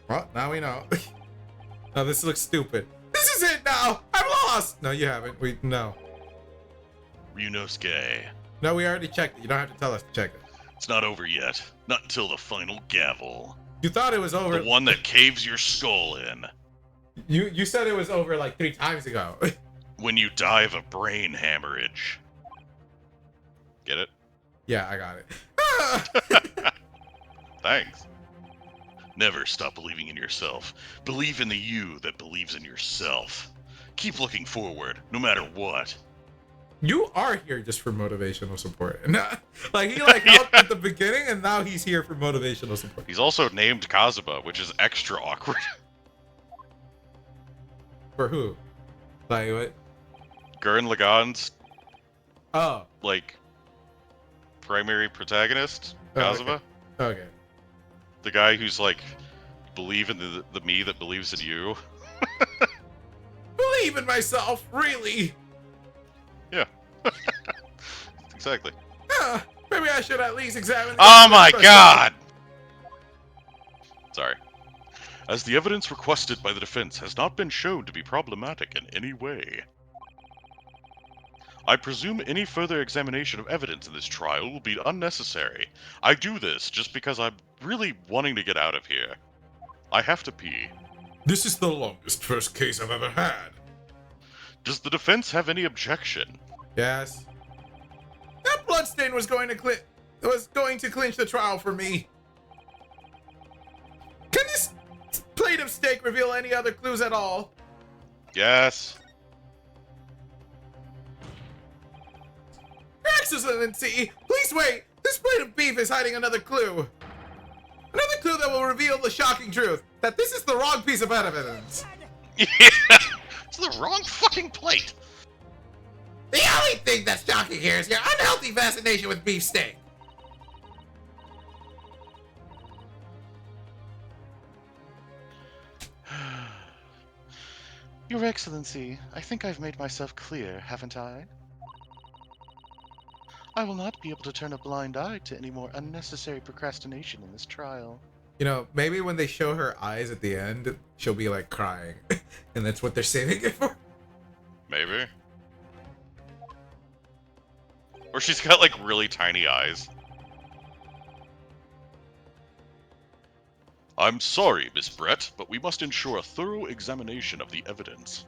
Well, now we know. No, this looks stupid. This is it now! I'm lost! No, you haven't. No. Ryunosuke. No, we already checked it. You don't have to tell us to check it. It's not over yet. Not until the final gavel. You thought it was over... The one that caves your skull in. You said it was over like 3 times ago. When you die of a brain hemorrhage. Get it? Yeah, I got it. Ah! Thanks. Never stop believing in yourself. Believe in the you that believes in yourself. Keep looking forward, no matter what. You are here just for motivational support. No, like he helped at the beginning, and now he's here for motivational support. He's also named Kazuma, which is extra awkward. For who? Like what? Gurren Lagann's Oh, like primary protagonist, Oh, okay. Kazuma. okay. The guy who's like believe in the me that believes in you. believe in myself, really. Exactly. Maybe I should at least examine. the Oh my evidence god! Sorry. As the evidence requested by the defense has not been shown to be problematic in any way, I presume any further examination of evidence in this trial will be unnecessary. I do this just because I'm really wanting to get out of here. I have to pee. This is the longest first case I've ever had. Does the defense have any objection? Yes. That bloodstain was going to clinch the trial for me. Can this plate of steak reveal any other clues at all? Yes. Your Excellency, please wait. This plate of beef is hiding another clue. Another clue that will reveal the shocking truth that this is the wrong piece of evidence. Yeah, it's the wrong fucking plate. The only thing that's shocking here is your unhealthy fascination with beefsteak. Your Excellency, I think I've made myself clear, haven't I? I will not be able to turn a blind eye to any more unnecessary procrastination in this trial. You know, maybe when they show her eyes at the end, she'll be like crying. And that's what they're saving it for. Maybe. Or she's got like really tiny eyes. I'm sorry, Miss Brett, but we must ensure a thorough examination of the evidence.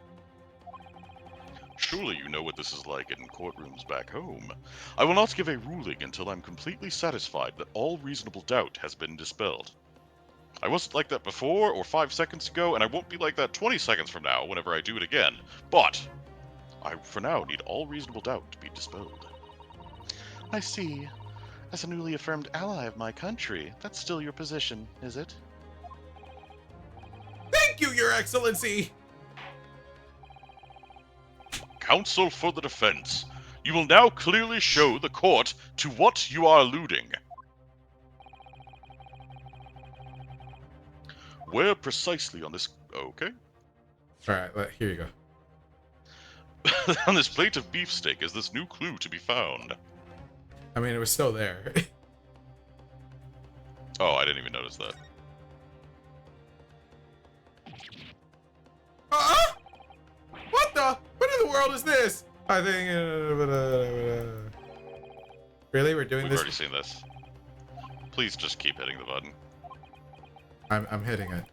Surely you know what this is like in courtrooms back home. I will not give a ruling until I'm completely satisfied that all reasonable doubt has been dispelled. I wasn't like that before or 5 seconds ago, and I won't be like that 20 seconds from now whenever I do it again. But I, for now, need all reasonable doubt to be dispelled. I see. As a newly affirmed ally of my country, that's still your position, is it? Thank you, Your Excellency. Counsel for the defense, you will now clearly show the court to what you are alluding. Where precisely on this... Okay. Alright, here you go. On this plate of beefsteak is this new clue to be found. I mean, it was still there. Oh, I didn't even notice that. What in the world is this? I think. Really, we're doing We've this? already seen this. Please just keep hitting the button. I'm hitting it.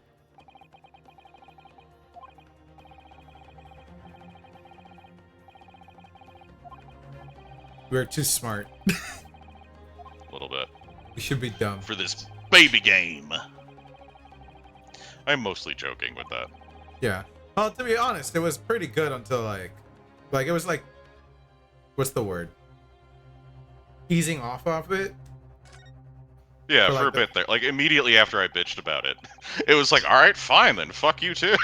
We're too smart. A little bit. We should be dumb. For this baby game. I'm mostly joking with that. Yeah. Well, to be honest, it was pretty good until like it was like, what's the word? Easing off of it. Yeah, For, for like, a bit there. Like, immediately after I bitched about it, it was like, alright, fine then, fuck you too.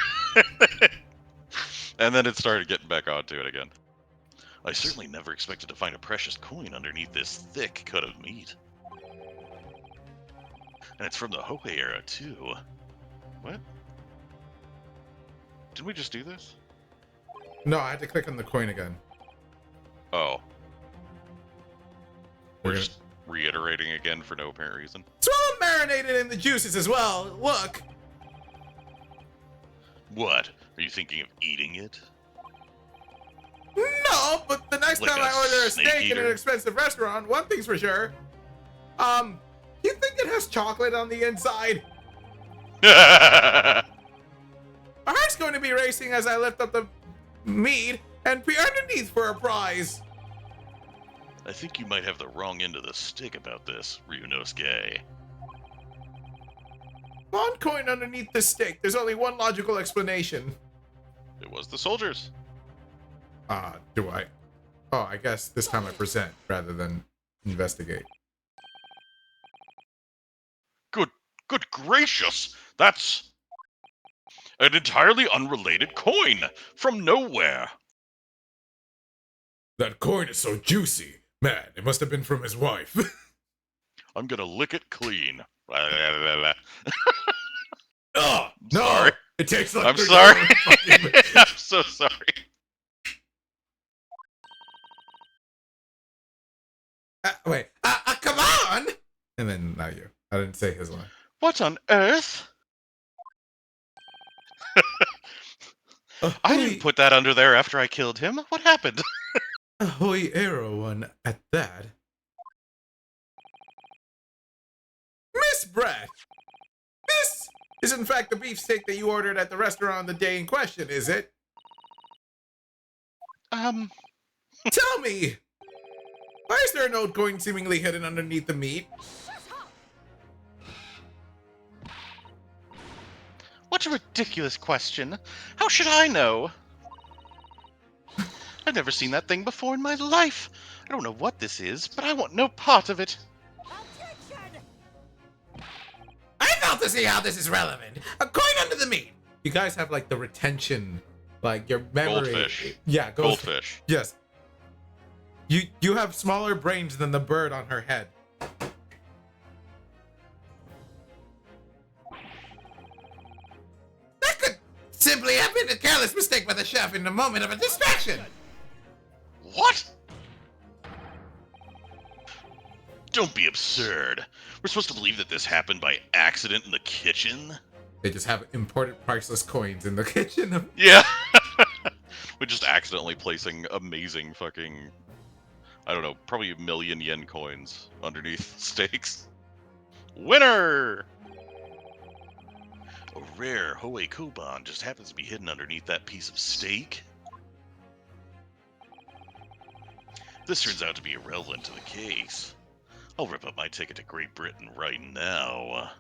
And then it started getting back onto it again. I certainly never expected to find a precious coin underneath this thick cut of meat. And it's from the Hohe era, too. What? Didn't we just do this? No, I had to click on the coin again. Oh. We're We're gonna- just reiterating again for no apparent reason. It's all marinated in the juices as well. Look. What? Are you thinking of eating it? No, but the next Like time a I order a snake steak in an eater? expensive restaurant, one thing's for sure. You think it has chocolate on the inside? My heart's going to be racing as I lift up the meat and be underneath for a prize. I think you might have the wrong end of the stick about this, Ryunosuke. One coin underneath the steak. There's only one logical explanation. It was the soldiers. Do I? Oh, I guess this time I present rather than investigate. Good gracious! That's an entirely unrelated coin from nowhere. That coin is so juicy. Man, it must have been from his wife. I'm gonna lick it clean. Oh, no! Sorry. It tastes like I'm they're sorry. going fucking- I'm so sorry. Wait. Come on! And then now you. I didn't say his line. What on earth? I Ahoy, didn't put that under there after I killed him. What happened? ahoy, arrow one at that. Miss Brett! This is in fact the beefsteak that you ordered at the restaurant on the day in question, is it? Tell me! Why is there a note going seemingly hidden underneath the meat? What a ridiculous question. How should I know? I've never seen that thing before in my life. I don't know what this is, but I want no part of it. Objection! I fail to see how this is relevant. A coin under the meat. You guys have like the retention, like your memory. Goldfish. Yeah, Goldfish. Yes. You have smaller brains than the bird on her head. That could simply have been a careless mistake by the chef in a moment of a distraction. What? Don't be absurd. We're supposed to believe that this happened by accident in the kitchen? They just have imported priceless coins in the kitchen. Yeah. We're just accidentally placing amazing fucking, I don't know, probably a million yen coins underneath steaks. Winner! A rare Hoei Koban just happens to be hidden underneath that piece of steak? This turns out to be irrelevant to the case. I'll rip up my ticket to Great Britain right now.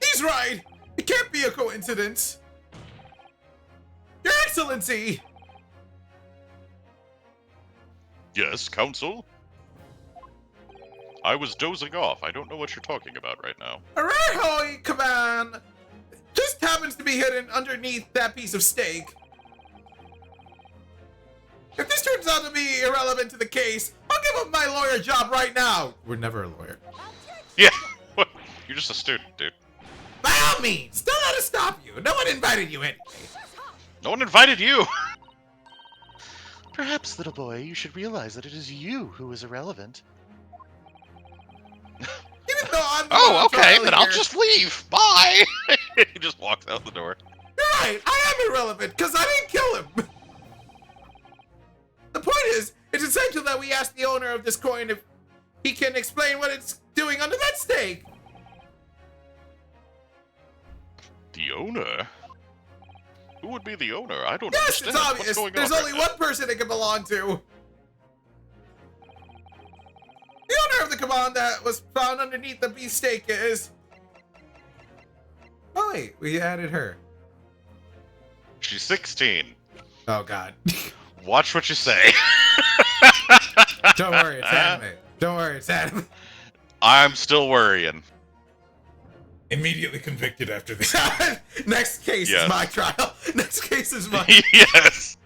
He's right! It can't be a coincidence! Your Excellency! Yes, Counsel? I was dozing off. I don't know what you're talking about right now. A rare Hoei Kaban just happens to be hidden underneath that piece of steak. If this turns out to be irrelevant to the case, I'll give up my lawyer job right now. We're never a lawyer. Yeah, what? You're just a student, dude. By all means, don't let us stop you. No one invited you anyway. No one invited you! Perhaps, little boy, you should realize that it is you who is irrelevant. Even though I'm the Oh, one okay, trial then I'll here. just leave. Bye! He just walks out the door. You're right, I am irrelevant, because I didn't kill him. The point is, it's essential that we ask the owner of this coin if he can explain what it's doing under that steak. The owner? Who would be the owner? I don't Yes, understand. it's obvious. What's going There's on only right one person it can belong to. The owner of the command that was found underneath the beefsteak is... Oh wait, we added her. now? She's 16. Oh god. Watch what you say. Don't worry, it's anime. Don't worry, it's anime. I'm still worrying. Immediately convicted after this. Next case Yes. is my trial. Next case is my... Yes.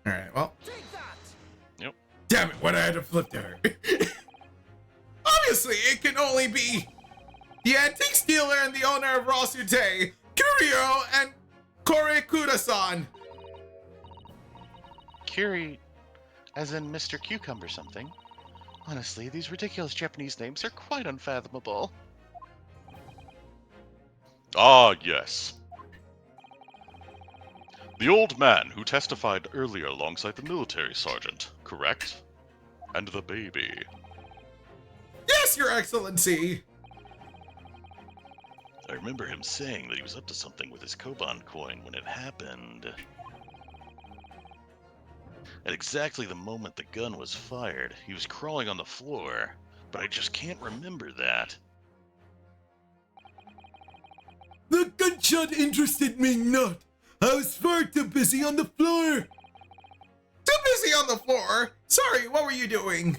Alright, well... Take that! Damn it, why'd I have to flip to her? Obviously, it can only be the antique dealer and the owner of Rasute, Kurio and Korekuda-san. Curie, as in Mr. Cucumber something. Honestly, these ridiculous Japanese names are quite unfathomable. Ah, yes. The old man who testified earlier alongside the military sergeant, correct? And the baby. Yes, Your Excellency. I remember him saying that he was up to something with his Koban coin when it happened. At exactly the moment the gun was fired, he was crawling on the floor, but I just can't remember that. The gunshot interested me not. I was far too busy on the floor. Too busy on the floor? Sorry, what were you doing?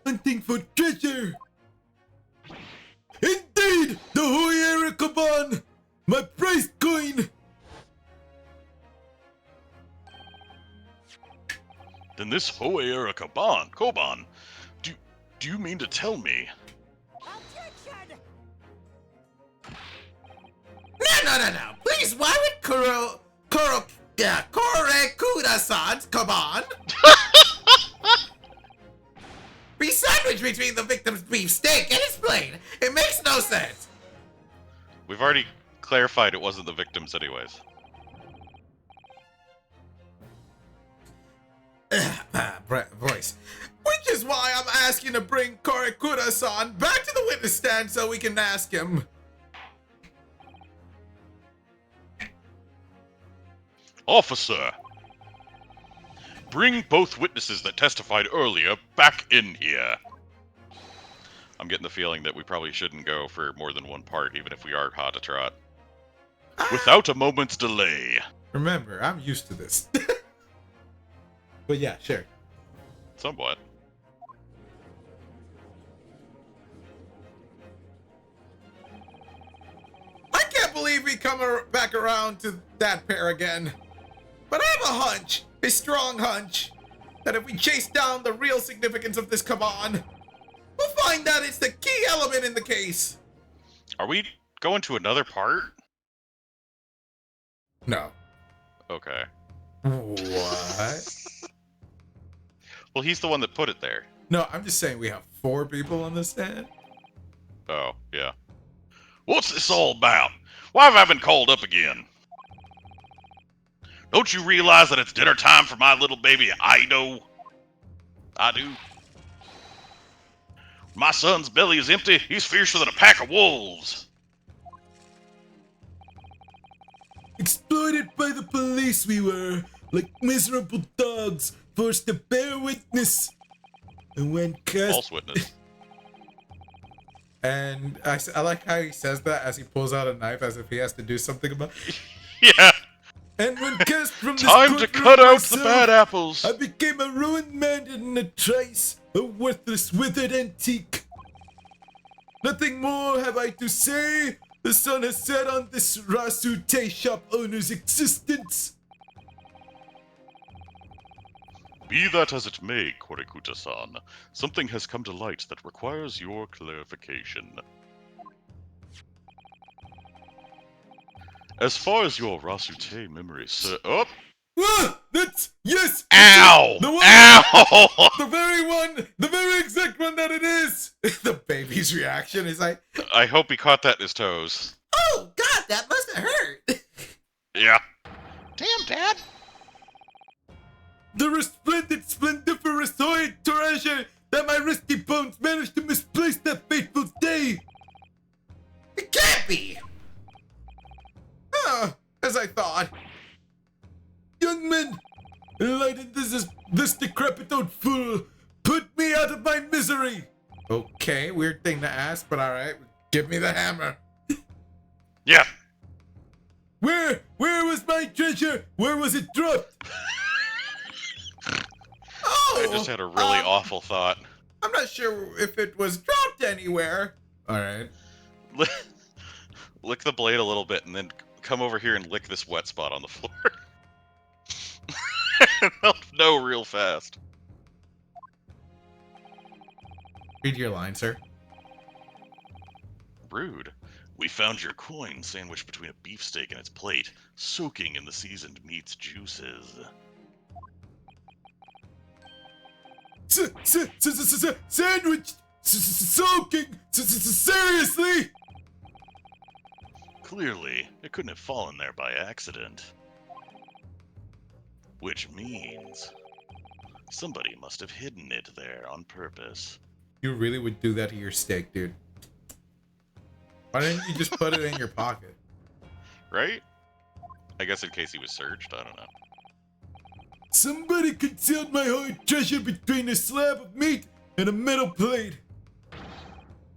Hunting for treasure. Indeed, the Hoyera Kaban, my prized coin. Then this Hoei Koban, do you mean to tell me? Objection! No. Please, why would Korekuda-san, come on, be sandwiched between the victim's beefsteak and his plate? It makes no sense. We've already clarified it wasn't the victims anyways. Voice. Which is why I'm asking to bring Korekuda-san back to the witness stand so we can ask him. Officer, bring both witnesses that testified earlier back in here. I'm getting the feeling that we probably shouldn't go for more than one part, even if we are hot to trot. Without a moment's delay. Remember, I'm used to this. But yeah, sure. Somewhat. I can't believe we come back around to that pair again. But I have a hunch, a strong hunch, that if we chase down the real significance of this Kaban, we'll find that it's the key element in the case. Are we going to another part? No. Okay. What? Well, he's the one that put it there. No, I'm just saying we have 4 people on the stand. Oh, yeah. What's this all about? Why have I been called up again? Don't you realize that it's dinner time for my little baby Ido? I do. My son's belly is empty. He's fiercer than a pack of wolves. Exploited by the police we were, like miserable dogs, forced to bear witness. And when False witness. And I like how he says that as he pulls out a knife as if he has to do something about it. Yeah. And when cast from this Time to courtroom cut out myself, the bad apples. I became a ruined man in a trice, a worthless withered antique. Nothing more have I to say. The sun has set on this Rasute shop owner's existence. Be that as it may, Korekuta-san, something has come to light that requires your clarification. As far as your Rasute memory, sir— Oh! Ah, that's, yes! Ow! The one, Ow! the very one, the very exact one that it is. The baby's reaction is like, I hope he caught that in his toes. Oh God, that must have hurt. Yeah. Damn, Dad! The resplendent, splendiferous toy treasure that my rusty bones managed to misplace that fateful day. It can't be. as I thought. Young men, enlighten this decrepit old fool. Put me out of my misery. Okay, weird thing to ask, but alright. Give me the hammer. Yeah. Where was my treasure? Where was it dropped? Oh! I just had a really awful thought. I'm not sure if it was dropped anywhere. Alright. Lick the blade a little bit and then come over here and lick this wet spot on the floor. I'll know real fast. Read your line, sir. Rude. We found your coin sandwiched between a beefsteak and its plate, soaking in the seasoned meat's juices. Sandwiched, soaking, seriously? Clearly, it couldn't have fallen there by accident. Which means somebody must have hidden it there on purpose. You really would do that to your steak, dude. Why didn't you just put it in your pocket? Right? I guess in case he was searched, I don't know. Somebody concealed my hoard treasure between a slab of meat and a metal plate.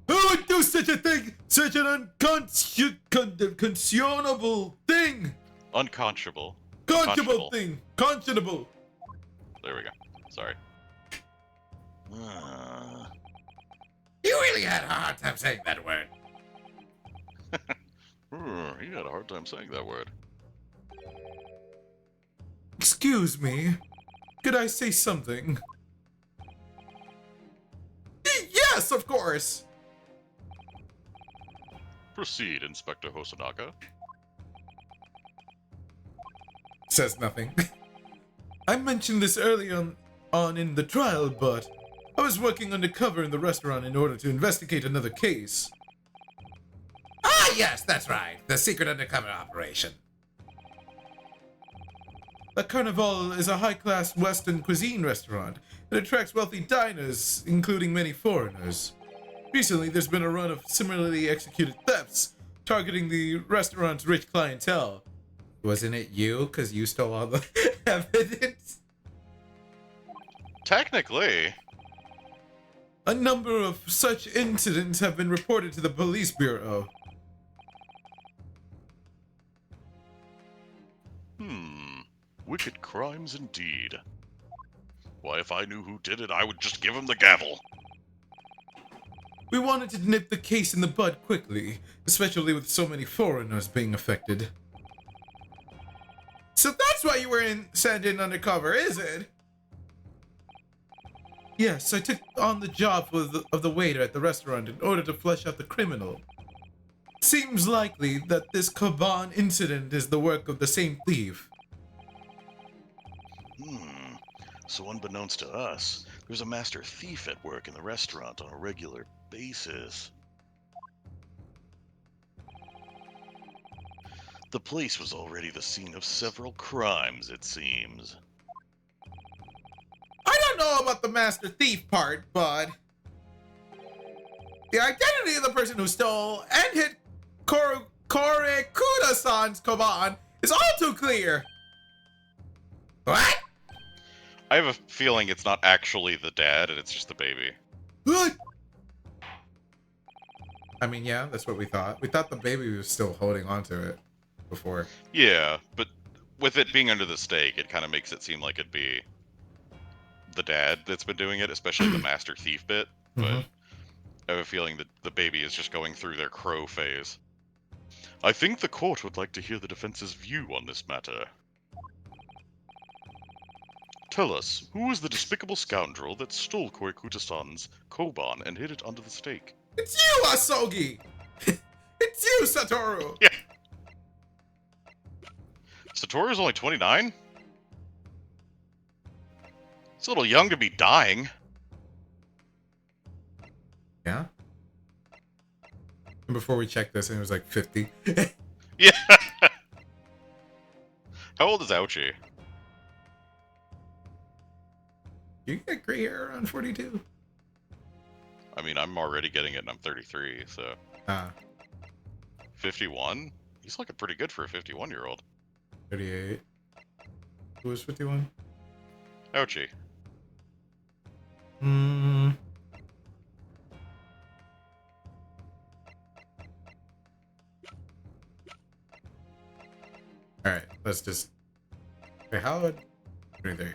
Who would do such a thing? Such an unconscionable thing. Unconscionable. Conscionable thing. Conscionable. There we go. Sorry. You really had a hard time saying that word. He had a hard time saying that word. Excuse me. Could I say something? Yes, of course. Proceed, Inspector Hosonaga. says nothing. I mentioned this early on in the trial, but I was working undercover in the restaurant in order to investigate another case. Ah, yes, that's right. The secret undercover operation. La Carnival is a high-class Western cuisine restaurant that attracts wealthy diners, including many foreigners. Recently, there's been a run of similarly executed thefts targeting the restaurant's rich clientele. Wasn't it you? Because you stole all the evidence? Technically. A number of such incidents have been reported to the police bureau. Wicked crimes indeed. Why, if I knew who did it, I would just give him the gavel. We wanted to nip the case in the bud quickly, especially with so many foreigners being affected. So that's why you were sent in undercover, is it? Yes, I took on the job of the waiter at the restaurant in order to flesh out the criminal. Seems likely that this Kaban incident is the work of the same thief. So unbeknownst to us, there's a master thief at work in the restaurant on a regular basis. The place was already the scene of several crimes, it seems. I don't know about the master thief part, but the identity of the person who stole and hit Korekuda-san's Kaban is all too clear. What? I have a feeling it's not actually the dad, and it's just the baby. What? I mean, yeah, that's what we thought. We thought the baby was still holding on to it before. Yeah, but with it being under the stake, it kind of makes it seem like it'd be the dad that's been doing it, especially the master thief bit. But Mhm. I have a feeling that the baby is just going through their crow phase. I think the court would like to hear the defense's view on this matter. Tell us, who is the despicable scoundrel that stole Korekuta-san's Koban and hid it under the stake? It's you, Asogi! It's you, Satoru! Yeah. Satoru's only 29? It's a little young to be dying. Yeah? And before we checked this, it was like 50. Yeah. How old is Ouchie? You get gray hair around 42. I mean, I'm already getting it and I'm 33, so... 51? He's looking pretty good for a 51-year-old. 38. Who was 51? Ouchie. Alright, let's just... Wait, how would... 23.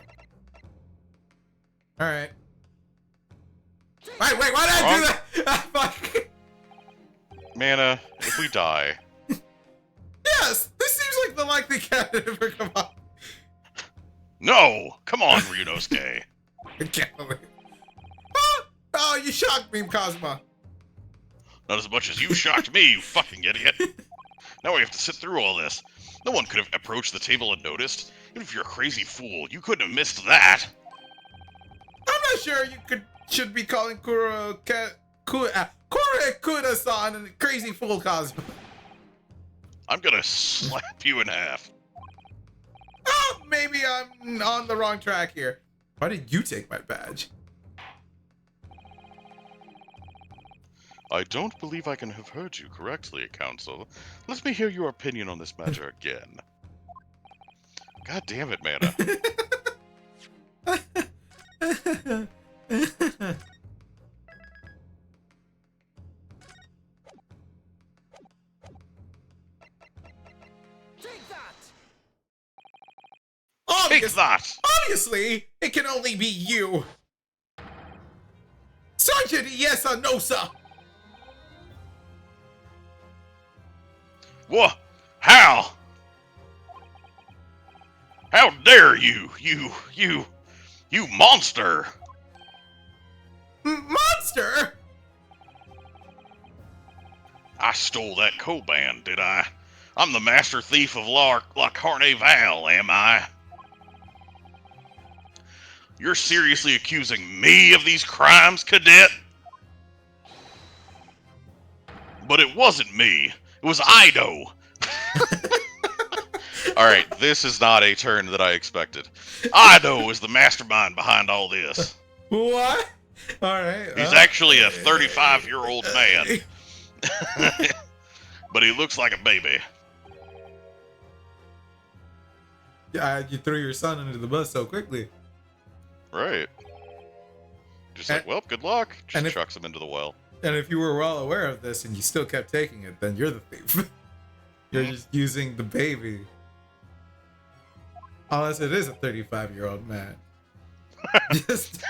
Alright. Wait, why did I do that? Fuck. Mana, if we die... Yes! This seems like the likely candidate for come on. No! Come on, Ryunosuke! I can't believe Oh, you shocked me, Cosma. Not as much as you shocked me, you fucking idiot. Now we have to sit through all this. No one could have approached the table and noticed. Even if you're a crazy fool, you couldn't have missed that. I'm not sure you should be calling Korekuda-san a crazy fool, Cosma. I'm gonna slap you in half. Oh, maybe I'm on the wrong track here. Why did you take my badge? I don't believe I can have heard you correctly, Counsel. Let me hear your opinion on this matter again. God damn it, Mana. Take that! Take that! Obviously, it can only be you. Sergeant Yesanosa! What? How? How dare you, you monster! Monster? I stole that Koban, did I? I'm the master thief of La Carnival, am I? You're seriously accusing me of these crimes, cadet? But it wasn't me. It was Ido. Alright, this is not a turn that I expected. Ido is the mastermind behind all this. What? All right. He's actually a 35-year-old man. But he looks like a baby. Yeah, you threw your son under the bus so quickly. Right. Just And- like, well, good luck. and Just if- chucks him into the well. And if you were well aware of this and you still kept taking it, then you're the thief. You're just using the baby. Unless it is a 35-year-old man. Just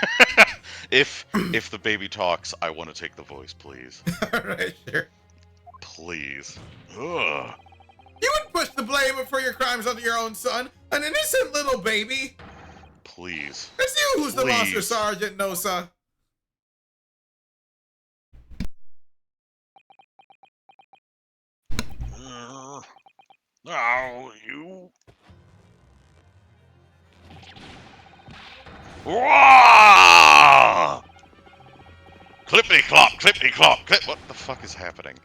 If the baby talks, I want to take the voice, please. alright, sure. Please. Ugh. You would push the blame for your crimes onto your own son, an innocent little baby. Please. It's you who's the monster, Please. Sergeant Nosa. Oh, you. Wah! Clippity clop, clippity clop, clip. What the fuck is happening?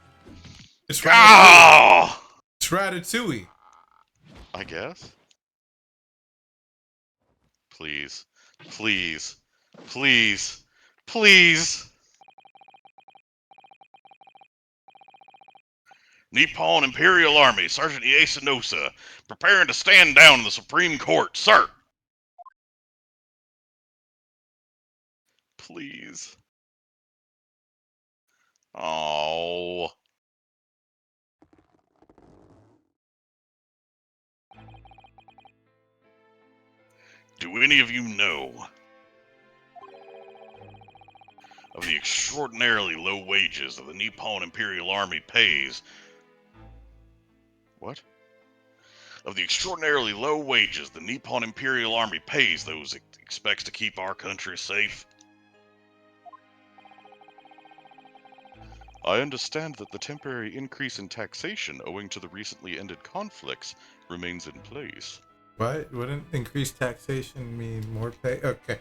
It's Ah! Ratatouille. I guess? Please. Please. Please. Please. Nippon Imperial Army, Sergeant Iesanosa, preparing to stand down in the Supreme Court, sir. Please. Oh. Do any of you know of the extraordinarily low wages that the Nippon Imperial Army pays? What? Of the extraordinarily low wages the Nippon Imperial Army pays those it expects to keep our country safe? I understand that the temporary increase in taxation owing to the recently ended conflicts remains in place. What? Wouldn't increased taxation mean more pay? Okay.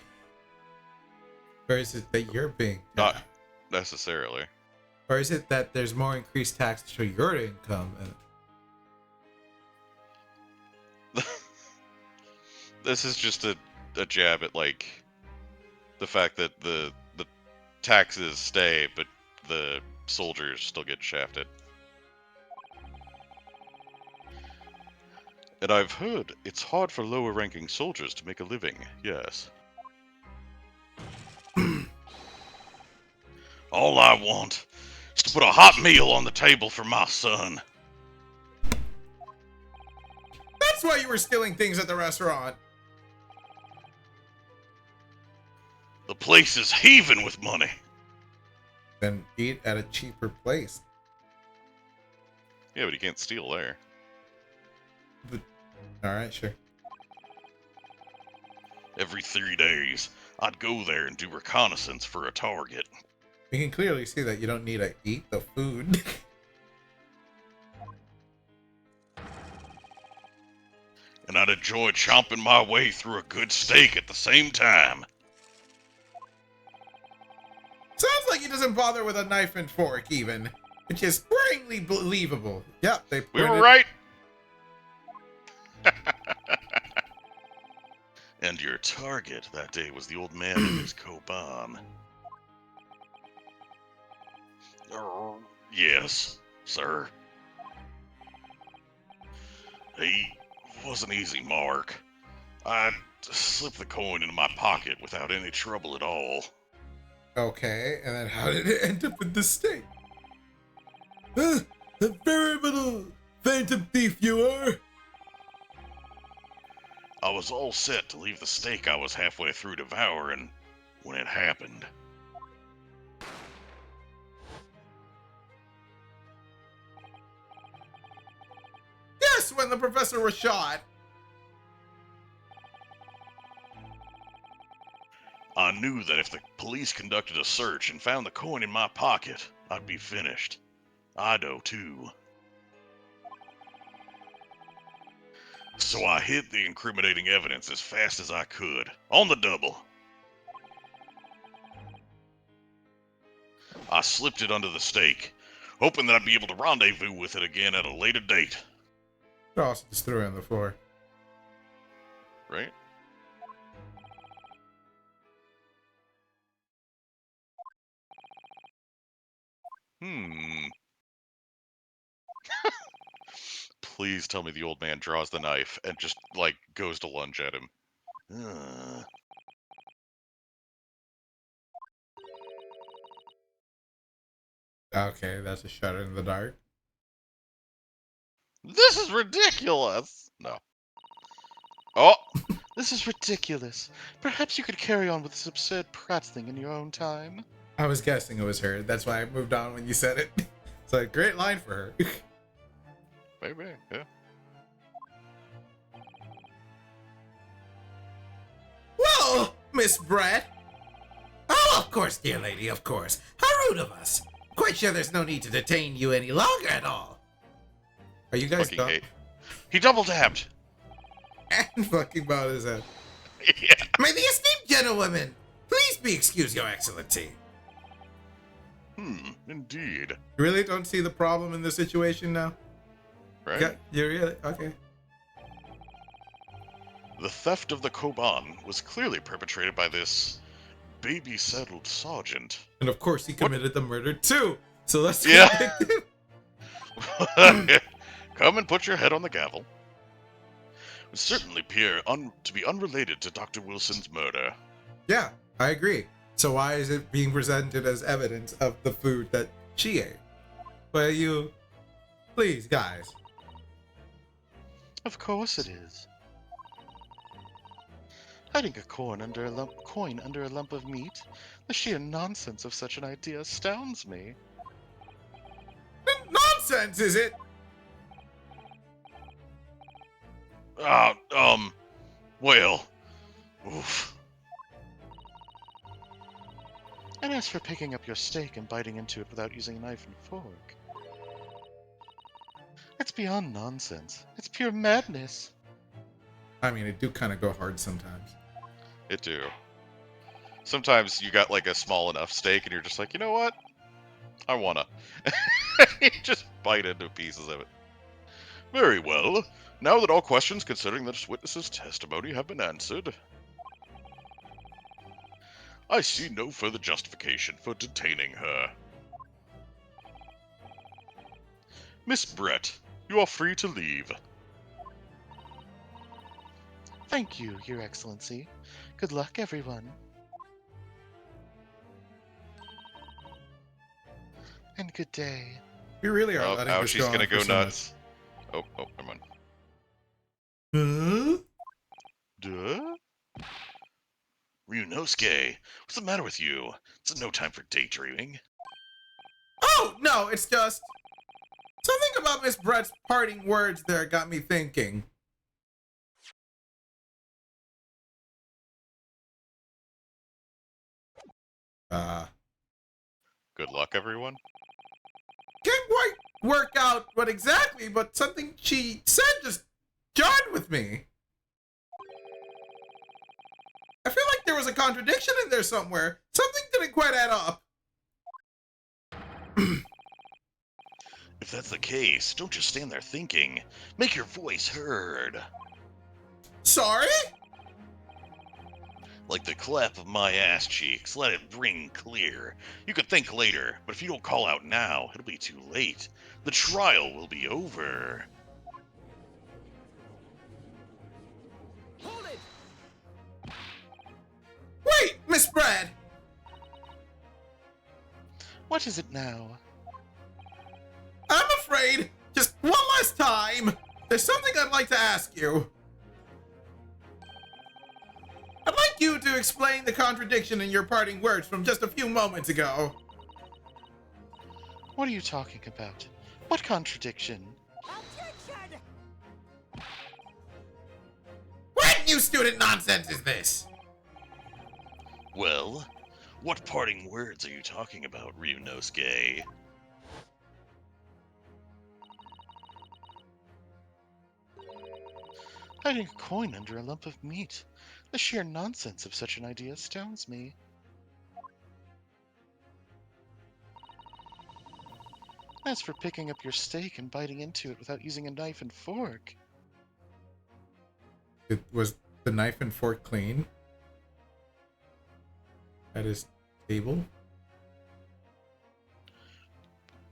Or is it that you're being Not taxed? necessarily. Or is it that there's more increased tax to your income? This is just a jab at, like, the fact that the taxes stay, but the soldiers still get shafted. And I've heard it's hard for lower-ranking soldiers to make a living, yes. All I want is to put a hot meal on the table for my son. That's why you were stealing things at the restaurant. The place is heaving with money. Then eat at a cheaper place. Yeah, but you can't steal there. Alright, sure. Every 3 days, I'd go there and do reconnaissance for a target. We can clearly see that you don't need to eat the food. And I'd enjoy chomping my way through a good steak at the same time. Sounds like he doesn't bother with a knife and fork, even. Which is worryingly believable. Yep, they We were printed- right. And your target that day was the old man in his Koban. Yes, sir. He was an easy mark. I slipped the coin into my pocket without any trouble at all. Okay, and then how did it end up in the steak? A very little phantom thief you are. I was all set to leave the steak I was halfway through devouring when it happened. Yes, when the professor was shot. I knew that if the police conducted a search and found the coin in my pocket, I'd be finished. Ido, too. So I hid the incriminating evidence as fast as I could, on the double. I slipped it under the stake, hoping that I'd be able to rendezvous with it again at a later date. Also just threw it on the floor. Right? Please tell me the old man draws the knife and just, like, goes to lunge at him. Okay, that's a shot in the dark. This is ridiculous! No. Oh! This is ridiculous. Perhaps you could carry on with this absurd prattling in your own time. I was guessing it was her. That's why I moved on when you said it. It's a great line for her. Maybe, yeah. Well, Miss Brett. Oh, of course, dear lady, of course. How rude of us. Quite sure there's no need to detain you any longer at all. Are you guys Fucking done? hate. He double tapped! And fucking bowed his head. Yeah. May the esteemed gentlewoman please be excused, your excellency. Indeed. You really don't see the problem in the situation now? Right? Yeah, you really? Okay. The theft of the Koban was clearly perpetrated by this baby-saddled sergeant. And of course he committed the murder too. So let's Yeah. convict him. Come and put your head on the gavel. It would certainly appear to be unrelated to Dr. Wilson's murder. Yeah, I agree. So why is it being presented as evidence of the food that she ate? Well, you... Please, guys. Of course it is. Hiding a coin under a lump of meat? The sheer nonsense of such an idea astounds me. Nonsense, is it? Well, oof. And as for picking up your steak and biting into it without using a knife and fork, it's beyond nonsense. It's pure madness. I mean, it do kind of go hard sometimes. It do. Sometimes you got, like, a small enough steak and you're just like, you know what? I wanna. You just bite into pieces of it. Very well. Now that all questions concerning this witness's testimony have been answered, I see no further justification for detaining her. Miss Brett, you are free to leave. Thank you, Your Excellency. Good luck, everyone. And good day. We really are Oh, letting now this she's go gonna on go for so much. nuts. Oh, never mind. Huh? Duh? Ryunosuke, what's the matter with you? It's no time for daydreaming. Oh, no, it's just... Something about Miss Brett's parting words there got me thinking. Good luck, everyone. Can't quite work out what exactly, but something she said just jarred with me. I feel like there was a contradiction in there somewhere. Something didn't quite add up. If that's the case, don't just stand there thinking. Make your voice heard. Sorry? Like the clap of my ass cheeks, let it ring clear. You could think later, but if you don't call out now, it'll be too late. The trial will be over. Hold it! Wait, Miss Brad. What is it now? I'm afraid, just one last time, there's something I'd like to ask you. I'd like you to explain the contradiction in your parting words from just a few moments ago. What are you talking about? What contradiction? Objection! What new student nonsense is this? Well, what parting words are you talking about, Ryunosuke? Hiding a coin under a lump of meat. The sheer nonsense of such an idea astounds me. As for picking up your steak and biting into it without using a knife and fork, Was the knife and fork clean at his table?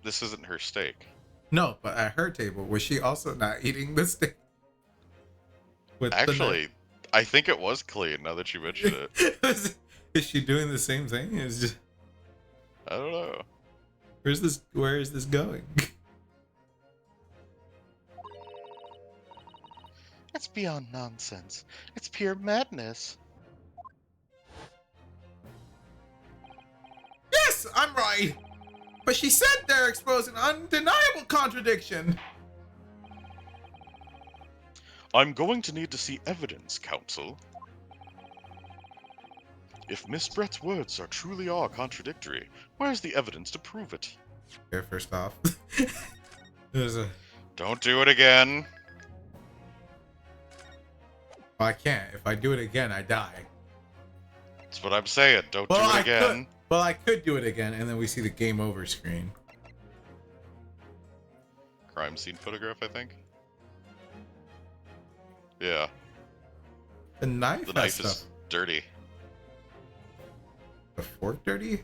This isn't her steak. No, but at her table, was she also not eating the steak? With the knife? Actually, I think it was clean now that you mention it. Is she doing the same thing? Is just I don't know. where is this going? that's beyond nonsense. It's pure madness. Yes, I'm right. But she said they're exposing an undeniable contradiction. I'm going to need to see evidence, Counsel. If Miss Brett's words truly are contradictory, where's the evidence to prove it? Okay, first off, there's a. Don't do it again. Well, I can't. If I do it again, I die. That's what I'm saying. Don't Well, do it again. I could do it again, and then we see the game over screen. Crime scene photograph, I think. Yeah, The knife the has knife stuff. is dirty. The fork dirty?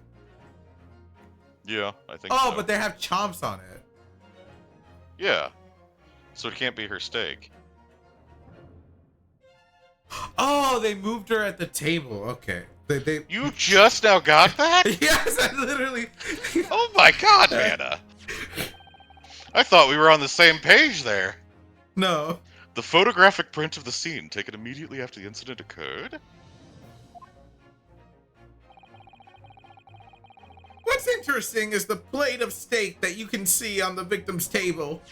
Yeah, I think Oh, so. but they have chomps on it. Yeah. So it can't be her steak. Oh, they moved her at the table. Okay. They You just now got that? Yes, I literally. Oh my god, Hannah! I thought we were on the same page there. No. The photographic print of the scene taken immediately after the incident occurred? What's interesting is the plate of steak that you can see on the victim's table.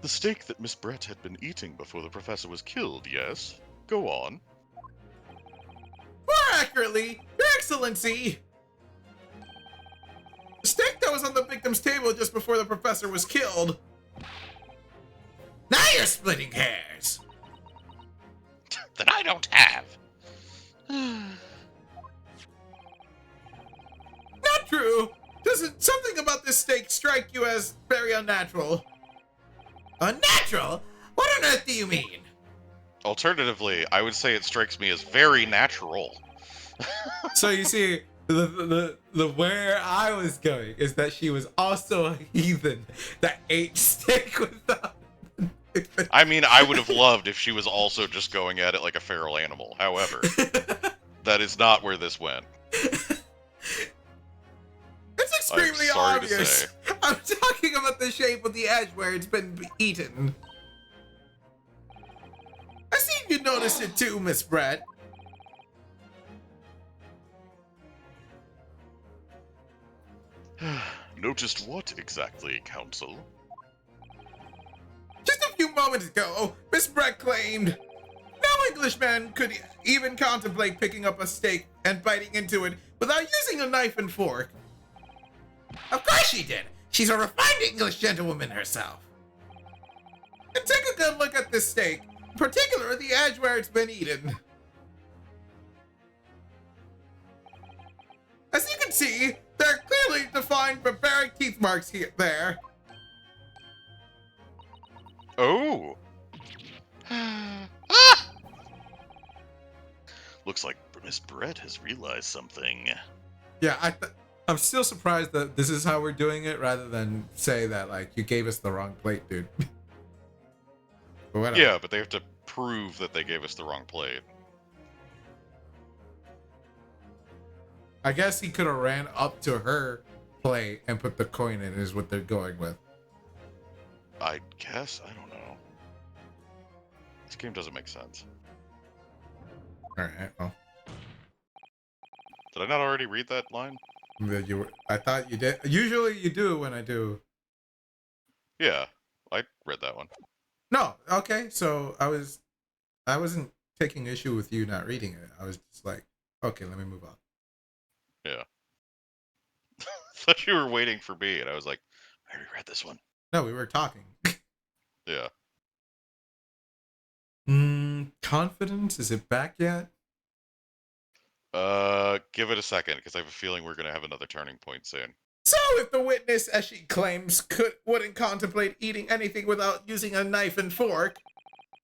The steak that Miss Brett had been eating before the professor was killed, yes? Go on. More accurately, Your Excellency! The steak that was on the victim's table just before the professor was killed. Now you're splitting hairs. That I don't have. Not true. Doesn't something about this steak strike you as very unnatural? Unnatural? What on earth do you mean? Alternatively, I would say it strikes me as very natural. So you see, the where I was going is that she was also a heathen that ate steak without. I mean, I would have loved if she was also just going at it like a feral animal. However, that is not where this went. It's extremely I'm sorry to obvious. say. I'm talking about the shape of the edge where it's been eaten. I seen you notice it too, Miss Brett. Noticed what exactly, Counsel? Just a few moments ago, Miss Brett claimed no Englishman could even contemplate picking up a steak and biting into it without using a knife and fork. Of course she did. She's a refined English gentlewoman herself. And take a good look at this steak, in particular the edge where it's been eaten. As you can see, there are clearly defined barbaric teeth marks here there. Oh! Looks like Miss Brett has realized something. Yeah, I'm still surprised that this is how we're doing it rather than say that, like, you gave us the wrong plate, dude. But whatever. Yeah, but they have to prove that they gave us the wrong plate. I guess he could have ran up to her plate and put the coin in, is what they're going with. I guess? I don't know. This game doesn't make sense. Alright, well. Did I not already read that line? I thought you did. Usually you do when I do. Yeah, I read that one. No, okay, so I wasn't taking issue with you not reading it. I was just like, okay, let me move on. Yeah. Thought you were waiting for me, and I was like, I already read this one. No, we were talking. Yeah. Confidence? Is it back yet? Give it a second, because I have a feeling we're gonna have another turning point soon. So if the witness, as she claims, wouldn't contemplate eating anything without using a knife and fork,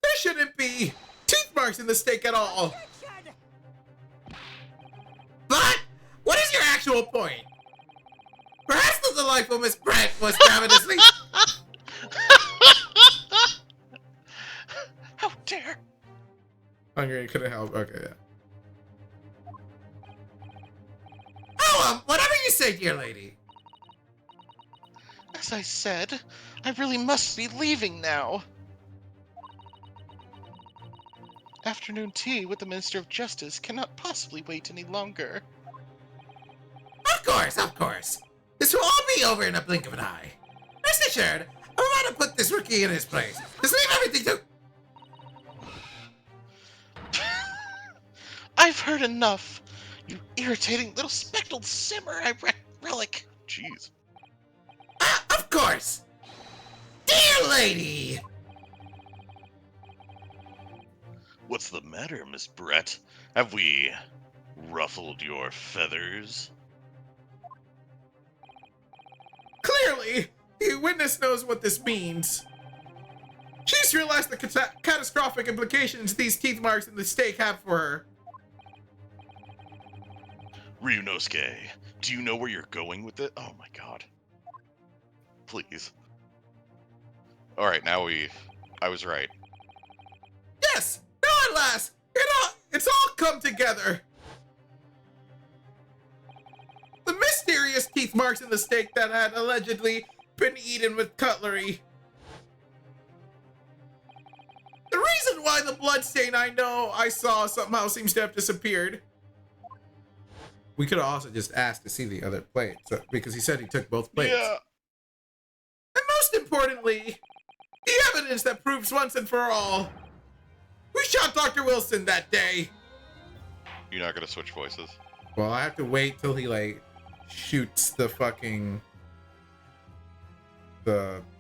there shouldn't be teeth marks in the steak at all. Objection! But what is your actual point? Perhaps the delightful Miss Brett was ravenously. How dare! Hungry, couldn't help. Okay, yeah. Oh, whatever you say, dear lady. As I said, I really must be leaving now. Afternoon tea with the Minister of Justice cannot possibly wait any longer. Of course, of course. This will all be over in a blink of an eye. Rest assured, I'm about to put this rookie in his place. Just leave everything to. I've heard enough. You irritating little speckled simmer, relic. Jeez. Of course. Dear lady. What's the matter, Miss Brett? Have we ruffled your feathers? Clearly, the witness knows what this means. She's realized the catastrophic implications these teeth marks in the steak have for her. Ryunosuke, do you know where you're going with it? Oh my god. Please. Alright, I was right. Yes! Now at last! It's all come together! The mysterious teeth marks in the steak that had allegedly been eaten with cutlery. The reason why the bloodstain I saw somehow seems to have disappeared. We could have also just asked to see the other plate, because he said he took both plates. Yeah. And most importantly, the evidence that proves once and for all, who shot Dr. Wilson that day. You're not gonna switch voices? Well, I have to wait till he, like, shoots the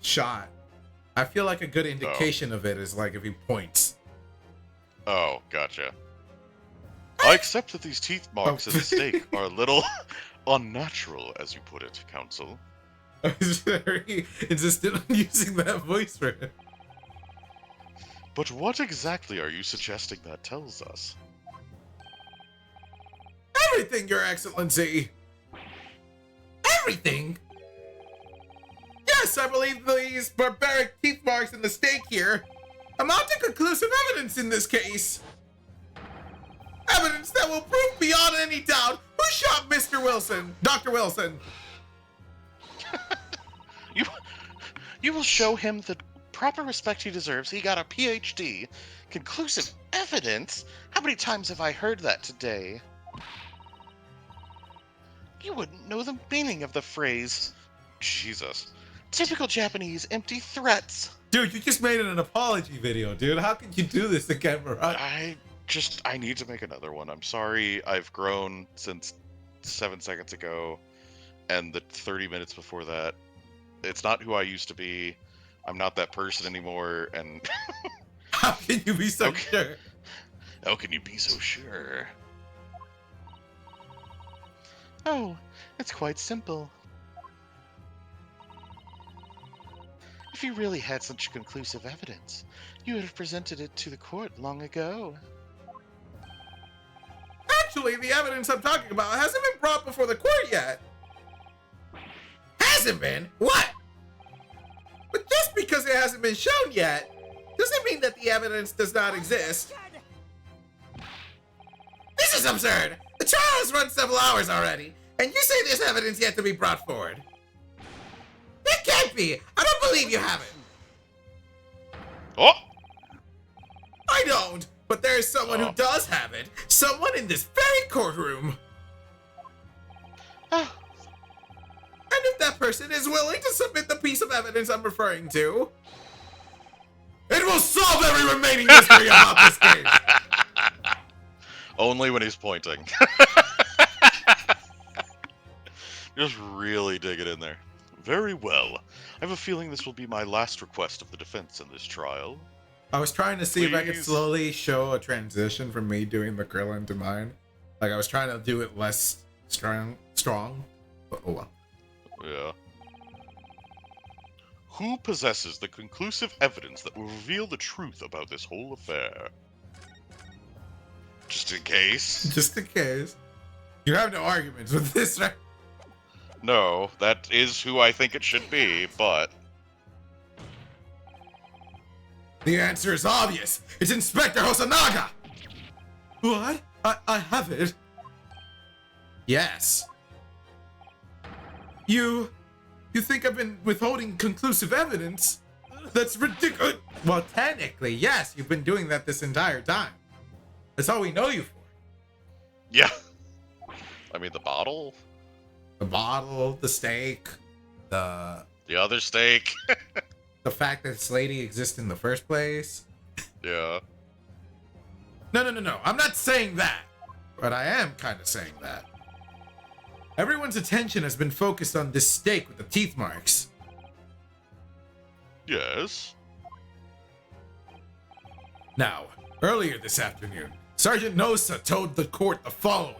shot. I feel like a good indication of it is, like, if he points. Oh, gotcha. I accept that these teeth marks in the steak are a little unnatural, as you put it, Counsel. I was very insistent on using that voice for him. But what exactly are you suggesting that tells us? Everything, Your Excellency. Everything. Yes, I believe these barbaric teeth marks in the steak here amount to conclusive evidence in this case. Evidence that will prove beyond any doubt who shot Mr. Wilson, Dr. Wilson. You will show him the proper respect he deserves. He got a PhD. Conclusive evidence? How many times have I heard that today? You wouldn't know the meaning of the phrase. Jesus. Typical Japanese empty threats. Dude, you just made it an apology video, dude. How could you do this again, Murat? I need to make another one. I'm sorry, I've grown since 7 seconds ago, and the 30 minutes before that. It's not who I used to be. I'm not that person anymore, and... How can you be so Okay. sure? How can you be so sure? Oh, it's quite simple. If you really had such conclusive evidence, you would have presented it to the court long ago. Actually, the evidence I'm talking about hasn't been brought before the court yet. Hasn't been? What? But just because it hasn't been shown yet, doesn't mean that the evidence does not exist. Objection! This is absurd. The trial has run several hours already, and you say there's evidence yet to be brought forward. It can't be. I don't believe you have it. Oh! I don't, but there is someone who does have it. Someone in this very courtroom. Oh, And if that person is willing to submit the piece of evidence I'm referring to, it will solve every remaining mystery about this case. Only when he's pointing. Just really dig it in there. Very well. I have a feeling this will be my last request of the defense in this trial. I was trying to see if I could Please. slowly show a transition from me doing the Krillin to mine. Like, I was trying to do it less strong. But oh well. Yeah. Who possesses the conclusive evidence that will reveal the truth about this whole affair? Just in case. Just in case. You have no arguments with this, right? No, that is who I think it should be, but... The answer is obvious. It's Inspector Hosonaga! What? I have it. Yes. You think I've been withholding conclusive evidence? That's ridiculous. Well, technically, yes, you've been doing that this entire time. That's all we know you for. Yeah. I mean, the bottle? The bottle, the steak, the The other steak? the fact that this lady exists in the first place. Yeah. No. I'm not saying that. But I am kind of saying that. Everyone's attention has been focused on this steak with the teeth marks. Yes. Now, earlier this afternoon, Sergeant Nosa told the court the following.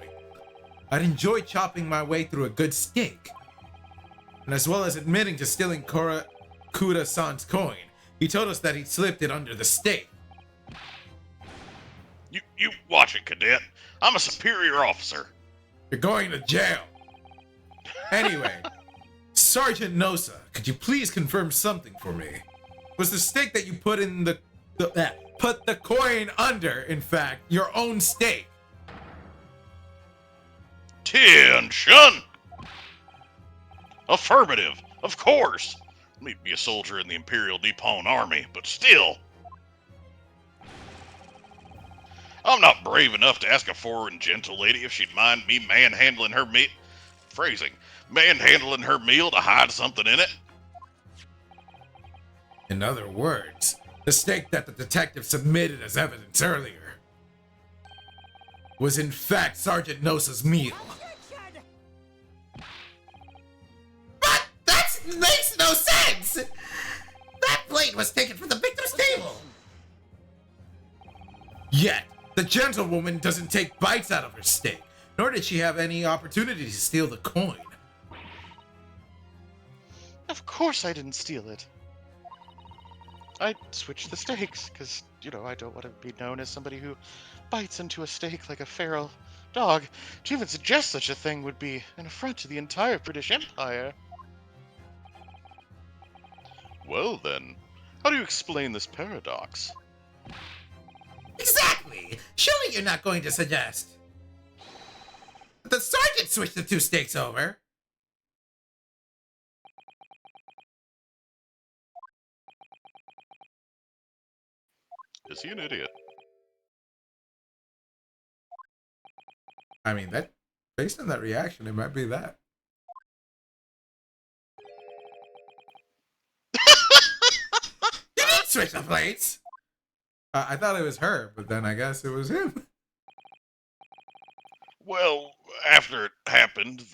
I'd enjoy chopping my way through a good steak. And as well as admitting to stealing Kura-san's coin, he told us that he slipped it under the steak. You watch it, cadet. I'm a superior officer. You're going to jail. Anyway, Sergeant Nosa, could you please confirm something for me? Was the steak that you put in put the coin under, in fact, your own steak? Attention! Affirmative, of course. May be a soldier in the Imperial Nippon Army, but still. I'm not brave enough to ask a foreign gentle lady if she'd mind me manhandling her meat. Manhandling her meal to hide something in it. In other words, the steak that the detective submitted as evidence earlier was in fact Sergeant Nosa's meal. Objection! But that makes no sense! That plate was taken from the victor's table! Yet, the gentlewoman doesn't take bites out of her steak, nor did she have any opportunity to steal the coin. Of course I didn't steal it. I switched the steaks, because, I don't want to be known as somebody who bites into a steak like a feral dog. To even suggest such a thing would be an affront to the entire British Empire. Well then, how do you explain this paradox? Exactly! Surely you're not going to suggest. The sergeant switched the two steaks over. Is he an idiot? I mean, that based on that reaction, it might be that. You didn't switch the plates! I thought it was her, but then I guess it was him. Well, after it happened,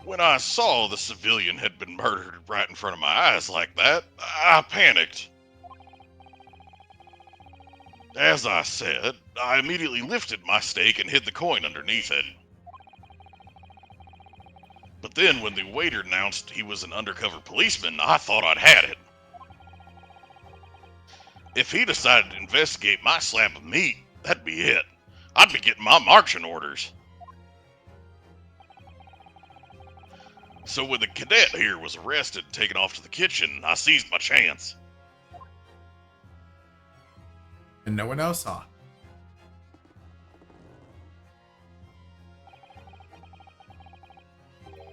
when I saw the civilian had been murdered right in front of my eyes like that, I panicked. As I said, I immediately lifted my steak and hid the coin underneath it. But then when the waiter announced he was an undercover policeman, I thought I'd had it. If he decided to investigate my slab of meat, that'd be it. I'd be getting my marching orders. So when the cadet here was arrested and taken off to the kitchen, I seized my chance. And no one else saw.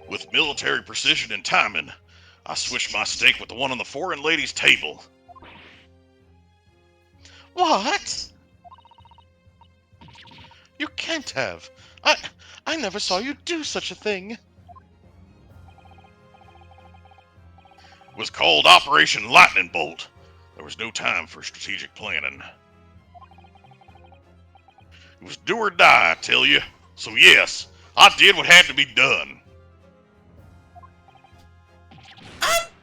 With military precision and timing, I switched my steak with the one on the foreign lady's table. What? You can't have. I never saw you do such a thing. It was called Operation Lightning Bolt. There was no time for strategic planning. It was do or die, I tell you. So yes, I did what had to be done.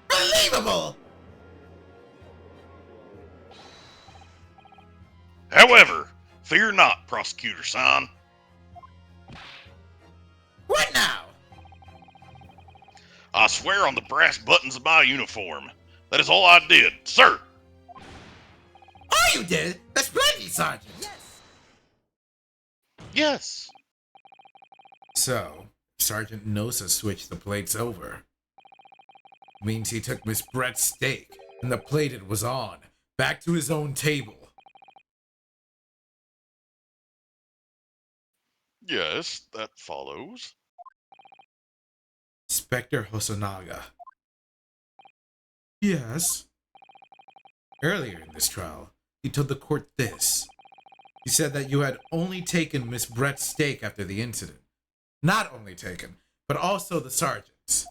Unbelievable! However, fear not, prosecutor son. What now? I swear on the brass buttons of my uniform. That is all I did, sir. All you did? That's plenty, Sergeant. Yes. Yes. So, Sergeant Nosa switched the plates over. Means he took Miss Brett's steak and the plate it was on back to his own table. Yes, that follows. Inspector Hosonaga. Yes. Earlier in this trial, he told the court this. He said that you had only taken Miss Brett's steak after the incident. Not only taken, but also the sergeant's.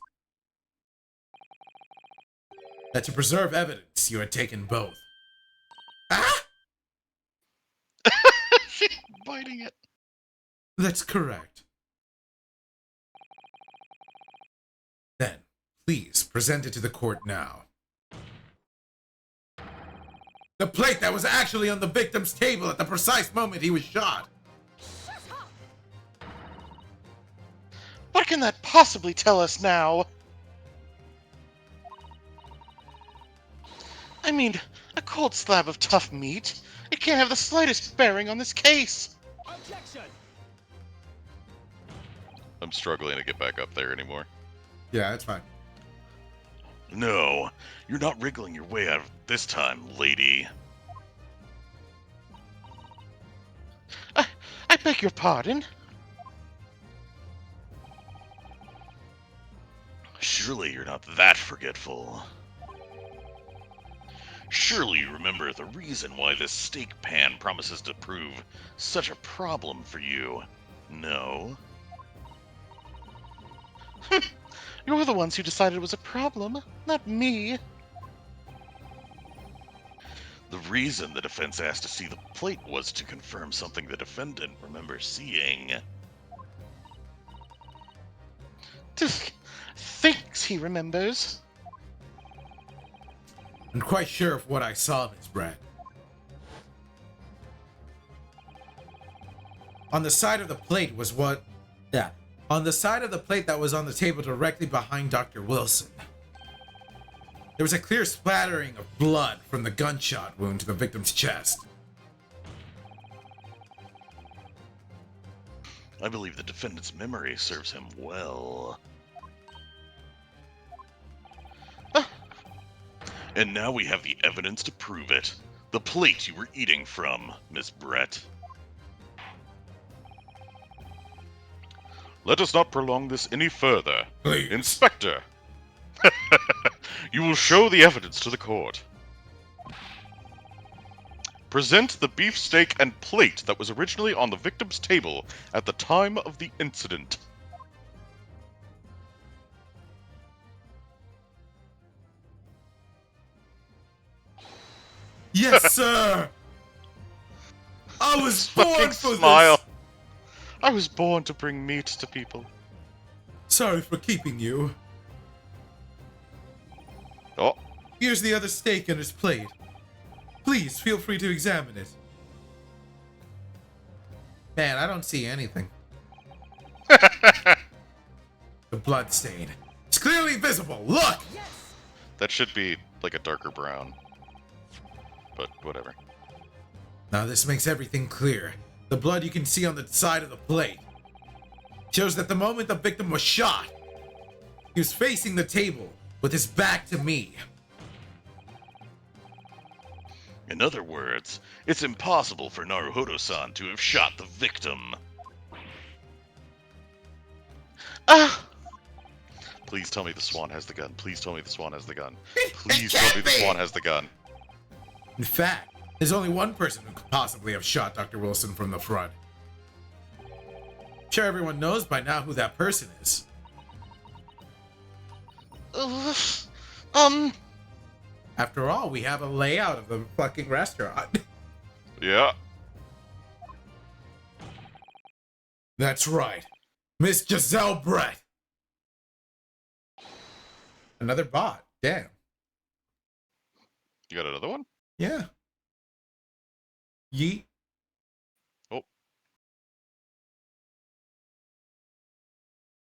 That to preserve evidence, you had taken both. Ah! She's biting it. That's correct. Then, please present it to the court now. The plate that was actually on the victim's table at the precise moment he was shot. Shut up. What can that possibly tell us now? I mean, a cold slab of tough meat. It can't have the slightest bearing on this case. Objection. I'm struggling to get back up there anymore. Yeah, that's fine. No, you're not wriggling your way out of this time, lady. I beg your pardon? Surely you're not that forgetful. Surely you remember the reason why this steak pan promises to prove such a problem for you. No? You're the ones who decided it was a problem, not me. The reason the defense asked to see the plate was to confirm something the defendant remembers seeing. Just thinks he remembers. I'm quite sure of what I saw, Miss Brett. On the side of the plate was what... Yeah. On the side of the plate that was on the table directly behind Dr. Wilson. There was a clear splattering of blood from the gunshot wound to the victim's chest. I believe the defendant's memory serves him well. And now we have the evidence to prove it. The plate you were eating from, Miss Brett. Let us not prolong this any further. Please. Inspector! You will show the evidence to the court. Present the beefsteak and plate that was originally on the victim's table at the time of the incident. Yes, sir! I was born Fucking for smile. this! I was born to bring meat to people. Sorry for keeping you. Oh, Here's the other steak on his plate. Please feel free to examine it. Man, I don't see anything. The blood stain. It's clearly visible. Look! Yes. that should be like a darker brown. But whatever. Now this makes everything clear. The blood you can see on the side of the plate shows that the moment the victim was shot, he was facing the table with his back to me. In other words, it's impossible for Naruhodo-san to have shot the victim. Ah! Please tell me the swan has the gun. Please tell me the swan has the gun. It Please can't tell me the be. swan has the gun. In fact, there's only one person who could possibly have shot Dr. Wilson from the front. I'm sure everyone knows by now who that person is. Um, After all, we have a layout of the fucking restaurant. Yeah. That's right. Miss Giselle Brett. Another bot. Damn. You got another one? Yeah. Yeet. Oh.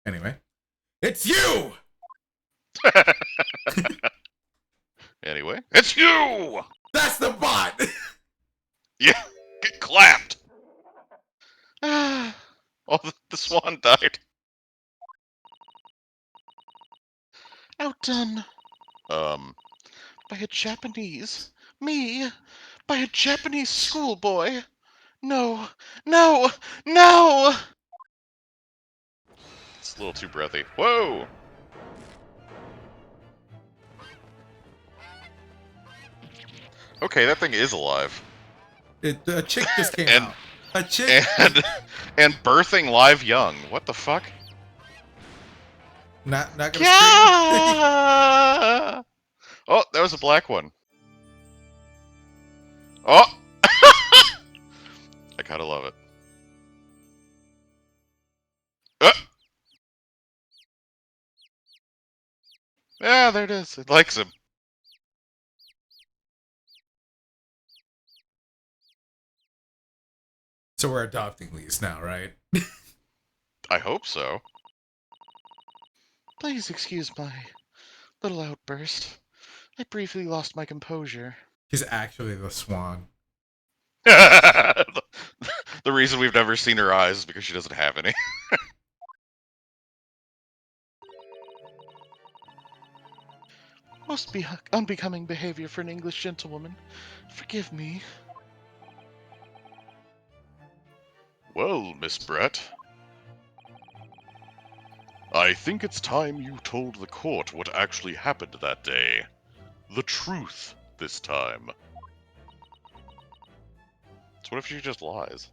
Anyway. It's you! Anyway, it's you! That's the bot! Yeah, get clapped! Oh, the swan died. Outdone Um, by a Japanese. Me? By a Japanese schoolboy? No, no, no! it's a little too breathy. Whoa! Okay, that thing is alive. A chick just came And- out. A chick. And birthing live young. What the fuck? Not gonna scream. Yeah! Oh, that was a black one. Oh! I kinda love it. Yeah, there it is. It likes him. So we're adopting these now, right? I hope so. Please excuse my little outburst. I briefly lost my composure. He's actually the swan. The reason we've never seen her eyes is because she doesn't have any. Most unbecoming behavior for an English gentlewoman. Forgive me. Well, Miss Brett. I think it's time you told the court what actually happened that day. The truth, this time. So what if she just lies?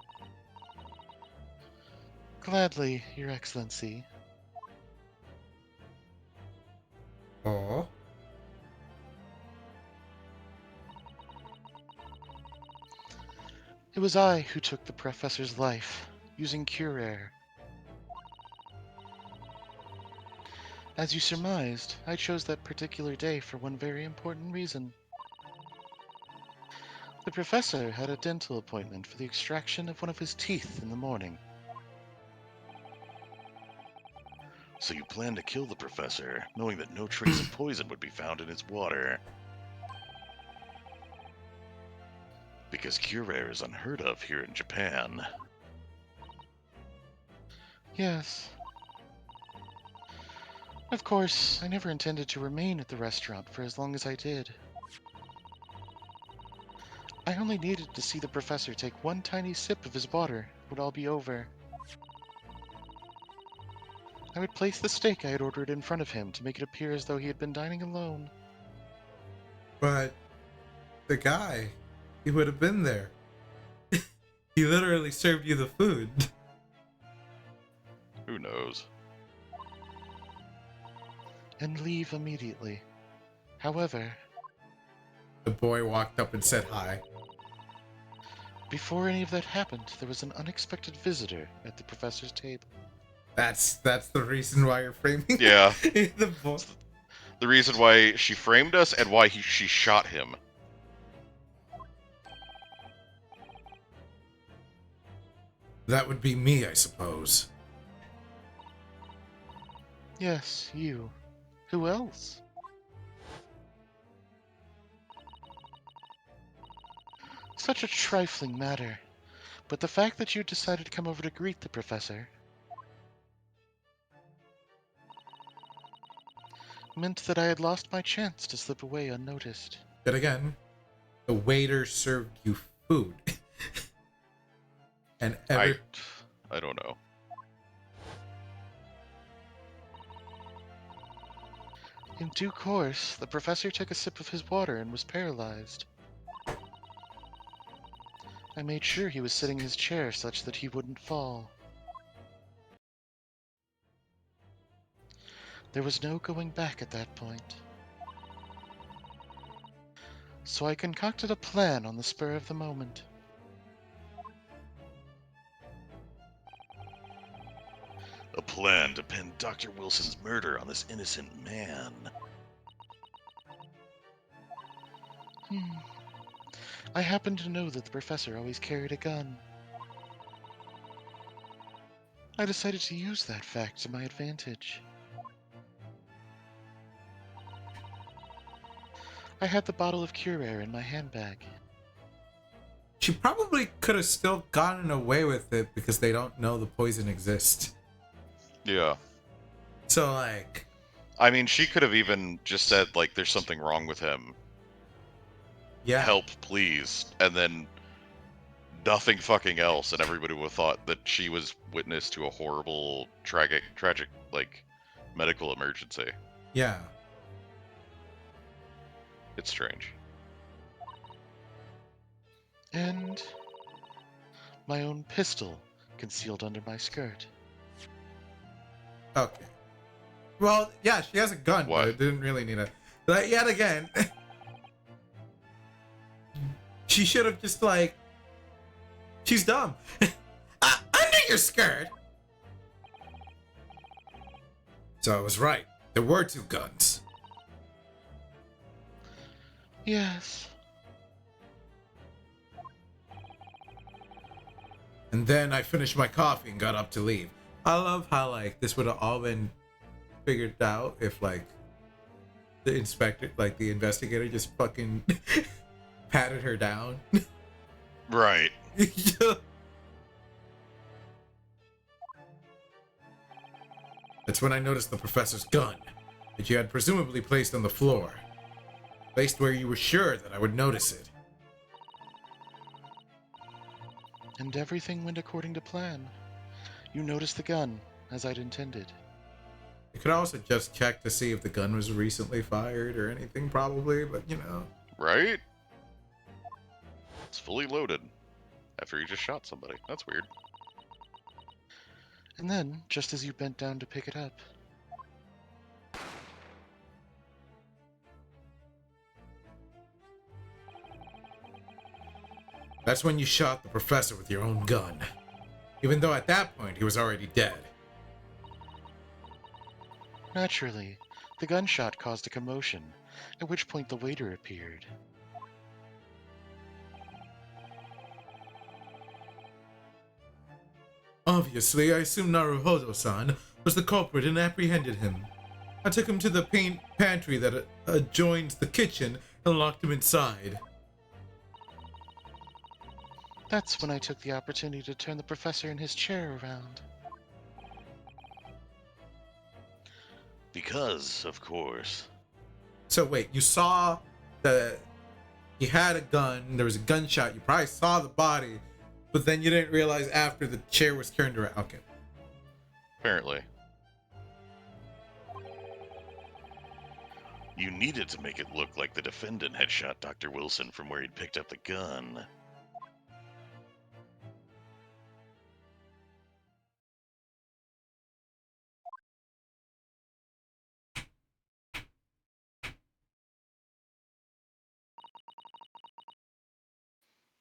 Gladly, Your Excellency. Oh. It was I who took the professor's life, using Cure Air. As you surmised, I chose that particular day for one very important reason. The professor had a dental appointment for the extraction of one of his teeth in the morning. So you plan to kill the professor, knowing that no trace of poison would be found in his water. Because cure air is unheard of here in Japan. Yes. Of course, I never intended to remain at the restaurant for as long as I did. I only needed to see the professor take one tiny sip of his water. It would all be over. I would place the steak I had ordered in front of him to make it appear as though he had been dining alone. But the guy, he would have been there. He literally served you the food. Who knows? And leave immediately. However, The boy walked up and said hi. before any of that happened, there was an unexpected visitor at the professor's table. That's the reason why you're framing Yeah. the boy. The reason why she framed us and why she shot him. That would be me, I suppose. Yes, you. Who else? Such a trifling matter. But the fact that you decided to come over to greet the professor meant that I had lost my chance to slip away unnoticed. Yet again, the waiter served you food. And I don't know. In due course, the professor took a sip of his water and was paralyzed. I made sure he was sitting in his chair such that he wouldn't fall. There was no going back at that point. So I concocted a plan on the spur of the moment. A plan to pin Dr. Wilson's murder on this innocent man. I happen to know that the professor always carried a gun. I decided to use that fact to my advantage. I had the bottle of Cure Air in my handbag. She probably could have still gotten away with it because they don't know the poison exists. Yeah. So, like, I mean, she could have even just said, like, there's something wrong with him. yeah. Help, please. And then nothing fucking else, and everybody would have thought that she was witness to a horrible, tragic, like, medical emergency. Yeah. It's strange. And my own pistol concealed under my skirt. Okay. Well, yeah, she has a gun, What? but it didn't really need a. But yet again, she should have just like. She's dumb. Under your skirt. So I was right. There were two guns. Yes. And then I finished my coffee and got up to leave. I love how like this would have all been figured out if like the inspector, like the investigator, just fucking patted her down. Right. Yeah. That's when I noticed the professor's gun, that you had presumably placed on the floor. Placed where you were sure that I would notice it. And everything went according to plan. You noticed the gun, as I'd intended. You could also just check to see if the gun was recently fired or anything, probably, but you know. Right? It's fully loaded. After you just shot somebody. That's weird. And then, just as you bent down to pick it up, That's when you shot the professor with your own gun. Even though at that point he was already dead. naturally, the gunshot caused a commotion, at which point the waiter appeared. Obviously, I assumed Naruhodo-san was the culprit and apprehended him. I took him to the pantry that adjoins the kitchen and locked him inside. That's when I took the opportunity to turn the professor in his chair around. Because, of course. So wait, you saw he had a gun, there was a gunshot, you probably saw the body, but then you didn't realize after the chair was turned around. Okay. Apparently. You needed to make it look like the defendant had shot Dr. Wilson from where he'd picked up the gun.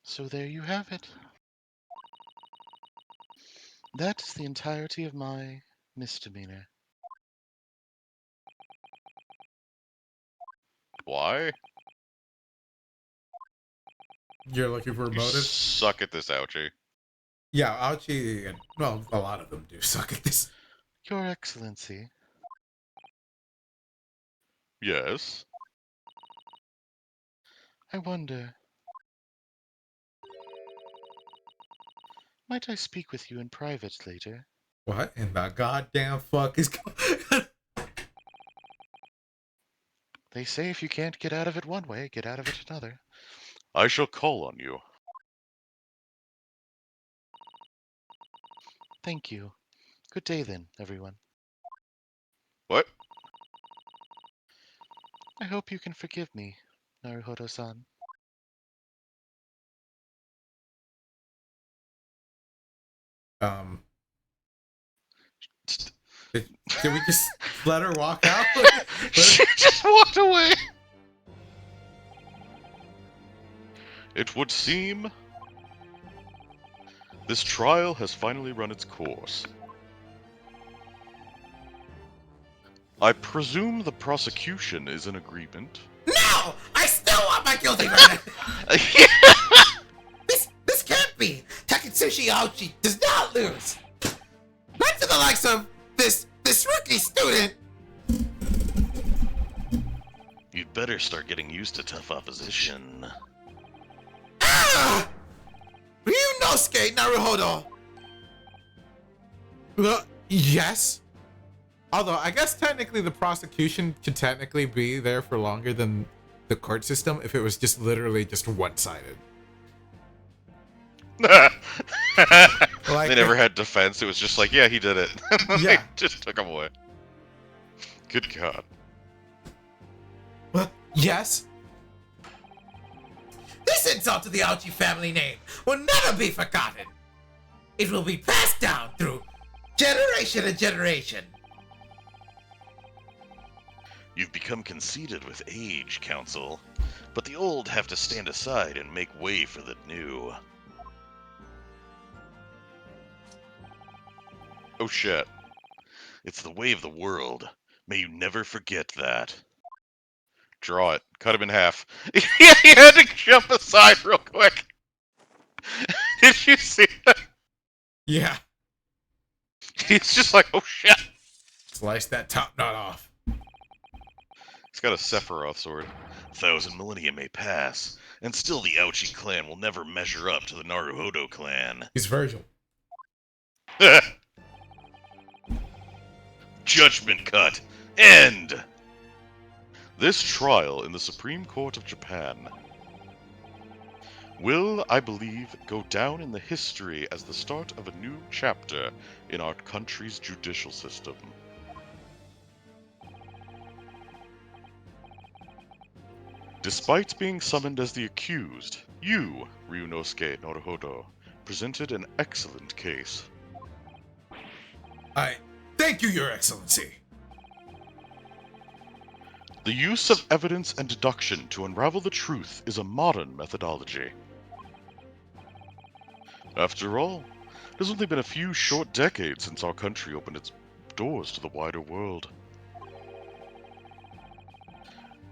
So there you have it. That's the entirety of my misdemeanor. Why? You're looking for a You motive? suck at this, Ouchie. Yeah, Ouchie, and well, a lot of them do suck at this. Your Excellency, Yes. I wonder, might I speak with you in private later? What in the goddamn fuck is going They say if you can't get out of it one way, get out of it another. I shall call on you. Thank you. Good day then, everyone. What? I hope you can forgive me, Naruhodo-san. Did we just let her walk out? She just walked away. It would seem this trial has finally run its course. I presume the prosecution is in agreement. No! I still want my guilty verdict! This can't be! Takatsushi Aochi does not lose! Not to the likes of this rookie student! You'd better start getting used to tough opposition. Ah! Ryunosuke Naruhodo! Yes. Although, I guess technically the prosecution could technically be there for longer than the court system if it was just literally just one-sided. Like, They never had defense. It was just like, yeah, he did it. Yeah. They just took him away. Good God. Yes. This insult to the Aochi family name will never be forgotten! It will be passed down through generation and generation. You've become conceited with age, Council, but the old have to stand aside and make way for the new. Oh shit. It's the way of the world. May you never forget that. Draw it. Cut him in half. He had to jump aside real quick. Did you see that? Yeah. He's just like, oh shit. Slice that top knot off. He's got a Sephiroth sword. 1,000 millennia may pass, and still the Aochi clan will never measure up to the Naruhodo clan. He's Virgil. Judgment cut. End! This trial in the Supreme Court of Japan will, I believe, go down in the history as the start of a new chapter in our country's judicial system. Despite being summoned as the accused, you, Ryunosuke Naruhodo, presented an excellent case. I thank you, Your Excellency. The use of evidence and deduction to unravel the truth is a modern methodology. After all, it has only been a few short decades since our country opened its doors to the wider world.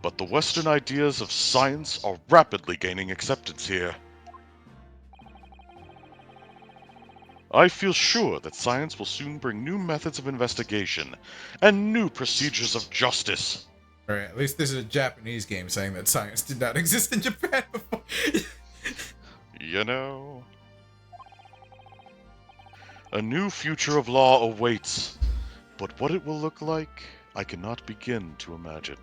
But the Western ideas of science are rapidly gaining acceptance here. I feel sure that science will soon bring new methods of investigation and new procedures of justice. Alright, at least this is a Japanese game saying that science did not exist in Japan before. You know... A new future of law awaits, but what it will look like, I cannot begin to imagine.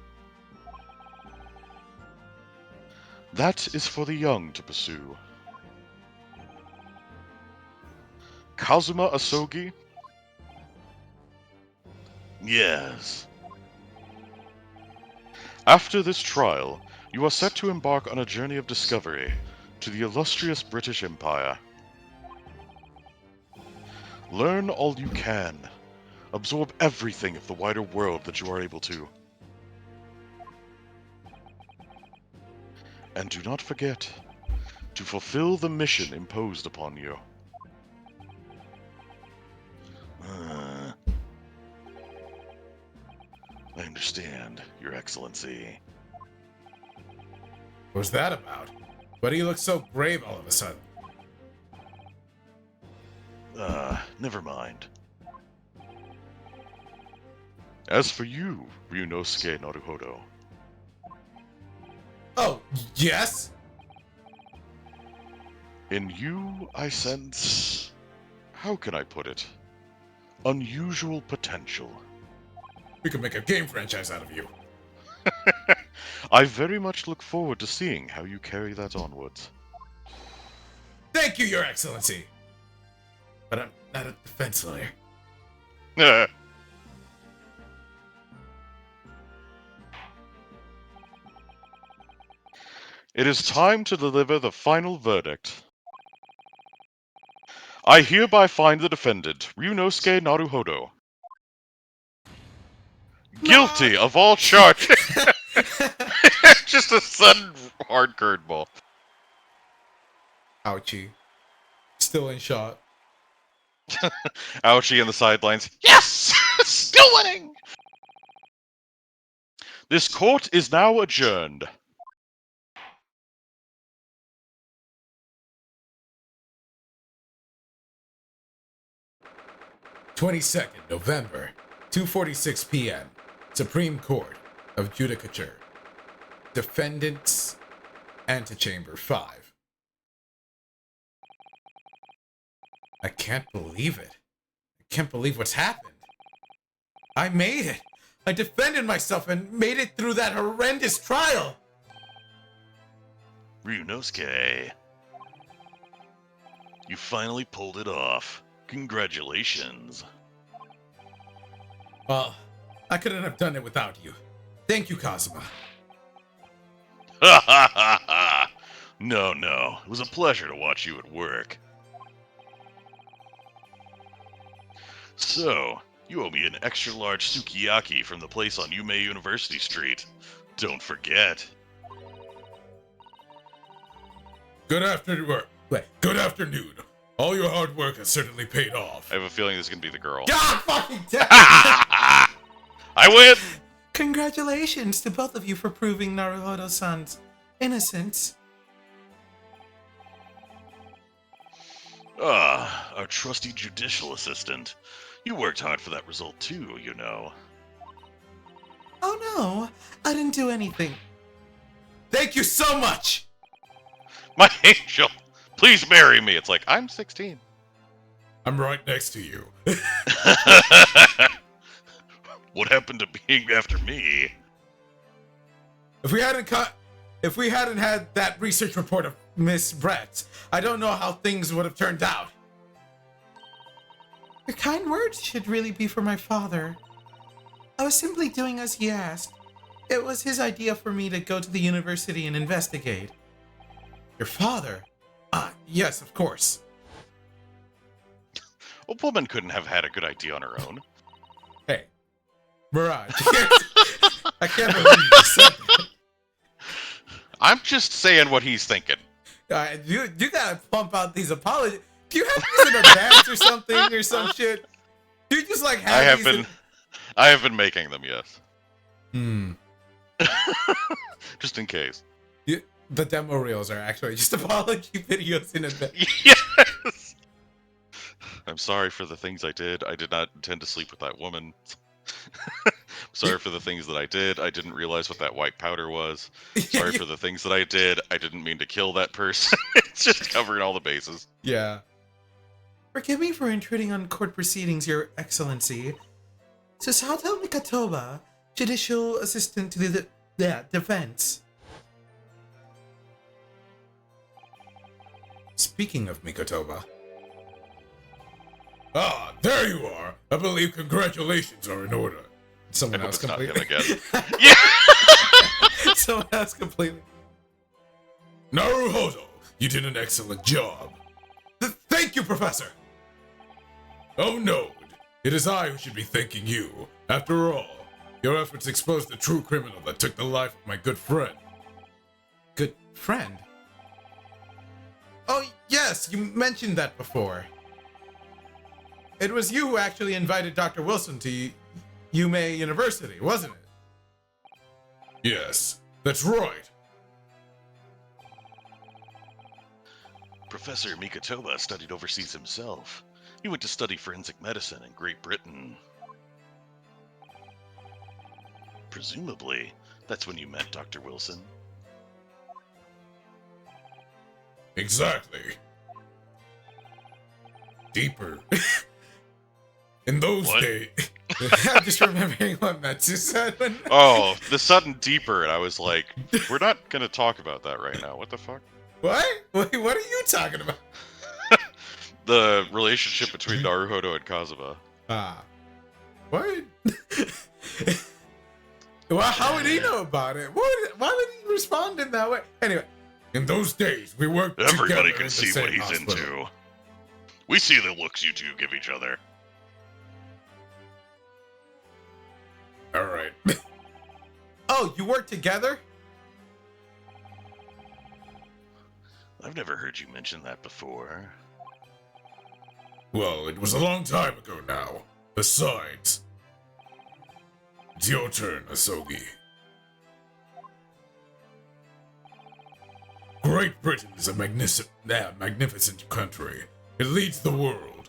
That is for the young to pursue. Kazuma Asogi? Yes. After this trial, you are set to embark on a journey of discovery to the illustrious British Empire. Learn all you can. Absorb everything of the wider world that you are able to. And do not forget to fulfill the mission imposed upon you. I understand, Your Excellency. What was that about? Why do you look so grave all of a sudden? Never mind. As for you, Ryunosuke Naruhodo, Oh, yes? in you I sense... how can I put it? Unusual potential. We could make a game franchise out of you. I very much look forward to seeing how you carry that onwards. Thank you, Your Excellency. But I'm not a defense lawyer. It is time to deliver the final verdict. I hereby find the defendant, Ryunosuke Naruhodo, guilty of all charges. Just a sudden hard curveball. Ouchie. Still in shot. Ouchie on the sidelines. Yes! Still winning! This court is now adjourned. November, 2:46 p.m. Supreme Court of Judicature. Defendants, Antechamber 5. I can't believe it. I can't believe what's happened. I made it. I defended myself and made it through that horrendous trial. Ryunosuke. You finally pulled it off. Congratulations. Well, I couldn't have done it without you. Thank you, Kazuma. Ha ha ha ha! No, no. It was a pleasure to watch you at work. So, you owe me an extra large sukiyaki from the place on Yume University Street. Don't forget. Good afternoon. Good afternoon. All your hard work has certainly paid off. I have a feeling this is gonna be the girl. God fucking damn it! I win! Congratulations to both of you for proving Naruhodo-san's innocence. Ah, our trusty judicial assistant. You worked hard for that result too, you know. Oh no, I didn't do anything. Thank you so much! My angel! Please marry me! It's like, I'm 16. I'm right next to you. What happened to being after me? If we hadn't had that research report of Miss Brett, I don't know how things would have turned out. Your kind words should really be for my father. I was simply doing as he asked. It was his idea for me to go to the university and investigate. Your father? Yes, of course. A woman couldn't have had a good idea on her own. Hey, Mirage, I can't believe you said that. I'm just saying what he's thinking. You gotta pump out these apologies. Do you have these in advance or something or some shit? Do you just like have I have been making them, yes. Hmm. Just in case. The demo reels are actually just apology videos in advance. Yes! I'm sorry for the things I did. I did not intend to sleep with that woman. Sorry for the things that I did. I didn't realize what that white powder was. Sorry for the things that I did. I didn't mean to kill that person. It's just covering all the bases. Yeah. Forgive me for intruding on court proceedings, Your Excellency. Susato Mikatoba, Judicial Assistant to the Defense. Speaking of Mikotoba. Ah, there you are. I believe congratulations are in order. Someone I hope else it's not him completely. again. Yeah! Someone else completely. Naruhodo, you did an excellent job. Thank you, Professor. Oh no, it is I who should be thanking you. After all, your efforts exposed the true criminal that took the life of my good friend. Good friend? Oh, yes, you mentioned that before. It was you who actually invited Dr. Wilson to Yume University, wasn't it? Yes, that's right. Professor Mikatoba studied overseas himself. He went to study forensic medicine in Great Britain. Presumably, that's when you met Dr. Wilson. Exactly. Deeper. In those What? days. I'm just remembering what Metsu said. Oh, the sudden deeper, and I was like, we're not gonna talk about that right now. What the fuck? What? Wait, what are you talking about? The relationship between Naruhodo and Kazuma. Ah. What? Well, how would he know about it? Why would he respond in that way? Anyway, in those days, we worked Everybody together in can the see same what he's hospital. into. We see the looks you two give each other. All right. Oh, you work together? I've never heard you mention that before. Well, it was a long time ago now. Besides, it's your turn, Asogi. Great Britain is a magnificent country. It leads the world.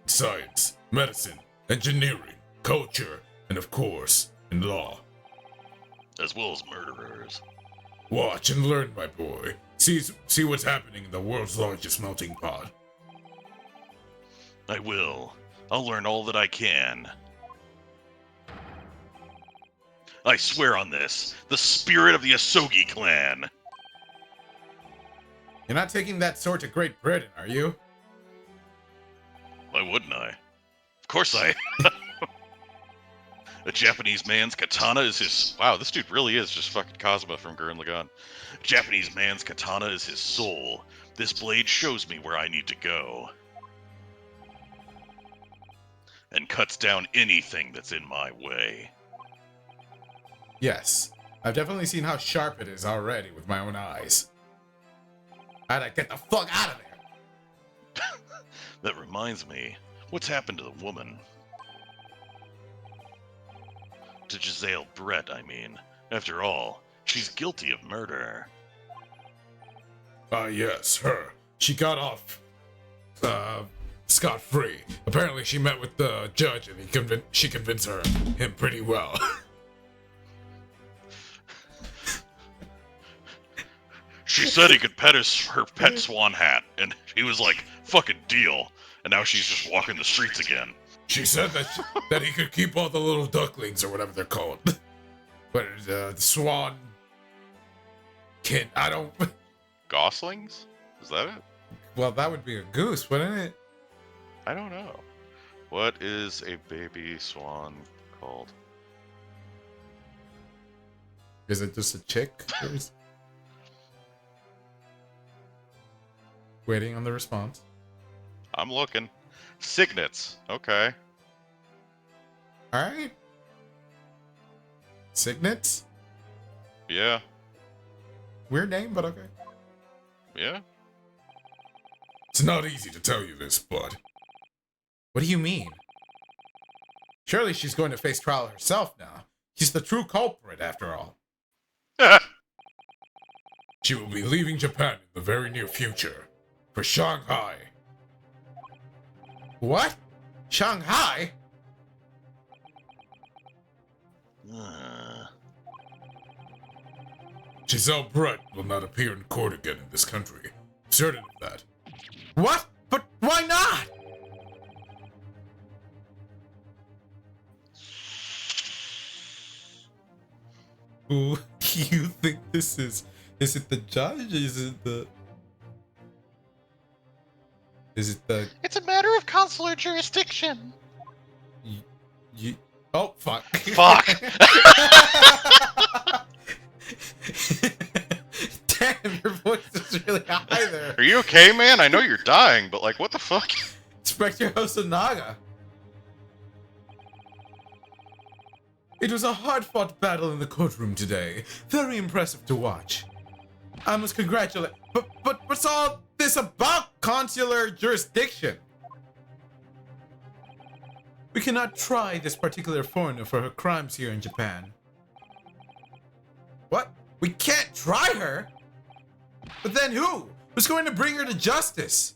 Science, medicine, engineering, culture, and of course, in law. As well as murderers. Watch and learn, my boy. See what's happening in the world's largest melting pot. I will. I'll learn all that I can. I swear on this, the spirit of the Asogi clan. You're not taking that sword to Great Britain, are you? Why wouldn't I? Of course I. A Japanese man's katana is his. Wow, this dude really is just fucking Kazuma from Gurren Lagann. A Japanese man's katana is his soul. This blade shows me where I need to go. And cuts down anything that's in my way. Yes. I've definitely seen how sharp it is already with my own eyes. I gotta get the fuck out of there. That reminds me, what's happened to the woman? To Giselle Brett, I mean. After all, she's guilty of murder. Yes, her. She got off, scot-free. Apparently she met with the judge and she convinced him pretty well. She said he could pet her pet swan hat, and he was like, fucking deal. And now she's just walking the streets again. She said that he could keep all the little ducklings or whatever they're called. But the swan I don't... Goslings? Is that it? Well, that would be a goose, wouldn't it? I don't know. What is a baby swan called? Is it just a chick? Waiting on the response. I'm looking. Cygnets. Okay. Alright. Cygnets? Yeah. Weird name, but okay. Yeah. It's not easy to tell you this, but... What do you mean? Surely she's going to face trial herself now. She's the true culprit, after all. She will be leaving Japan in the very near future. For Shanghai. What? Shanghai? Giselle Brett will not appear in court again in this country. Certain of that. What? But why not? Who do you think this is? Is it the judge? Is it the... It's a matter of consular jurisdiction. Oh, fuck. Fuck! Damn, your voice is really high there. Are you okay, man? I know you're dying, but like, what the fuck? Inspector Hosonaga. It was a hard-fought battle in the courtroom today. Very impressive to watch. I must congratulate... But what's all this about consular jurisdiction? We cannot try this particular foreigner for her crimes here in Japan. What? We can't try her? But then who? Who's going to bring her to justice?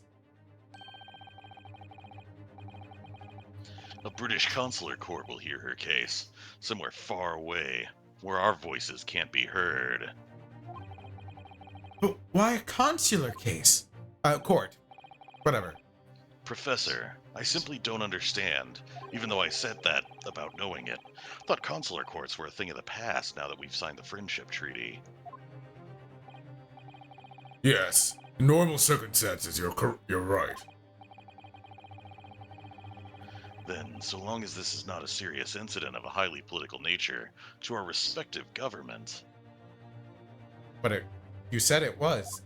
A British consular court will hear her case, somewhere far away, where our voices can't be heard. But why a consular case? Court. Whatever. Professor, I simply don't understand, even though I said that about knowing it. Thought consular courts were a thing of the past now that we've signed the Friendship Treaty. Yes. In normal circumstances, you're right. Then, so long as this is not a serious incident of a highly political nature to our respective governments. But you said it was.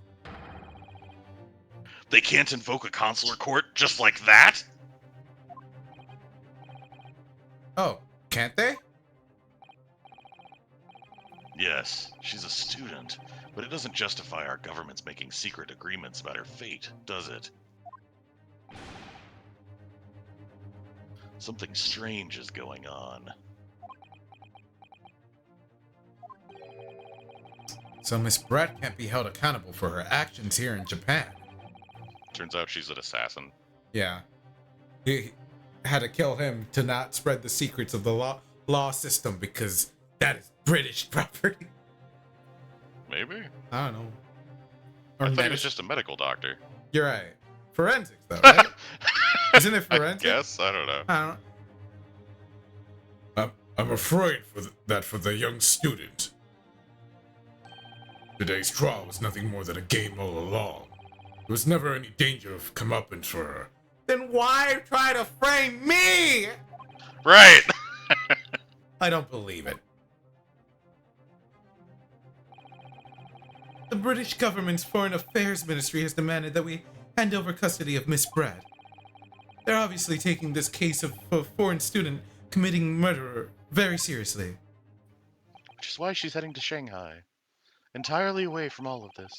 They can't invoke a consular court just like that? Oh, can't they? Yes, she's a student, but it doesn't justify our government's making secret agreements about her fate, does it? Something strange is going on. So Miss Brett can't be held accountable for her actions here in Japan. Turns out she's an assassin. Yeah. He had to kill him to not spread the secrets of the law system because that is British property. Maybe? I don't know. I thought he was medicine. just a medical doctor. You're right. Forensics, though, right? Isn't it I forensics? guess. I don't know. I don't know. I'm afraid that for the young student, today's trial was nothing more than a game all along. There was never any danger of comeuppance for her. Then why try to frame me? Right! I don't believe it. The British government's Foreign Affairs Ministry has demanded that we hand over custody of Miss Brad. They're obviously taking this case of a foreign student committing murder very seriously. Which is why she's heading to Shanghai. Entirely away from all of this.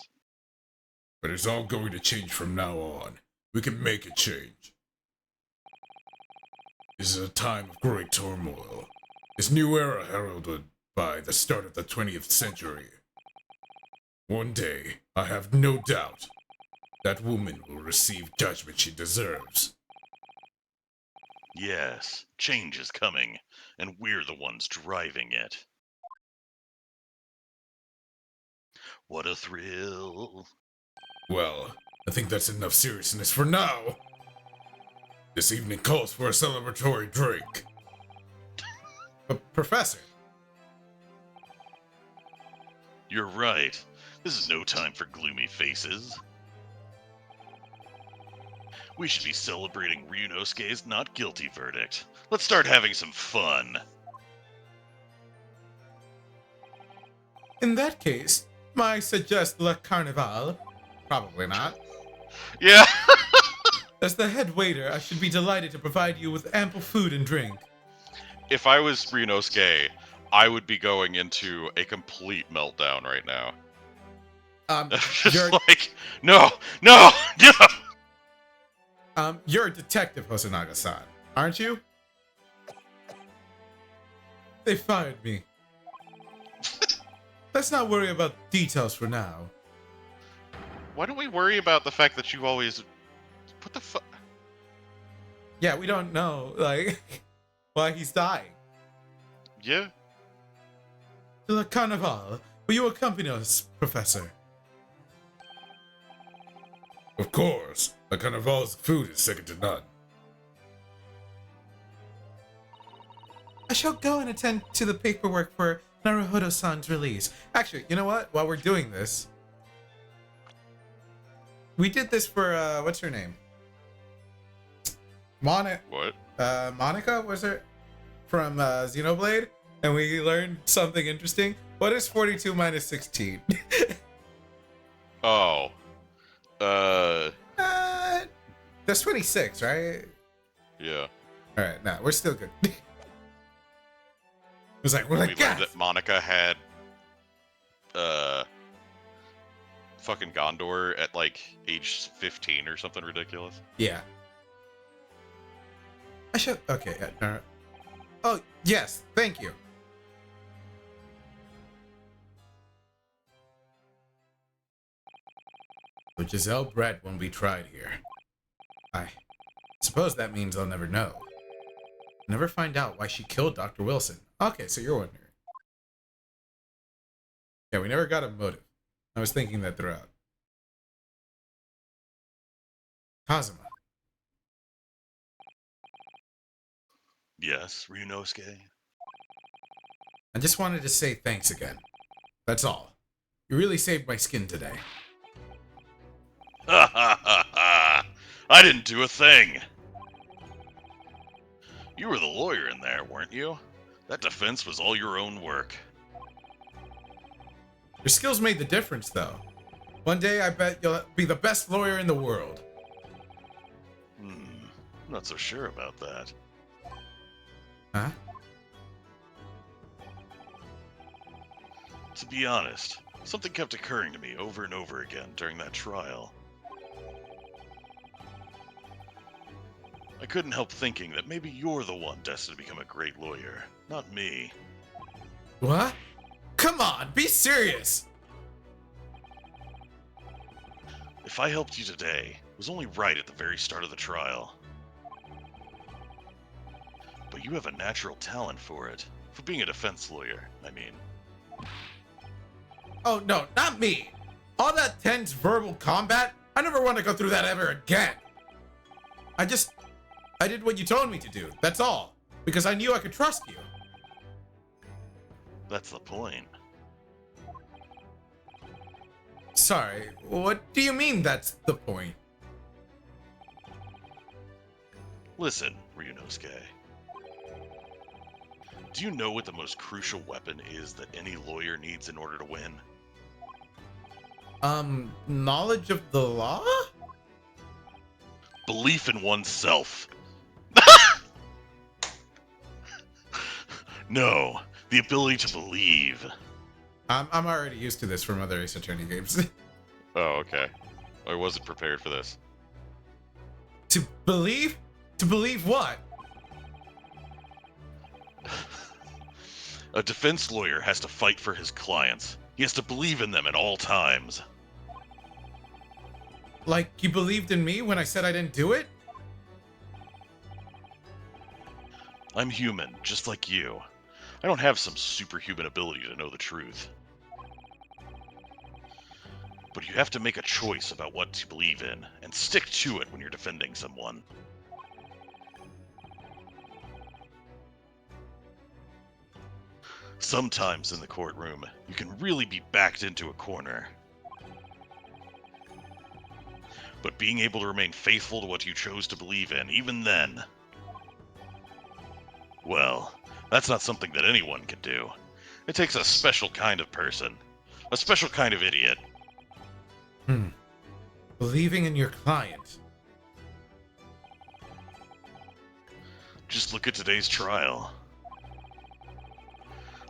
But it's all going to change from now on. We can make it change. This is a time of great turmoil. This new era heralded by the start of the 20th century. One day, I have no doubt, that woman will receive judgment she deserves. Yes, change is coming, and we're the ones driving it. What a thrill. Well, I think that's enough seriousness for now. This evening calls for a celebratory drink. Professor, You're right. This is no time for gloomy faces. We should be celebrating Ryunosuke's not guilty verdict. Let's start having some fun. in that case, I suggest Le Carnival. Probably not. Yeah! As the head waiter, I should be delighted to provide you with ample food and drink. If I was Ryunosuke, I would be going into a complete meltdown right now. Just You're, like, no! you're a detective, Hosonaga-san, aren't you? They fired me. Let's not worry about details for now. Why don't we worry about the fact that you always... What the fuck? Yeah, we don't know, like, why he's dying. Yeah? To the Carnival, will you accompany us, Professor? Of course, the Carnival's food is second to none. I shall go and attend to the paperwork for Naruhodo-san's release. Actually, you know what? While we're doing this, we did this for, what's her name? What? Monica, was it? From Xenoblade? And we learned something interesting. What is 42 minus 16? Oh. That's 26, right? Yeah. Alright, nah, we're still good. It was like, we're We like, learned yes! that Monica had, fucking Gondor at, like, age 15 or something ridiculous. Yeah. I should. Okay. Oh, yes. Thank you. But Giselle Brett won't be tried here. I suppose that means I'll never know. Never find out why she killed Dr. Wilson. Okay, so you're wondering. Yeah, we never got a motive. I was thinking that throughout. Kazuma. Yes, Ryunosuke. I just wanted to say thanks again. That's all. You really saved my skin today. Ha ha ha ha! I didn't do a thing! You were the lawyer in there, weren't you? That defense was all your own work. Your skills made the difference, though. One day, I bet you'll be the best lawyer in the world. I'm not so sure about that. Huh? To be honest, something kept occurring to me over and over again during that trial. I couldn't help thinking that maybe you're the one destined to become a great lawyer, not me. What? Come on, be serious! If I helped you today, it was only right at the very start of the trial. But you have a natural talent for it. For being a defense lawyer, I mean. Oh, no, not me. All that tense verbal combat, I never want to go through that ever again. I did what you told me to do, that's all. Because I knew I could trust you. That's the point. Sorry, what do you mean that's the point? Listen, Ryunosuke. Do you know what the most crucial weapon is that any lawyer needs in order to win? Knowledge of the law? Belief in oneself. No, the ability to believe. I'm already used to this from other Ace Attorney games. Oh, okay. I wasn't prepared for this. To believe? To believe what? A defense lawyer has to fight for his clients. He has to believe in them at all times. Like you believed in me when I said I didn't do it? I'm human, just like you. I don't have some superhuman ability to know the truth. But you have to make a choice about what to believe in, and stick to it when you're defending someone. Sometimes in the courtroom, you can really be backed into a corner. But being able to remain faithful to what you chose to believe in, even then, well, that's not something that anyone can do. It takes a special kind of person. A special kind of idiot. Believing in your client. Just look at today's trial.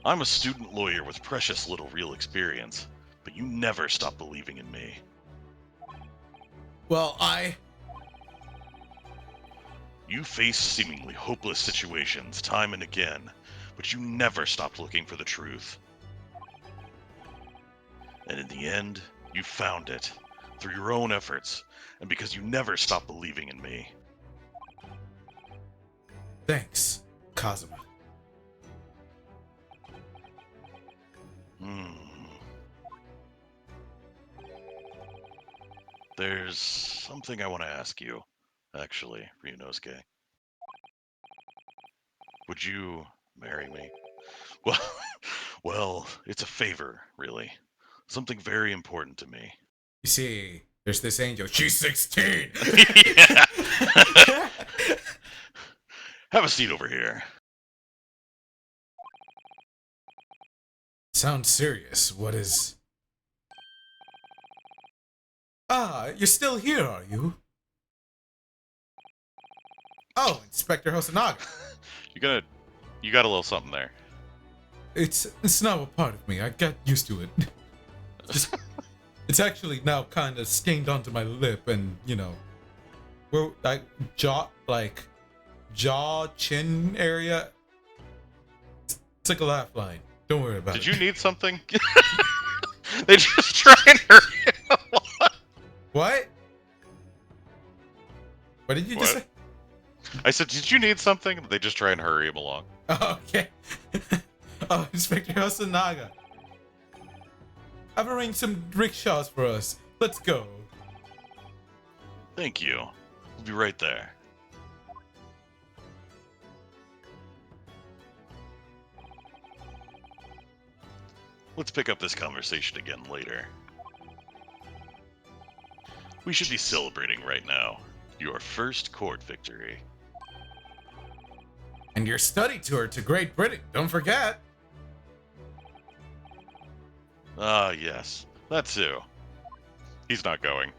I'm a student lawyer with precious little real experience, but you never stop believing in me. Well, You face seemingly hopeless situations time and again, but you never stopped looking for the truth. And in the end, you found it, through your own efforts, and because you never stopped believing in me. Thanks, Kazuma. There's something I want to ask you, actually, Ryunosuke. Would you marry me? Well, well, it's a favor, really. Something very important to me. You see, there's this angel. She's 16! Yeah. Have a seat over here. Sounds serious. What is... Ah, you're still here, are you? Oh, Inspector Hosonaga. You got a little something there. It's now a part of me. I got used to it. It's actually now kind of stained onto my lip, and you know, where jaw, chin area. It's like a laugh line. Don't worry about it. Did you need something? They just try and hurt you. What? What did you just What? say? I said, did you need something? They just try and hurry him along. Oh, okay. Oh, Inspector Hosonaga. I've arranged some rickshaws for us. Let's go. Thank you. We'll be right there. Let's pick up this conversation again later. We should be celebrating right now. Your first court victory. And your study tour to Great Britain. Don't forget. Ah, yes. That too. He's not going.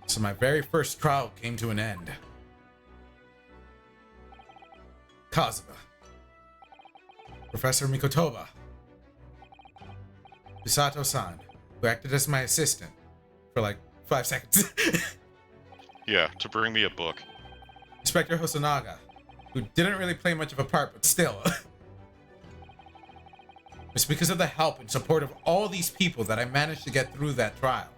So my very first trial came to an end. Kazuma. Professor Mikotoba. Misato-san, who acted as my assistant for like 5 seconds. Yeah, to bring me a book. Inspector Hosonaga, who didn't really play much of a part, but still. It's because of the help and support of all these people that I managed to get through that trial.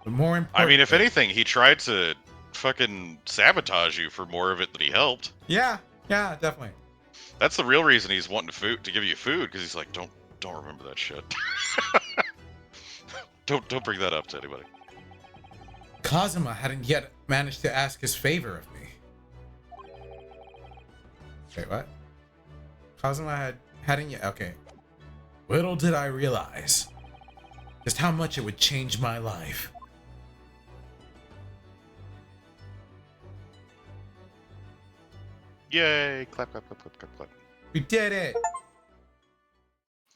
But more important, I mean, if anything, he tried to fucking sabotage you for more of it than he helped. yeah, definitely. That's the real reason he's wanting to give you food, because he's like, don't remember that shit. don't bring that up to anybody. Kazuma hadn't yet managed to ask his favor of me. Wait, what? Kazuma hadn't yet. Okay. Little did I realize just how much it would change my life. Yay! Clap, clap, clap, clap, clap, clap. We did it!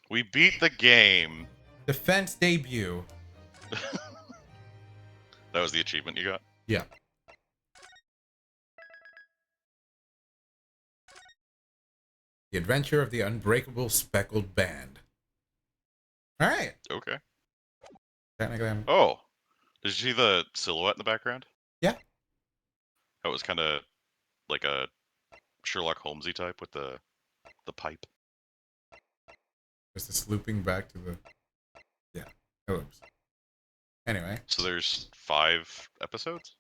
We beat the game. Defense debut. That was the achievement you got? Yeah. The Adventure of the Unbreakable Speckled Band. Alright. Okay. Technically, I'm... Oh, did you see the silhouette in the background? Yeah. That was kind of like a Sherlock Holmesy type with the pipe. Is this looping back to the... Yeah. Oops. Anyway. So there's 5 episodes?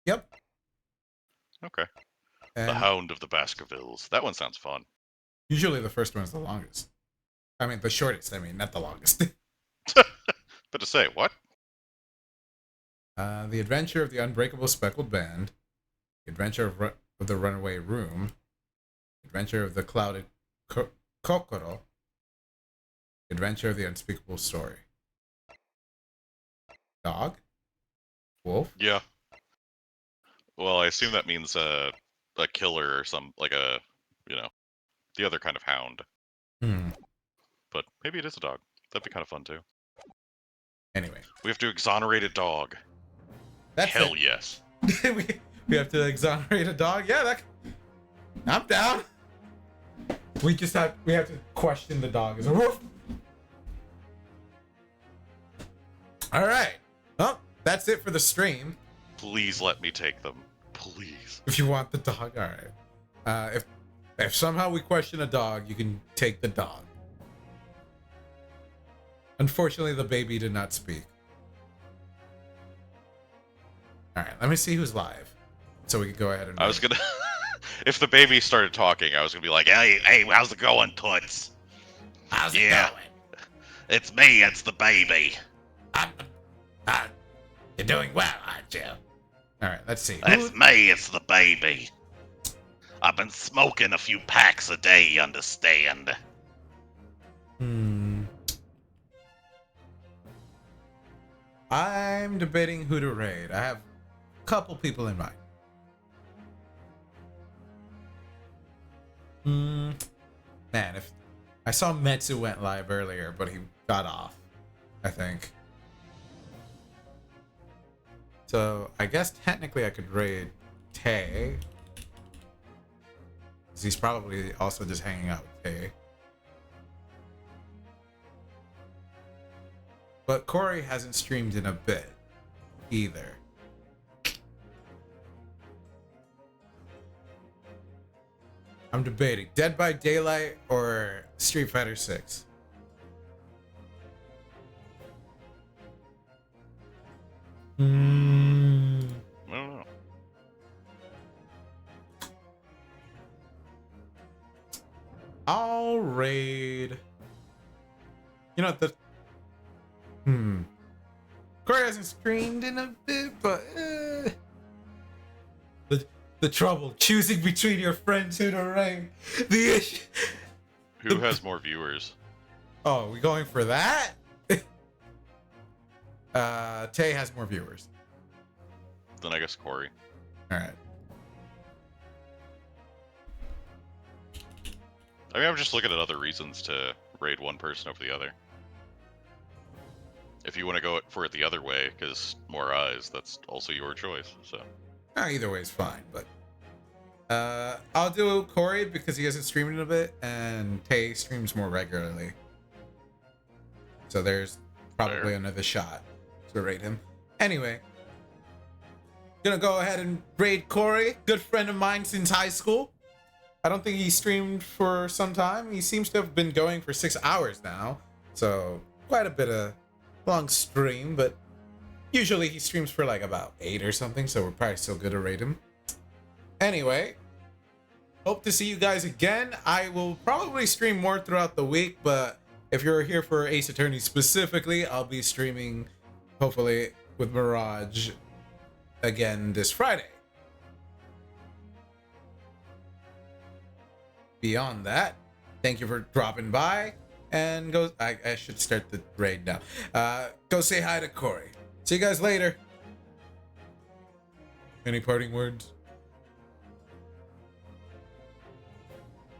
Yep. Okay. And The Hound of the Baskervilles. That one sounds fun. usually the first one is the longest. I mean, the shortest. I mean, not the longest. But to say, what? The Adventure of the Unbreakable Speckled Band. The Adventure of the Runaway Room. The Adventure of the Clouded Kokoro. The Adventure of the Unspeakable Story. Dog? Wolf? Yeah. Well, I assume that means a killer or the other kind of hound. But maybe it is a dog. That'd be kind of fun too. Anyway. We have to exonerate a dog. That's Hell it. yes. we have to exonerate a dog? Yeah, I'm down. We have to question the dog as a wolf. Alright. Well, that's it for the stream. Please let me take them. Please. If you want the dog, alright. If somehow we question a dog, you can take the dog. Unfortunately, the baby did not speak. Alright, let me see who's live. So we can go ahead and... I was gonna... If the baby started talking, I was gonna be like, hey, how's it going, Toots? How's it going? It's me, it's the baby. You're doing well, aren't you? Alright, let's see. It's me, it's the baby. I've been smoking a few packs a day, you understand? I'm debating who to raid. I have a couple people in mind. Man, if I saw Metsu went live earlier, but he got off, I think. So I guess technically I could raid Tay. 'Cause he's probably also just hanging out with Tay. But Corey hasn't streamed in a bit either. I'm debating Dead by Daylight or Street Fighter 6. I don't know. I'll raid. You know what Corey hasn't streamed in a bit, but the trouble choosing between your friends who to raid. The issue. Who has more viewers? Oh, we going for that? Tay has more viewers. Then I guess Corey. All right. I mean, I'm just looking at other reasons to raid one person over the other. If you want to go for it the other way, because more eyes, that's also your choice. So. Either way is fine, but I'll do Corey because he hasn't streamed in a bit, and Tay streams more regularly. So there's probably Fair. another shot to raid him. Anyway, gonna go ahead and raid Corey, good friend of mine since high school. I don't think he streamed for some time. He seems to have been going for 6 hours now. So quite a bit of long stream, but usually he streams for like about 8 or something, so we're probably still good to rate him. Anyway, hope to see you guys again. I will probably stream more throughout the week, but if you're here for Ace Attorney specifically, I'll be streaming hopefully with Mirage again this Friday. Beyond that, thank you for dropping by, and go. I should start the raid now. Go say hi to Corey. See you guys later. Any parting words?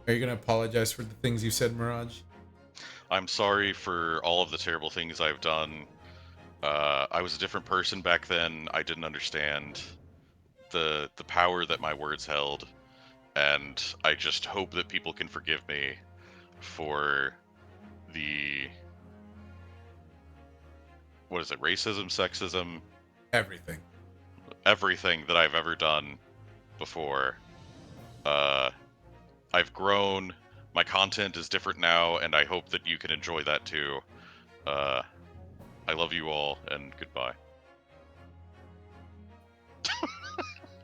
Are you gonna apologize for the things you said, Mirage? I'm sorry for all of the terrible things I've done. I was a different person back then. I didn't understand the power that my words held, and I just hope that people can forgive me for the racism, sexism, Everything. everything that I've ever done before. I've grown. My content is different now, and I hope that you can enjoy that too. I love you all, and goodbye.